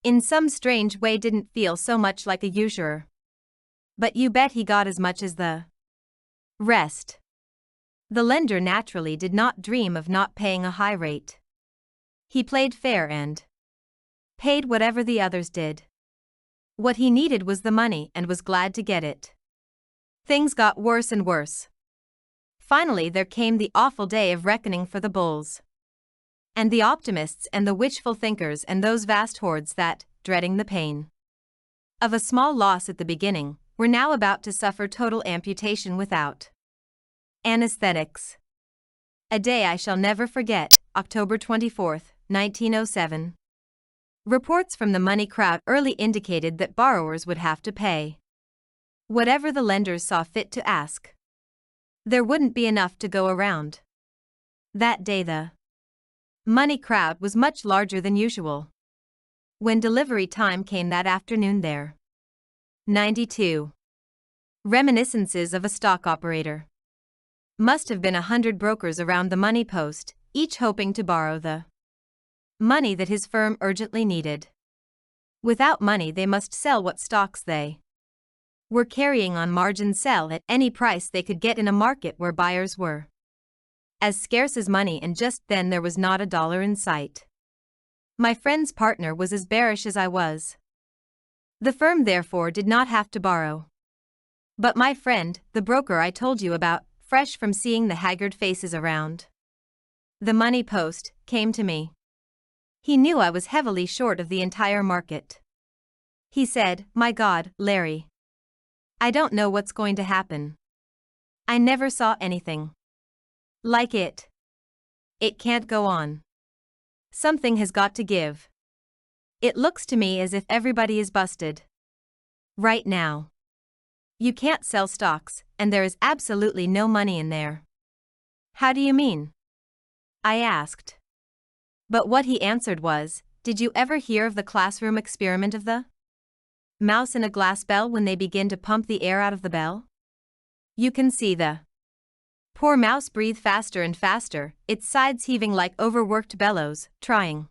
in some strange way, didn't feel so much like a usurer. But you bet he got as much as the rest. The lender naturally did not dream of not paying a high rate. He played fair and paid whatever the others did. What he needed was the money and was glad to get it. Things got worse and worse. Finally there came the awful day of reckoning for the bulls. And the optimists and the wishful thinkers and those vast hordes that, dreading the pain of a small loss at the beginning, were now about to suffer total amputation without anesthetics. A day I shall never forget, October 24, 1907. Reports from the money crowd early indicated that borrowers would have to pay whatever the lenders saw fit to ask. There wouldn't be enough to go around. That day the money crowd was much larger than usual. When delivery time came that afternoon there 92 reminiscences of a stock operator. Must have been 100 brokers around the money post, each hoping to borrow the money that his firm urgently needed. Without money they must sell what stocks they were carrying on margin, sell at any price they could get in a market where buyers were as scarce as money, and just then there was not a dollar in sight. My friend's partner was as bearish as I was. The firm therefore did not have to borrow. But my friend, the broker I told you about, fresh from seeing the haggard faces around the money post, came to me. He knew I was heavily short of the entire market. He said, "My God, Larry, I don't know what's going to happen. I never saw anything like it. It can't go on. Something has got to give. It looks to me as if everybody is busted right now. You can't sell stocks, and there is absolutely no money in there." "How do you mean?" I asked. But what he answered was, "Did you ever hear of the classroom experiment of the mouse in a glass bell when they begin to pump the air out of the bell? You can see the poor mouse breathe faster and faster, its sides heaving like overworked bellows, trying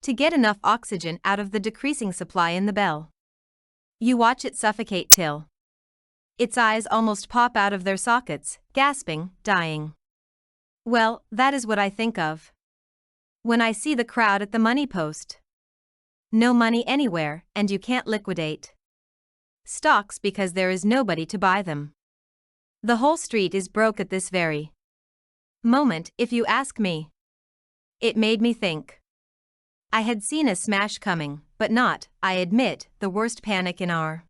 to get enough oxygen out of the decreasing supply in the bell. You watch it suffocate till its eyes almost pop out of their sockets, gasping, dying. Well, that is what I think of when I see the crowd at the money post. No money anywhere, and you can't liquidate stocks because there is nobody to buy them. The whole street is broke at this very moment, if you ask me. It made me think. I had seen a smash coming, but not, I admit, the worst panic in our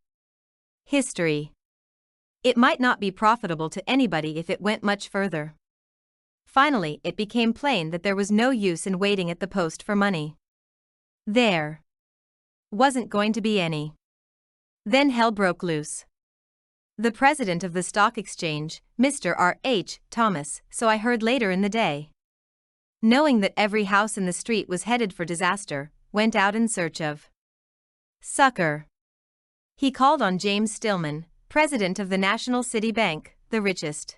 history. It might not be profitable to anybody if it went much further. Finally, it became plain that there was no use in waiting at the post for money. There wasn't going to be any. Then hell broke loose. The president of the stock exchange, Mr. R. H. Thomas, so I heard later in the day, knowing that every house in the street was headed for disaster, went out in search of succor. He called on James Stillman, president of the National City Bank, the richest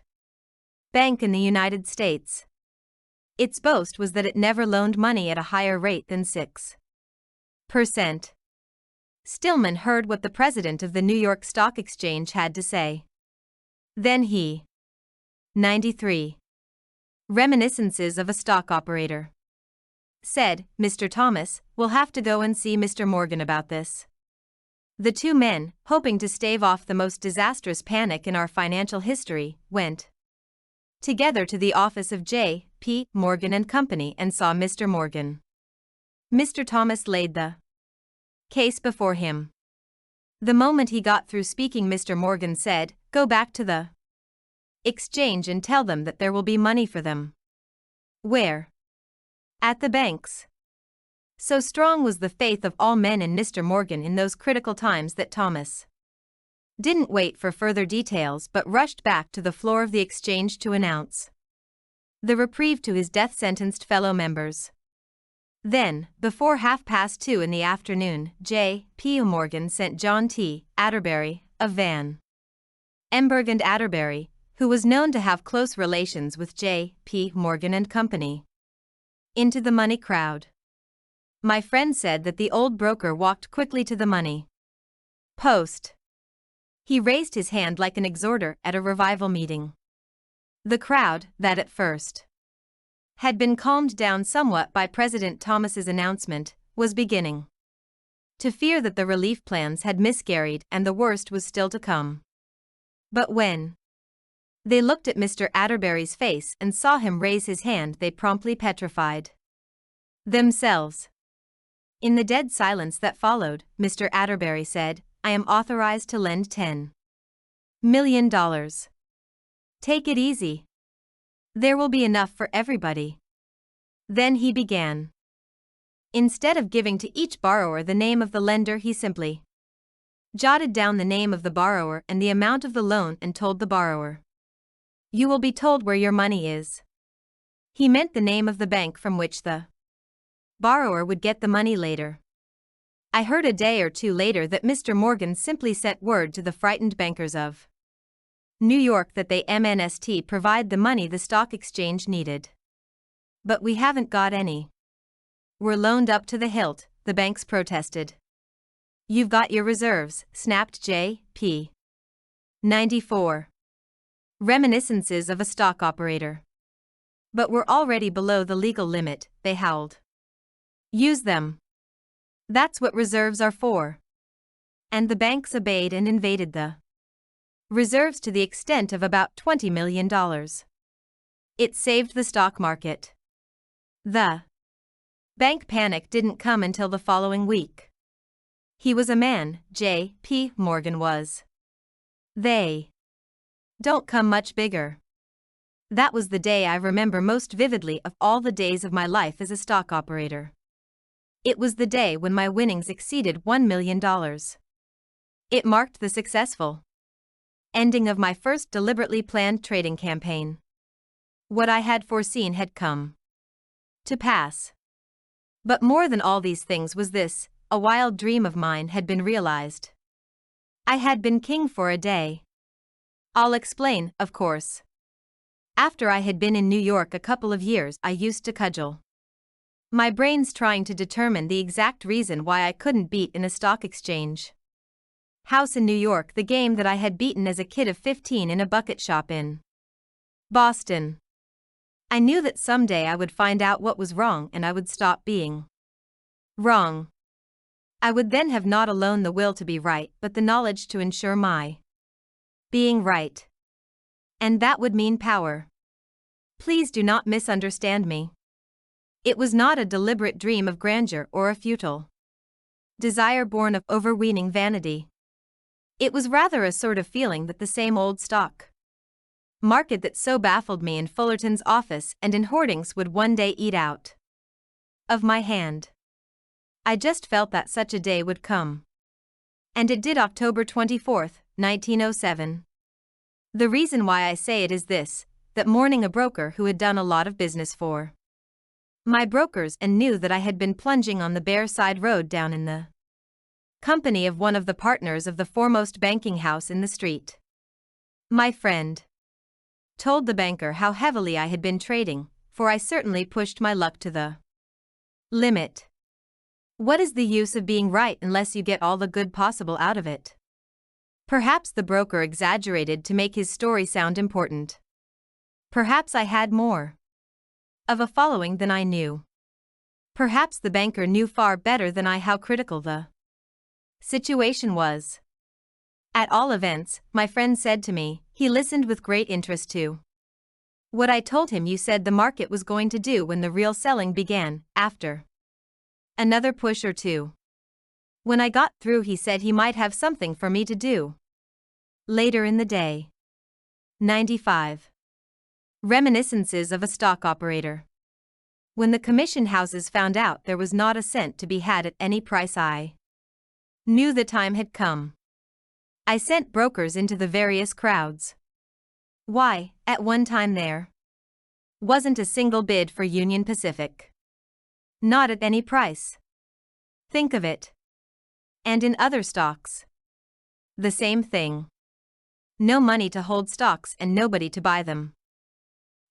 bank in the United States. Its boast was that it never loaned money at a higher rate than 6%. Stillman heard what the president of the New York Stock Exchange had to say. Then he. 93. Reminiscences of a Stock Operator. Said, Mr. Thomas, we'll have to go and see Mr. Morgan about this. The two men, hoping to stave off the most disastrous panic in our financial history, went together to the office of J. P. Morgan and Company and saw Mr. Morgan. Mr. Thomas laid the case before him. The moment he got through speaking, Mr. Morgan said, go back to the exchange and tell them that there will be money for them. Where? At the banks. So strong was the faith of all men in Mr. Morgan in those critical times that Thomas didn't wait for further details but rushed back to the floor of the exchange to announce the reprieve to his death-sentenced fellow members. Then, before 2:30 in the afternoon, J. P. Morgan sent John T. Atterbury, of Van Emberg and Atterbury, who was known to have close relations with J. P. Morgan and Company, into the money crowd. My friend said that the old broker walked quickly to the money post. He raised his hand like an exhorter at a revival meeting. The crowd, that at first had been calmed down somewhat by President Thomas's announcement, was beginning to fear that the relief plans had miscarried and the worst was still to come. But when they looked at Mr. Atterbury's face and saw him raise his hand, they promptly petrified themselves. In the dead silence that followed, Mr. Atterbury said, I am authorized to lend $10 million. Take it easy. There will be enough for everybody. Then he began. Instead of giving to each borrower the name of the lender, he simply jotted down the name of the borrower and the amount of the loan and told the borrower, you will be told where your money is. He meant the name of the bank from which the borrower would get the money later. I heard a day or two later that Mr. Morgan simply sent word to the frightened bankers of New York that they must provide the money the stock exchange needed. But we haven't got any. We're loaned up to the hilt, the banks protested. You've got your reserves, snapped J. P. 94. Reminiscences of a Stock Operator. But we're already below the legal limit, they howled. Use them. That's what reserves are for. And the banks obeyed and invaded the reserves to the extent of about $20 million. It saved the stock market. The bank panic didn't come until the following week. He was a man, J. P. Morgan was. They don't come much bigger. That was the day I remember most vividly of all the days of my life as a stock operator. It was the day when my winnings exceeded $1 million. It marked the successful ending of my first deliberately planned trading campaign. What I had foreseen had come to pass. But more than all these things was this, a wild dream of mine had been realized. I had been king for a day. I'll explain, of course. After I had been in New York a couple of years, I used to cudgel my brains trying to determine the exact reason why I couldn't beat in a stock exchange house in New York the game that I had beaten as a kid of 15 in a bucket shop in Boston. I knew that someday I would find out what was wrong and I would stop being wrong. I would then have not alone the will to be right but the knowledge to ensure my being right. And that would mean power. Please do not misunderstand me. It was not a deliberate dream of grandeur or a futile desire born of overweening vanity. It was rather a sort of feeling that the same old stock market that so baffled me in Fullerton's office and in hoardings would one day eat out of my hand. I just felt that such a day would come. And it did. October 24, 1907. The reason why I say it is this, that morning a broker who had done a lot of business for my brokers and knew that I had been plunging on the bare side road down in the company of one of the partners of the foremost banking house in the street. My friend told the banker how heavily I had been trading, for I certainly pushed my luck to the limit. What is the use of being right unless you get all the good possible out of it? Perhaps the broker exaggerated to make his story sound important. Perhaps I had more of a following than I knew. Perhaps the banker knew far better than I how critical the situation was. At all events, my friend said to me, he listened with great interest to what I told him you said the market was going to do when the real selling began, after another push or two. When I got through, he said he might have something for me to do later in the day. 95. Reminiscences of a stock operator. When the commission houses found out there was not a cent to be had at any price, I knew the time had come. I sent brokers into the various crowds. Why, at one time there wasn't a single bid for Union Pacific. Not at any price. Think of it. And in other stocks, the same thing. No money to hold stocks and nobody to buy them.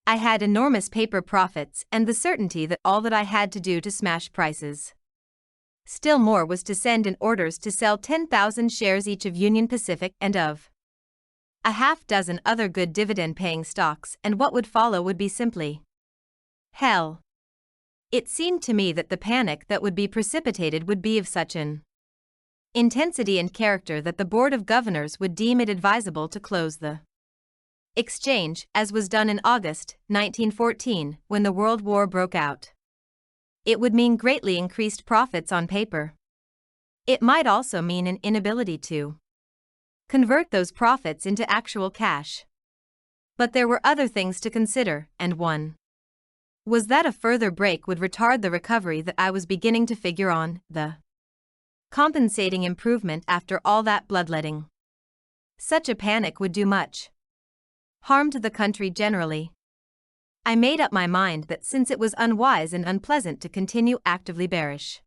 I had enormous paper profits and the certainty that all that I had to do to smash prices. Still more was to send in orders to sell 10,000 shares each of Union Pacific and of a half dozen other good dividend-paying stocks, and what would follow would be simply hell. It seemed to me that the panic that would be precipitated would be of such an intensity and character that the Board of Governors would deem it advisable to close the exchange, as was done in August 1914, when the World War broke out. It would mean greatly increased profits on paper. It might also mean an inability to convert those profits into actual cash. But there were other things to consider, and one was that a further break would retard the recovery that I was beginning to figure on, the compensating improvement after all that bloodletting. Such a panic would do much harm to the country generally. I made up my mind that since it was unwise and unpleasant to continue actively bearish,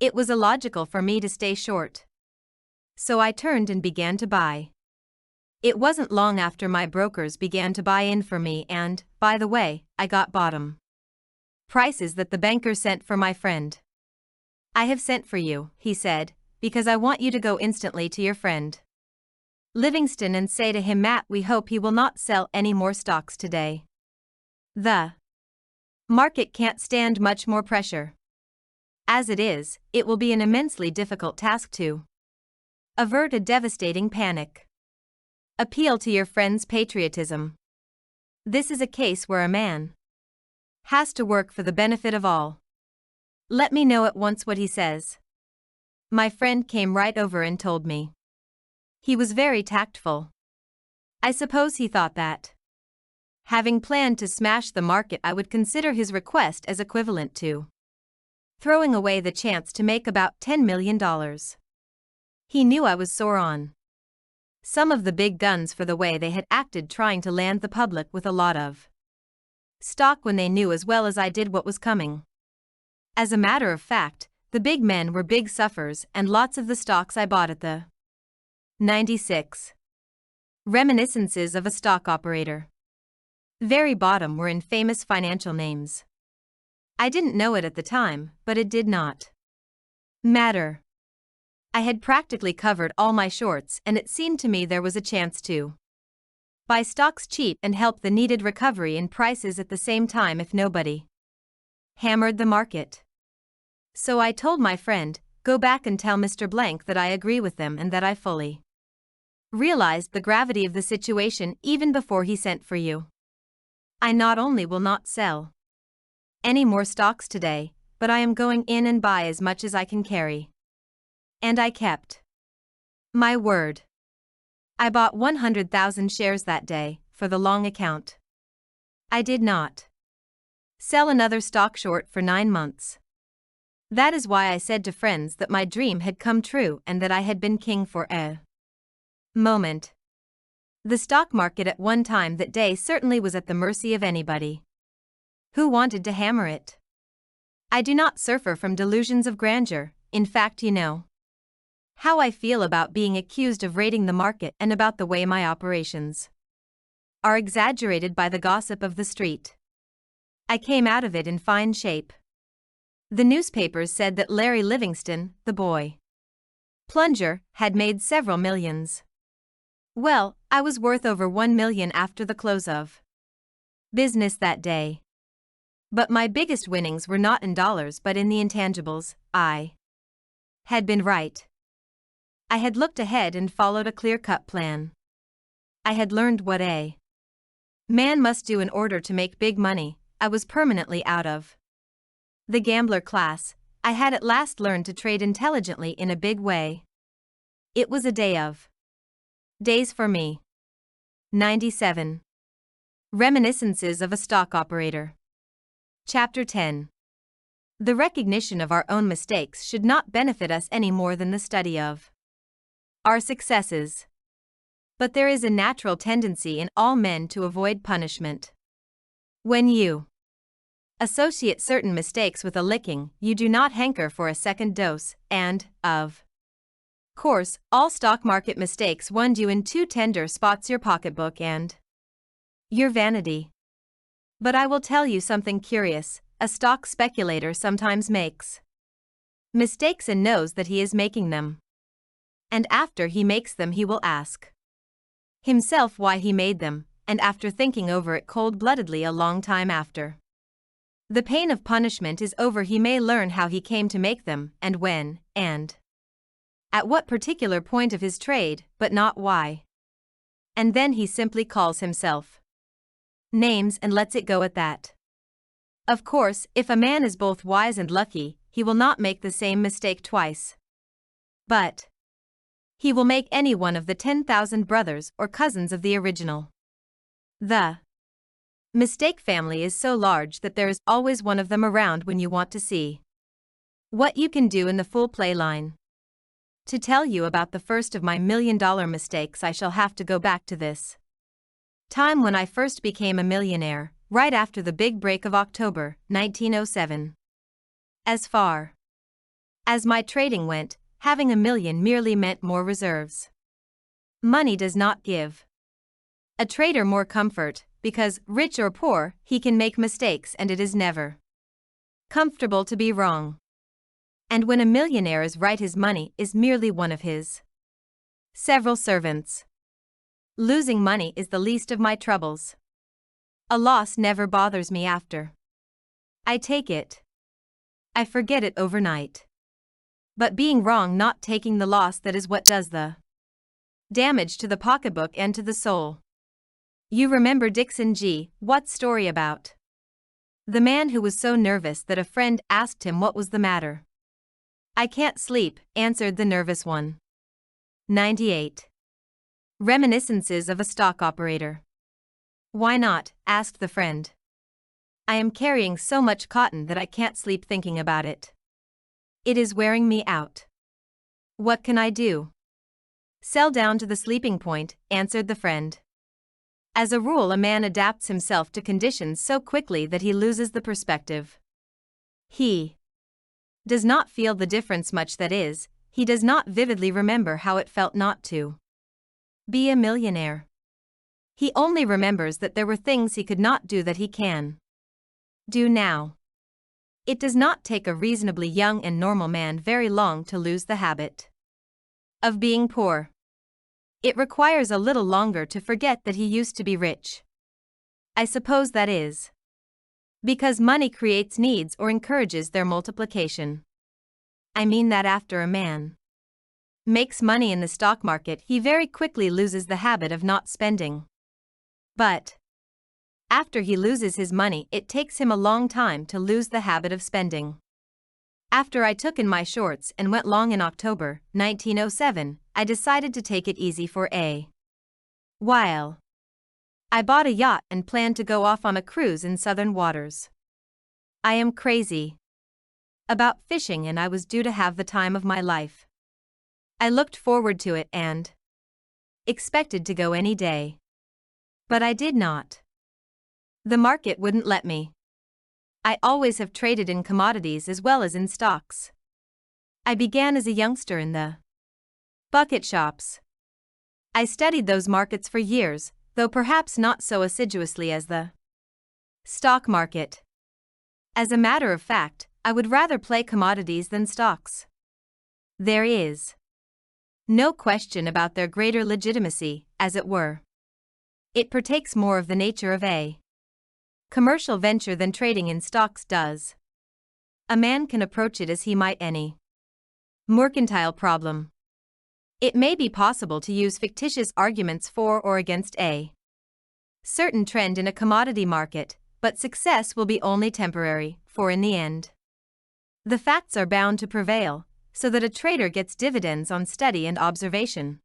it was illogical for me to stay short. So I turned and began to buy. It wasn't long after my brokers began to buy in for me, and, by the way, I got bottom prices that the banker sent for my friend. I have sent for you, he said, because I want you to go instantly to your friend Livingston and say to him, Matt, we hope he will not sell any more stocks today. The market can't stand much more pressure. As it is, it will be an immensely difficult task to avert a devastating panic. Appeal to your friend's patriotism. This is a case where a man has to work for the benefit of all. Let me know at once what he says. My friend came right over and told me. He was very tactful. I suppose he thought that, having planned to smash the market, I would consider his request as equivalent to throwing away the chance to make about $10 million. He knew I was sore on some of the big guns for the way they had acted trying to land the public with a lot of stock when they knew as well as I did what was coming. As a matter of fact, the big men were big suffers, and lots of the stocks I bought at the 96. Reminiscences of a stock operator. Very bottom were in famous financial names. I didn't know it at the time, but it did not matter. I had practically covered all my shorts, and it seemed to me there was a chance to buy stocks cheap and help the needed recovery in prices at the same time if nobody hammered the market. So I told my friend, go back and tell Mr. Blank that I agree with them and that I fully realized the gravity of the situation even before he sent for you. I not only will not sell any more stocks today, but I am going in and buy as much as I can carry. And I kept my word. I bought 100,000 shares that day, for the long account. I did not sell another stock short for 9 months. That is why I said to friends that my dream had come true and that I had been king for a moment. The stock market at one time that day certainly was at the mercy of anybody who wanted to hammer it. I do not suffer from delusions of grandeur. In fact, you know how I feel about being accused of raiding the market and about the way my operations are exaggerated by the gossip of the street. I came out of it in fine shape. The newspapers said that Larry Livingston, the boy plunger, had made several millions. Well, I was worth over 1 million after the close of business that day. But my biggest winnings were not in dollars but in the intangibles. I had been right. I had looked ahead and followed a clear-cut plan. I had learned what a man must do in order to make big money. I was permanently out of the gambler class. I had at last learned to trade intelligently in a big way. It was a day of days for me. 97. Reminiscences of a Stock Operator. Chapter 10. The recognition of our own mistakes should not benefit us any more than the study of our successes. But there is a natural tendency in all men to avoid punishment. When you associate certain mistakes with a licking, you do not hanker for a second dose, and, of course, all stock market mistakes wound you in two tender spots: your pocketbook and your vanity. But I will tell you something curious: a stock speculator sometimes makes mistakes and knows that he is making them. And after he makes them, he will ask himself why he made them, and after thinking over it cold-bloodedly a long time after the pain of punishment is over, he may learn how he came to make them, and when, and at what particular point of his trade, but not why. And then he simply calls himself names and lets it go at that. Of course, if a man is both wise and lucky, he will not make the same mistake twice. But he will make any one of the 10,000 brothers or cousins of the original. The mistake family is so large that there is always one of them around when you want to see what you can do in the full play line. To tell you about the first of my million-dollar mistakes, I shall have to go back to this time when I first became a millionaire, right after the big break of October, 1907. As far as my trading went, having a million merely meant more reserves. Money does not give a trader more comfort, because, rich or poor, he can make mistakes and it is never comfortable to be wrong. And when a millionaire is right, his money is merely one of his several servants. Losing money is the least of my troubles. A loss never bothers me after I take it. I forget it overnight. But being wrong, not taking the loss, that is what does the damage to the pocketbook and to the soul. You remember Dixon G. Watt's story about the man who was so nervous that a friend asked him what was the matter. "I can't sleep," answered the nervous one. 98. Reminiscences of a Stock Operator. "Why not?" asked the friend. "I am carrying so much cotton that I can't sleep thinking about it. It is wearing me out. What can I do?" "Sell down to the sleeping point," answered the friend. As a rule, a man adapts himself to conditions so quickly that he loses the perspective. He does not feel the difference much, that is, he does not vividly remember how it felt not to be a millionaire. He only remembers that there were things he could not do that he can do now. It does not take a reasonably young and normal man very long to lose the habit of being poor. It requires a little longer to forget that he used to be rich. I suppose that is because money creates needs or encourages their multiplication. I mean that after a man makes money in the stock market, he very quickly loses the habit of not spending. But after he loses his money, it takes him a long time to lose the habit of spending. After I took in my shorts and went long in October, 1907, I decided to take it easy for a while. I bought a yacht and planned to go off on a cruise in southern waters. I am crazy about fishing and I was due to have the time of my life. I looked forward to it and expected to go any day. But I did not. The market wouldn't let me. I always have traded in commodities as well as in stocks. I began as a youngster in the bucket shops. I studied those markets for years, though perhaps not so assiduously as the stock market. As a matter of fact, I would rather play commodities than stocks. There is no question about their greater legitimacy, as it were. It partakes more of the nature of a commercial venture than trading in stocks does. A man can approach it as he might any mercantile problem. It may be possible to use fictitious arguments for or against a certain trend in a commodity market, but success will be only temporary, for in the end, the facts are bound to prevail, so that a trader gets dividends on study and observation,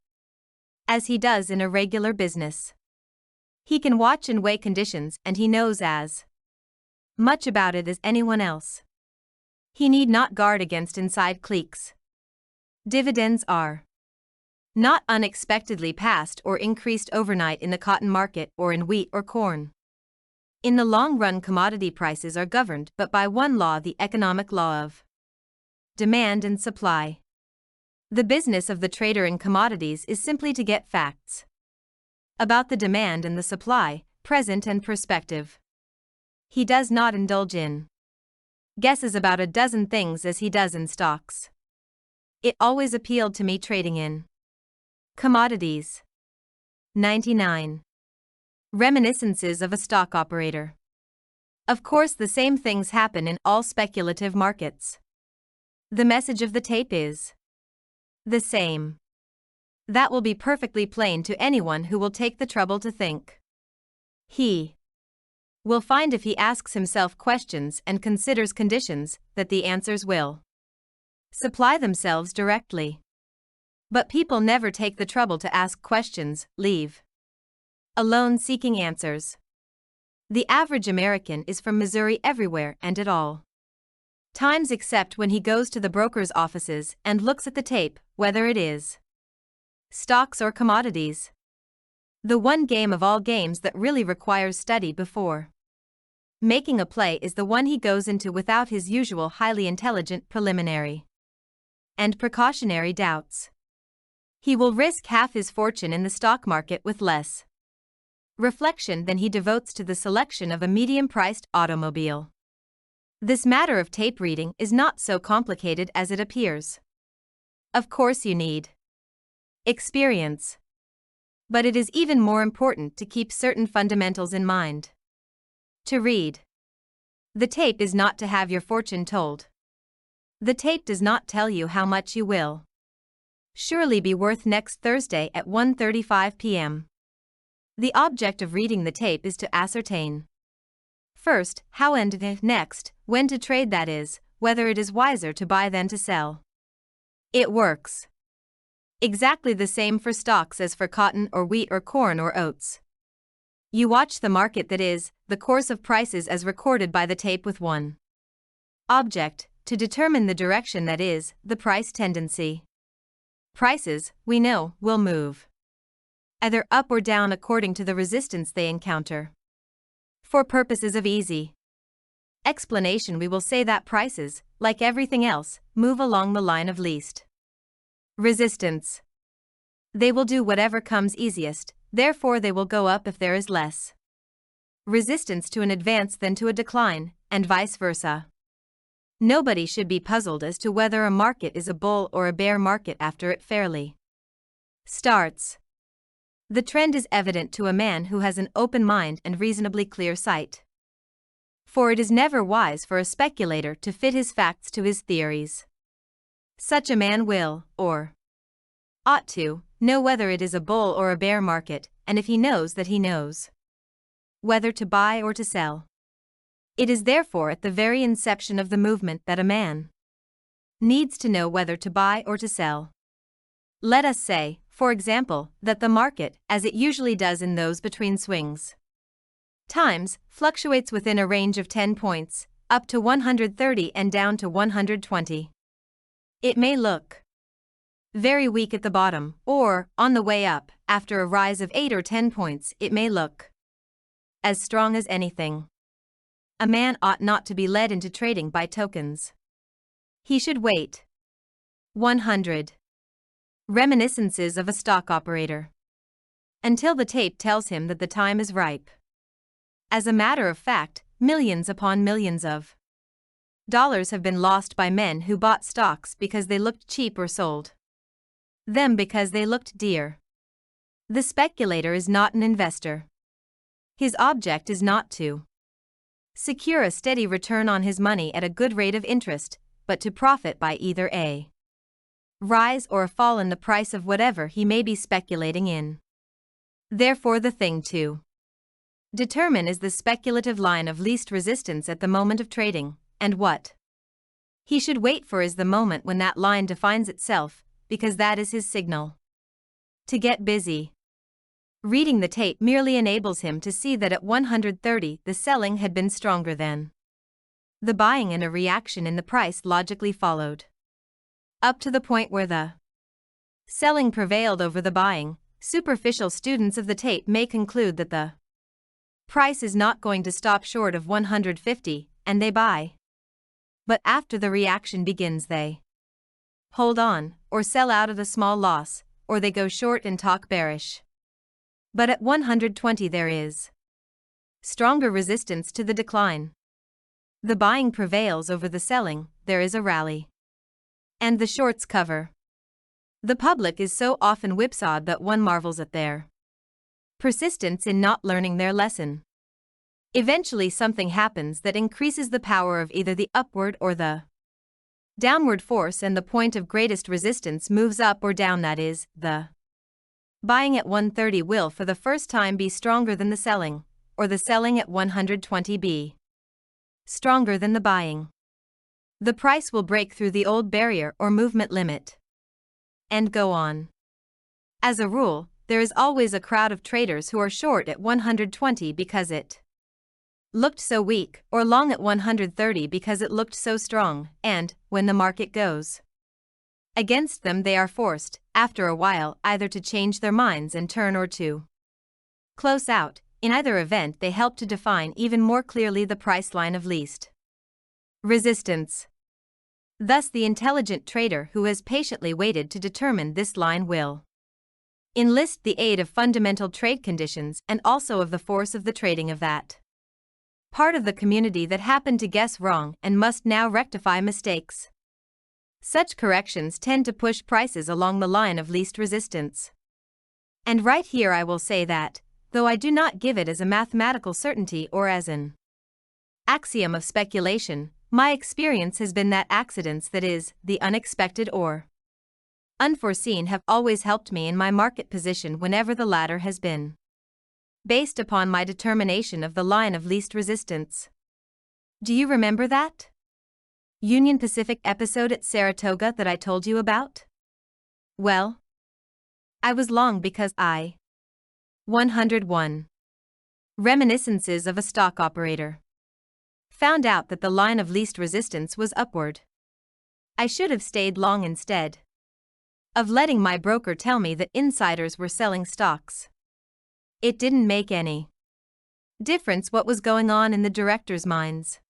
as he does in a regular business. He can watch and weigh conditions, and he knows as much about it as anyone else. He need not guard against inside cliques. Dividends are not unexpectedly passed or increased overnight in the cotton market or in wheat or corn. In the long run, commodity prices are governed but by one law, the economic law of demand and supply. The business of the trader in commodities is simply to get facts about the demand and the supply, present and prospective. He does not indulge in guesses about a dozen things as he does in stocks. It always appealed to me trading in commodities. 99. Reminiscences of a stock operator. Of course, the same things happen in all speculative markets. The message of the tape is the same. That will be perfectly plain to anyone who will take the trouble to think. He will find, if he asks himself questions and considers conditions, that the answers will supply themselves directly. But people never take the trouble to ask questions, leave alone seeking answers. The average American is from Missouri everywhere and at all times except when he goes to the broker's offices and looks at the tape, whether it is stocks or commodities. The one game of all games that really requires study before making a play is the one he goes into without his usual highly intelligent preliminary and precautionary doubts. He will risk half his fortune in the stock market with less reflection than he devotes to the selection of a medium-priced automobile. This matter of tape reading is not so complicated as it appears. Of course, you need experience. But it is even more important to keep certain fundamentals in mind. To read the tape is not to have your fortune told. The tape does not tell you how much you will surely be worth next Thursday at 1:35 p.m. The object of reading the tape is to ascertain first, how, and next, when to trade, that is, whether it is wiser to buy than to sell. It works exactly the same for stocks as for cotton or wheat or corn or oats. You watch the market, that is, the course of prices as recorded by the tape, with one object, to determine the direction, that is, the price tendency. Prices, we know, will move either up or down according to the resistance they encounter. For purposes of easy explanation, we will say that prices, like everything else, move along the line of least resistance. They will do whatever comes easiest, therefore they will go up if there is less resistance to an advance than to a decline, and vice versa. Nobody should be puzzled as to whether a market is a bull or a bear market after it fairly starts. The trend is evident to a man who has an open mind and reasonably clear sight. For it is never wise for a speculator to fit his facts to his theories. Such a man will, or ought to, know whether it is a bull or a bear market, and if he knows that, he knows whether to buy or to sell. It is therefore at the very inception of the movement that a man needs to know whether to buy or to sell. Let us say, for example, that the market, as it usually does in those between swings times, fluctuates within a range of 10 points, up to 130 and down to 120. It may look very weak at the bottom, or, on the way up, after a rise of 8 or 10 points, it may look as strong as anything. A man ought not to be led into trading by tokens. He should wait. 100. Reminiscences of a stock operator. Until the tape tells him that the time is ripe. As a matter of fact, millions upon millions of Dollars have been lost by men who bought stocks because they looked cheap or sold them because they looked dear. The speculator is not an investor. His object is not to secure a steady return on his money at a good rate of interest, but to profit by either a rise or a fall in the price of whatever he may be speculating in. Therefore, the thing to determine is the speculative line of least resistance at the moment of trading, and what he should wait for is the moment when that line defines itself, because that is his signal to get busy. Reading the tape merely enables him to see that at 130 the selling had been stronger than the buying, and a reaction in the price logically followed. Up to the point where the selling prevailed over the buying, superficial students of the tape may conclude that the price is not going to stop short of 150, and they buy. But after the reaction begins, they hold on, or sell out at a small loss, or they go short and talk bearish. But at 120 there is stronger resistance to the decline. The buying prevails over the selling, there is a rally. And the shorts cover. The public is so often whipsawed that one marvels at their persistence in not learning their lesson. Eventually something happens that increases the power of either the upward or the downward force, and the point of greatest resistance moves up or down, that is, the buying at 130 will for the first time be stronger than the selling, or the selling at 120 be stronger than the buying. The price will break through the old barrier or movement limit and go on. As a rule, there is always a crowd of traders who are short at 120 because it looked so weak, or long at 130 because it looked so strong, and, when the market goes against them, they are forced, after a while, either to change their minds and turn or to close out. In either event, they help to define even more clearly the price line of least resistance. Thus, the intelligent trader who has patiently waited to determine this line will enlist the aid of fundamental trade conditions and also of the force of the trading of that part of the community that happened to guess wrong and must now rectify mistakes. Such corrections tend to push prices along the line of least resistance. And right here I will say that, though I do not give it as a mathematical certainty or as an axiom of speculation, my experience has been that accidents, that is, the unexpected or unforeseen, have always helped me in my market position whenever the latter has been based upon my determination of the line of least resistance. Do you remember that Union Pacific episode at Saratoga that I told you about? Well, I was long because I 101. Reminiscences of a Stock Operator. Found out that the line of least resistance was upward. I should have stayed long instead of letting my broker tell me that insiders were selling stocks. It didn't make any difference what was going on in the directors' minds.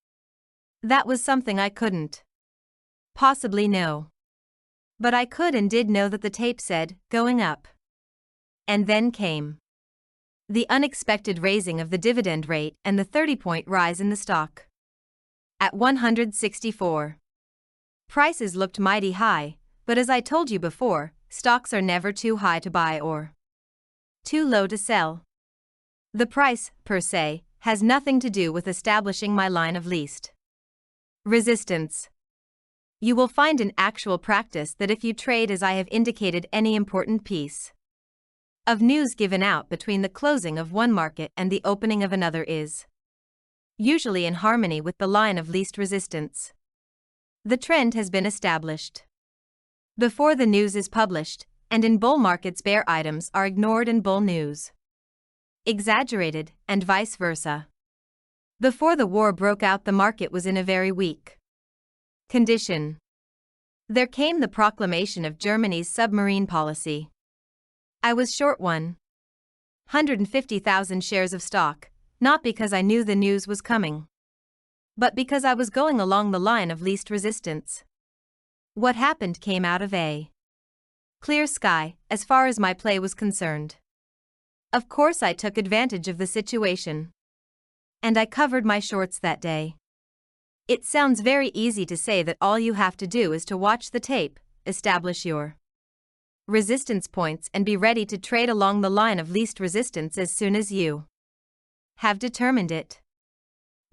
That was something I couldn't possibly know. But I could and did know that the tape said, going up. And then came the unexpected raising of the dividend rate and the 30-point rise in the stock. At 164. Prices looked mighty high, but as I told you before, stocks are never too high to buy or too low to sell. The price, per se, has nothing to do with establishing my line of least resistance. You will find in actual practice that if you trade as I have indicated, any important piece of news given out between the closing of one market and the opening of another is usually in harmony with the line of least resistance. The trend has been established before the news is published, and in bull markets bear items are ignored and bull news exaggerated, and vice versa. Before the war broke out, the market was in a very weak condition. There came the proclamation of Germany's submarine policy. I was short 150,000 shares of stock, not because I knew the news was coming, but because I was going along the line of least resistance. What happened came out of a clear sky, as far as my play was concerned. Of course, I took advantage of the situation, and I covered my shorts that day. It sounds very easy to say that all you have to do is to watch the tape, establish your resistance points and be ready to trade along the line of least resistance as soon as you have determined it.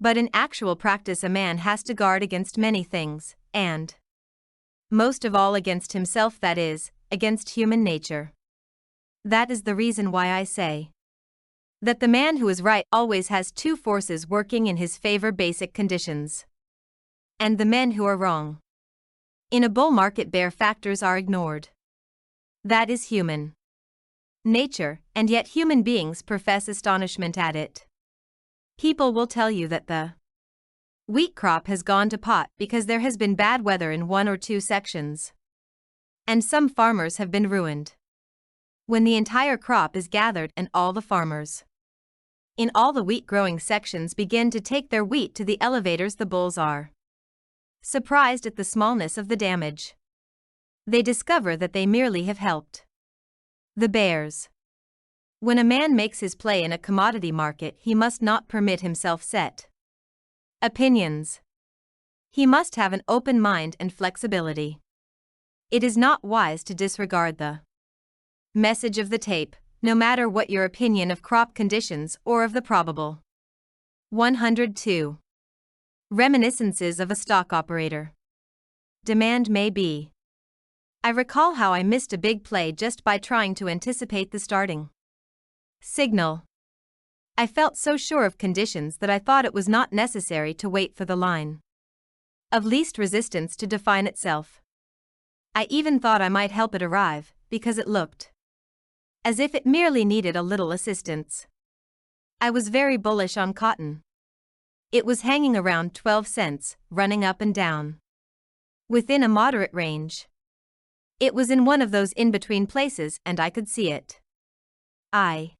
But in actual practice, a man has to guard against many things, and most of all against himself, that is, against human nature. That is the reason why I say that the man who is right always has two forces working in his favor: basic conditions and the men who are wrong. In a bull market, bare factors are ignored. That is human nature, and yet human beings profess astonishment at it. People will tell you that the wheat crop has gone to pot because there has been bad weather in one or two sections, and some farmers have been ruined, when the entire crop is gathered and all the farmers in all the wheat growing sections begin to take their wheat to the elevators. The bulls are surprised at the smallness of the damage. They discover that they merely have helped the bears. When a man makes his play in a commodity market, he must not permit himself set opinions. He must have an open mind and flexibility. It is not wise to disregard the message of the tape, no matter what your opinion of crop conditions or of the probable. 102. Reminiscences of a stock operator. Demand may be. I recall how I missed a big play just by trying to anticipate the starting signal. I felt so sure of conditions that I thought it was not necessary to wait for the line of least resistance to define itself. I even thought I might help it arrive, because it looked as if it merely needed a little assistance. I was very bullish on cotton. It was hanging around 12 cents, running up and down within a moderate range. It was in one of those in-between places, and I could see it. I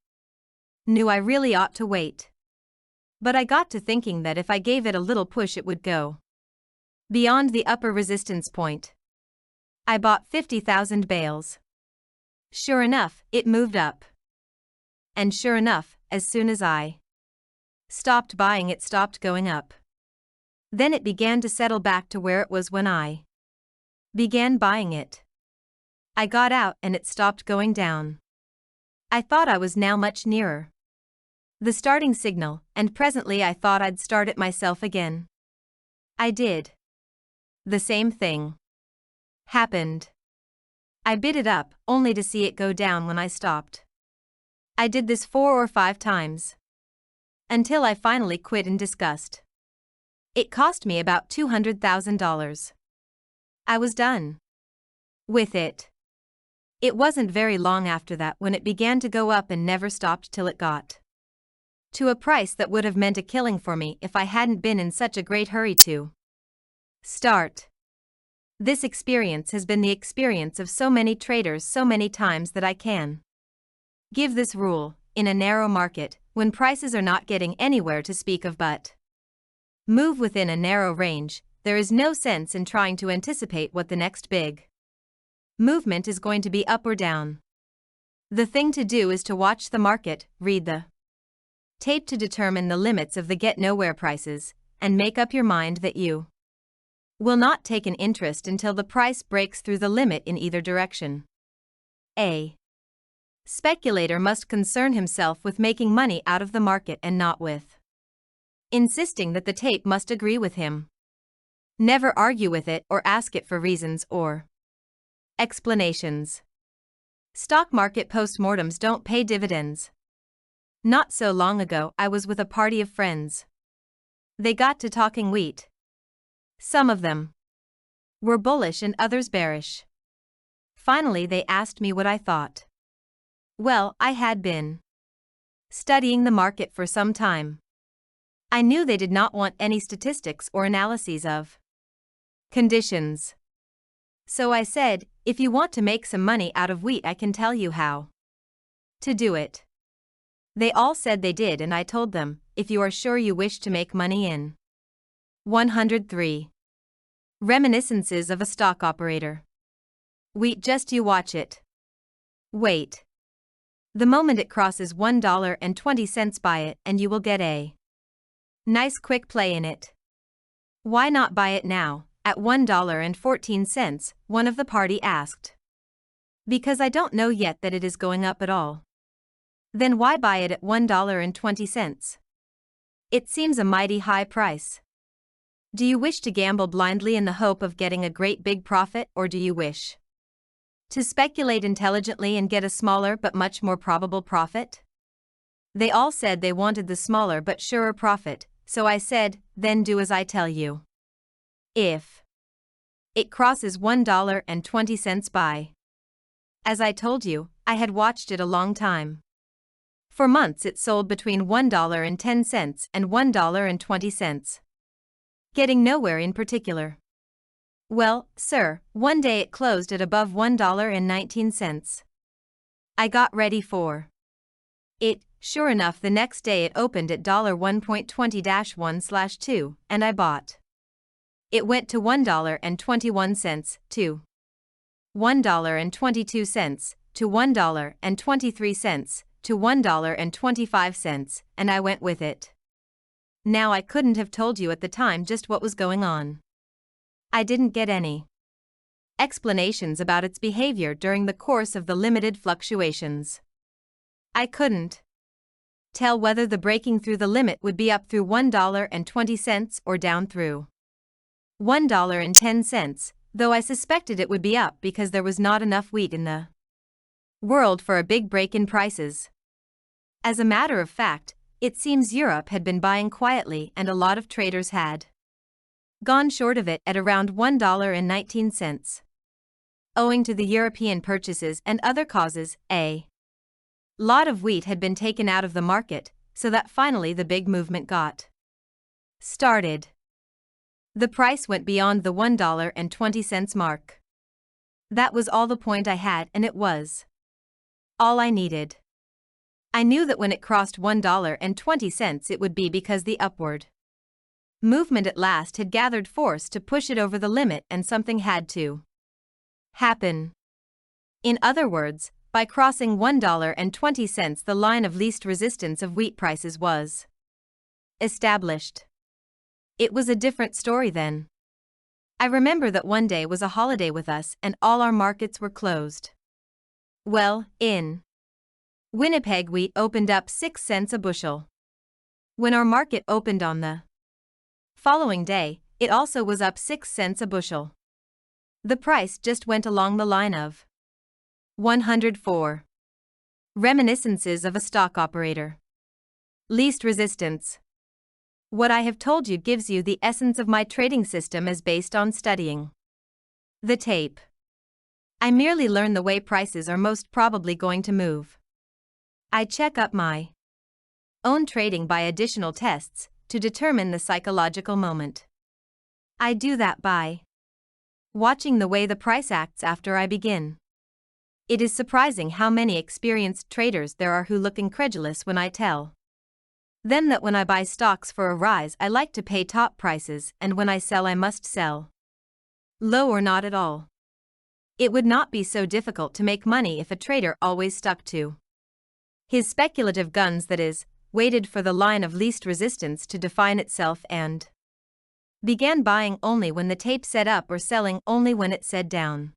knew I really ought to wait. But I got to thinking that if I gave it a little push, it would go beyond the upper resistance point. I bought 50,000 bales. Sure enough, it moved up. And sure enough, as soon as I stopped buying, it stopped going up. Then it began to settle back to where it was when I began buying it. I got out and it stopped going down. I thought I was now much nearer the starting signal, and presently I thought I'd start it myself again. I did. The same thing happened. I bid it up, only to see it go down when I stopped. I did this 4 or 5 times, until I finally quit in disgust. It cost me about $200,000. I was done with it. It wasn't very long after that when it began to go up and never stopped till it got to a price that would have meant a killing for me if I hadn't been in such a great hurry to start. This experience has been the experience of so many traders so many times that I can give this rule: in a narrow market, when prices are not getting anywhere to speak of but move within a narrow range, there is no sense in trying to anticipate what the next big movement is going to be, up or down. The thing to do is to watch the market, read the tape to determine the limits of the get-nowhere prices, and make up your mind that you will not take an interest until the price breaks through the limit in either direction. A speculator must concern himself with making money out of the market and not with insisting that the tape must agree with him. Never argue with it or ask it for reasons or explanations. Stock market postmortems don't pay dividends. Not so long ago, I was with a party of friends. They got to talking wheat. Some of them were bullish and others bearish. Finally, they asked me what I thought. Well, I had been studying the market for some time. I knew they did not want any statistics or analyses of conditions. So I said, if you want to make some money out of wheat, I can tell you how to do it. They all said they did, and I told them, if you are sure you wish to make money in 103. Reminiscences of a stock operator. Wheat, just you watch it. Wait. The moment it crosses $1.20, buy it, and you will get a nice quick play in it. Why not buy it now, at $1.14, one of the party asked. Because I don't know yet that it is going up at all. Then why buy it at $1.20? It seems a mighty high price. Do you wish to gamble blindly in the hope of getting a great big profit, or do you wish to speculate intelligently and get a smaller but much more probable profit? They all said they wanted the smaller but surer profit, so I said, then do as I tell you. If it crosses $1.20 buy. As I told you, I had watched it a long time. For months it sold between $1.10 and $1.20. Getting nowhere in particular. Well, sir, one day it closed at above $1.19. I got ready for it. Sure enough, the next day it opened at $1.20-1/2, and I bought. It went to $1.21, to $1.22, to $1.23, to $1.25, and I went with it. Now I couldn't have told you at the time just what was going on. I didn't get any explanations about its behavior during the course of the limited fluctuations. I couldn't tell whether the breaking through the limit would be up through $1.20 or down through $1.10, though I suspected it would be up because there was not enough wheat in the world for a big break in prices. As a matter of fact, it seems Europe had been buying quietly and a lot of traders had gone short of it at around $1.19. Owing to the European purchases and other causes, a lot of wheat had been taken out of the market, so that finally the big movement got started. The price went beyond the $1.20 mark. That was all the point I had, and it was all I needed. I knew that when it crossed $1.20 it would be because the upward movement at last had gathered force to push it over the limit, and something had to happen. In other words, by crossing $1.20 the line of least resistance of wheat prices was established. It was a different story then. I remember that one day was a holiday with us and all our markets were closed. Well, in Winnipeg wheat opened up 6 cents a bushel. When our market opened on the following day, it also was up 6 cents a bushel. The price just went along the line of 104. Reminiscences of a stock operator. Least resistance. What I have told you gives you the essence of my trading system as based on studying the tape. I merely learn the way prices are most probably going to move. I check up my own trading by additional tests to determine the psychological moment. I do that by watching the way the price acts after I begin. It is surprising how many experienced traders there are who look incredulous when I tell them that when I buy stocks for a rise I like to pay top prices, and when I sell I must sell low or not at all. It would not be so difficult to make money if a trader always stuck to his speculative guns, that is, waited for the line of least resistance to define itself and began buying only when the tape said up or selling only when it said down.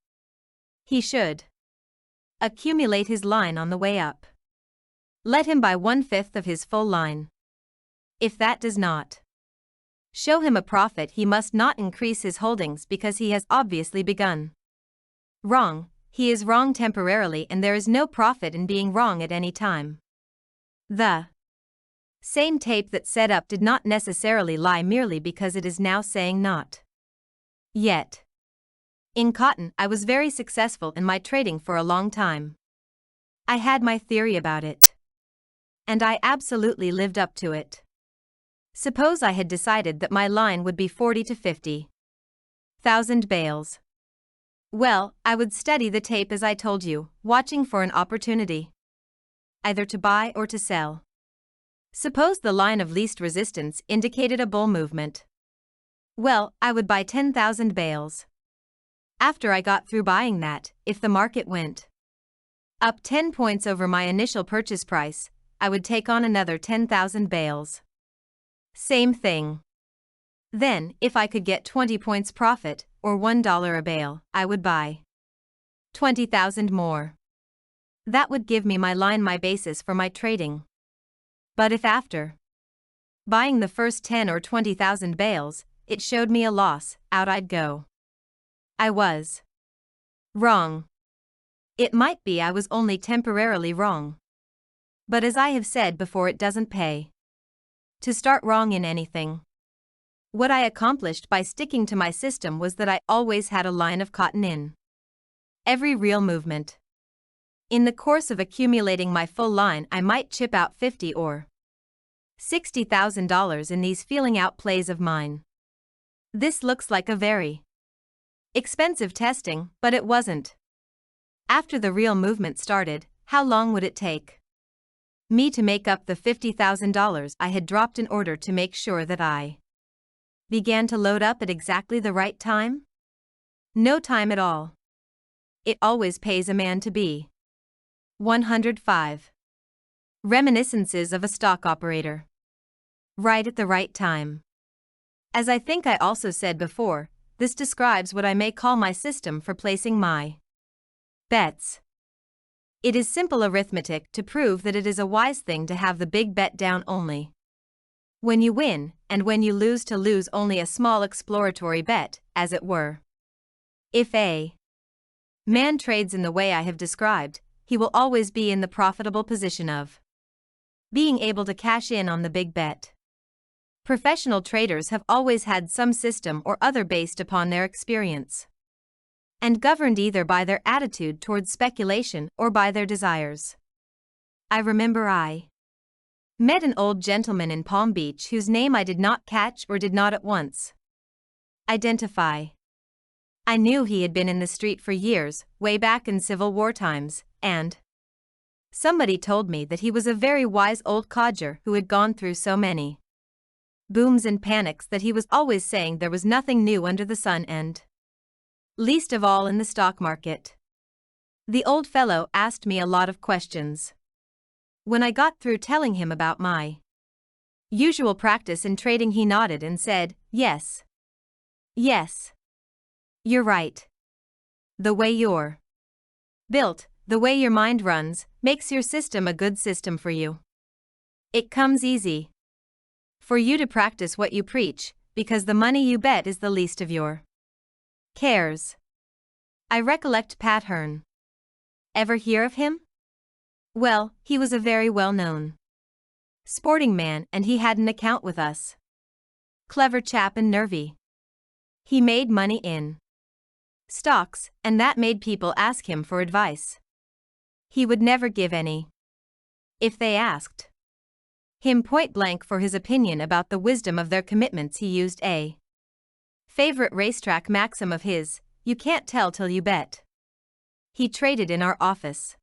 He should accumulate his line on the way up. Let him buy 1/5 of his full line. If that does not show him a profit, he must not increase his holdings because he has obviously begun wrong. He is wrong temporarily, and there is no profit in being wrong at any time. The same tape that said up did not necessarily lie merely because it is now saying not yet. In cotton, I was very successful in my trading for a long time. I had my theory about it, and I absolutely lived up to it. Suppose I had decided that my line would be 40 to 50,000 bales. Well, I would study the tape as I told you, watching for an opportunity either to buy or to sell. Suppose the line of least resistance indicated a bull movement. Well, I would buy 10,000 bales. After I got through buying that, if the market went up 10 points over my initial purchase price, I would take on another 10,000 bales. Same thing. Then, if I could get 20 points profit, or $1 a bale, I would buy 20,000 more. That would give me my basis for my trading. But if after buying the first 10 or 20,000 bales, it showed me a loss, out I'd go. I was wrong. It might be I was only temporarily wrong. But as I have said before, it doesn't pay to start wrong in anything. What I accomplished by sticking to my system was that I always had a line of cotton in every real movement. In the course of accumulating my full line, I might chip out $50,000 or $60,000 in these feeling out plays of mine. This looks like a very expensive testing, but it wasn't. After the real movement started, how long would it take me to make up the $50,000 I had dropped in order to make sure that I began to load up at exactly the right time? No time at all. It always pays a man to be 105. Reminiscences of a stock operator. Right at the right time. As I think I also said before, this describes what I may call my system for placing my bets. It is simple arithmetic to prove that it is a wise thing to have the big bet down only when you win, and when you lose to lose only a small exploratory bet, as it were. If a man trades in the way I have described, he will always be in the profitable position of being able to cash in on the big bet. Professional traders have always had some system or other based upon their experience, and governed either by their attitude towards speculation or by their desires. I remember I met an old gentleman in Palm Beach whose name I did not catch or did not at once identify. I knew he had been in the street for years, way back in Civil War times, and somebody told me that he was a very wise old codger who had gone through so many booms and panics that he was always saying there was nothing new under the sun, and least of all in the stock market. The old fellow asked me a lot of questions. When I got through telling him about my usual practice in trading, he nodded and said, "Yes. Yes. You're right. The way you're built, the way your mind runs, makes your system a good system for you. It comes easy for you to practice what you preach, because the money you bet is the least of your cares." I recollect Pat Hearn. Ever hear of him? Well, he was a very well-known sporting man, and he had an account with us. Clever chap and nervy. He made money in stocks, and that made people ask him for advice. He would never give any. If they asked him point blank for his opinion about the wisdom of their commitments, he used a favorite racetrack maxim of his: "You can't tell till you bet." He traded in our office.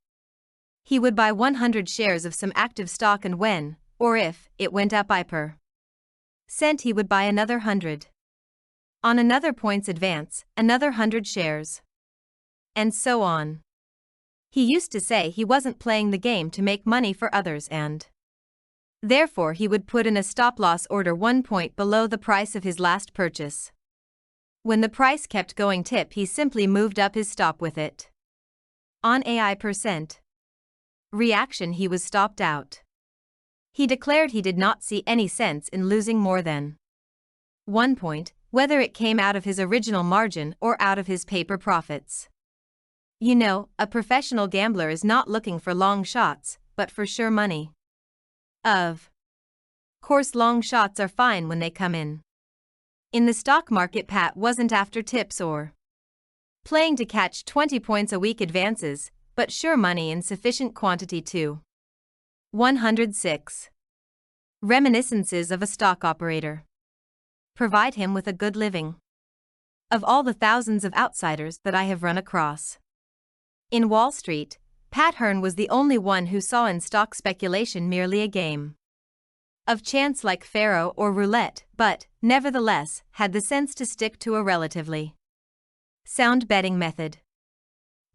He would buy 100 shares of some active stock, and when, or if, it went up I per cent, he would buy another 100. On another point's advance, another 100 shares. And so on. He used to say he wasn't playing the game to make money for others, and therefore he would put in a stop-loss order 1 point below the price of his last purchase. When the price kept going tip, he simply moved up his stop with it. On a % reaction, he was stopped out. He declared he did not see any sense in losing more than 1 point, whether it came out of his original margin or out of his paper profits. You know, a professional gambler is not looking for long shots, but for sure money. Of course, long shots are fine when they come in. In the stock market, Pat wasn't after tips or playing to catch 20 points a week advances, but sure money in sufficient quantity to 106. Reminiscences of a stock operator. Provide him with a good living. Of all the thousands of outsiders that I have run across in Wall Street, Pat Hearn was the only one who saw in stock speculation merely a game of chance like faro or roulette, but, nevertheless, had the sense to stick to a relatively sound betting method.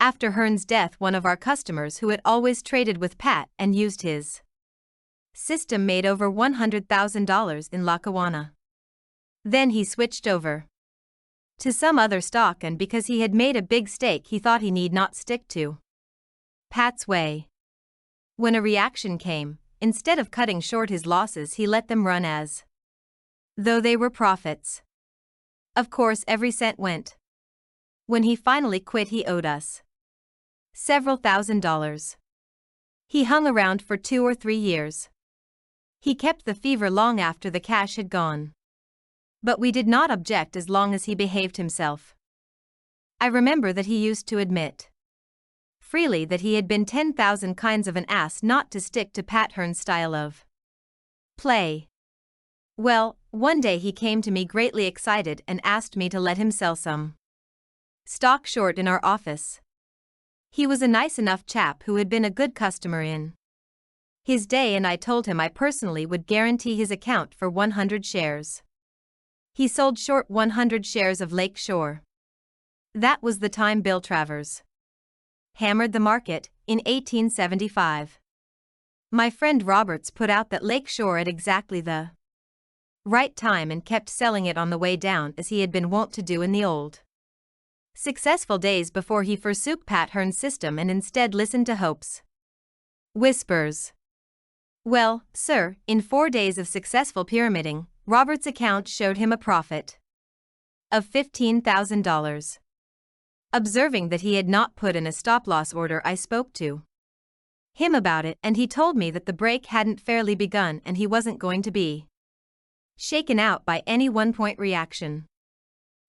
After Hearn's death, one of our customers who had always traded with Pat and used his system made over $100,000 in Lackawanna. Then he switched over to some other stock, and because he had made a big stake he thought he need not stick to Pat's way. When a reaction came, instead of cutting short his losses he let them run as though they were profits. Of course every cent went. When he finally quit he owed us several $1,000s. He hung around for 2 or 3 years. He kept the fever long after the cash had gone. But we did not object as long as he behaved himself. I remember that he used to admit freely that he had been 10,000 kinds of an ass not to stick to Pat Hearn's style of play. Well, one day he came to me greatly excited and asked me to let him sell some stock short in our office. He was a nice enough chap who had been a good customer in his day, and I told him I personally would guarantee his account for 100 shares. He sold short 100 shares of Lake Shore. That was the time Bill Travers hammered the market, in 1875. My friend Roberts put out that Lake Shore at exactly the right time and kept selling it on the way down as he had been wont to do in the old successful days before he forsook Pat Hearn's system and instead listened to Hope's whispers. Well, sir, in 4 days of successful pyramiding, Robert's account showed him a profit of $15,000. Observing that he had not put in a stop-loss order, I spoke to him about it, and he told me that the break hadn't fairly begun and he wasn't going to be shaken out by any one-point reaction.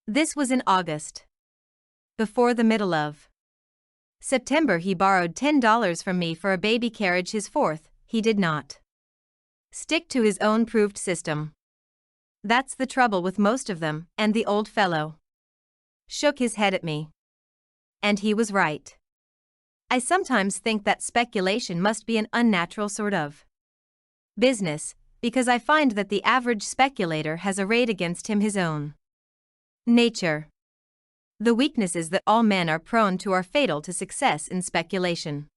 This was in August. Before the middle of September he borrowed $10 from me for a baby carriage, his fourth. He did not stick to his own proved system. That's the trouble with most of them, and the old fellow shook his head at me. And he was right. I sometimes think that speculation must be an unnatural sort of business, because I find that the average speculator has arrayed against him his own nature. The weaknesses that all men are prone to are fatal to success in speculation.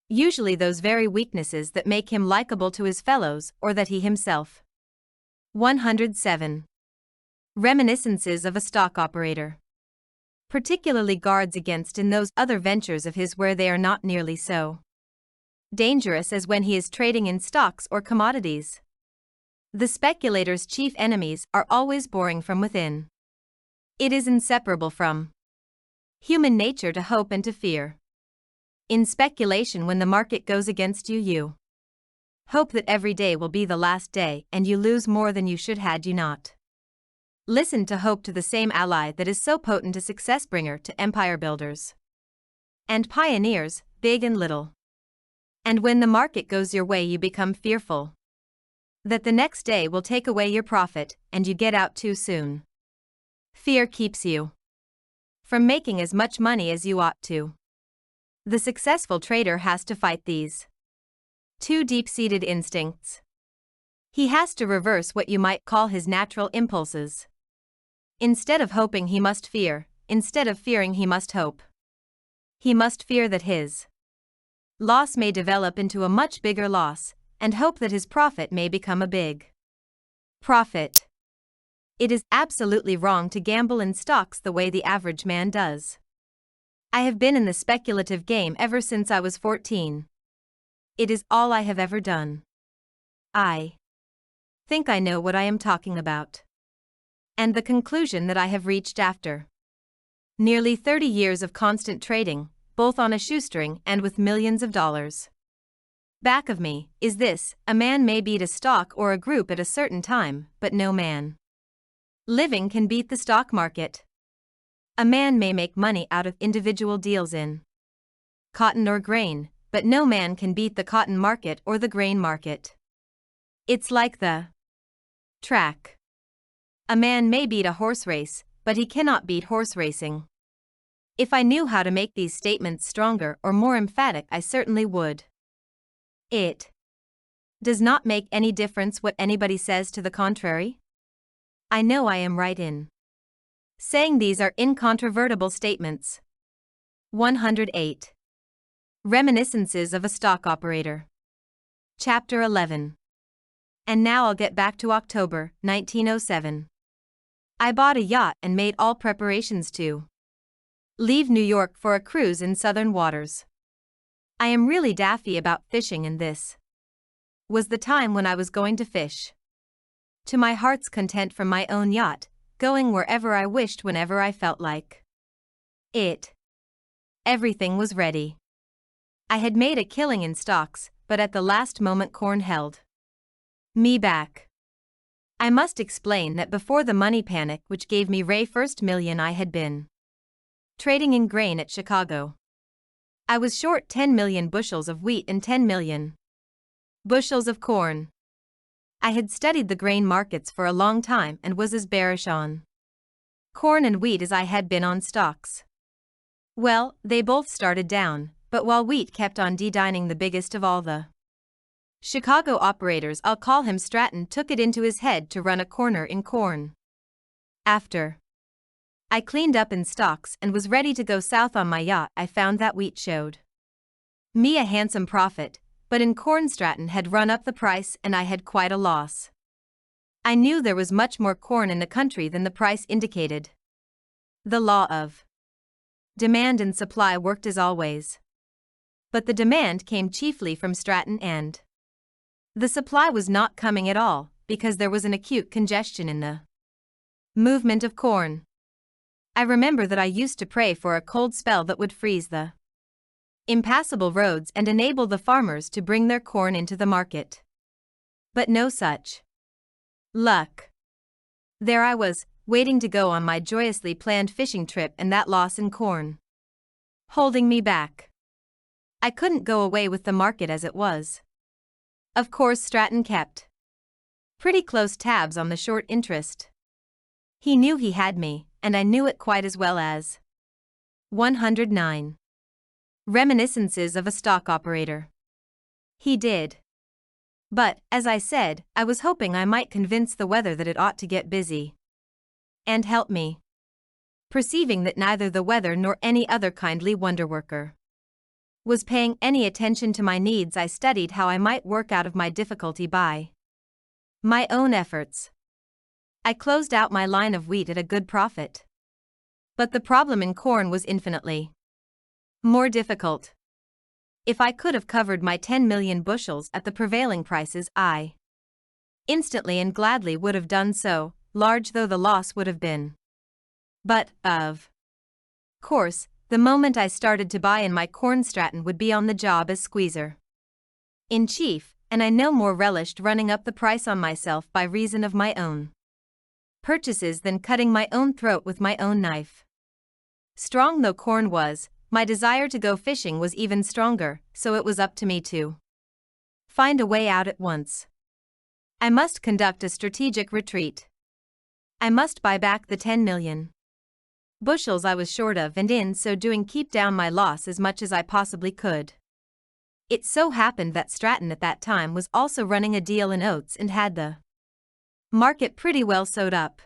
Usually those very weaknesses that make him likable to his fellows or that he himself. 107. Reminiscences of a stock operator. Particularly guards against in those other ventures of his where they are not nearly so dangerous as when he is trading in stocks or commodities. The speculator's chief enemies are always boring from within. It is inseparable from human nature to hope and to fear. In speculation, when the market goes against you, you hope that every day will be the last day and you lose more than you should had you not listened to hope, to the same ally that is so potent a success bringer to empire builders and pioneers, big and little. And when the market goes your way, you become fearful that the next day will take away your profit and you get out too soon. Fear keeps you from making as much money as you ought to. The successful trader has to fight these 2 deep-seated instincts. He has to reverse what you might call his natural impulses. Instead of hoping, he must fear. Instead of fearing, he must hope. He must fear that his loss may develop into a much bigger loss, and hope that his profit may become a big profit. It is absolutely wrong to gamble in stocks the way the average man does. I have been in the speculative game ever since I was 14. It is all I have ever done. I think I know what I am talking about. And the conclusion that I have reached after nearly 30 years of constant trading, both on a shoestring and with millions of dollars back of me, is this: a man may beat a stock or a group at a certain time, but no man living can beat the stock market. A man may make money out of individual deals in cotton or grain, but no man can beat the cotton market or the grain market. It's like the track. A man may beat a horse race, but he cannot beat horse racing. If I knew how to make these statements stronger or more emphatic, I certainly would. It does not make any difference what anybody says to the contrary. I know I am right in saying these are incontrovertible statements. 108. Reminiscences of a Stock Operator. Chapter 11. And now I'll get back to October, 1907. I bought a yacht and made all preparations to leave New York for a cruise in southern waters. I am really daffy about fishing, and this was the time when I was going to fish to my heart's content from my own yacht, going wherever I wished whenever I felt like it. Everything was ready. I had made a killing in stocks, but at the last moment corn held me back. I must explain that before the money panic which gave me Ray's first million, I had been trading in grain at Chicago. I was short 10 million bushels of wheat and 10 million bushels of corn. I had studied the grain markets for a long time and was as bearish on corn and wheat as I had been on stocks. Well, they both started down, but while wheat kept on declining, the biggest of all the Chicago operators, I'll call him Stratton, took it into his head to run a corner in corn. After I cleaned up in stocks and was ready to go south on my yacht, I found that wheat showed me a handsome profit, but in corn Stratton had run up the price and I had quite a loss. I knew there was much more corn in the country than the price indicated. The law of demand and supply worked as always. But the demand came chiefly from Stratton and the supply was not coming at all, because there was an acute congestion in the movement of corn. I remember that I used to pray for a cold spell that would freeze the impassable roads and enable the farmers to bring their corn into the market. But no such luck. There I was, waiting to go on my joyously planned fishing trip, and that loss in corn holding me back. I couldn't go away with the market as it was. Of course, Stratton kept pretty close tabs on the short interest. He knew he had me, and I knew it quite as well as 109 Reminiscences of a Stock Operator. He did. But, as I said, I was hoping I might convince the weather that it ought to get busy and help me. Perceiving that neither the weather nor any other kindly wonderworker was paying any attention to my needs, I studied how I might work out of my difficulty by my own efforts. I closed out my line of wheat at a good profit. But the problem in corn was infinitely more difficult. If I could have covered my 10 million bushels at the prevailing prices, I instantly and gladly would have done so, large though the loss would have been. But, of course, the moment I started to buy in my corn, Stratton would be on the job as squeezer in chief, and I no more relished running up the price on myself by reason of my own purchases than cutting my own throat with my own knife. Strong though corn was, my desire to go fishing was even stronger, so it was up to me to find a way out at once. I must conduct a strategic retreat. I must buy back the 10 million bushels I was short of, and in so doing keep down my loss as much as I possibly could. It so happened that Stratton at that time was also running a deal in oats and had the market pretty well sewed up.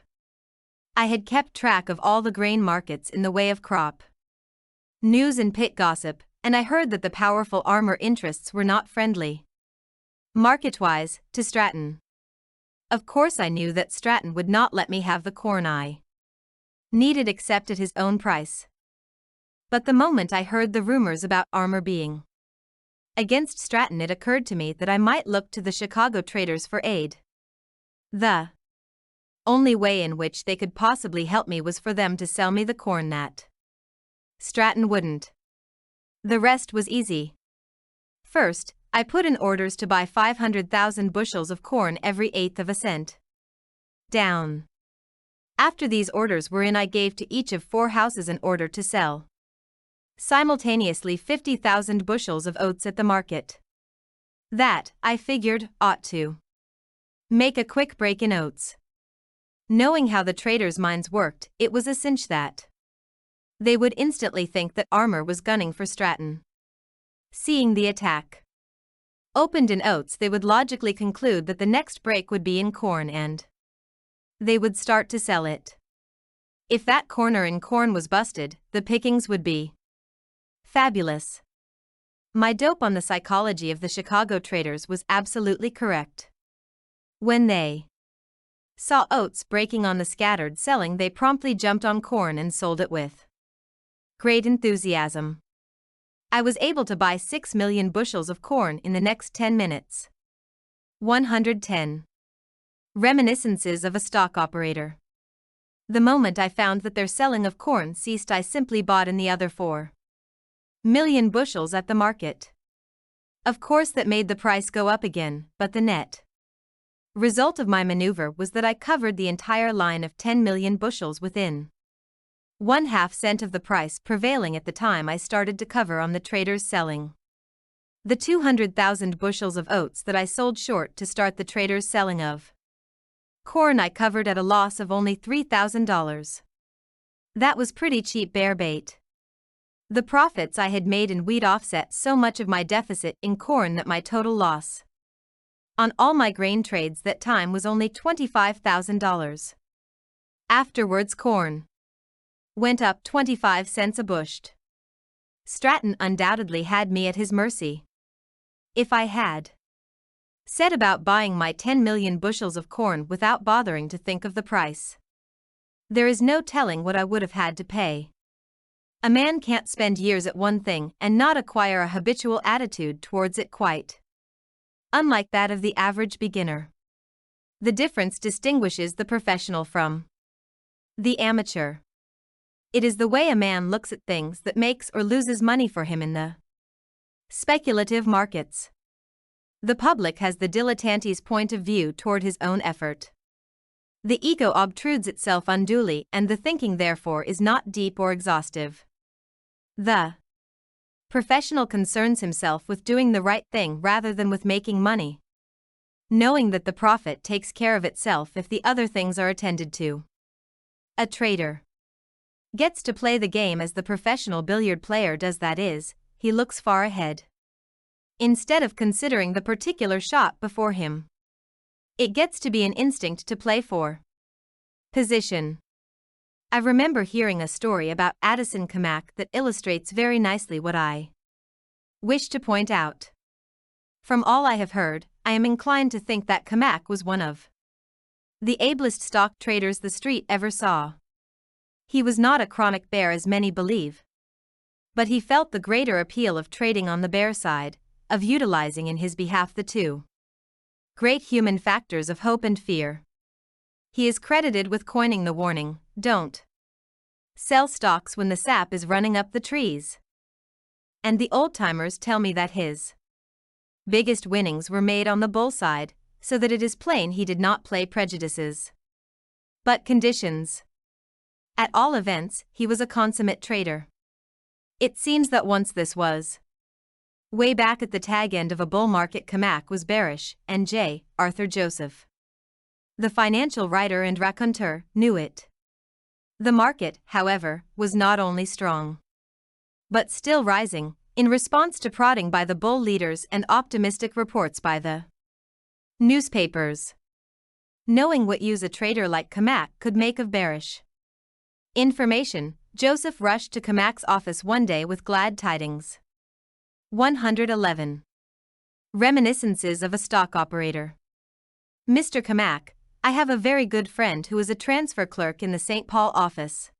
I had kept track of all the grain markets in the way of crop news and pit gossip, and I heard that the powerful armor interests were not friendly market-wise to Stratton. Of course I knew that Stratton would not let me have the corn I needed except at his own price. But the moment I heard the rumors about armor being against Stratton, it occurred to me that I might look to the Chicago traders for aid. The only way in which they could possibly help me was for them to sell me the corn that Stratton wouldn't. The rest was easy. First, I put in orders to buy 500,000 bushels of corn every eighth of a cent down. After these orders were in, I gave to each of 4 houses an order to sell simultaneously 50,000 bushels of oats at the market. That, I figured, ought to make a quick break in oats. Knowing how the traders' minds worked, it was a cinch that they would instantly think that armor was gunning for Stratton. Seeing the attack opened in oats, they would logically conclude that the next break would be in corn, and they would start to sell it. If that corner in corn was busted, the pickings would be fabulous. My dope on the psychology of the Chicago traders was absolutely correct. When they Saw oats breaking on the scattered selling, they promptly jumped on corn and sold it with great enthusiasm. I was able to buy 6 million bushels of corn in the next 10 minutes. 110. Reminiscences of a stock operator. The moment I found that their selling of corn ceased, I simply bought in the other 4 million bushels at the market. Of course, that made the price go up again, but the net result of my maneuver was that I covered the entire line of 10 million bushels within 1/2 cent of the price prevailing at the time I started to cover on the traders selling the 200,000 bushels of oats that I sold short to start the traders selling of corn. I covered at a loss of only $3,000. That was pretty cheap bear bait. The profits I had made in wheat offset so much of my deficit in corn that my total loss on all my grain trades that time was only $25,000. Afterwards, corn went up 25 cents a bushel. Stratton undoubtedly had me at his mercy. If I had set about buying my 10 million bushels of corn without bothering to think of the price, there is no telling what I would have had to pay. A man can't spend years at one thing and not acquire a habitual attitude towards it, quite unlike that of the average beginner. The difference distinguishes the professional from the amateur. It is the way a man looks at things that makes or loses money for him in the speculative markets. The public has the dilettante's point of view toward his own effort. The ego obtrudes itself unduly, and the thinking therefore is not deep or exhaustive. The professional concerns himself with doing the right thing rather than with making money, knowing that the profit takes care of itself if the other things are attended to. A trader gets to play the game as the professional billiard player does, that is, he looks far ahead instead of considering the particular shot before him. It gets to be an instinct to play for position. I remember hearing a story about Addison Kamak that illustrates very nicely what I wish to point out. From all I have heard, I am inclined to think that Kamak was one of the ablest stock traders the street ever saw. He was not a chronic bear as many believe, but he felt the greater appeal of trading on the bear side, of utilizing in his behalf the 2 great human factors of hope and fear. He is credited with coining the warning, "Don't sell stocks when the sap is running up the trees." And the old-timers tell me that his biggest winnings were made on the bull side, so that it is plain he did not play prejudices, but conditions. At all events, he was a consummate trader. It seems that once this was way back at the tag end of a bull market, Kamak was bearish, and J. Arthur Joseph, the financial writer and raconteur, knew it. The market, however, was not only strong, but still rising, in response to prodding by the bull leaders and optimistic reports by the newspapers. Knowing what use a trader like Kamak could make of bearish information, Joseph rushed to Kamak's office one day with glad tidings. 111. Reminiscences of a stock operator. Mr. Kamak, I have a very good friend who is a transfer clerk in the St. Paul office,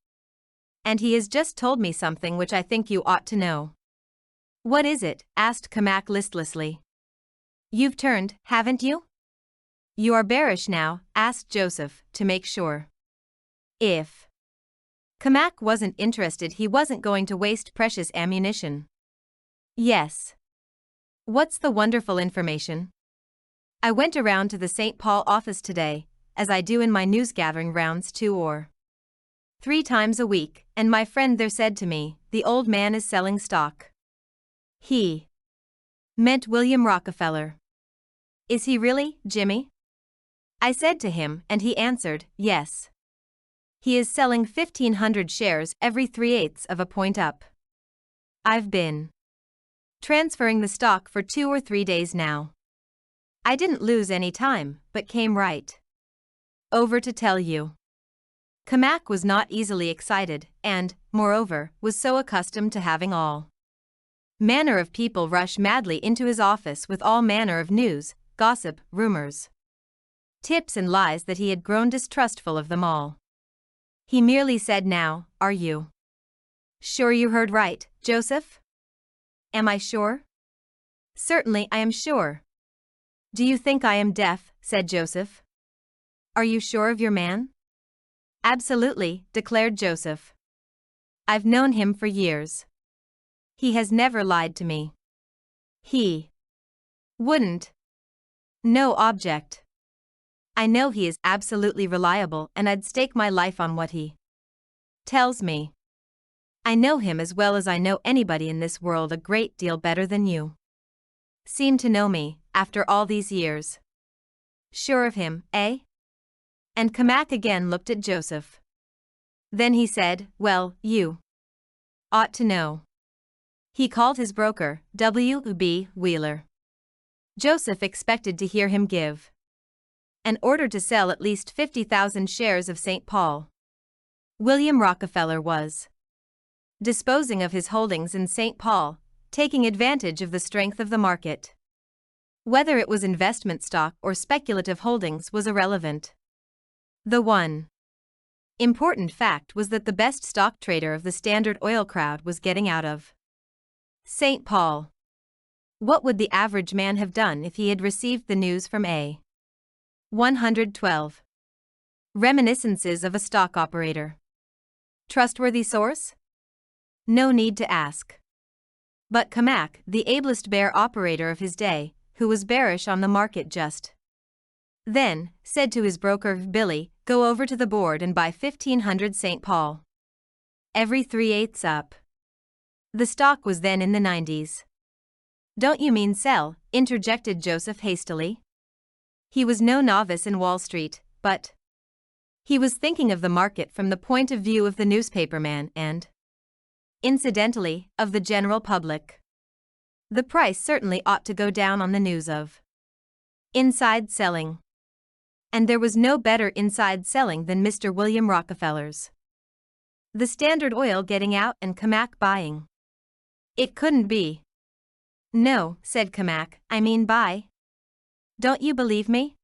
and he has just told me something which I think you ought to know. What is it? Asked Kamak listlessly. You've turned, haven't you? You are bearish now? Asked Joseph, to make sure. If Kamak wasn't interested, he wasn't going to waste precious ammunition. Yes. What's the wonderful information? I went around to the St. Paul office today, as I do in my news-gathering rounds 2 or 3 times a week, and my friend there said to me, the old man is selling stock. He meant William Rockefeller. Is he really, Jimmy? I said to him, and he answered, yes. He is selling 1,500 shares every 3/8 of a point up. I've been transferring the stock for 2 or 3 days now. I didn't lose any time, but came right over to tell you. Kamak was not easily excited, and, moreover, was so accustomed to having all manner of people rush madly into his office with all manner of news, gossip, rumors, tips and lies that he had grown distrustful of them all. He merely said, "Now, are you sure you heard right, Joseph?" "Am I sure?" "Certainly I am sure." "Do you think I am deaf?" said Joseph. "Are you sure of your man?" "Absolutely," declared Joseph. "I've known him for years. He has never lied to me. He wouldn't. No object. I know he is absolutely reliable and I'd stake my life on what he tells me. I know him as well as I know anybody in this world, a great deal better than you seem to know me, after all these years." "Sure of him, eh?" And Kamak again looked at Joseph. Then he said, "Well, you ought to know." He called his broker, W.B. Wheeler. Joseph expected to hear him give an order to sell at least 50,000 shares of St. Paul. William Rockefeller was disposing of his holdings in St. Paul, taking advantage of the strength of the market. Whether it was investment stock or speculative holdings was irrelevant. The one important fact was that the best stock trader of the Standard Oil crowd was getting out of St. Paul. What would the average man have done if he had received the news from A? 112. Reminiscences of a Stock Operator. Trustworthy source? No need to ask. But Kamak, the ablest bear operator of his day, who was bearish on the market just then, said to his broker, "Billy, go over to the board and buy 1,500 St. Paul. Every 3/8 up." The stock was then in the 90s. "Don't you mean sell?" interjected Joseph hastily. He was no novice in Wall Street, but he was thinking of the market from the point of view of the newspaperman and, incidentally, of the general public. The price certainly ought to go down on the news of inside selling. And there was no better inside selling than Mr. William Rockefeller's. The Standard Oil getting out and Kamak buying. It couldn't be. "No," said Kamak, "I mean buy." "Don't you believe me?"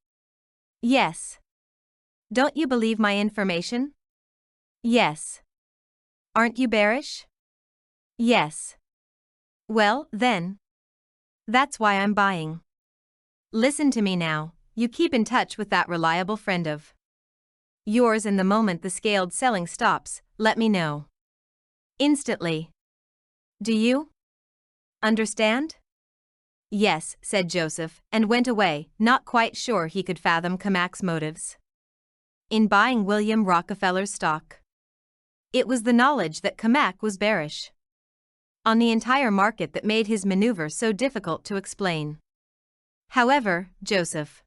"Yes." "Don't you believe my information?" "Yes." "Aren't you bearish?" "Yes." "Well, then, that's why I'm buying. Listen to me now, you keep in touch with that reliable friend of yours, and the moment the scaled selling stops, let me know. Instantly. Do you understand?" "Yes," said Joseph, and went away, not quite sure he could fathom Kamak's motives in buying William Rockefeller's stock. It was the knowledge that Kamak was bearish on the entire market that made his maneuver so difficult to explain. However, Joseph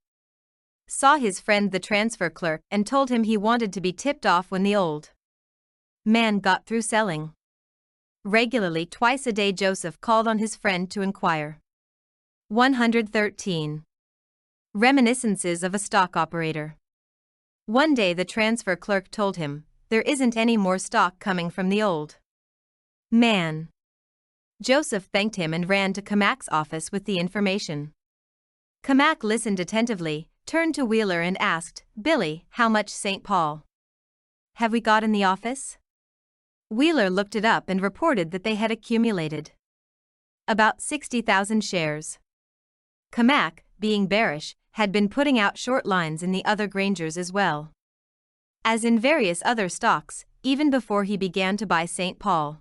saw his friend the transfer clerk and told him he wanted to be tipped off when the old man got through selling. Regularly, twice a day, Joseph called on his friend to inquire. 113. Reminiscences of a Stock Operator. One day the transfer clerk told him, "There isn't any more stock coming from the old man." Joseph thanked him and ran to Kamak's office with the information. Kamak listened attentively, turned to Wheeler and asked, "Billy, how much St. Paul have we got in the office?" Wheeler looked it up and reported that they had accumulated about 60,000 shares. Kamak, being bearish, had been putting out short lines in the other Grangers as well as in various other stocks, even before he began to buy St. Paul.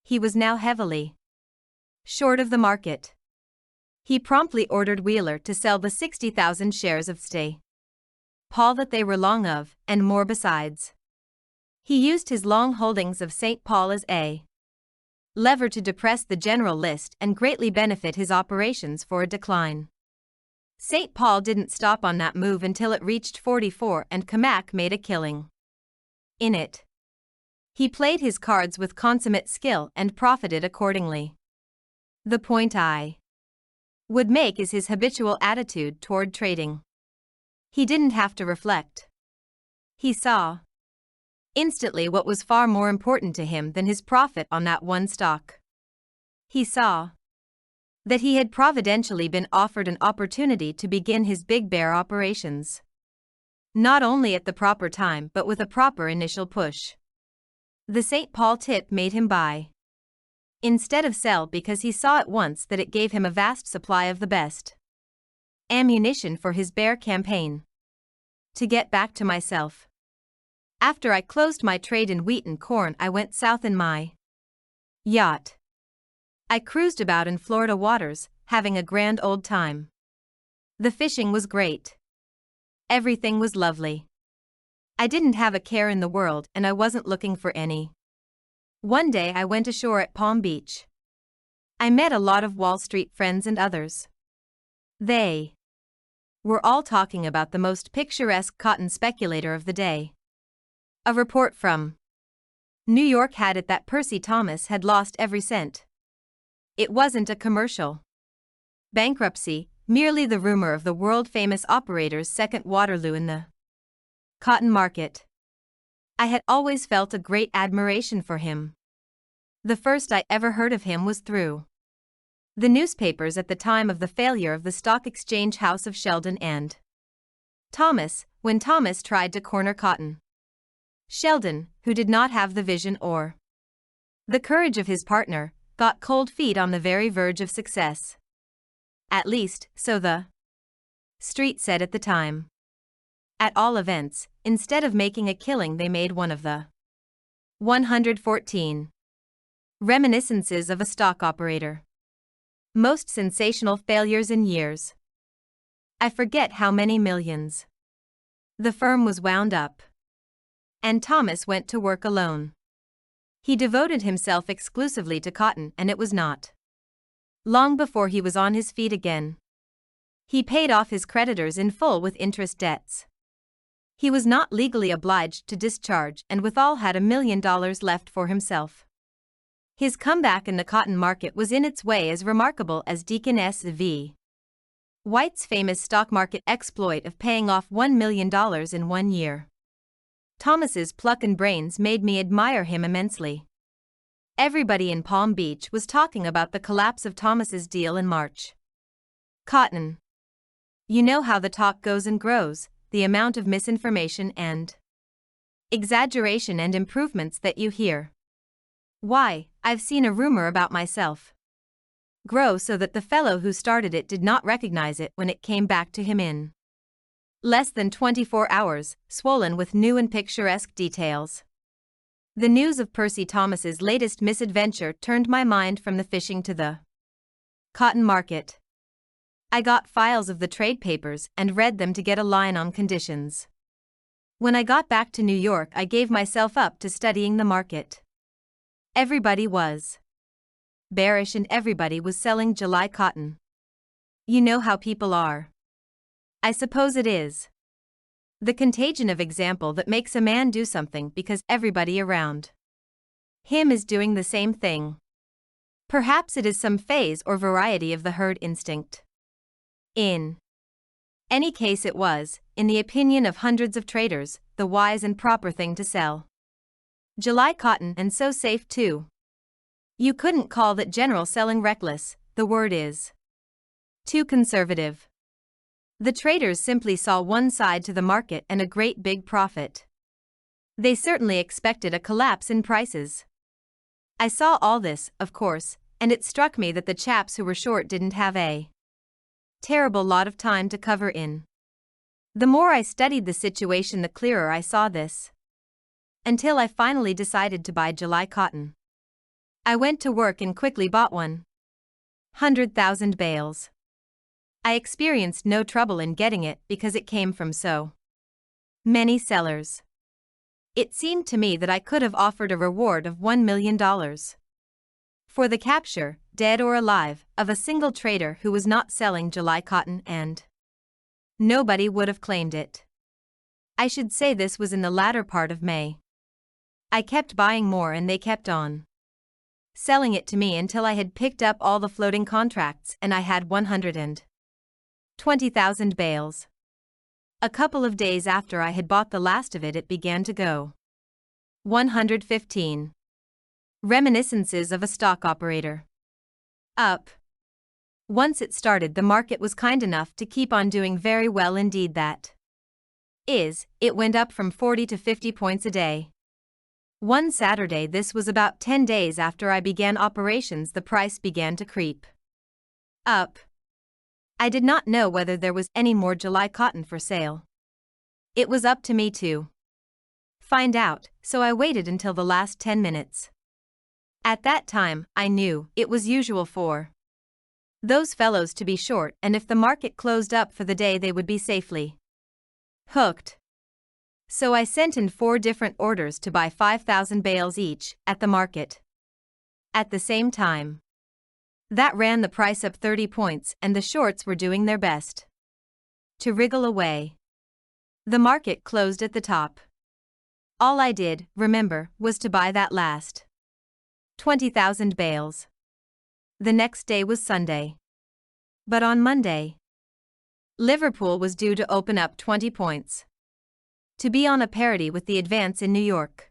He was now heavily short of the market. He promptly ordered Wheeler to sell the 60,000 shares of St. Paul that they were long of, and more besides. He used his long holdings of St. Paul as a lever to depress the general list and greatly benefit his operations for a decline. St. Paul didn't stop on that move until it reached 44 and Kamak made a killing in it. He played his cards with consummate skill and profited accordingly. The point I would make is his habitual attitude toward trading. He didn't have to reflect. He saw instantly what was far more important to him than his profit on that one stock. He saw that he had providentially been offered an opportunity to begin his big bear operations. Not only at the proper time but with a proper initial push. The St. Paul tip made him buy instead of sell because he saw at once that it gave him a vast supply of the best ammunition for his bear campaign. To get back to myself. After I closed my trade in wheat and corn, I went south in my yacht. I cruised about in Florida waters, having a grand old time. The fishing was great. Everything was lovely. I didn't have a care in the world and I wasn't looking for any. One day I went ashore at Palm Beach. I met a lot of Wall Street friends and others. They were all talking about the most picturesque cotton speculator of the day. A report from New York had it that Percy Thomas had lost every cent. It wasn't a commercial bankruptcy, merely the rumor of the world-famous operator's second Waterloo in the cotton market. I had always felt a great admiration for him. The first I ever heard of him was through the newspapers at the time of the failure of the stock exchange house of Sheldon and Thomas, when Thomas tried to corner cotton. Sheldon, who did not have the vision or the courage of his partner, got cold feet on the very verge of success. At least, so the street said at the time. At all events, instead of making a killing, they made one of the 114 Reminiscences of a Stock Operator. Most sensational failures in years. I forget how many millions. The firm was wound up. And Thomas went to work alone. He devoted himself exclusively to cotton, and it was not long before he was on his feet again. He paid off his creditors in full with interest debts. He was not legally obliged to discharge and withal had $1 million left for himself. His comeback in the cotton market was in its way as remarkable as Deacon S.V. White's famous stock market exploit of paying off $1 million in 1 year. Thomas's pluck and brains made me admire him immensely. Everybody in Palm Beach was talking about the collapse of Thomas's deal in March. Cotton. You know how the talk goes and grows, the amount of misinformation and exaggeration and improvements that you hear. Why, I've seen a rumor about myself grow so that the fellow who started it did not recognize it when it came back to him in less than 24 hours, swollen with new and picturesque details. The news of Percy Thomas's latest misadventure turned my mind from the fishing to the cotton market. I got files of the trade papers and read them to get a line on conditions. When I got back to New York, I gave myself up to studying the market. Everybody was bearish and everybody was selling July cotton. You know how people are. I suppose it is the contagion of example that makes a man do something because everybody around him is doing the same thing. Perhaps it is some phase or variety of the herd instinct. In any case, it was, in the opinion of hundreds of traders, the wise and proper thing to sell July cotton, and so safe too. You couldn't call that general selling reckless, the word is too conservative. The traders simply saw one side to the market and a great big profit. They certainly expected a collapse in prices. I saw all this, of course, and it struck me that the chaps who were short didn't have a terrible lot of time to cover in. The more I studied the situation, the clearer I saw this. Until I finally decided to buy July cotton. I went to work and quickly bought 100,000 bales. I experienced no trouble in getting it because it came from so many sellers. It seemed to me that I could have offered a reward of $1 million for the capture, dead or alive, of a single trader who was not selling July cotton, and nobody would have claimed it. I should say this was in the latter part of May. I kept buying more and they kept on selling it to me until I had picked up all the floating contracts and I had 120,000 bales. A couple of days after I had bought the last of it, it began to go. 115. Reminiscences of a Stock Operator. Up. Once it started, the market was kind enough to keep on doing very well indeed. That it went up from 40 to 50 points a day. One Saturday, this was about 10 days after I began operations, the price began to creep up. I did not know whether there was any more July cotton for sale. It was up to me to find out, so I waited until the last 10 minutes. At that time, I knew it was usual for those fellows to be short, and if the market closed up for the day, they would be safely hooked. So I sent in 4 different orders to buy 5,000 bales each at the market at the same time. That ran the price up 30 points, and the shorts were doing their best to wriggle away. The market closed at the top. All I did, remember, was to buy that last 20,000 bales. The next day was Sunday. But on Monday, Liverpool was due to open up 20 points to be on a parity with the advance in New York.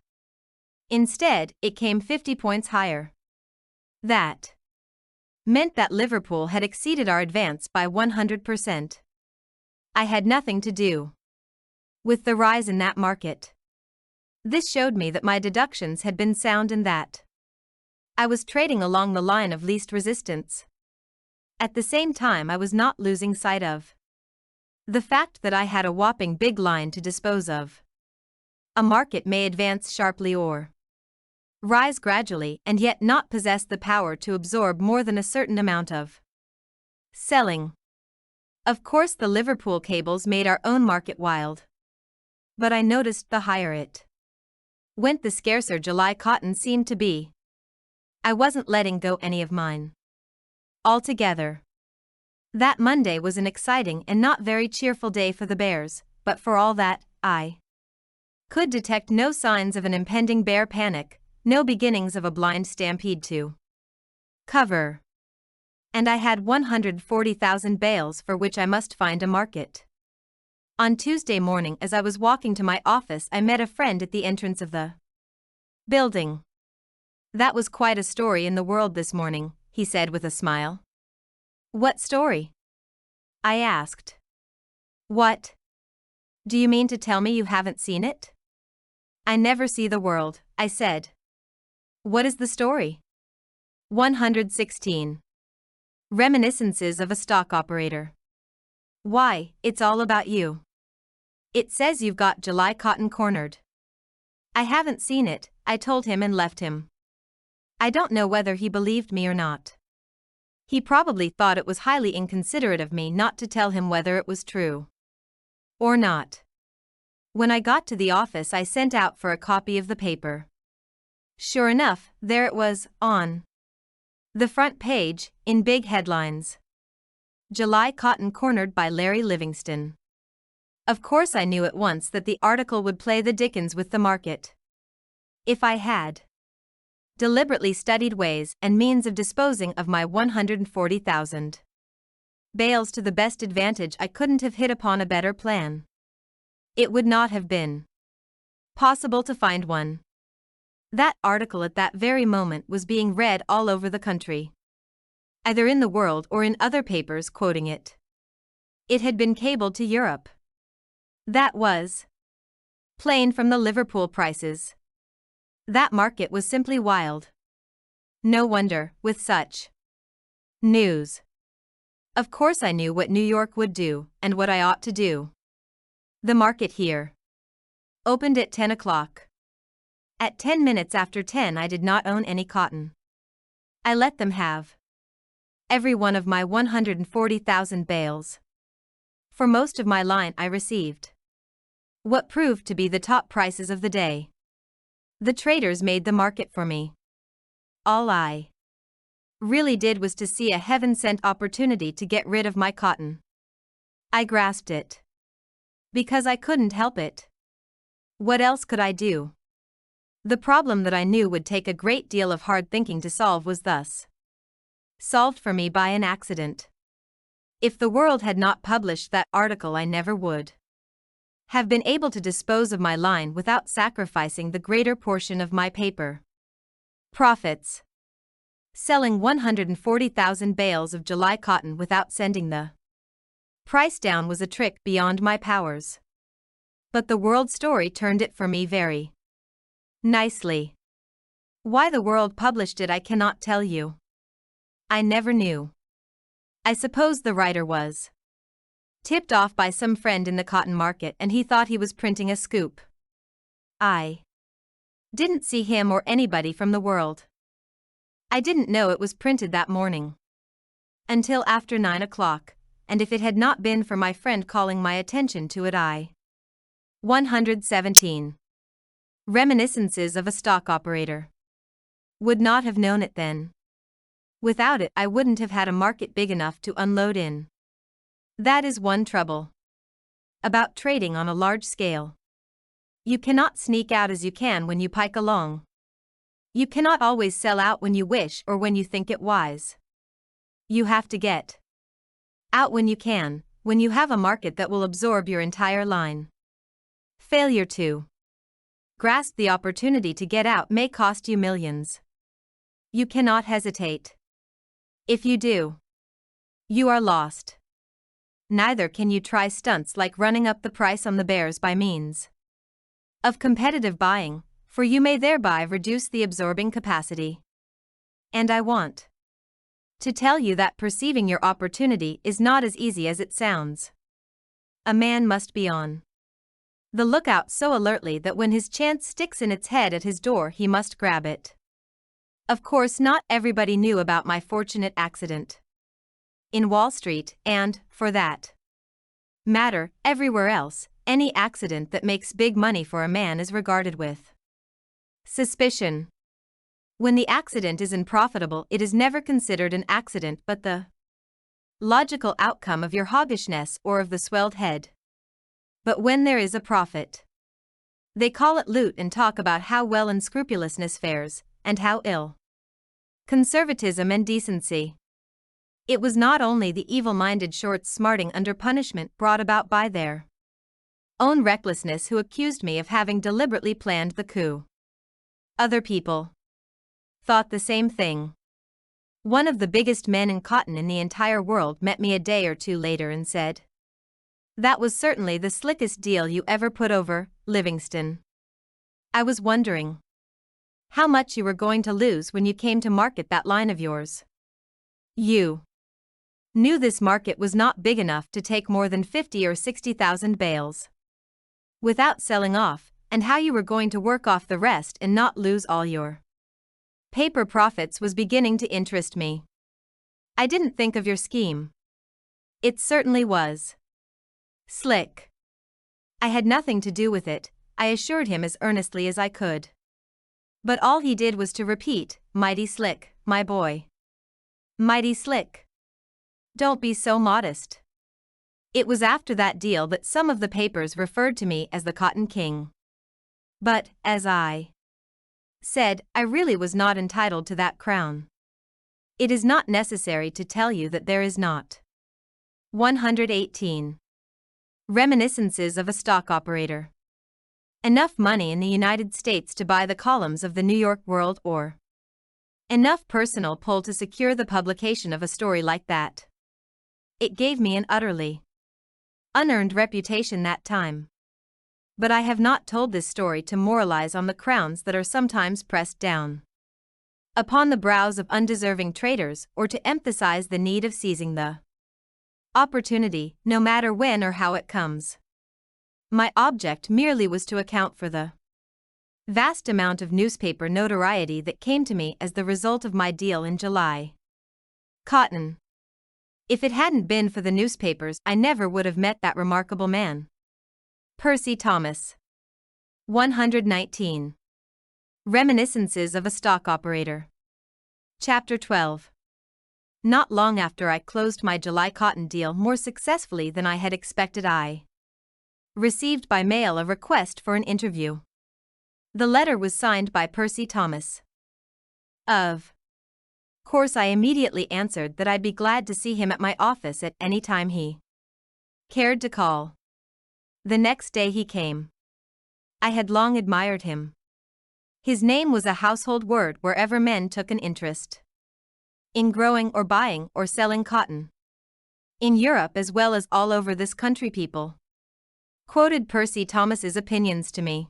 Instead, it came 50 points higher. That meant that Liverpool had exceeded our advance by 100%. I had nothing to do with the rise in that market. This showed me that my deductions had been sound and that I was trading along the line of least resistance. At the same time, I was not losing sight of the fact that I had a whopping big line to dispose of. A market may advance sharply or rise gradually and yet not possess the power to absorb more than a certain amount of selling. Of course, the Liverpool cables made our own market wild. But I noticed the higher it went, the scarcer July cotton seemed to be. I wasn't letting go any of mine altogether. That Monday was an exciting and not very cheerful day for the bears, but for all that, I could detect no signs of an impending bear panic, no beginnings of a blind stampede to cover. And I had 140,000 bales for which I must find a market. On Tuesday morning, as I was walking to my office, I met a friend at the entrance of the building. "That was quite a story in the world this morning," he said with a smile. "What story?" I asked. "What? Do you mean to tell me you haven't seen it?" "I never see the world," I said. "What is the story?" 116. Reminiscences of a Stock Operator. "Why, it's all about you. It says you've got July cotton cornered." "I haven't seen it," I told him and left him. I don't know whether he believed me or not. He probably thought it was highly inconsiderate of me not to tell him whether it was true or not. When I got to the office, I sent out for a copy of the paper. Sure enough, there it was, on the front page, in big headlines. "July cotton cornered by Larry Livingston." Of course, I knew at once that the article would play the dickens with the market. If I had deliberately studied ways and means of disposing of my 140,000 bales to the best advantage, I couldn't have hit upon a better plan. It would not have been possible to find one. That article at that very moment was being read all over the country, either in the World or in other papers quoting it. It had been cabled to Europe. That was plain from the Liverpool prices. That market was simply wild. No wonder, with such news. Of course, I knew what New York would do, and what I ought to do. The market here opened at 10 o'clock. At 10 minutes after 10, I did not own any cotton. I let them have every one of my 140,000 bales. For most of my line, I received what proved to be the top prices of the day. The traders made the market for me. All I really did was to see a heaven-sent opportunity to get rid of my cotton. I grasped it because I couldn't help it. What else could I do? The problem that I knew would take a great deal of hard thinking to solve was thus solved for me by an accident. If the World had not published that article, I never would have been able to dispose of my line without sacrificing the greater portion of my paper profits. Selling 140,000 bales of July cotton without sending the price down was a trick beyond my powers. But the world story turned it for me very nicely. Why the world published it I cannot tell you. I never knew. I suppose the writer was tipped off by some friend in the cotton market and he thought he was printing a scoop. I didn't see him or anybody from the world. I didn't know it was printed that morning until after 9 o'clock, and if it had not been for my friend calling my attention to it 117. Reminiscences of a Stock Operator. Would not have known it then. Without it I wouldn't have had a market big enough to unload in. That is one trouble about trading on a large scale. You cannot sneak out as you can when you pike along. You cannot always sell out when you wish or when you think it wise. You have to get out when you can, when you have a market that will absorb your entire line. Failure to grasp the opportunity to get out may cost you millions. You cannot hesitate. If you do, you are lost. Neither can you try stunts like running up the price on the bears by means of competitive buying, for you may thereby reduce the absorbing capacity. And I want to tell you that perceiving your opportunity is not as easy as it sounds. A man must be on the lookout so alertly that when his chance sticks in its head at his door he must grab it. Of course, not everybody knew about my fortunate accident in Wall Street and, for that matter, everywhere else. Any accident that makes big money for a man is regarded with suspicion. When the accident isn't profitable, it is never considered an accident but the logical outcome of your hoggishness or of the swelled head. But when there is a profit, they call it loot and talk about how well unscrupulousness fares, and how ill conservatism and decency. It was not only the evil-minded shorts smarting under punishment brought about by their own recklessness who accused me of having deliberately planned the coup. Other people thought the same thing. One of the biggest men in cotton in the entire world met me a day or two later and said, "That was certainly the slickest deal you ever put over, Livingston. I was wondering how much you were going to lose when you came to market that line of yours. You knew this market was not big enough to take more than 50 or 60,000 bales without selling off, and how you were going to work off the rest and not lose all your paper profits was beginning to interest me. I didn't think of your scheme. It certainly was slick. I had nothing to do with it," I assured him as earnestly as I could. But all he did was to repeat, "Mighty slick, my boy. Mighty slick. Don't be so modest." It was after that deal that some of the papers referred to me as the Cotton King. But, as I said, I really was not entitled to that crown. It is not necessary to tell you that there is not. 118. Reminiscences of a Stock Operator. Enough money in the United States to buy the columns of the New York World, or enough personal pull to secure the publication of a story like that. It gave me an utterly unearned reputation that time. But I have not told this story to moralize on the crowns that are sometimes pressed down upon the brows of undeserving traders, or to emphasize the need of seizing the opportunity, no matter when or how it comes. My object merely was to account for the vast amount of newspaper notoriety that came to me as the result of my deal in July cotton. If it hadn't been for the newspapers, I never would have met that remarkable man. Percy Thomas. 119. Reminiscences of a Stock Operator. Chapter 12. Not long after I closed my July cotton deal more successfully than I had expected, I received by mail a request for an interview. The letter was signed by Percy Thomas. Of course, I immediately answered that I'd be glad to see him at my office at any time he cared to call. The next day he came. I had long admired him. His name was a household word wherever men took an interest in growing or buying or selling cotton. In Europe as well as all over this country, people quoted Percy Thomas's opinions to me.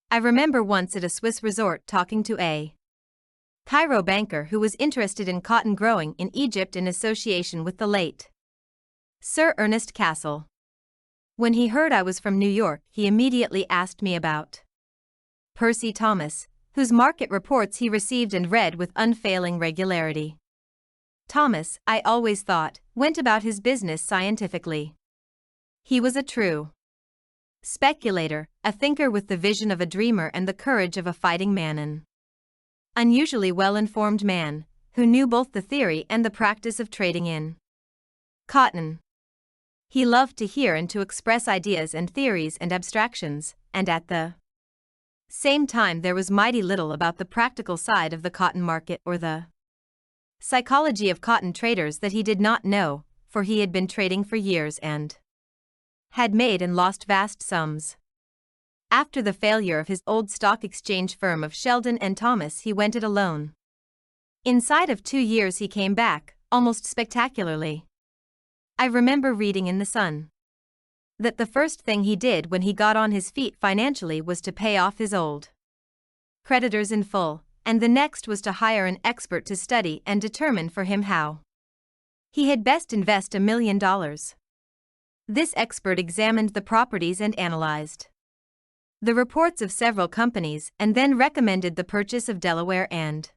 I remember once at a Swiss resort talking to a Cairo banker who was interested in cotton growing in Egypt in association with the late Sir Ernest Cassell. When he heard I was from New York, he immediately asked me about Percy Thomas, whose market reports he received and read with unfailing regularity. Thomas, I always thought, went about his business scientifically. He was a true speculator, a thinker with the vision of a dreamer and the courage of a fighting man, an unusually well-informed man, who knew both the theory and the practice of trading in cotton. He loved to hear and to express ideas and theories and abstractions, and at the same time there was mighty little about the practical side of the cotton market or the psychology of cotton traders that he did not know, for he had been trading for years and had made and lost vast sums. After the failure of his old stock exchange firm of Sheldon and Thomas, he went it alone. Inside of 2 years he came back, almost spectacularly. I remember reading in the Sun that the first thing he did when he got on his feet financially was to pay off his old creditors in full, and the next was to hire an expert to study and determine for him how he had best invest $1 million. This expert examined the properties and analyzed the reports of several companies and then recommended the purchase of Delaware and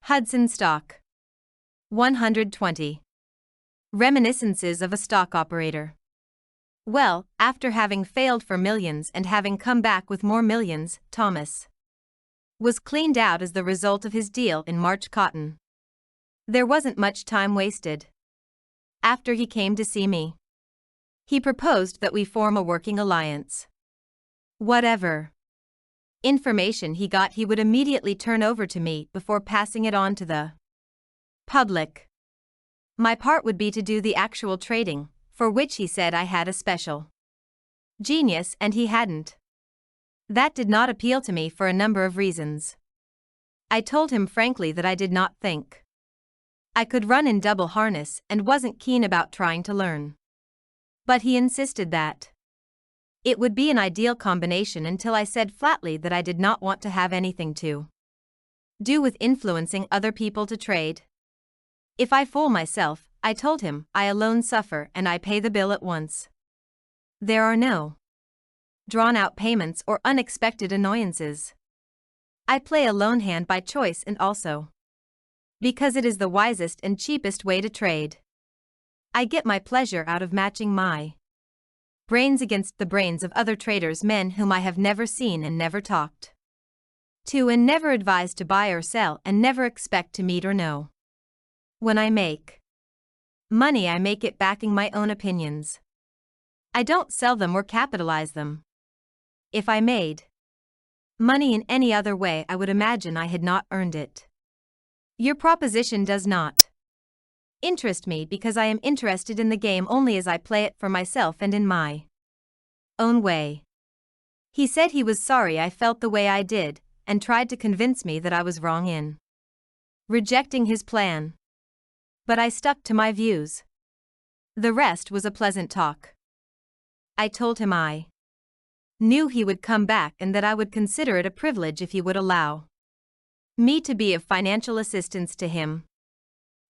Hudson stock. 120. Reminiscences of a Stock Operator. Well, after having failed for millions and having come back with more millions, Thomas was cleaned out as the result of his deal in March cotton. There wasn't much time wasted. After he came to see me, he proposed that we form a working alliance. Whatever information he got, he would immediately turn over to me before passing it on to the public. My part would be to do the actual trading, for which he said I had a special genius and he hadn't. That did not appeal to me for a number of reasons. I told him frankly that I did not think I could run in double harness and wasn't keen about trying to learn. But he insisted that it would be an ideal combination until I said flatly that I did not want to have anything to do with influencing other people to trade. If I fool myself, I told him, I alone suffer and I pay the bill at once. There are no drawn-out payments or unexpected annoyances. I play a lone hand by choice and also because it is the wisest and cheapest way to trade. I get my pleasure out of matching my brains against the brains of other traders, men whom I have never seen and never talked to and never advised to buy or sell and never expect to meet or know. When I make money, I make it backing my own opinions. I don't sell them or capitalize them. If I made money in any other way, I would imagine I had not earned it. Your proposition does not interest me because I am interested in the game only as I play it for myself and in my own way. He said he was sorry I felt the way I did, and tried to convince me that I was wrong in rejecting his plan. But I stuck to my views. The rest was a pleasant talk. I told him I knew he would come back and that I would consider it a privilege if he would allow me to be of financial assistance to him.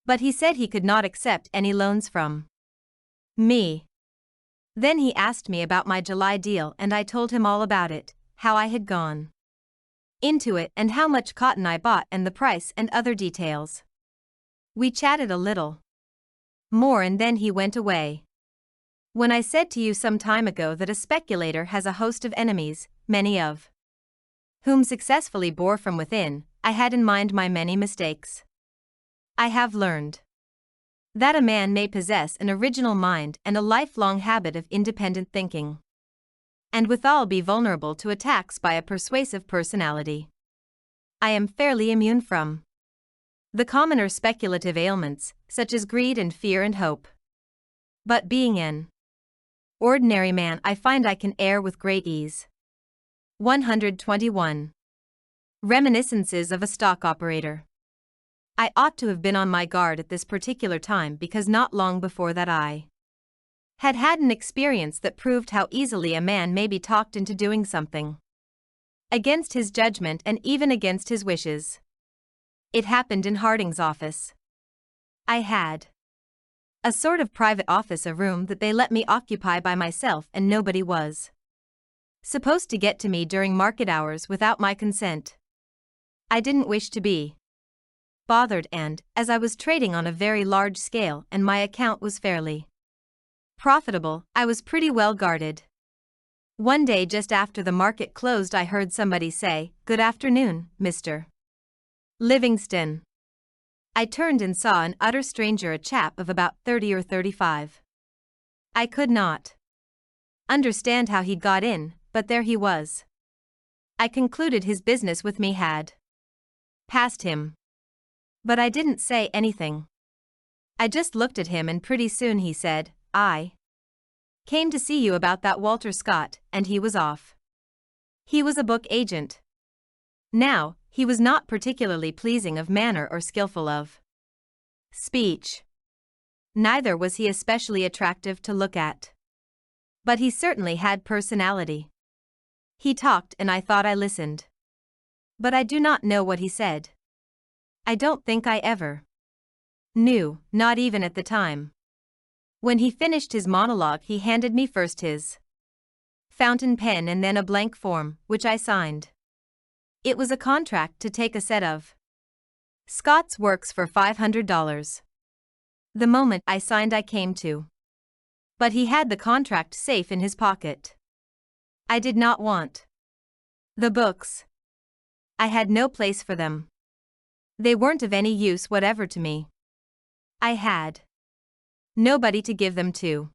But he said he could not accept any loans from me. Then he asked me about my July deal and I told him all about it, how I had gone into it and how much cotton I bought and the price and other details. We chatted a little more and then he went away. When I said to you some time ago that a speculator has a host of enemies, many of whom successfully bore from within, I had in mind my many mistakes. I have learned that a man may possess an original mind and a lifelong habit of independent thinking, and withal be vulnerable to attacks by a persuasive personality. I am fairly immune from the commoner speculative ailments, such as greed and fear and hope. But being an ordinary man, I find I can err with great ease. 121. Reminiscences of a Stock Operator. I ought to have been on my guard at this particular time because not long before that I Had had an experience that proved how easily a man may be talked into doing something against his judgment and even against his wishes. It happened in Harding's office. I had a sort of private office, a room that they let me occupy by myself, and nobody was supposed to get to me during market hours without my consent. I didn't wish to be bothered, and, as I was trading on a very large scale and my account was fairly profitable, I was pretty well guarded. One day just after the market closed, I heard somebody say, "Good afternoon, Mr. Livingston." I turned and saw an utter stranger, a chap of about 30 or 35. I could not understand how he'd got in, but there he was. I concluded his business with me had passed him. But I didn't say anything. I just looked at him, and pretty soon he said, "I came to see you about that Walter Scott," and he was off. He was a book agent. Now, he was not particularly pleasing of manner or skillful of speech. Neither was he especially attractive to look at. But he certainly had personality. He talked and I thought I listened. But I do not know what he said. I don't think I ever knew, not even at the time. When he finished his monologue, he handed me first his fountain pen and then a blank form, which I signed. It was a contract to take a set of Scott's works for $500. The moment I signed, I came to. But he had the contract safe in his pocket. I did not want the books. I had no place for them. They weren't of any use whatever to me. I had nobody to give them to.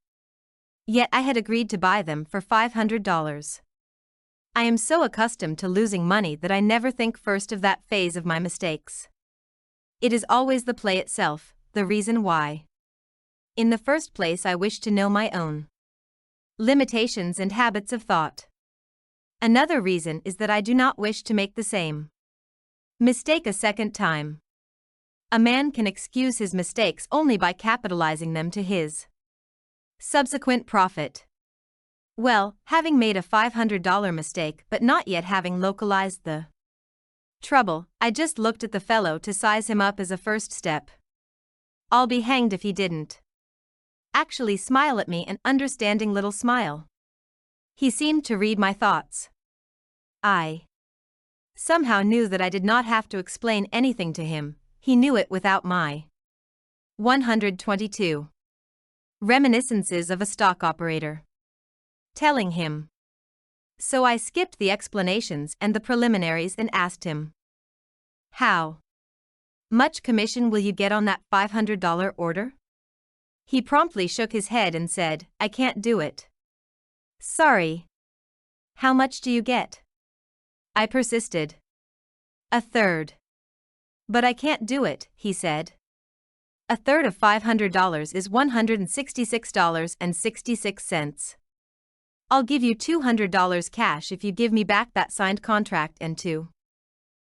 Yet I had agreed to buy them for $500. I am so accustomed to losing money that I never think first of that phase of my mistakes. It is always the play itself, the reason why. In the first place, I wish to know my own limitations and habits of thought. Another reason is that I do not wish to make the same mistake a second time. A man can excuse his mistakes only by capitalizing them to his subsequent profit. Well, having made a $500 mistake but not yet having localized the trouble, I just looked at the fellow to size him up as a first step. I'll be hanged if he didn't actually smile at me, an understanding little smile. He seemed to read my thoughts. I somehow knew that I did not have to explain anything to him. He knew it without my 122 Reminiscences of a Stock Operator telling him. So I skipped the explanations and the preliminaries and asked him, "How much commission will you get on that $500 order?" He promptly shook his head and said, "I can't do it." "Sorry. How much do you get?" I persisted. "A third." "But I can't do it," he said. "A third of $500 is $166.66. I'll give you $200 cash if you give me back that signed contract, and to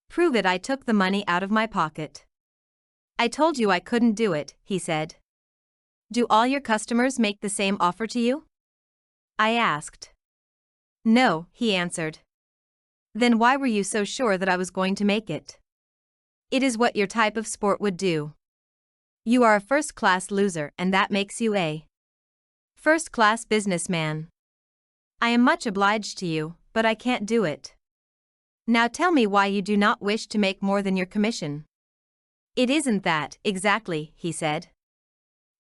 prove it, I took the money out of my pocket." "I told you I couldn't do it," he said. "Do all your customers make the same offer to you?" I asked. "No," he answered. "Then why were you so sure that I was going to make it?" "It is what your type of sport would do. You are a first-class loser, and that makes you a first-class businessman. I am much obliged to you, but I can't do it. Now tell me why you do not wish to make more than your commission." "It isn't that, exactly," he said.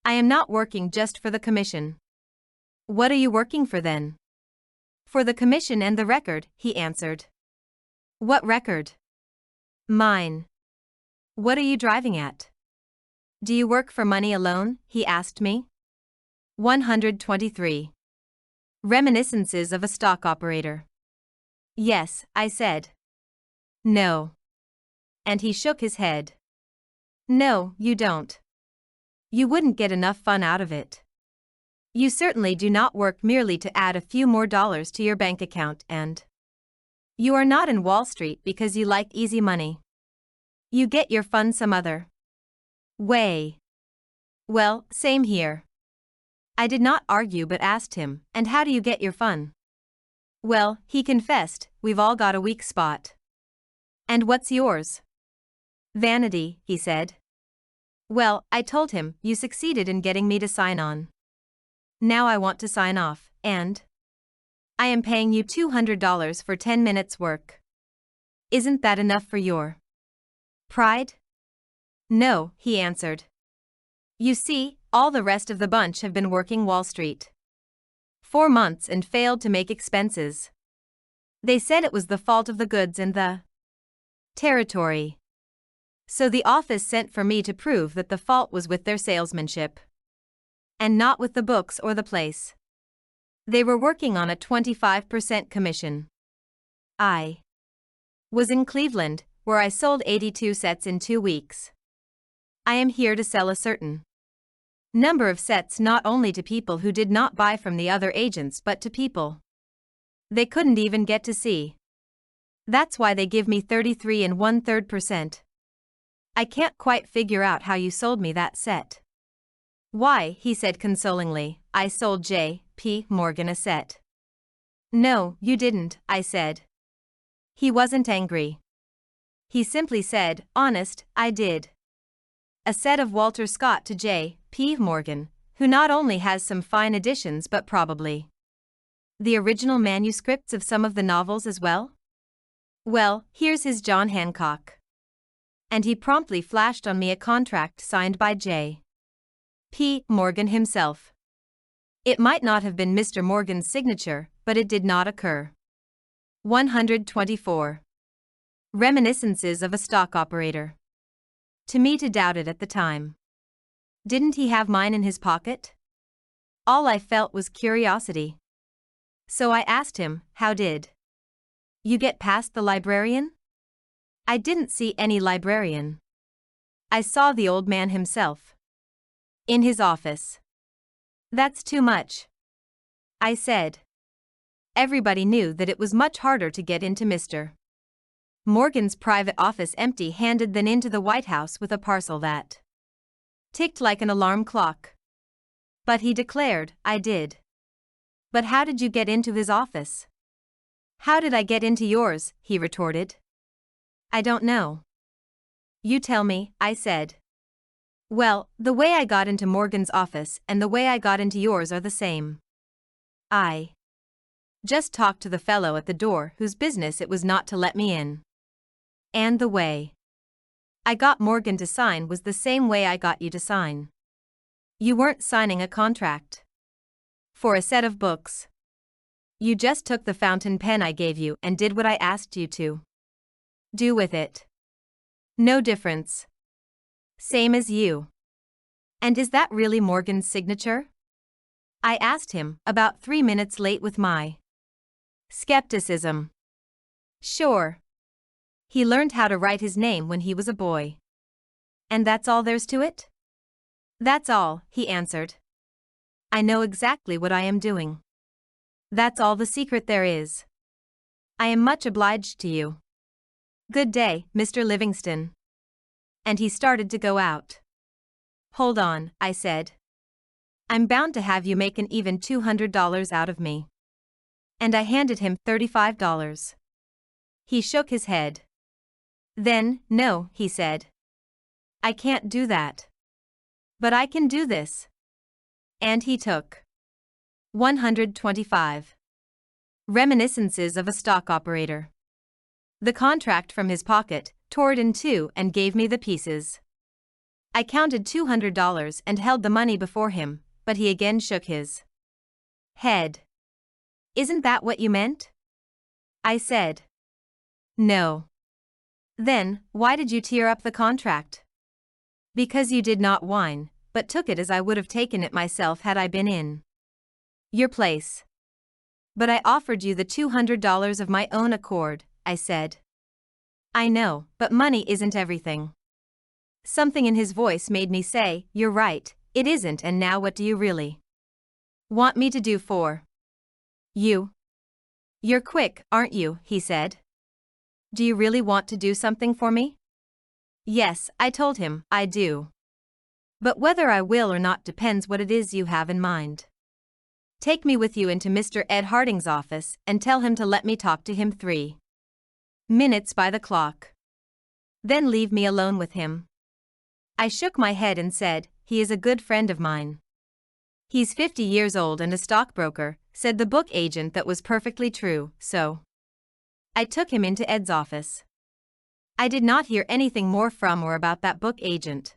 "I am not working just for the commission." "What are you working for then?" "For the commission and the record," he answered. "What record?" "Mine." "What are you driving at?" "Do you work for money alone?" he asked me. 123 Reminiscences of a Stock Operator. "Yes," I said. "No." And he shook his head. "No, you don't. You wouldn't get enough fun out of it. You certainly do not work merely to add a few more dollars to your bank account, and you are not in Wall Street because you like easy money. You get your fun some other way." "Well, same here. I did not argue but asked him, "And how do you get your fun?" "Well," he confessed, "we've all got a weak spot." "And what's yours?" "Vanity," he said. Well, I told him, "You succeeded in getting me to sign on. Now I want to sign off, and I am paying you $200 for 10 minutes work. Isn't that enough for your pride?" "No," he answered. "You see, all the rest of the bunch have been working Wall Street 4 months and failed to make expenses. They said it was the fault of the goods and the territory. So the office sent for me to prove that the fault was with their salesmanship and not with the books or the place. They were working on a 25% commission. I was in Cleveland, where I sold 82 sets in 2 weeks. I am here to sell a certain number of sets not only to people who did not buy from the other agents but to people they couldn't even get to see. That's why they give me 33 1/3%. I can't quite figure out how you sold me that set." "Why," he said consolingly, "I sold J.P. Morgan a set." "No, you didn't," I said. He wasn't angry. He simply said, "Honest, I did. A set of Walter Scott to J.P. Morgan, who not only has some fine editions but probably the original manuscripts of some of the novels as well? Well, here's his John Hancock." And he promptly flashed on me a contract signed by J.P. Morgan himself. It might not have been Mr. Morgan's signature, but it did not occur. 124. Reminiscences of a Stock Operator. To me to doubt it at the time. Didn't he have mine in his pocket? All I felt was curiosity. So I asked him, "How did you get past the librarian?" I didn't see any librarian. I saw the old man himself. In his office. "That's too much," I said. Everybody knew that it was much harder to get into Mr. Morgan's private office empty-handed than into the White House with a parcel that ticked like an alarm clock. But he declared, "I did." "But how did you get into his office?" "How did I get into yours?" he retorted. "I don't know." "You tell me," I said. "Well, the way I got into Morgan's office and the way I got into yours are the same. I just talked to the fellow at the door whose business it was not to let me in. And the way I got Morgan to sign was the same way I got you to sign. You weren't signing a contract for a set of books. You just took the fountain pen I gave you and did what I asked you to do with it. No difference. Same as you." "And is that really Morgan's signature?" I asked him, about 3 minutes late with my skepticism. "Sure. He learned how to write his name when he was a boy." "And that's all there's to it?" "That's all," he answered. "I know exactly what I am doing. That's all the secret there is. I am much obliged to you. Good day, Mr. Livingston." And he started to go out. "Hold on," I said. "I'm bound to have you make an even $200 out of me." And I handed him $35. He shook his head. Then, "No," he said. "I can't do that. But I can do this." And he took 125. Reminiscences of a Stock Operator. The contract from his pocket, tore it in two and gave me the pieces. I counted $200 and held the money before him, but he again shook his head. "Isn't that what you meant?" I said. "No." "Then, why did you tear up the contract?" "Because you did not whine, but took it as I would have taken it myself had I been in your place." "But I offered you the $200 of my own accord," I said. "I know, but money isn't everything." Something in his voice made me say, "You're right, it isn't, and now what do you really want me to do for you?" "You're quick, aren't you?" he said. "Do you really want to do something for me?" "Yes," I told him, "I do. But whether I will or not depends what it is you have in mind. Take me with you into Mr. Ed Harding's office and tell him to let me talk to him 3 minutes by the clock. Then leave me alone with him. I shook my head and said, he is a good friend of mine. He's 50 years old and a stockbroker, said the book agent. That was perfectly true, so I took him into Ed's office. I did not hear anything more from or about that book agent.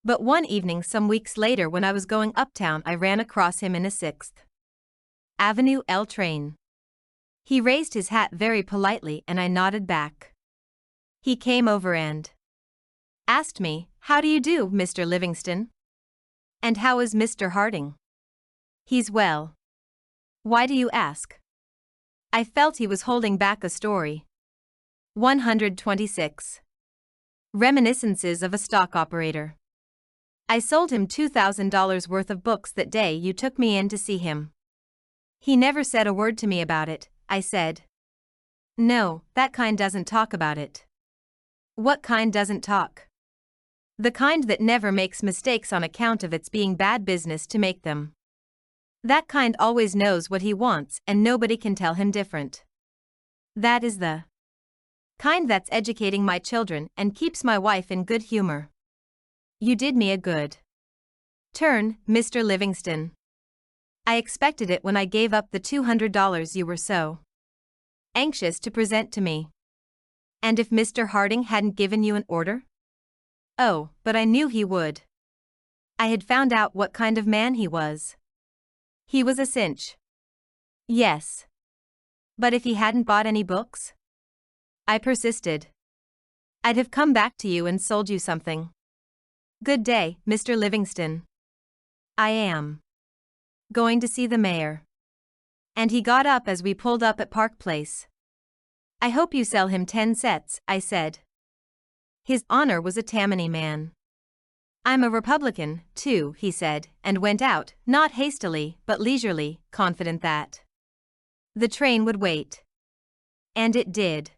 But one evening some weeks later when I was going uptown I ran across him in a 6th Avenue L train. He raised his hat very politely and I nodded back. He came over and asked me, "How do you do, Mr. Livingston? And how is Mr. Harding?" "He's well." "Why do you ask?" I felt he was holding back a story. 126. Reminiscences of a Stock Operator. I sold him $2,000 worth of books that day you took me in to see him. He never said a word to me about it, I said. "No, that kind doesn't talk about it." "What kind doesn't talk?" "The kind that never makes mistakes on account of its being bad business to make them. That kind always knows what he wants and nobody can tell him different. That is the kind that's educating my children and keeps my wife in good humor. You did me a good turn, Mr. Livingston. I expected it when I gave up the $200 you were so anxious to present to me." "And if Mr. Harding hadn't given you an order?" "Oh, but I knew he would. I had found out what kind of man he was. He was a cinch." "Yes. But if he hadn't bought any books?" I persisted. "I'd have come back to you and sold you something. Good day, Mr. Livingston. I am going to see the mayor." And he got up as we pulled up at Park Place. "I hope you sell him 10 sets, I said. His Honor was a Tammany man. "I'm a Republican, too," he said, and went out, not hastily, but leisurely, confident that the train would wait. And it did.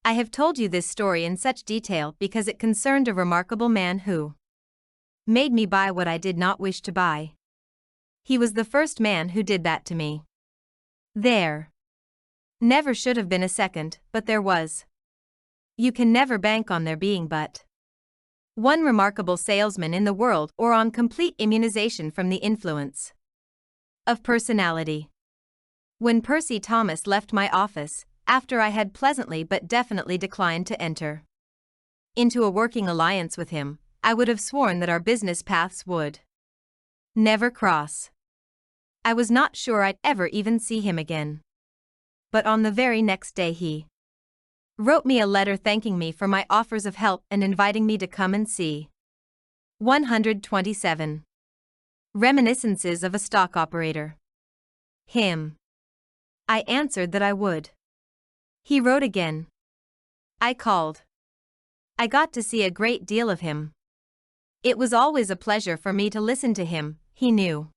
I have told you this story in such detail because it concerned a remarkable man who made me buy what I did not wish to buy. He was the first man who did that to me. There never should have been a second, but there was. You can never bank on there being but one remarkable salesman in the world or on complete immunization from the influence of personality. When Percy Thomas left my office, after I had pleasantly but definitely declined to enter into a working alliance with him, I would have sworn that our business paths would never cross. I was not sure I'd ever even see him again. But on the very next day he wrote me a letter thanking me for my offers of help and inviting me to come and see. 127. Reminiscences of a Stock Operator. Him. I answered that I would. He wrote again. I called. I got to see a great deal of him. It was always a pleasure for me to listen to him. He knew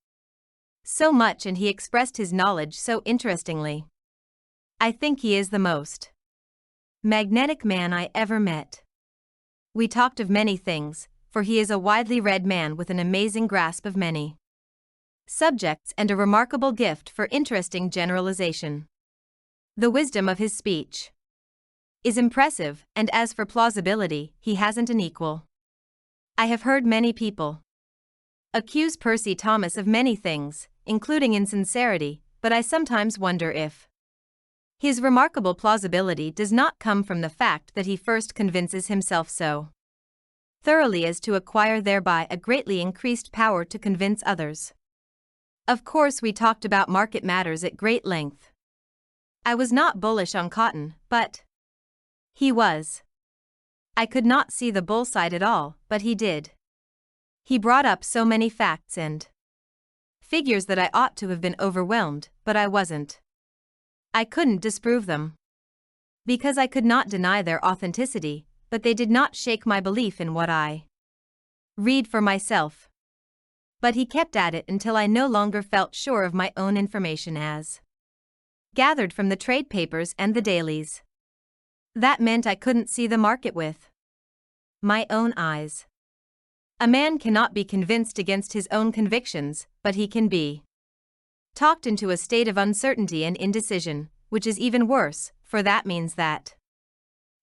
so much and he expressed his knowledge so interestingly. I think he is the most magnetic man I ever met. We talked of many things, for he is a widely read man with an amazing grasp of many subjects and a remarkable gift for interesting generalization. The wisdom of his speech is impressive, and as for plausibility, he hasn't an equal. I have heard many people accuse Percy Thomas of many things, including insincerity, but I sometimes wonder if his remarkable plausibility does not come from the fact that he first convinces himself so thoroughly as to acquire thereby a greatly increased power to convince others. Of course, we talked about market matters at great length. I was not bullish on cotton, but he was. I could not see the bull side at all, but he did. He brought up so many facts and figures that I ought to have been overwhelmed, but I wasn't. I couldn't disprove them because I could not deny their authenticity, but they did not shake my belief in what I read for myself. But he kept at it until I no longer felt sure of my own information as gathered from the trade papers and the dailies. That meant I couldn't see the market with my own eyes. A man cannot be convinced against his own convictions, but he can be talked into a state of uncertainty and indecision, which is even worse, for that means that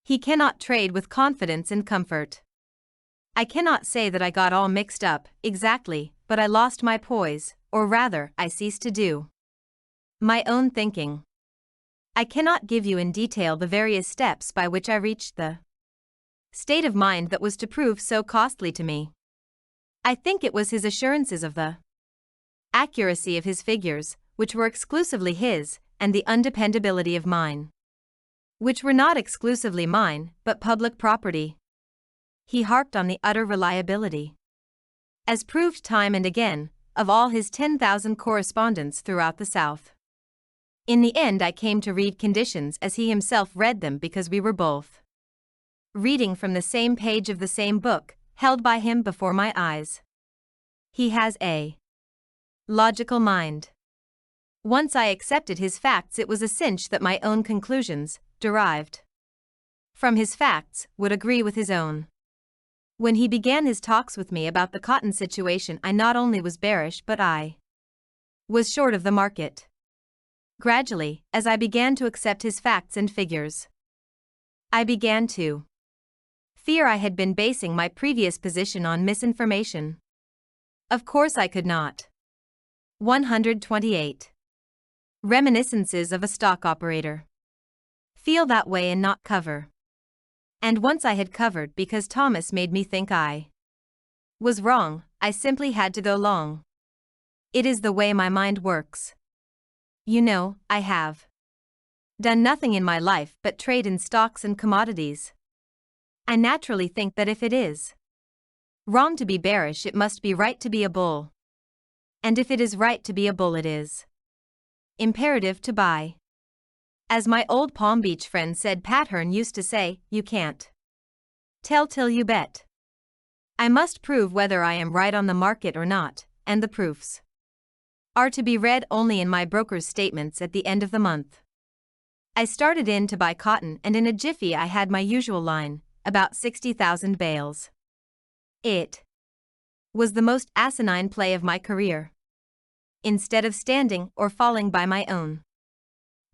he cannot trade with confidence and comfort. I cannot say that I got all mixed up, exactly, but I lost my poise, or rather, I ceased to do my own thinking. I cannot give you in detail the various steps by which I reached the state of mind that was to prove so costly to me. I think it was his assurances of the accuracy of his figures, which were exclusively his, and the undependability of mine, which were not exclusively mine, but public property. He harped on the utter reliability, as proved time and again, of all his 10,000 correspondents throughout the South. In the end, I came to read conditions as he himself read them because we were both reading from the same page of the same book, held by him before my eyes. He has a logical mind. Once I accepted his facts, it was a cinch that my own conclusions, derived from his facts, would agree with his own. When he began his talks with me about the cotton situation, I not only was bearish but I was short of the market. Gradually, as I began to accept his facts and figures, I began to fear I had been basing my previous position on misinformation. Of course I could not. 128. Reminiscences of a Stock Operator. Feel that way and not cover. And once I had covered because Thomas made me think I was wrong, I simply had to go long. It is the way my mind works. You know, I have done nothing in my life but trade in stocks and commodities. I naturally think that if it is wrong to be bearish, it must be right to be a bull. And if it is right to be a bull, it is imperative to buy. As my old Palm Beach friend said, Pat Hearn used to say, you can't tell till you bet. I must prove whether I am right on the market or not, and the proofs are to be read only in my broker's statements at the end of the month. I started in to buy cotton, and in a jiffy I had my usual line, about 60,000 bales. It was the most asinine play of my career. Instead of standing or falling by my own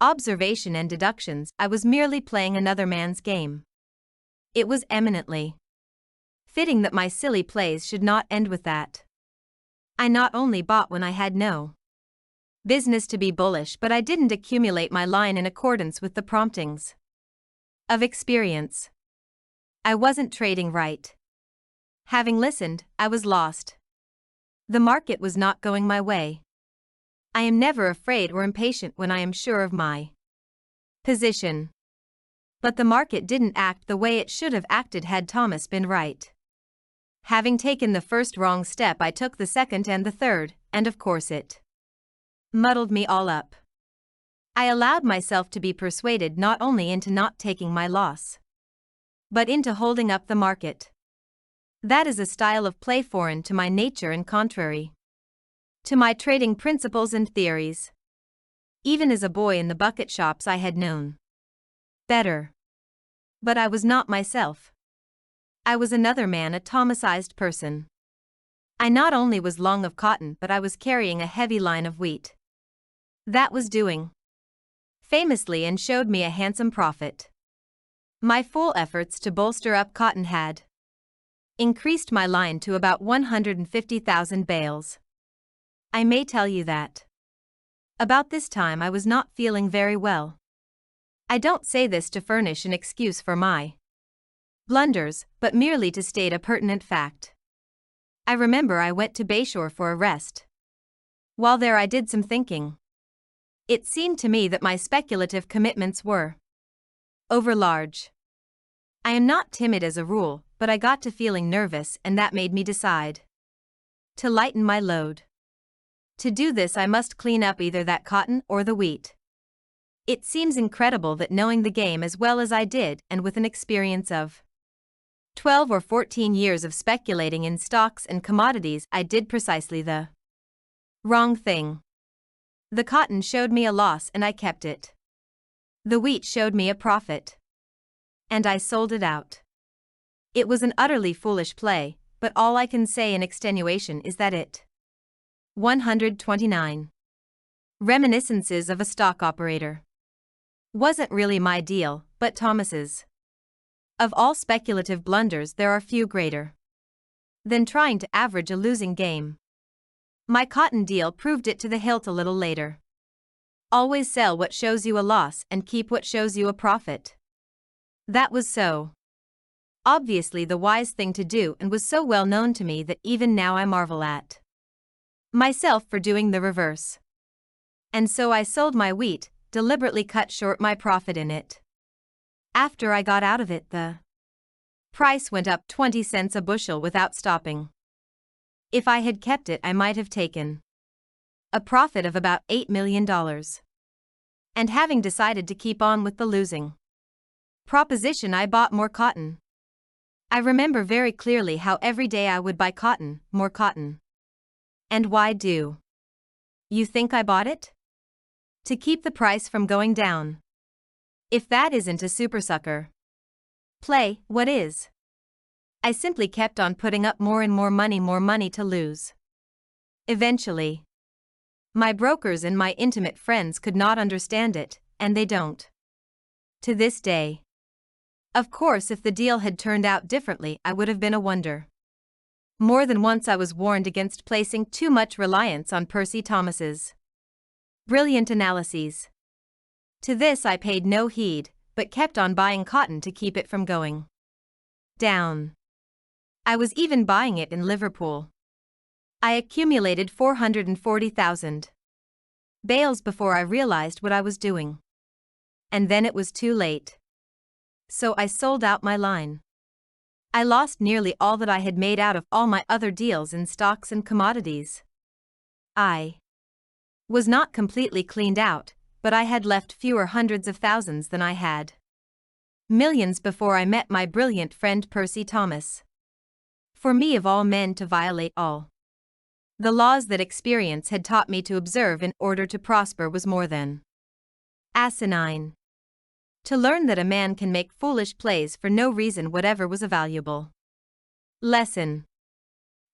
observation and deductions, I was merely playing another man's game. It was eminently fitting that my silly plays should not end with that. I not only bought when I had no business to be bullish, but I didn't accumulate my line in accordance with the promptings of experience. I wasn't trading right. Having listened, I was lost. The market was not going my way. I am never afraid or impatient when I am sure of my position. But the market didn't act the way it should have acted had Thomas been right. Having taken the first wrong step, I took the second and the third, and of course it muddled me all up. I allowed myself to be persuaded not only into not taking my loss, but into holding up the market. That is a style of play foreign to my nature and contrary to my trading principles and theories. Even as a boy in the bucket shops, I had known better. But I was not myself. I was another man, a Thomasized person. I not only was long of cotton, but I was carrying a heavy line of wheat. That was doing famously and showed me a handsome profit. My full efforts to bolster up cotton had increased my line to about 150,000 bales. I may tell you that about this time I was not feeling very well. I don't say this to furnish an excuse for my blunders, but merely to state a pertinent fact. I remember I went to Bayshore for a rest. While there I did some thinking. It seemed to me that my speculative commitments were overlarge. I am not timid as a rule, but I got to feeling nervous, and that made me decide to lighten my load. To do this I must clean up either that cotton or the wheat. It seems incredible that, knowing the game as well as I did and with an experience of 12 or 14 years of speculating in stocks and commodities, I did precisely the wrong thing. The cotton showed me a loss and I kept it. The wheat showed me a profit, and I sold it out. It was an utterly foolish play, but all I can say in extenuation is that it. 129. Reminiscences of a Stock Operator. Wasn't really my deal, but Thomas's. Of all speculative blunders, there are few greater than trying to average a losing game. My cotton deal proved it to the hilt a little later. Always sell what shows you a loss and keep what shows you a profit. That was so obviously the wise thing to do, and was so well known to me that even now I marvel at myself for doing the reverse. And so I sold my wheat, deliberately cut short my profit in it. After I got out of it, the price went up 20 cents a bushel without stopping. If I had kept it, I might have taken a profit of about $8 million. And having decided to keep on with the losing proposition, I bought more cotton. I remember very clearly how every day I would buy cotton, more cotton. And why do you think I bought it? To keep the price from going down. If that isn't a supersucker play, what is? I simply kept on putting up more and more money to lose. Eventually, my brokers and my intimate friends could not understand it, and they don't to this day. Of course, if the deal had turned out differently, I would have been a wonder. More than once I was warned against placing too much reliance on Percy Thomas's brilliant analyses. To this I paid no heed, but kept on buying cotton to keep it from going down. I was even buying it in Liverpool. I accumulated 440,000 bales before I realized what I was doing. And then it was too late. So I sold out my line. I lost nearly all that I had made out of all my other deals in stocks and commodities. I was not completely cleaned out, but I had left fewer hundreds of thousands than I had millions before I met my brilliant friend Percy Thomas. For me, of all men, to violate all the laws that experience had taught me to observe in order to prosper was more than asinine. To learn that a man can make foolish plays for no reason whatever was a valuable lesson.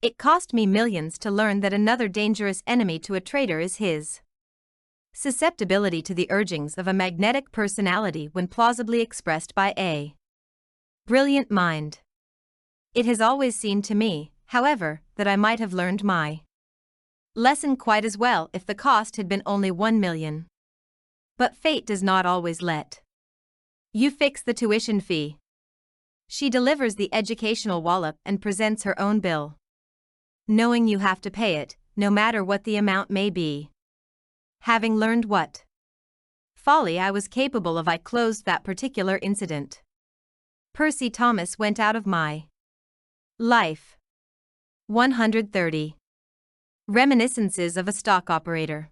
It cost me millions to learn that another dangerous enemy to a trader is his susceptibility to the urgings of a magnetic personality when plausibly expressed by a brilliant mind. It has always seemed to me, however, that I might have learned my lesson quite as well if the cost had been only 1 million. But fate does not always let you fix the tuition fee. She delivers the educational wallop and presents her own bill, knowing you have to pay it, no matter what the amount may be. Having learned what folly I was capable of, I closed that particular incident. Percy Thomas went out of my life. 130. Reminiscences of a Stock Operator.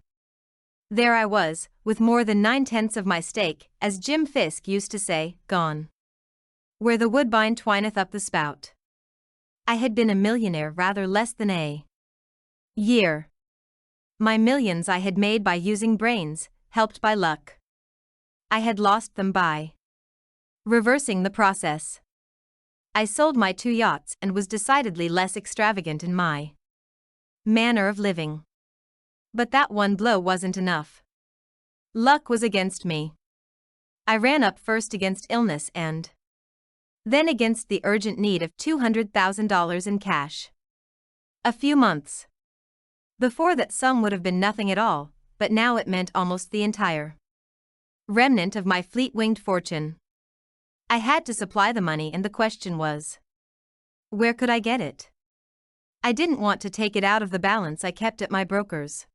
There I was, with more than 9/10 of my stake, as Jim Fisk used to say, gone where the woodbine twineth up the spout. I had been a millionaire rather less than a year. My millions I had made by using brains, helped by luck. I had lost them by reversing the process. I sold my 2 yachts and was decidedly less extravagant in my manner of living. But that one blow wasn't enough. Luck was against me. I ran up first against illness and then against the urgent need of $200,000 in cash. A few months before that sum would have been nothing at all, but now it meant almost the entire remnant of my fleet-winged fortune. I had to supply the money, and the question was, where could I get it? I didn't want to take it out of the balance I kept at my broker's,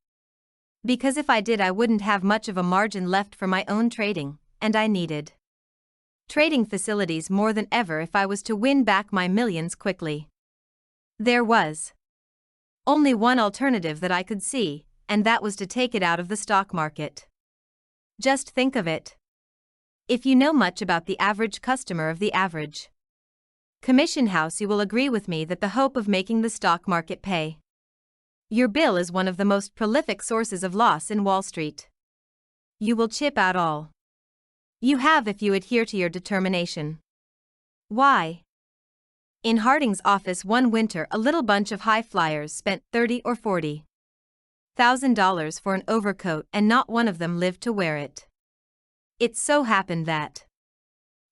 because if I did I wouldn't have much of a margin left for my own trading, and I needed trading facilities more than ever if I was to win back my millions quickly. There was only one alternative that I could see, and that was to take it out of the stock market. Just think of it. If you know much about the average customer of the average commission house, you will agree with me that the hope of making the stock market pay your bill is one of the most prolific sources of loss in Wall Street. You will chip out all you have if you adhere to your determination. Why? In Harding's office one winter, a little bunch of high flyers spent $30,000 or $40,000 for an overcoat and not one of them lived to wear it. It so happened that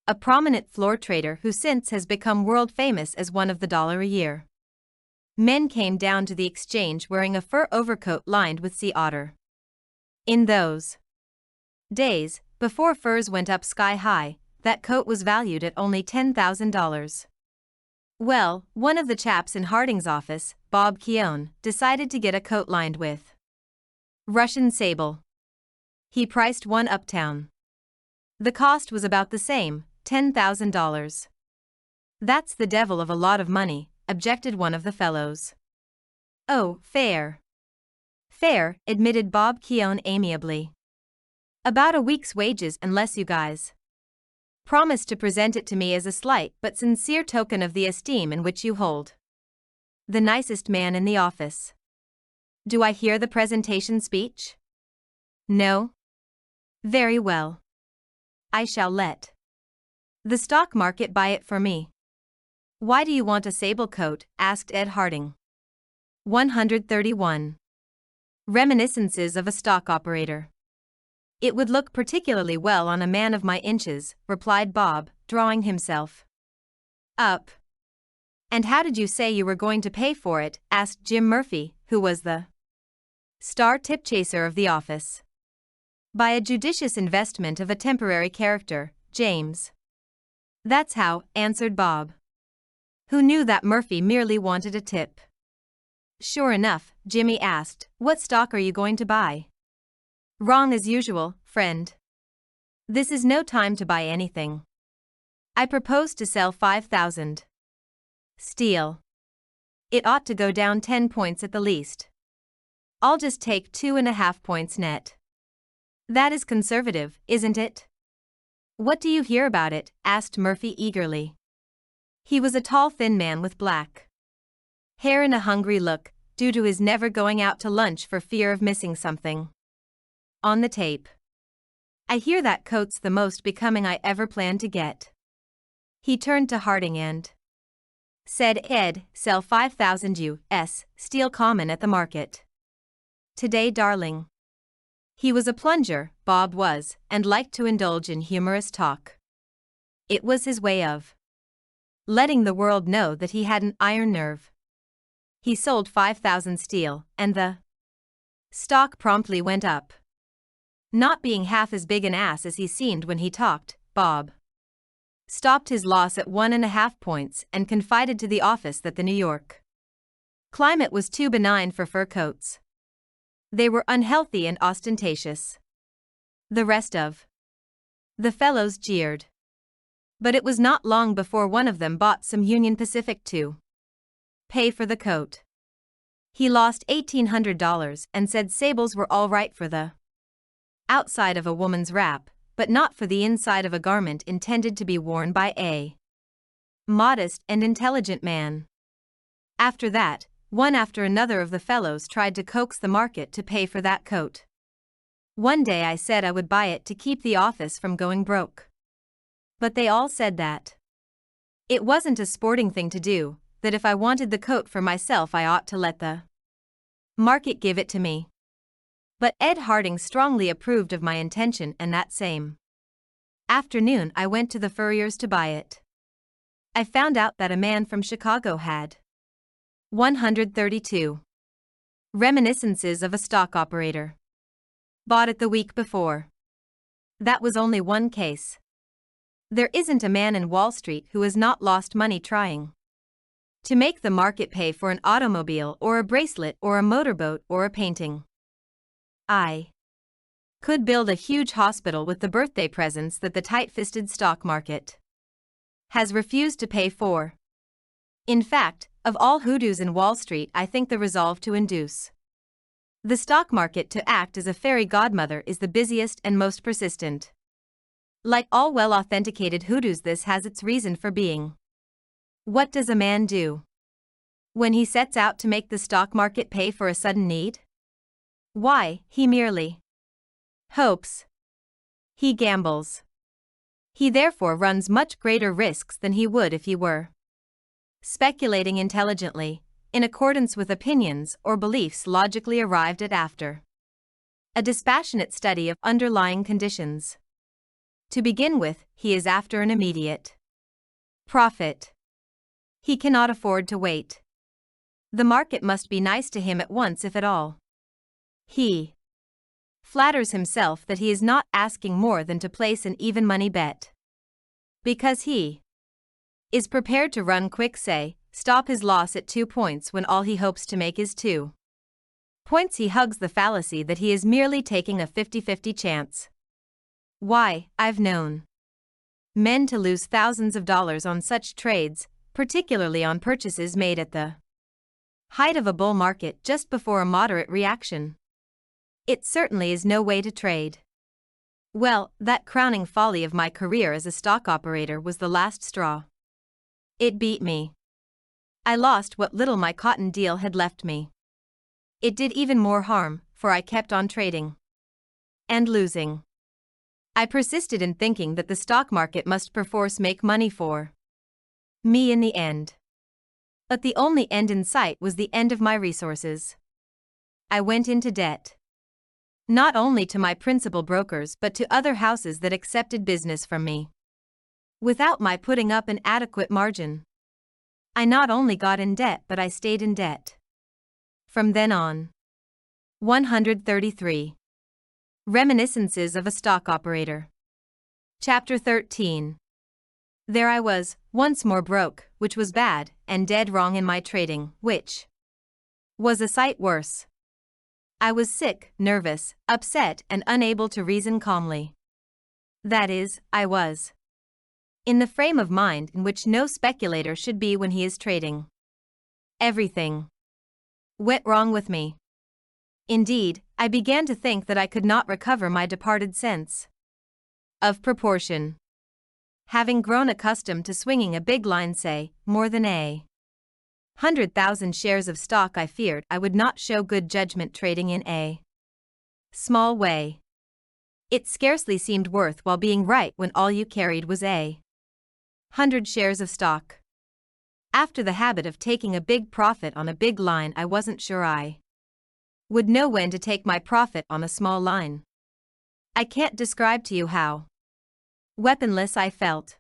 a prominent floor trader who since has become world famous as one of the $1 a year men came down to the exchange wearing a fur overcoat lined with sea otter. In those days, before furs went up sky high, that coat was valued at only $10,000. Well, one of the chaps in Harding's office, Bob Keown, decided to get a coat lined with Russian sable. He priced one uptown. The cost was about the same, $10,000. That's the devil of a lot of money, objected one of the fellows. Oh, fair. Fair, admitted Bob Keown amiably. About a week's wages unless you guys promise to present it to me as a slight but sincere token of the esteem in which you hold the nicest man in the office. Do I hear the presentation speech? No? Very well. I shall let the stock market buy it for me. Why do you want a sable coat? Asked Ed Harding. 131. Reminiscences of a Stock Operator. It would look particularly well on a man of my inches, replied Bob, drawing himself up. And how did you say you were going to pay for it? Asked Jim Murphy, who was the star tip chaser of the office. By a judicious investment of a temporary character, James. That's how, answered Bob, who knew that Murphy merely wanted a tip. Sure enough, Jimmy asked, what stock are you going to buy? Wrong as usual, friend. This is no time to buy anything. I propose to sell 5,000. Steal. It ought to go down 10 points at the least. I'll just take 2.5 points net. That is conservative, isn't it? What do you hear about it? Asked Murphy eagerly. He was a tall thin man with black hair and a hungry look, due to his never going out to lunch for fear of missing something on the tape. I hear that coat's the most becoming I ever planned to get. He turned to Harding and said, Ed, sell 5,000 U.S. steel common at the market today, darling. He was a plunger, Bob was, and liked to indulge in humorous talk. It was his way of letting the world know that he had an iron nerve. He sold 5,000 steel, and the stock promptly went up. Not being half as big an ass as he seemed when he talked, Bob stopped his loss at 1.5 points and confided to the office that the New York climate was too benign for fur coats. They were unhealthy and ostentatious. The rest of the fellows jeered. But it was not long before one of them bought some Union Pacific to pay for the coat. He lost $1,800 and said sables were all right for the outside of a woman's wrap, but not for the inside of a garment intended to be worn by a modest and intelligent man. After that, one after another of the fellows tried to coax the market to pay for that coat. One day I said I would buy it to keep the office from going broke. But they all said that it wasn't a sporting thing to do, that if I wanted the coat for myself I ought to let the market give it to me. But Ed Harding strongly approved of my intention, and that same afternoon I went to the furrier's to buy it. I found out that a man from Chicago had 132. Reminiscences of a Stock Operator. Bought it the week before. That was only one case. There isn't a man in Wall Street who has not lost money trying to make the market pay for an automobile or a bracelet or a motorboat or a painting. I could build a huge hospital with the birthday presents that the tight-fisted stock market has refused to pay for. In fact, of all hoodoos in Wall Street, I think the resolve to induce the stock market to act as a fairy godmother is the busiest and most persistent. Like all well-authenticated hoodoos, this has its reason for being. What does a man do when he sets out to make the stock market pay for a sudden need? Why, he merely hopes. He gambles. He therefore runs much greater risks than he would if he were speculating intelligently, in accordance with opinions or beliefs logically arrived at after a dispassionate study of underlying conditions. To begin with, he is after an immediate profit. He cannot afford to wait. The market must be nice to him at once, if at all. He flatters himself that he is not asking more than to place an even money bet. Because he is prepared to run quick, say, stop his loss at 2 points when all he hopes to make is 2 points. He hugs the fallacy that he is merely taking a 50-50 chance. Why, I've known men to lose thousands of dollars on such trades, particularly on purchases made at the height of a bull market just before a moderate reaction. It certainly is no way to trade. Well, that crowning folly of my career as a stock operator was the last straw. It beat me. I lost what little my cotton deal had left me. It did even more harm, for I kept on trading and losing. I persisted in thinking that the stock market must perforce make money for me in the end. But the only end in sight was the end of my resources. I went into debt. Not only to my principal brokers but to other houses that accepted business from me. Without my putting up an adequate margin. I not only got in debt but I stayed in debt. From then on. 133. Reminiscences of a Stock Operator. Chapter 13. There I was, once more broke, which was bad, and dead wrong in my trading, which was a sight worse. I was sick, nervous, upset, and unable to reason calmly. That is, I was in the frame of mind in which no speculator should be when he is trading. Everything went wrong with me. Indeed, I began to think that I could not recover my departed sense of proportion. Having grown accustomed to swinging a big line, say, more than 100,000 shares of stock, I feared I would not show good judgment trading in a small way. It scarcely seemed worth while being right when all you carried was 100 shares of stock. After the habit of taking a big profit on a big line, I wasn't sure I would know when to take my profit on a small line. I can't describe to you how weaponless I felt.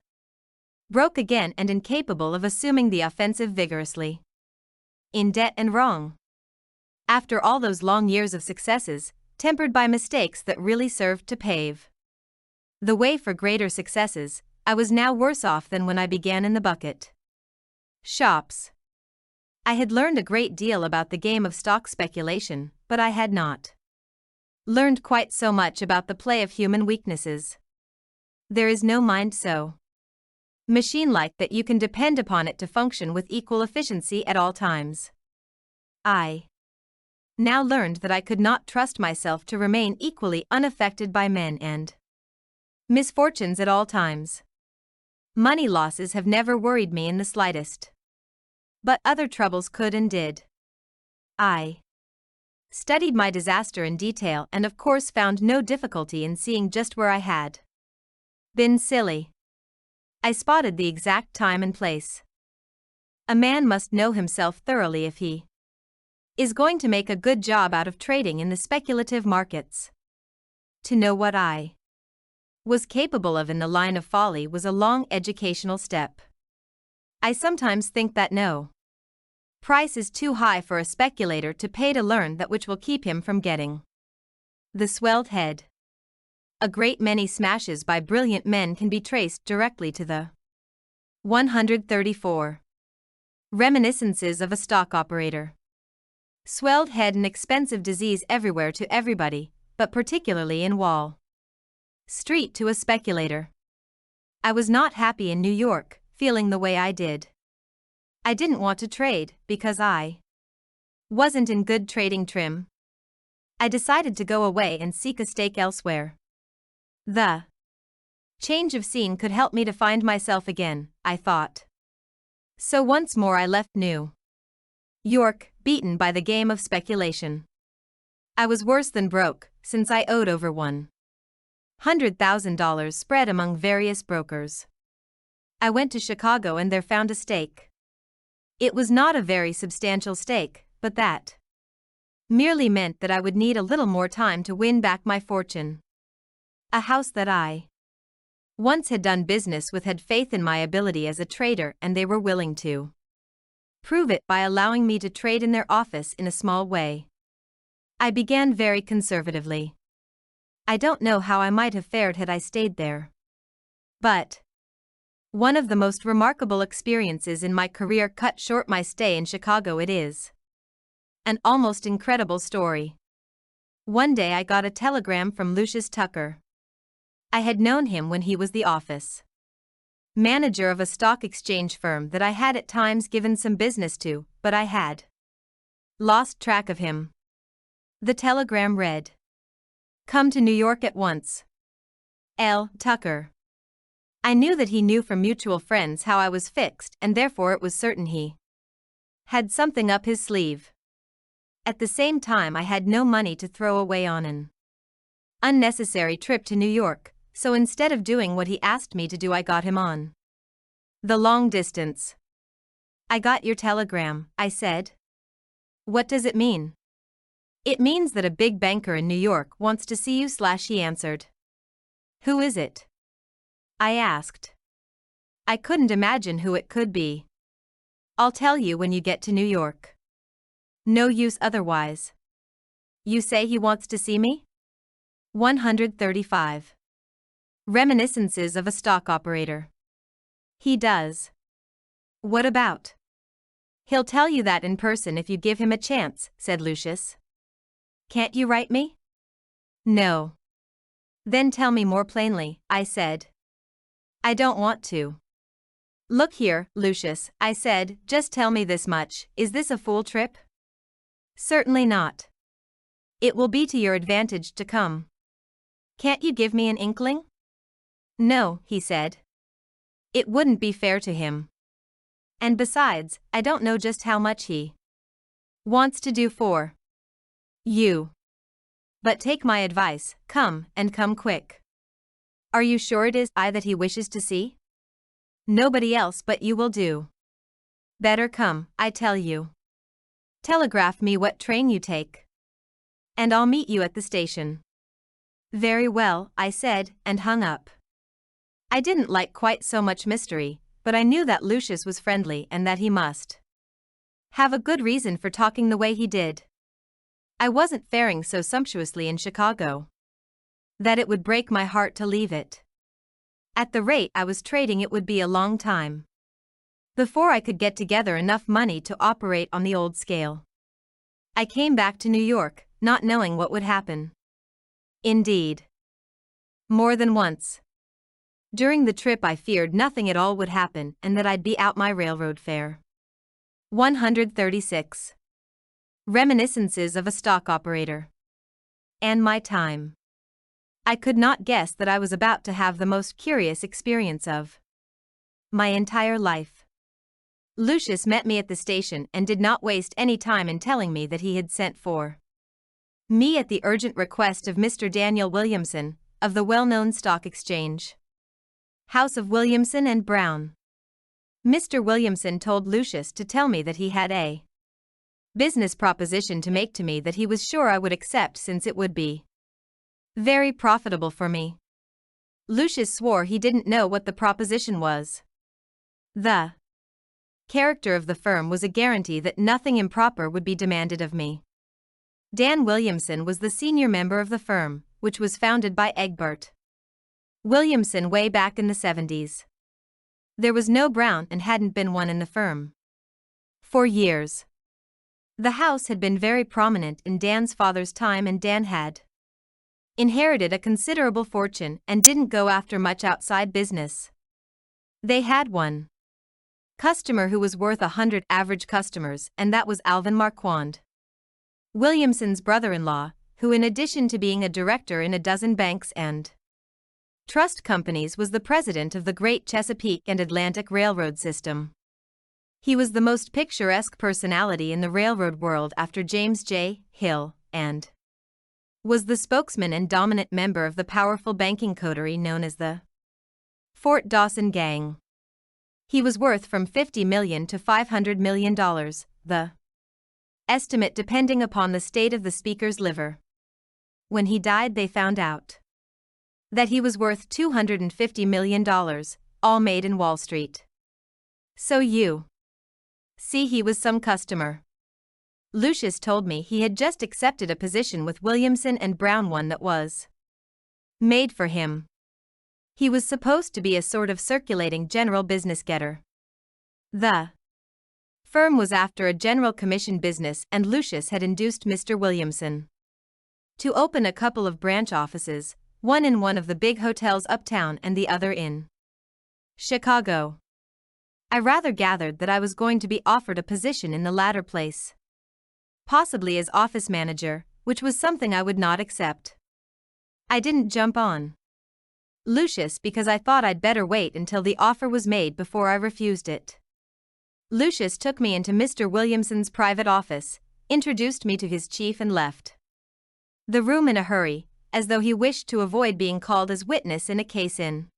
Broke again and incapable of assuming the offensive vigorously. In debt and wrong. After all those long years of successes, tempered by mistakes that really served to pave the way for greater successes, I was now worse off than when I began in the bucket shops. I had learned a great deal about the game of stock speculation, but I had not learned quite so much about the play of human weaknesses. There is no mind so machine-like that you can depend upon it to function with equal efficiency at all times. I now learned that I could not trust myself to remain equally unaffected by men and misfortunes at all times. Money losses have never worried me in the slightest. But other troubles could and did. I studied my disaster in detail and of course found no difficulty in seeing just where I had been silly. I spotted the exact time and place. A man must know himself thoroughly if he is going to make a good job out of trading in the speculative markets. To know what I was capable of in the line of folly was a long educational step. I sometimes think that no price is too high for a speculator to pay to learn that which will keep him from getting the swelled head. A great many smashes by brilliant men can be traced directly to the 134. Reminiscences of a Stock Operator. Swelled head, an expensive disease everywhere to everybody, but particularly in Wall Street to a speculator. I was not happy in New York, feeling the way I did. I didn't want to trade, because I wasn't in good trading trim. I decided to go away and seek a stake elsewhere. The change of scene could help me to find myself again, I thought. So once more I left New York, beaten by the game of speculation. I was worse than broke, since I owed over $100,000 spread among various brokers. I went to Chicago and there found a stake It was not a very substantial stake, but that merely meant that I would need a little more time to win back my fortune. A house that I once had done business with had faith in my ability as a trader, and they were willing to prove it by allowing me to trade in their office in a small way. I began very conservatively. I don't know how I might have fared had I stayed there. But one of the most remarkable experiences in my career cut short my stay in Chicago. It is an almost incredible story. One day I got a telegram from Lucius Tucker. I had known him when he was the office manager of a stock exchange firm that I had at times given some business to, but I had lost track of him. The telegram read, "Come to New York at once. L. Tucker." I knew that he knew from mutual friends how I was fixed, and therefore it was certain he had something up his sleeve. At the same time, I had no money to throw away on an unnecessary trip to New York, so instead of doing what he asked me to do, I got him on the long distance. "I got your telegram," I said. "What does it mean?" "It means that a big banker in New York wants to see you," he answered. "Who is it?" I asked. I couldn't imagine who it could be. "I'll tell you when you get to New York." "No use otherwise." "You say he wants to see me?" 135. Reminiscences of a Stock Operator. "He does." "What about?" "He'll tell you that in person if you give him a chance," said Lucius. "Can't you write me?" "No." "Then tell me more plainly," I said. "I don't want to." "Look here, Lucius," I said, "just tell me this much. Is this a fool trip?" "Certainly not. It will be to your advantage to come." "Can't you give me an inkling?" "No," he said. "It wouldn't be fair to him. And besides, I don't know just how much he wants to do for you. But take my advice, come, and come quick." "Are you sure it is I that he wishes to see?" "Nobody else but you will do." "Better come, I tell you. Telegraph me what train you take, and I'll meet you at the station." "Very well," I said, and hung up. I didn't like quite so much mystery, but I knew that Lucius was friendly and that he must have a good reason for talking the way he did. I wasn't faring so sumptuously in Chicago that it would break my heart to leave it. At the rate I was trading, it would be a long time before I could get together enough money to operate on the old scale. I came back to New York, not knowing what would happen. Indeed, more than once during the trip I feared nothing at all would happen and that I'd be out my railroad fare. 136. Reminiscences of a Stock Operator. And my time. I could not guess that I was about to have the most curious experience of my entire life. Lucius met me at the station and did not waste any time in telling me that he had sent for me at the urgent request of Mr. Daniel Williamson, of the well-known stock exchange house of Williamson and Brown. Mr. Williamson told Lucius to tell me that he had a business proposition to make to me that he was sure I would accept, since it would be very profitable for me. Lucius swore he didn't know what the proposition was. The character of the firm was a guarantee that nothing improper would be demanded of me. Dan Williamson was the senior member of the firm, which was founded by Egbert Williamson way back in the 70s. There was no Brown and hadn't been one in the firm for years. The house had been very prominent in Dan's father's time, and Dan had inherited a considerable fortune and didn't go after much outside business. They had one customer who was worth 100 average customers, and that was Alvin Marquand, Williamson's brother-in-law, who, in addition to being a director in a dozen banks and trust companies, was the president of the great Chesapeake and Atlantic Railroad system. He was the most picturesque personality in the railroad world after James J. Hill, and was the spokesman and dominant member of the powerful banking coterie known as the Fort Dawson Gang. He was worth from $50 million to $500 million, the estimate depending upon the state of the speaker's liver. When he died, they found out that he was worth $250 million, all made in Wall Street. So you see, he was some customer. Lucius told me he had just accepted a position with Williamson and Brown, one that was made for him. He was supposed to be a sort of circulating general business getter. The firm was after a general commission business, and Lucius had induced Mr. Williamson to open a couple of branch offices, one in one of the big hotels uptown and the other in Chicago. I rather gathered that I was going to be offered a position in the latter place, possibly as office manager, which was something I would not accept. I didn't jump on Lucius because I thought I'd better wait until the offer was made before I refused it. Lucius took me into Mr. Williamson's private office, introduced me to his chief, and left the room in a hurry, as though he wished to avoid being called as witness in a case in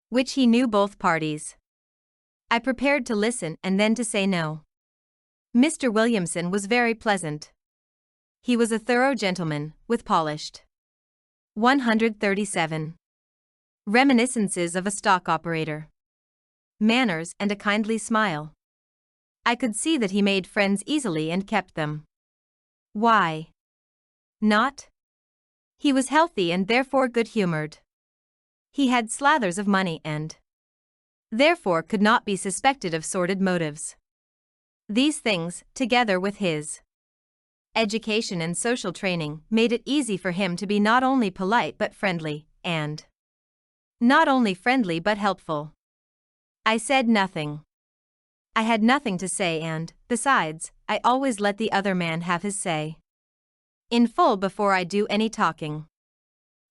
which he knew both parties. I prepared to listen and then to say no. Mr. Williamson was very pleasant. He was a thorough gentleman, with polished 137 reminiscences of a stock operator, manners, and a kindly smile. I could see that he made friends easily and kept them. Why not? He was healthy and therefore good-humored. He had slathers of money and therefore could not be suspected of sordid motives. These things, together with his education and social training, made it easy for him to be not only polite but friendly, and not only friendly but helpful. I said nothing. I had nothing to say, and, besides, I always let the other man have his say in full before I do any talking.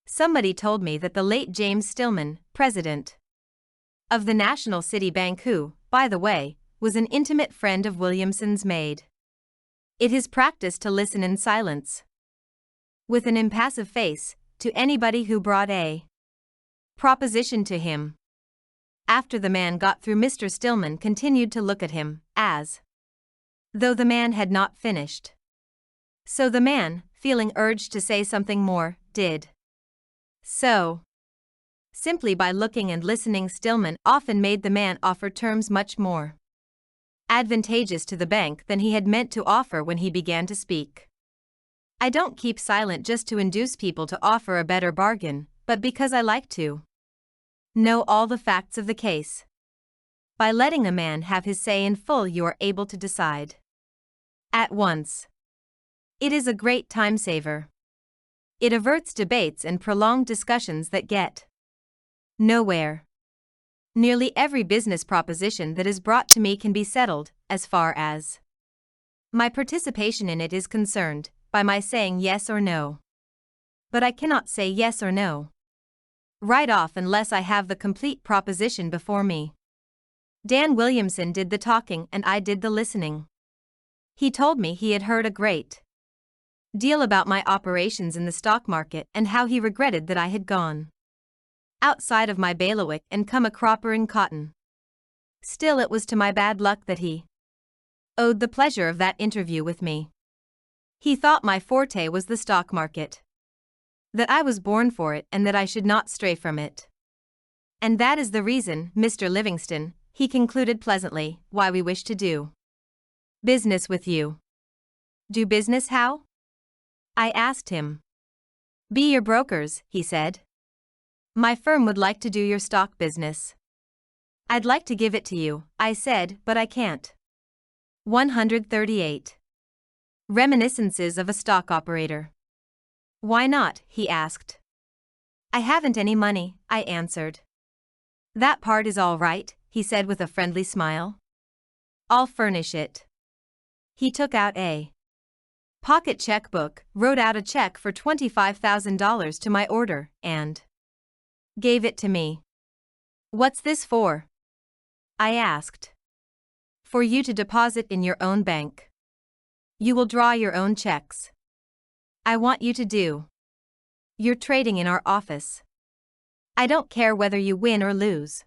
Somebody told me that the late James Stillman, president of the National City Bank, who, by the way, was an intimate friend of Williamson's, made it his practice to listen in silence, with an impassive face, to anybody who brought a proposition to him. After the man got through, Mr. Stillman continued to look at him, as though the man had not finished. So the man, feeling urged to say something more, did so. Simply by looking and listening, Stillman often made the man offer terms much more advantageous to the bank than he had meant to offer when he began to speak. I don't keep silent just to induce people to offer a better bargain, but because I like to know all the facts of the case. By letting a man have his say in full, you are able to decide at once. It is a great time saver. It averts debates and prolonged discussions that get nowhere. Nearly every business proposition that is brought to me can be settled, as far as my participation in it is concerned, by my saying yes or no. But I cannot say yes or no right off unless I have the complete proposition before me. Dan Williamson did the talking and I did the listening. He told me he had heard a great deal about my operations in the stock market and how he regretted that I had gone outside of my bailiwick and come a cropper in cotton. Still, it was to my bad luck that he owed the pleasure of that interview with me. He thought my forte was the stock market, that I was born for it and that I should not stray from it. And that is the reason, Mr. Livingston, he concluded pleasantly, why we wish to do business with you. Do business how? I asked him. Be your brokers, he said. My firm would like to do your stock business. I'd like to give it to you, I said, but I can't. 138. Reminiscences of a Stock Operator. Why not? He asked. I haven't any money, I answered. That part is all right, he said with a friendly smile. I'll furnish it. He took out a pocket checkbook, wrote out a check for $25,000 to my order, and gave it to me. What's this for? I asked. For you to deposit in your own bank. You will draw your own checks. I want you to do your trading in our office. I don't care whether you win or lose.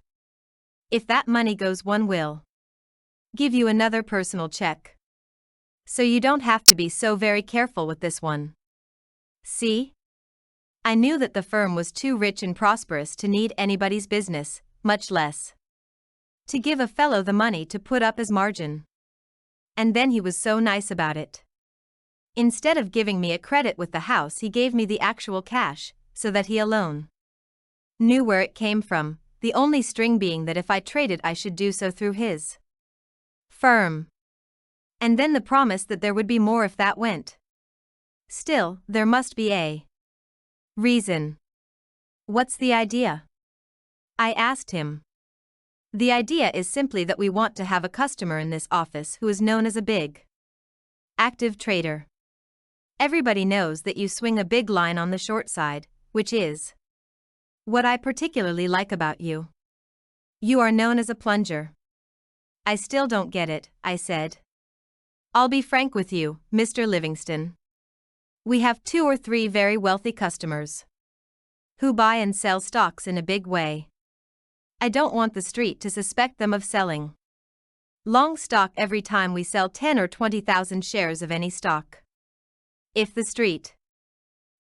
If that money goes, one will give you another personal check. So you don't have to be so very careful with this one. See? I knew that the firm was too rich and prosperous to need anybody's business, much less to give a fellow the money to put up as margin. And then he was so nice about it. Instead of giving me a credit with the house, he gave me the actual cash, so that he alone knew where it came from, the only string being that if I traded I should do so through his firm. And then the promise that there would be more if that went. Still, there must be a reason. What's the idea? I asked him. The idea is simply that we want to have a customer in this office who is known as a big, active trader. Everybody knows that you swing a big line on the short side, which is what I particularly like about you. You are known as a plunger. I still don't get it, I said. I'll be frank with you, Mr. Livingston. We have 2 or 3 very wealthy customers who buy and sell stocks in a big way. I don't want the street to suspect them of selling long stock every time we sell 10 or 20,000 shares of any stock. If the street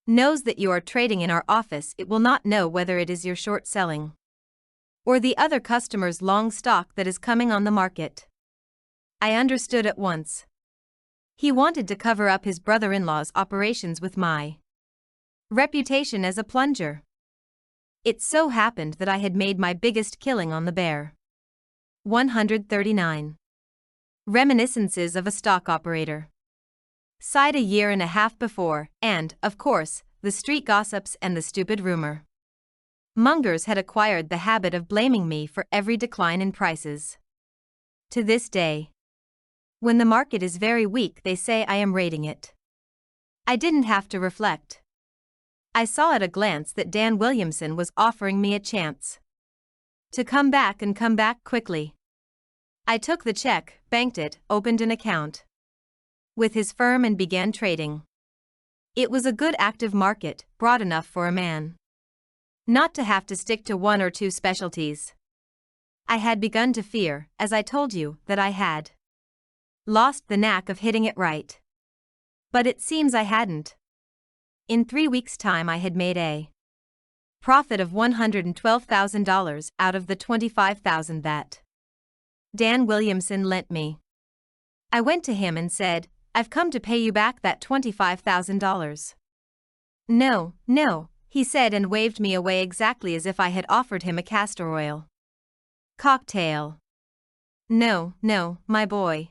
knows that you are trading in our office, it will not know whether it is your short selling or the other customer's long stock that is coming on the market. I understood at once. He wanted to cover up his brother-in-law's operations with my reputation as a plunger. It so happened that I had made my biggest killing on the bear. 139. Reminiscences of a Stock Operator. Sighed a year and a half before, and, of course, the street gossips and the stupid rumor mongers had acquired the habit of blaming me for every decline in prices. To this day, when the market is very weak, they say I am rating it. I didn't have to reflect. I saw at a glance that Dan Williamson was offering me a chance to come back and come back quickly. I took the check, banked it, opened an account with his firm and began trading. It was a good active market, broad enough for a man not to have to stick to 1 or 2 specialties. I had begun to fear, as I told you, that I had lost the knack of hitting it right. But it seems I hadn't. In 3 weeks' time I had made a profit of $112,000 out of the $25,000 that Dan Williamson lent me. I went to him and said, "I've come to pay you back that $25,000. No, no, he said and waved me away exactly as if I had offered him a castor oil cocktail. No, no, my boy.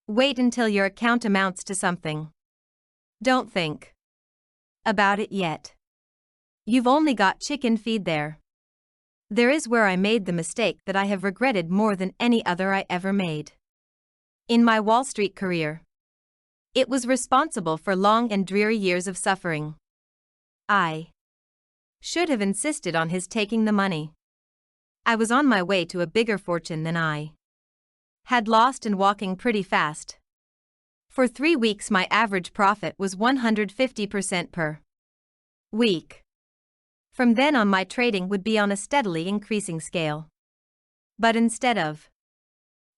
Wait until your account amounts to something. Don't think about it yet. You've only got chicken feed there. There is where I made the mistake that I have regretted more than any other I ever made in my Wall Street career. It was responsible for long and dreary years of suffering. I should have insisted on his taking the money. I was on my way to a bigger fortune than I had lost and walking pretty fast. For 3 weeks my average profit was 150% per week. From then on my trading would be on a steadily increasing scale. But instead of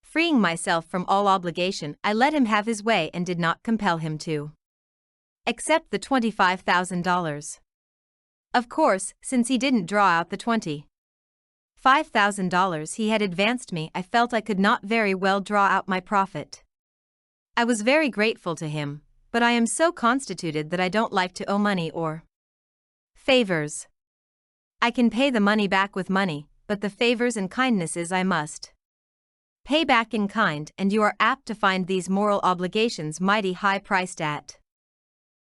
freeing myself from all obligation, I let him have his way and did not compel him to accept the $25,000. Of course, since he didn't draw out the $25,000 he had advanced me, I felt I could not very well draw out my profit. I was very grateful to him, but I am so constituted that I don't like to owe money or favors. I can pay the money back with money, but the favors and kindnesses I must pay back in kind, and you are apt to find these moral obligations mighty high priced at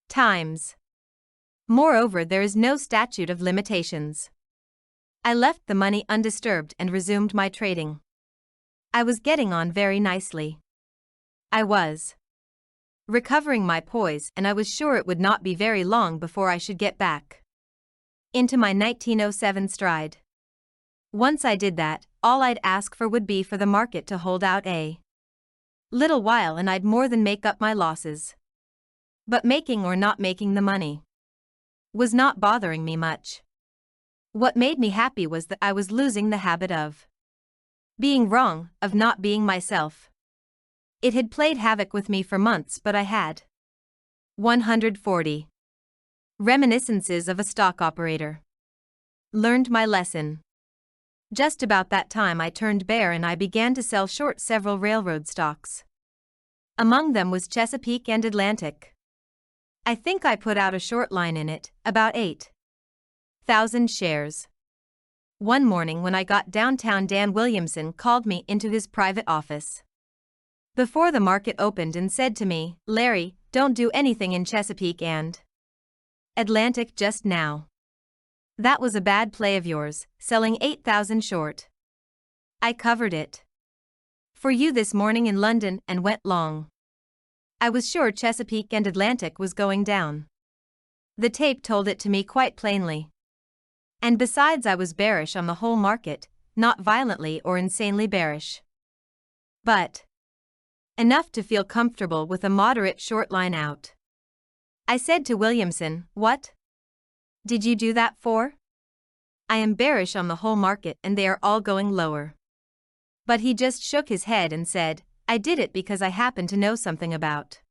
times. Moreover, there is no statute of limitations. I left the money undisturbed and resumed my trading. I was getting on very nicely. I was recovering my poise, and I was sure it would not be very long before I should get back into my 1907 stride. Once I did that, all I'd ask for would be for the market to hold out a little while and I'd more than make up my losses. But making or not making the money was not bothering me much. What made me happy was that I was losing the habit of Being wrong, of not being myself. It had played havoc with me for months, but I had. 140. Reminiscences of a stock operator. Learned my lesson. Just about that time I turned bear and I began to sell short several railroad stocks. Among them was Chesapeake and Atlantic. I think I put out a short line in it, about 8,000 shares. One morning when I got downtown, Dan Williamson called me into his private office before the market opened and said to me, "Larry, don't do anything in Chesapeake and Atlantic just now. That was a bad play of yours, selling 8,000 short. I covered it for you this morning in London and went long. I was sure Chesapeake and Atlantic was going down. The tape told it to me quite plainly. And besides, I was bearish on the whole market, not violently or insanely bearish, but enough to feel comfortable with a moderate short line out." I said to Williamson, "What did you do that for?" "I am bearish on the whole market and they are all going lower." But he just shook his head and said, "I did it because I happen to know something about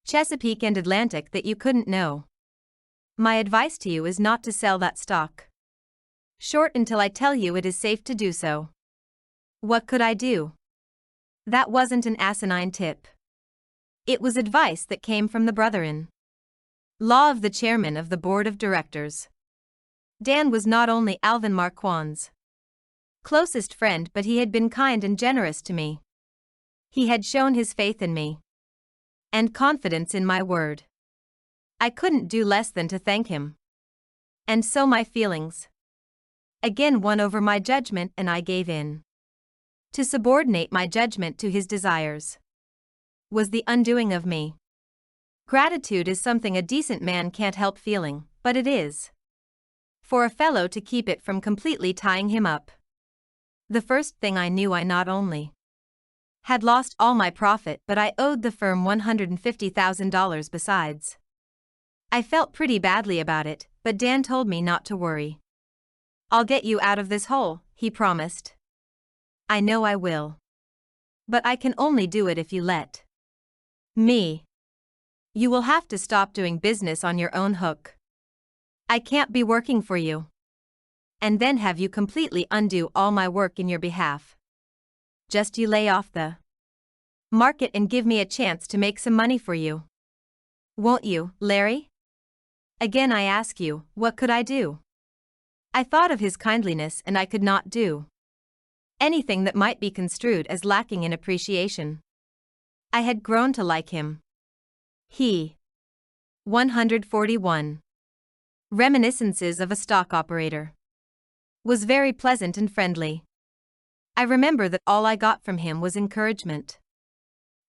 Chesapeake and Atlantic that you couldn't know. My advice to you is not to sell that stock short until I tell you it is safe to do so." What could I do? That wasn't an asinine tip. It was advice that came from the brother-in-law of the chairman of the board of directors. Dan was not only Alvin Marquand's closest friend, but he had been kind and generous to me. He had shown his faith in me and confidence in my word. I couldn't do less than to thank him. And so my feelings again won over my judgment and I gave in. To subordinate my judgment to his desires was the undoing of me. Gratitude is something a decent man can't help feeling, but it is for a fellow to keep it from completely tying him up. The first thing I knew, I not only had lost all my profit, but I owed the firm $150,000 besides. I felt pretty badly about it, but Dan told me not to worry. "I'll get you out of this hole," he promised. "I know I will. But I can only do it if you let me. You will have to stop doing business on your own hook. I can't be working for you and then have you completely undo all my work in your behalf. Just you lay off the market and give me a chance to make some money for you. Won't you, Larry?" Again I ask you, what could I do? I thought of his kindliness and I could not do anything that might be construed as lacking in appreciation. I had grown to like him. He. 141. Reminiscences of a stock operator. Was very pleasant and friendly. I remember that all I got from him was encouragement.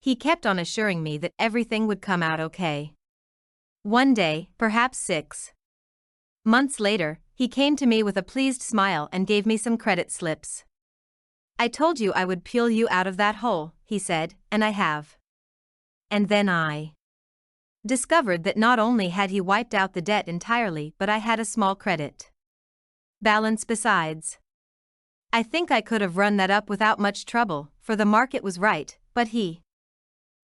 He kept on assuring me that everything would come out okay. One day, perhaps 6 months later, he came to me with a pleased smile and gave me some credit slips. "I told you I would pull you out of that hole," he said, "and I have." And then I discovered that not only had he wiped out the debt entirely, but I had a small credit balance besides. I think I could have run that up without much trouble, for the market was right, but he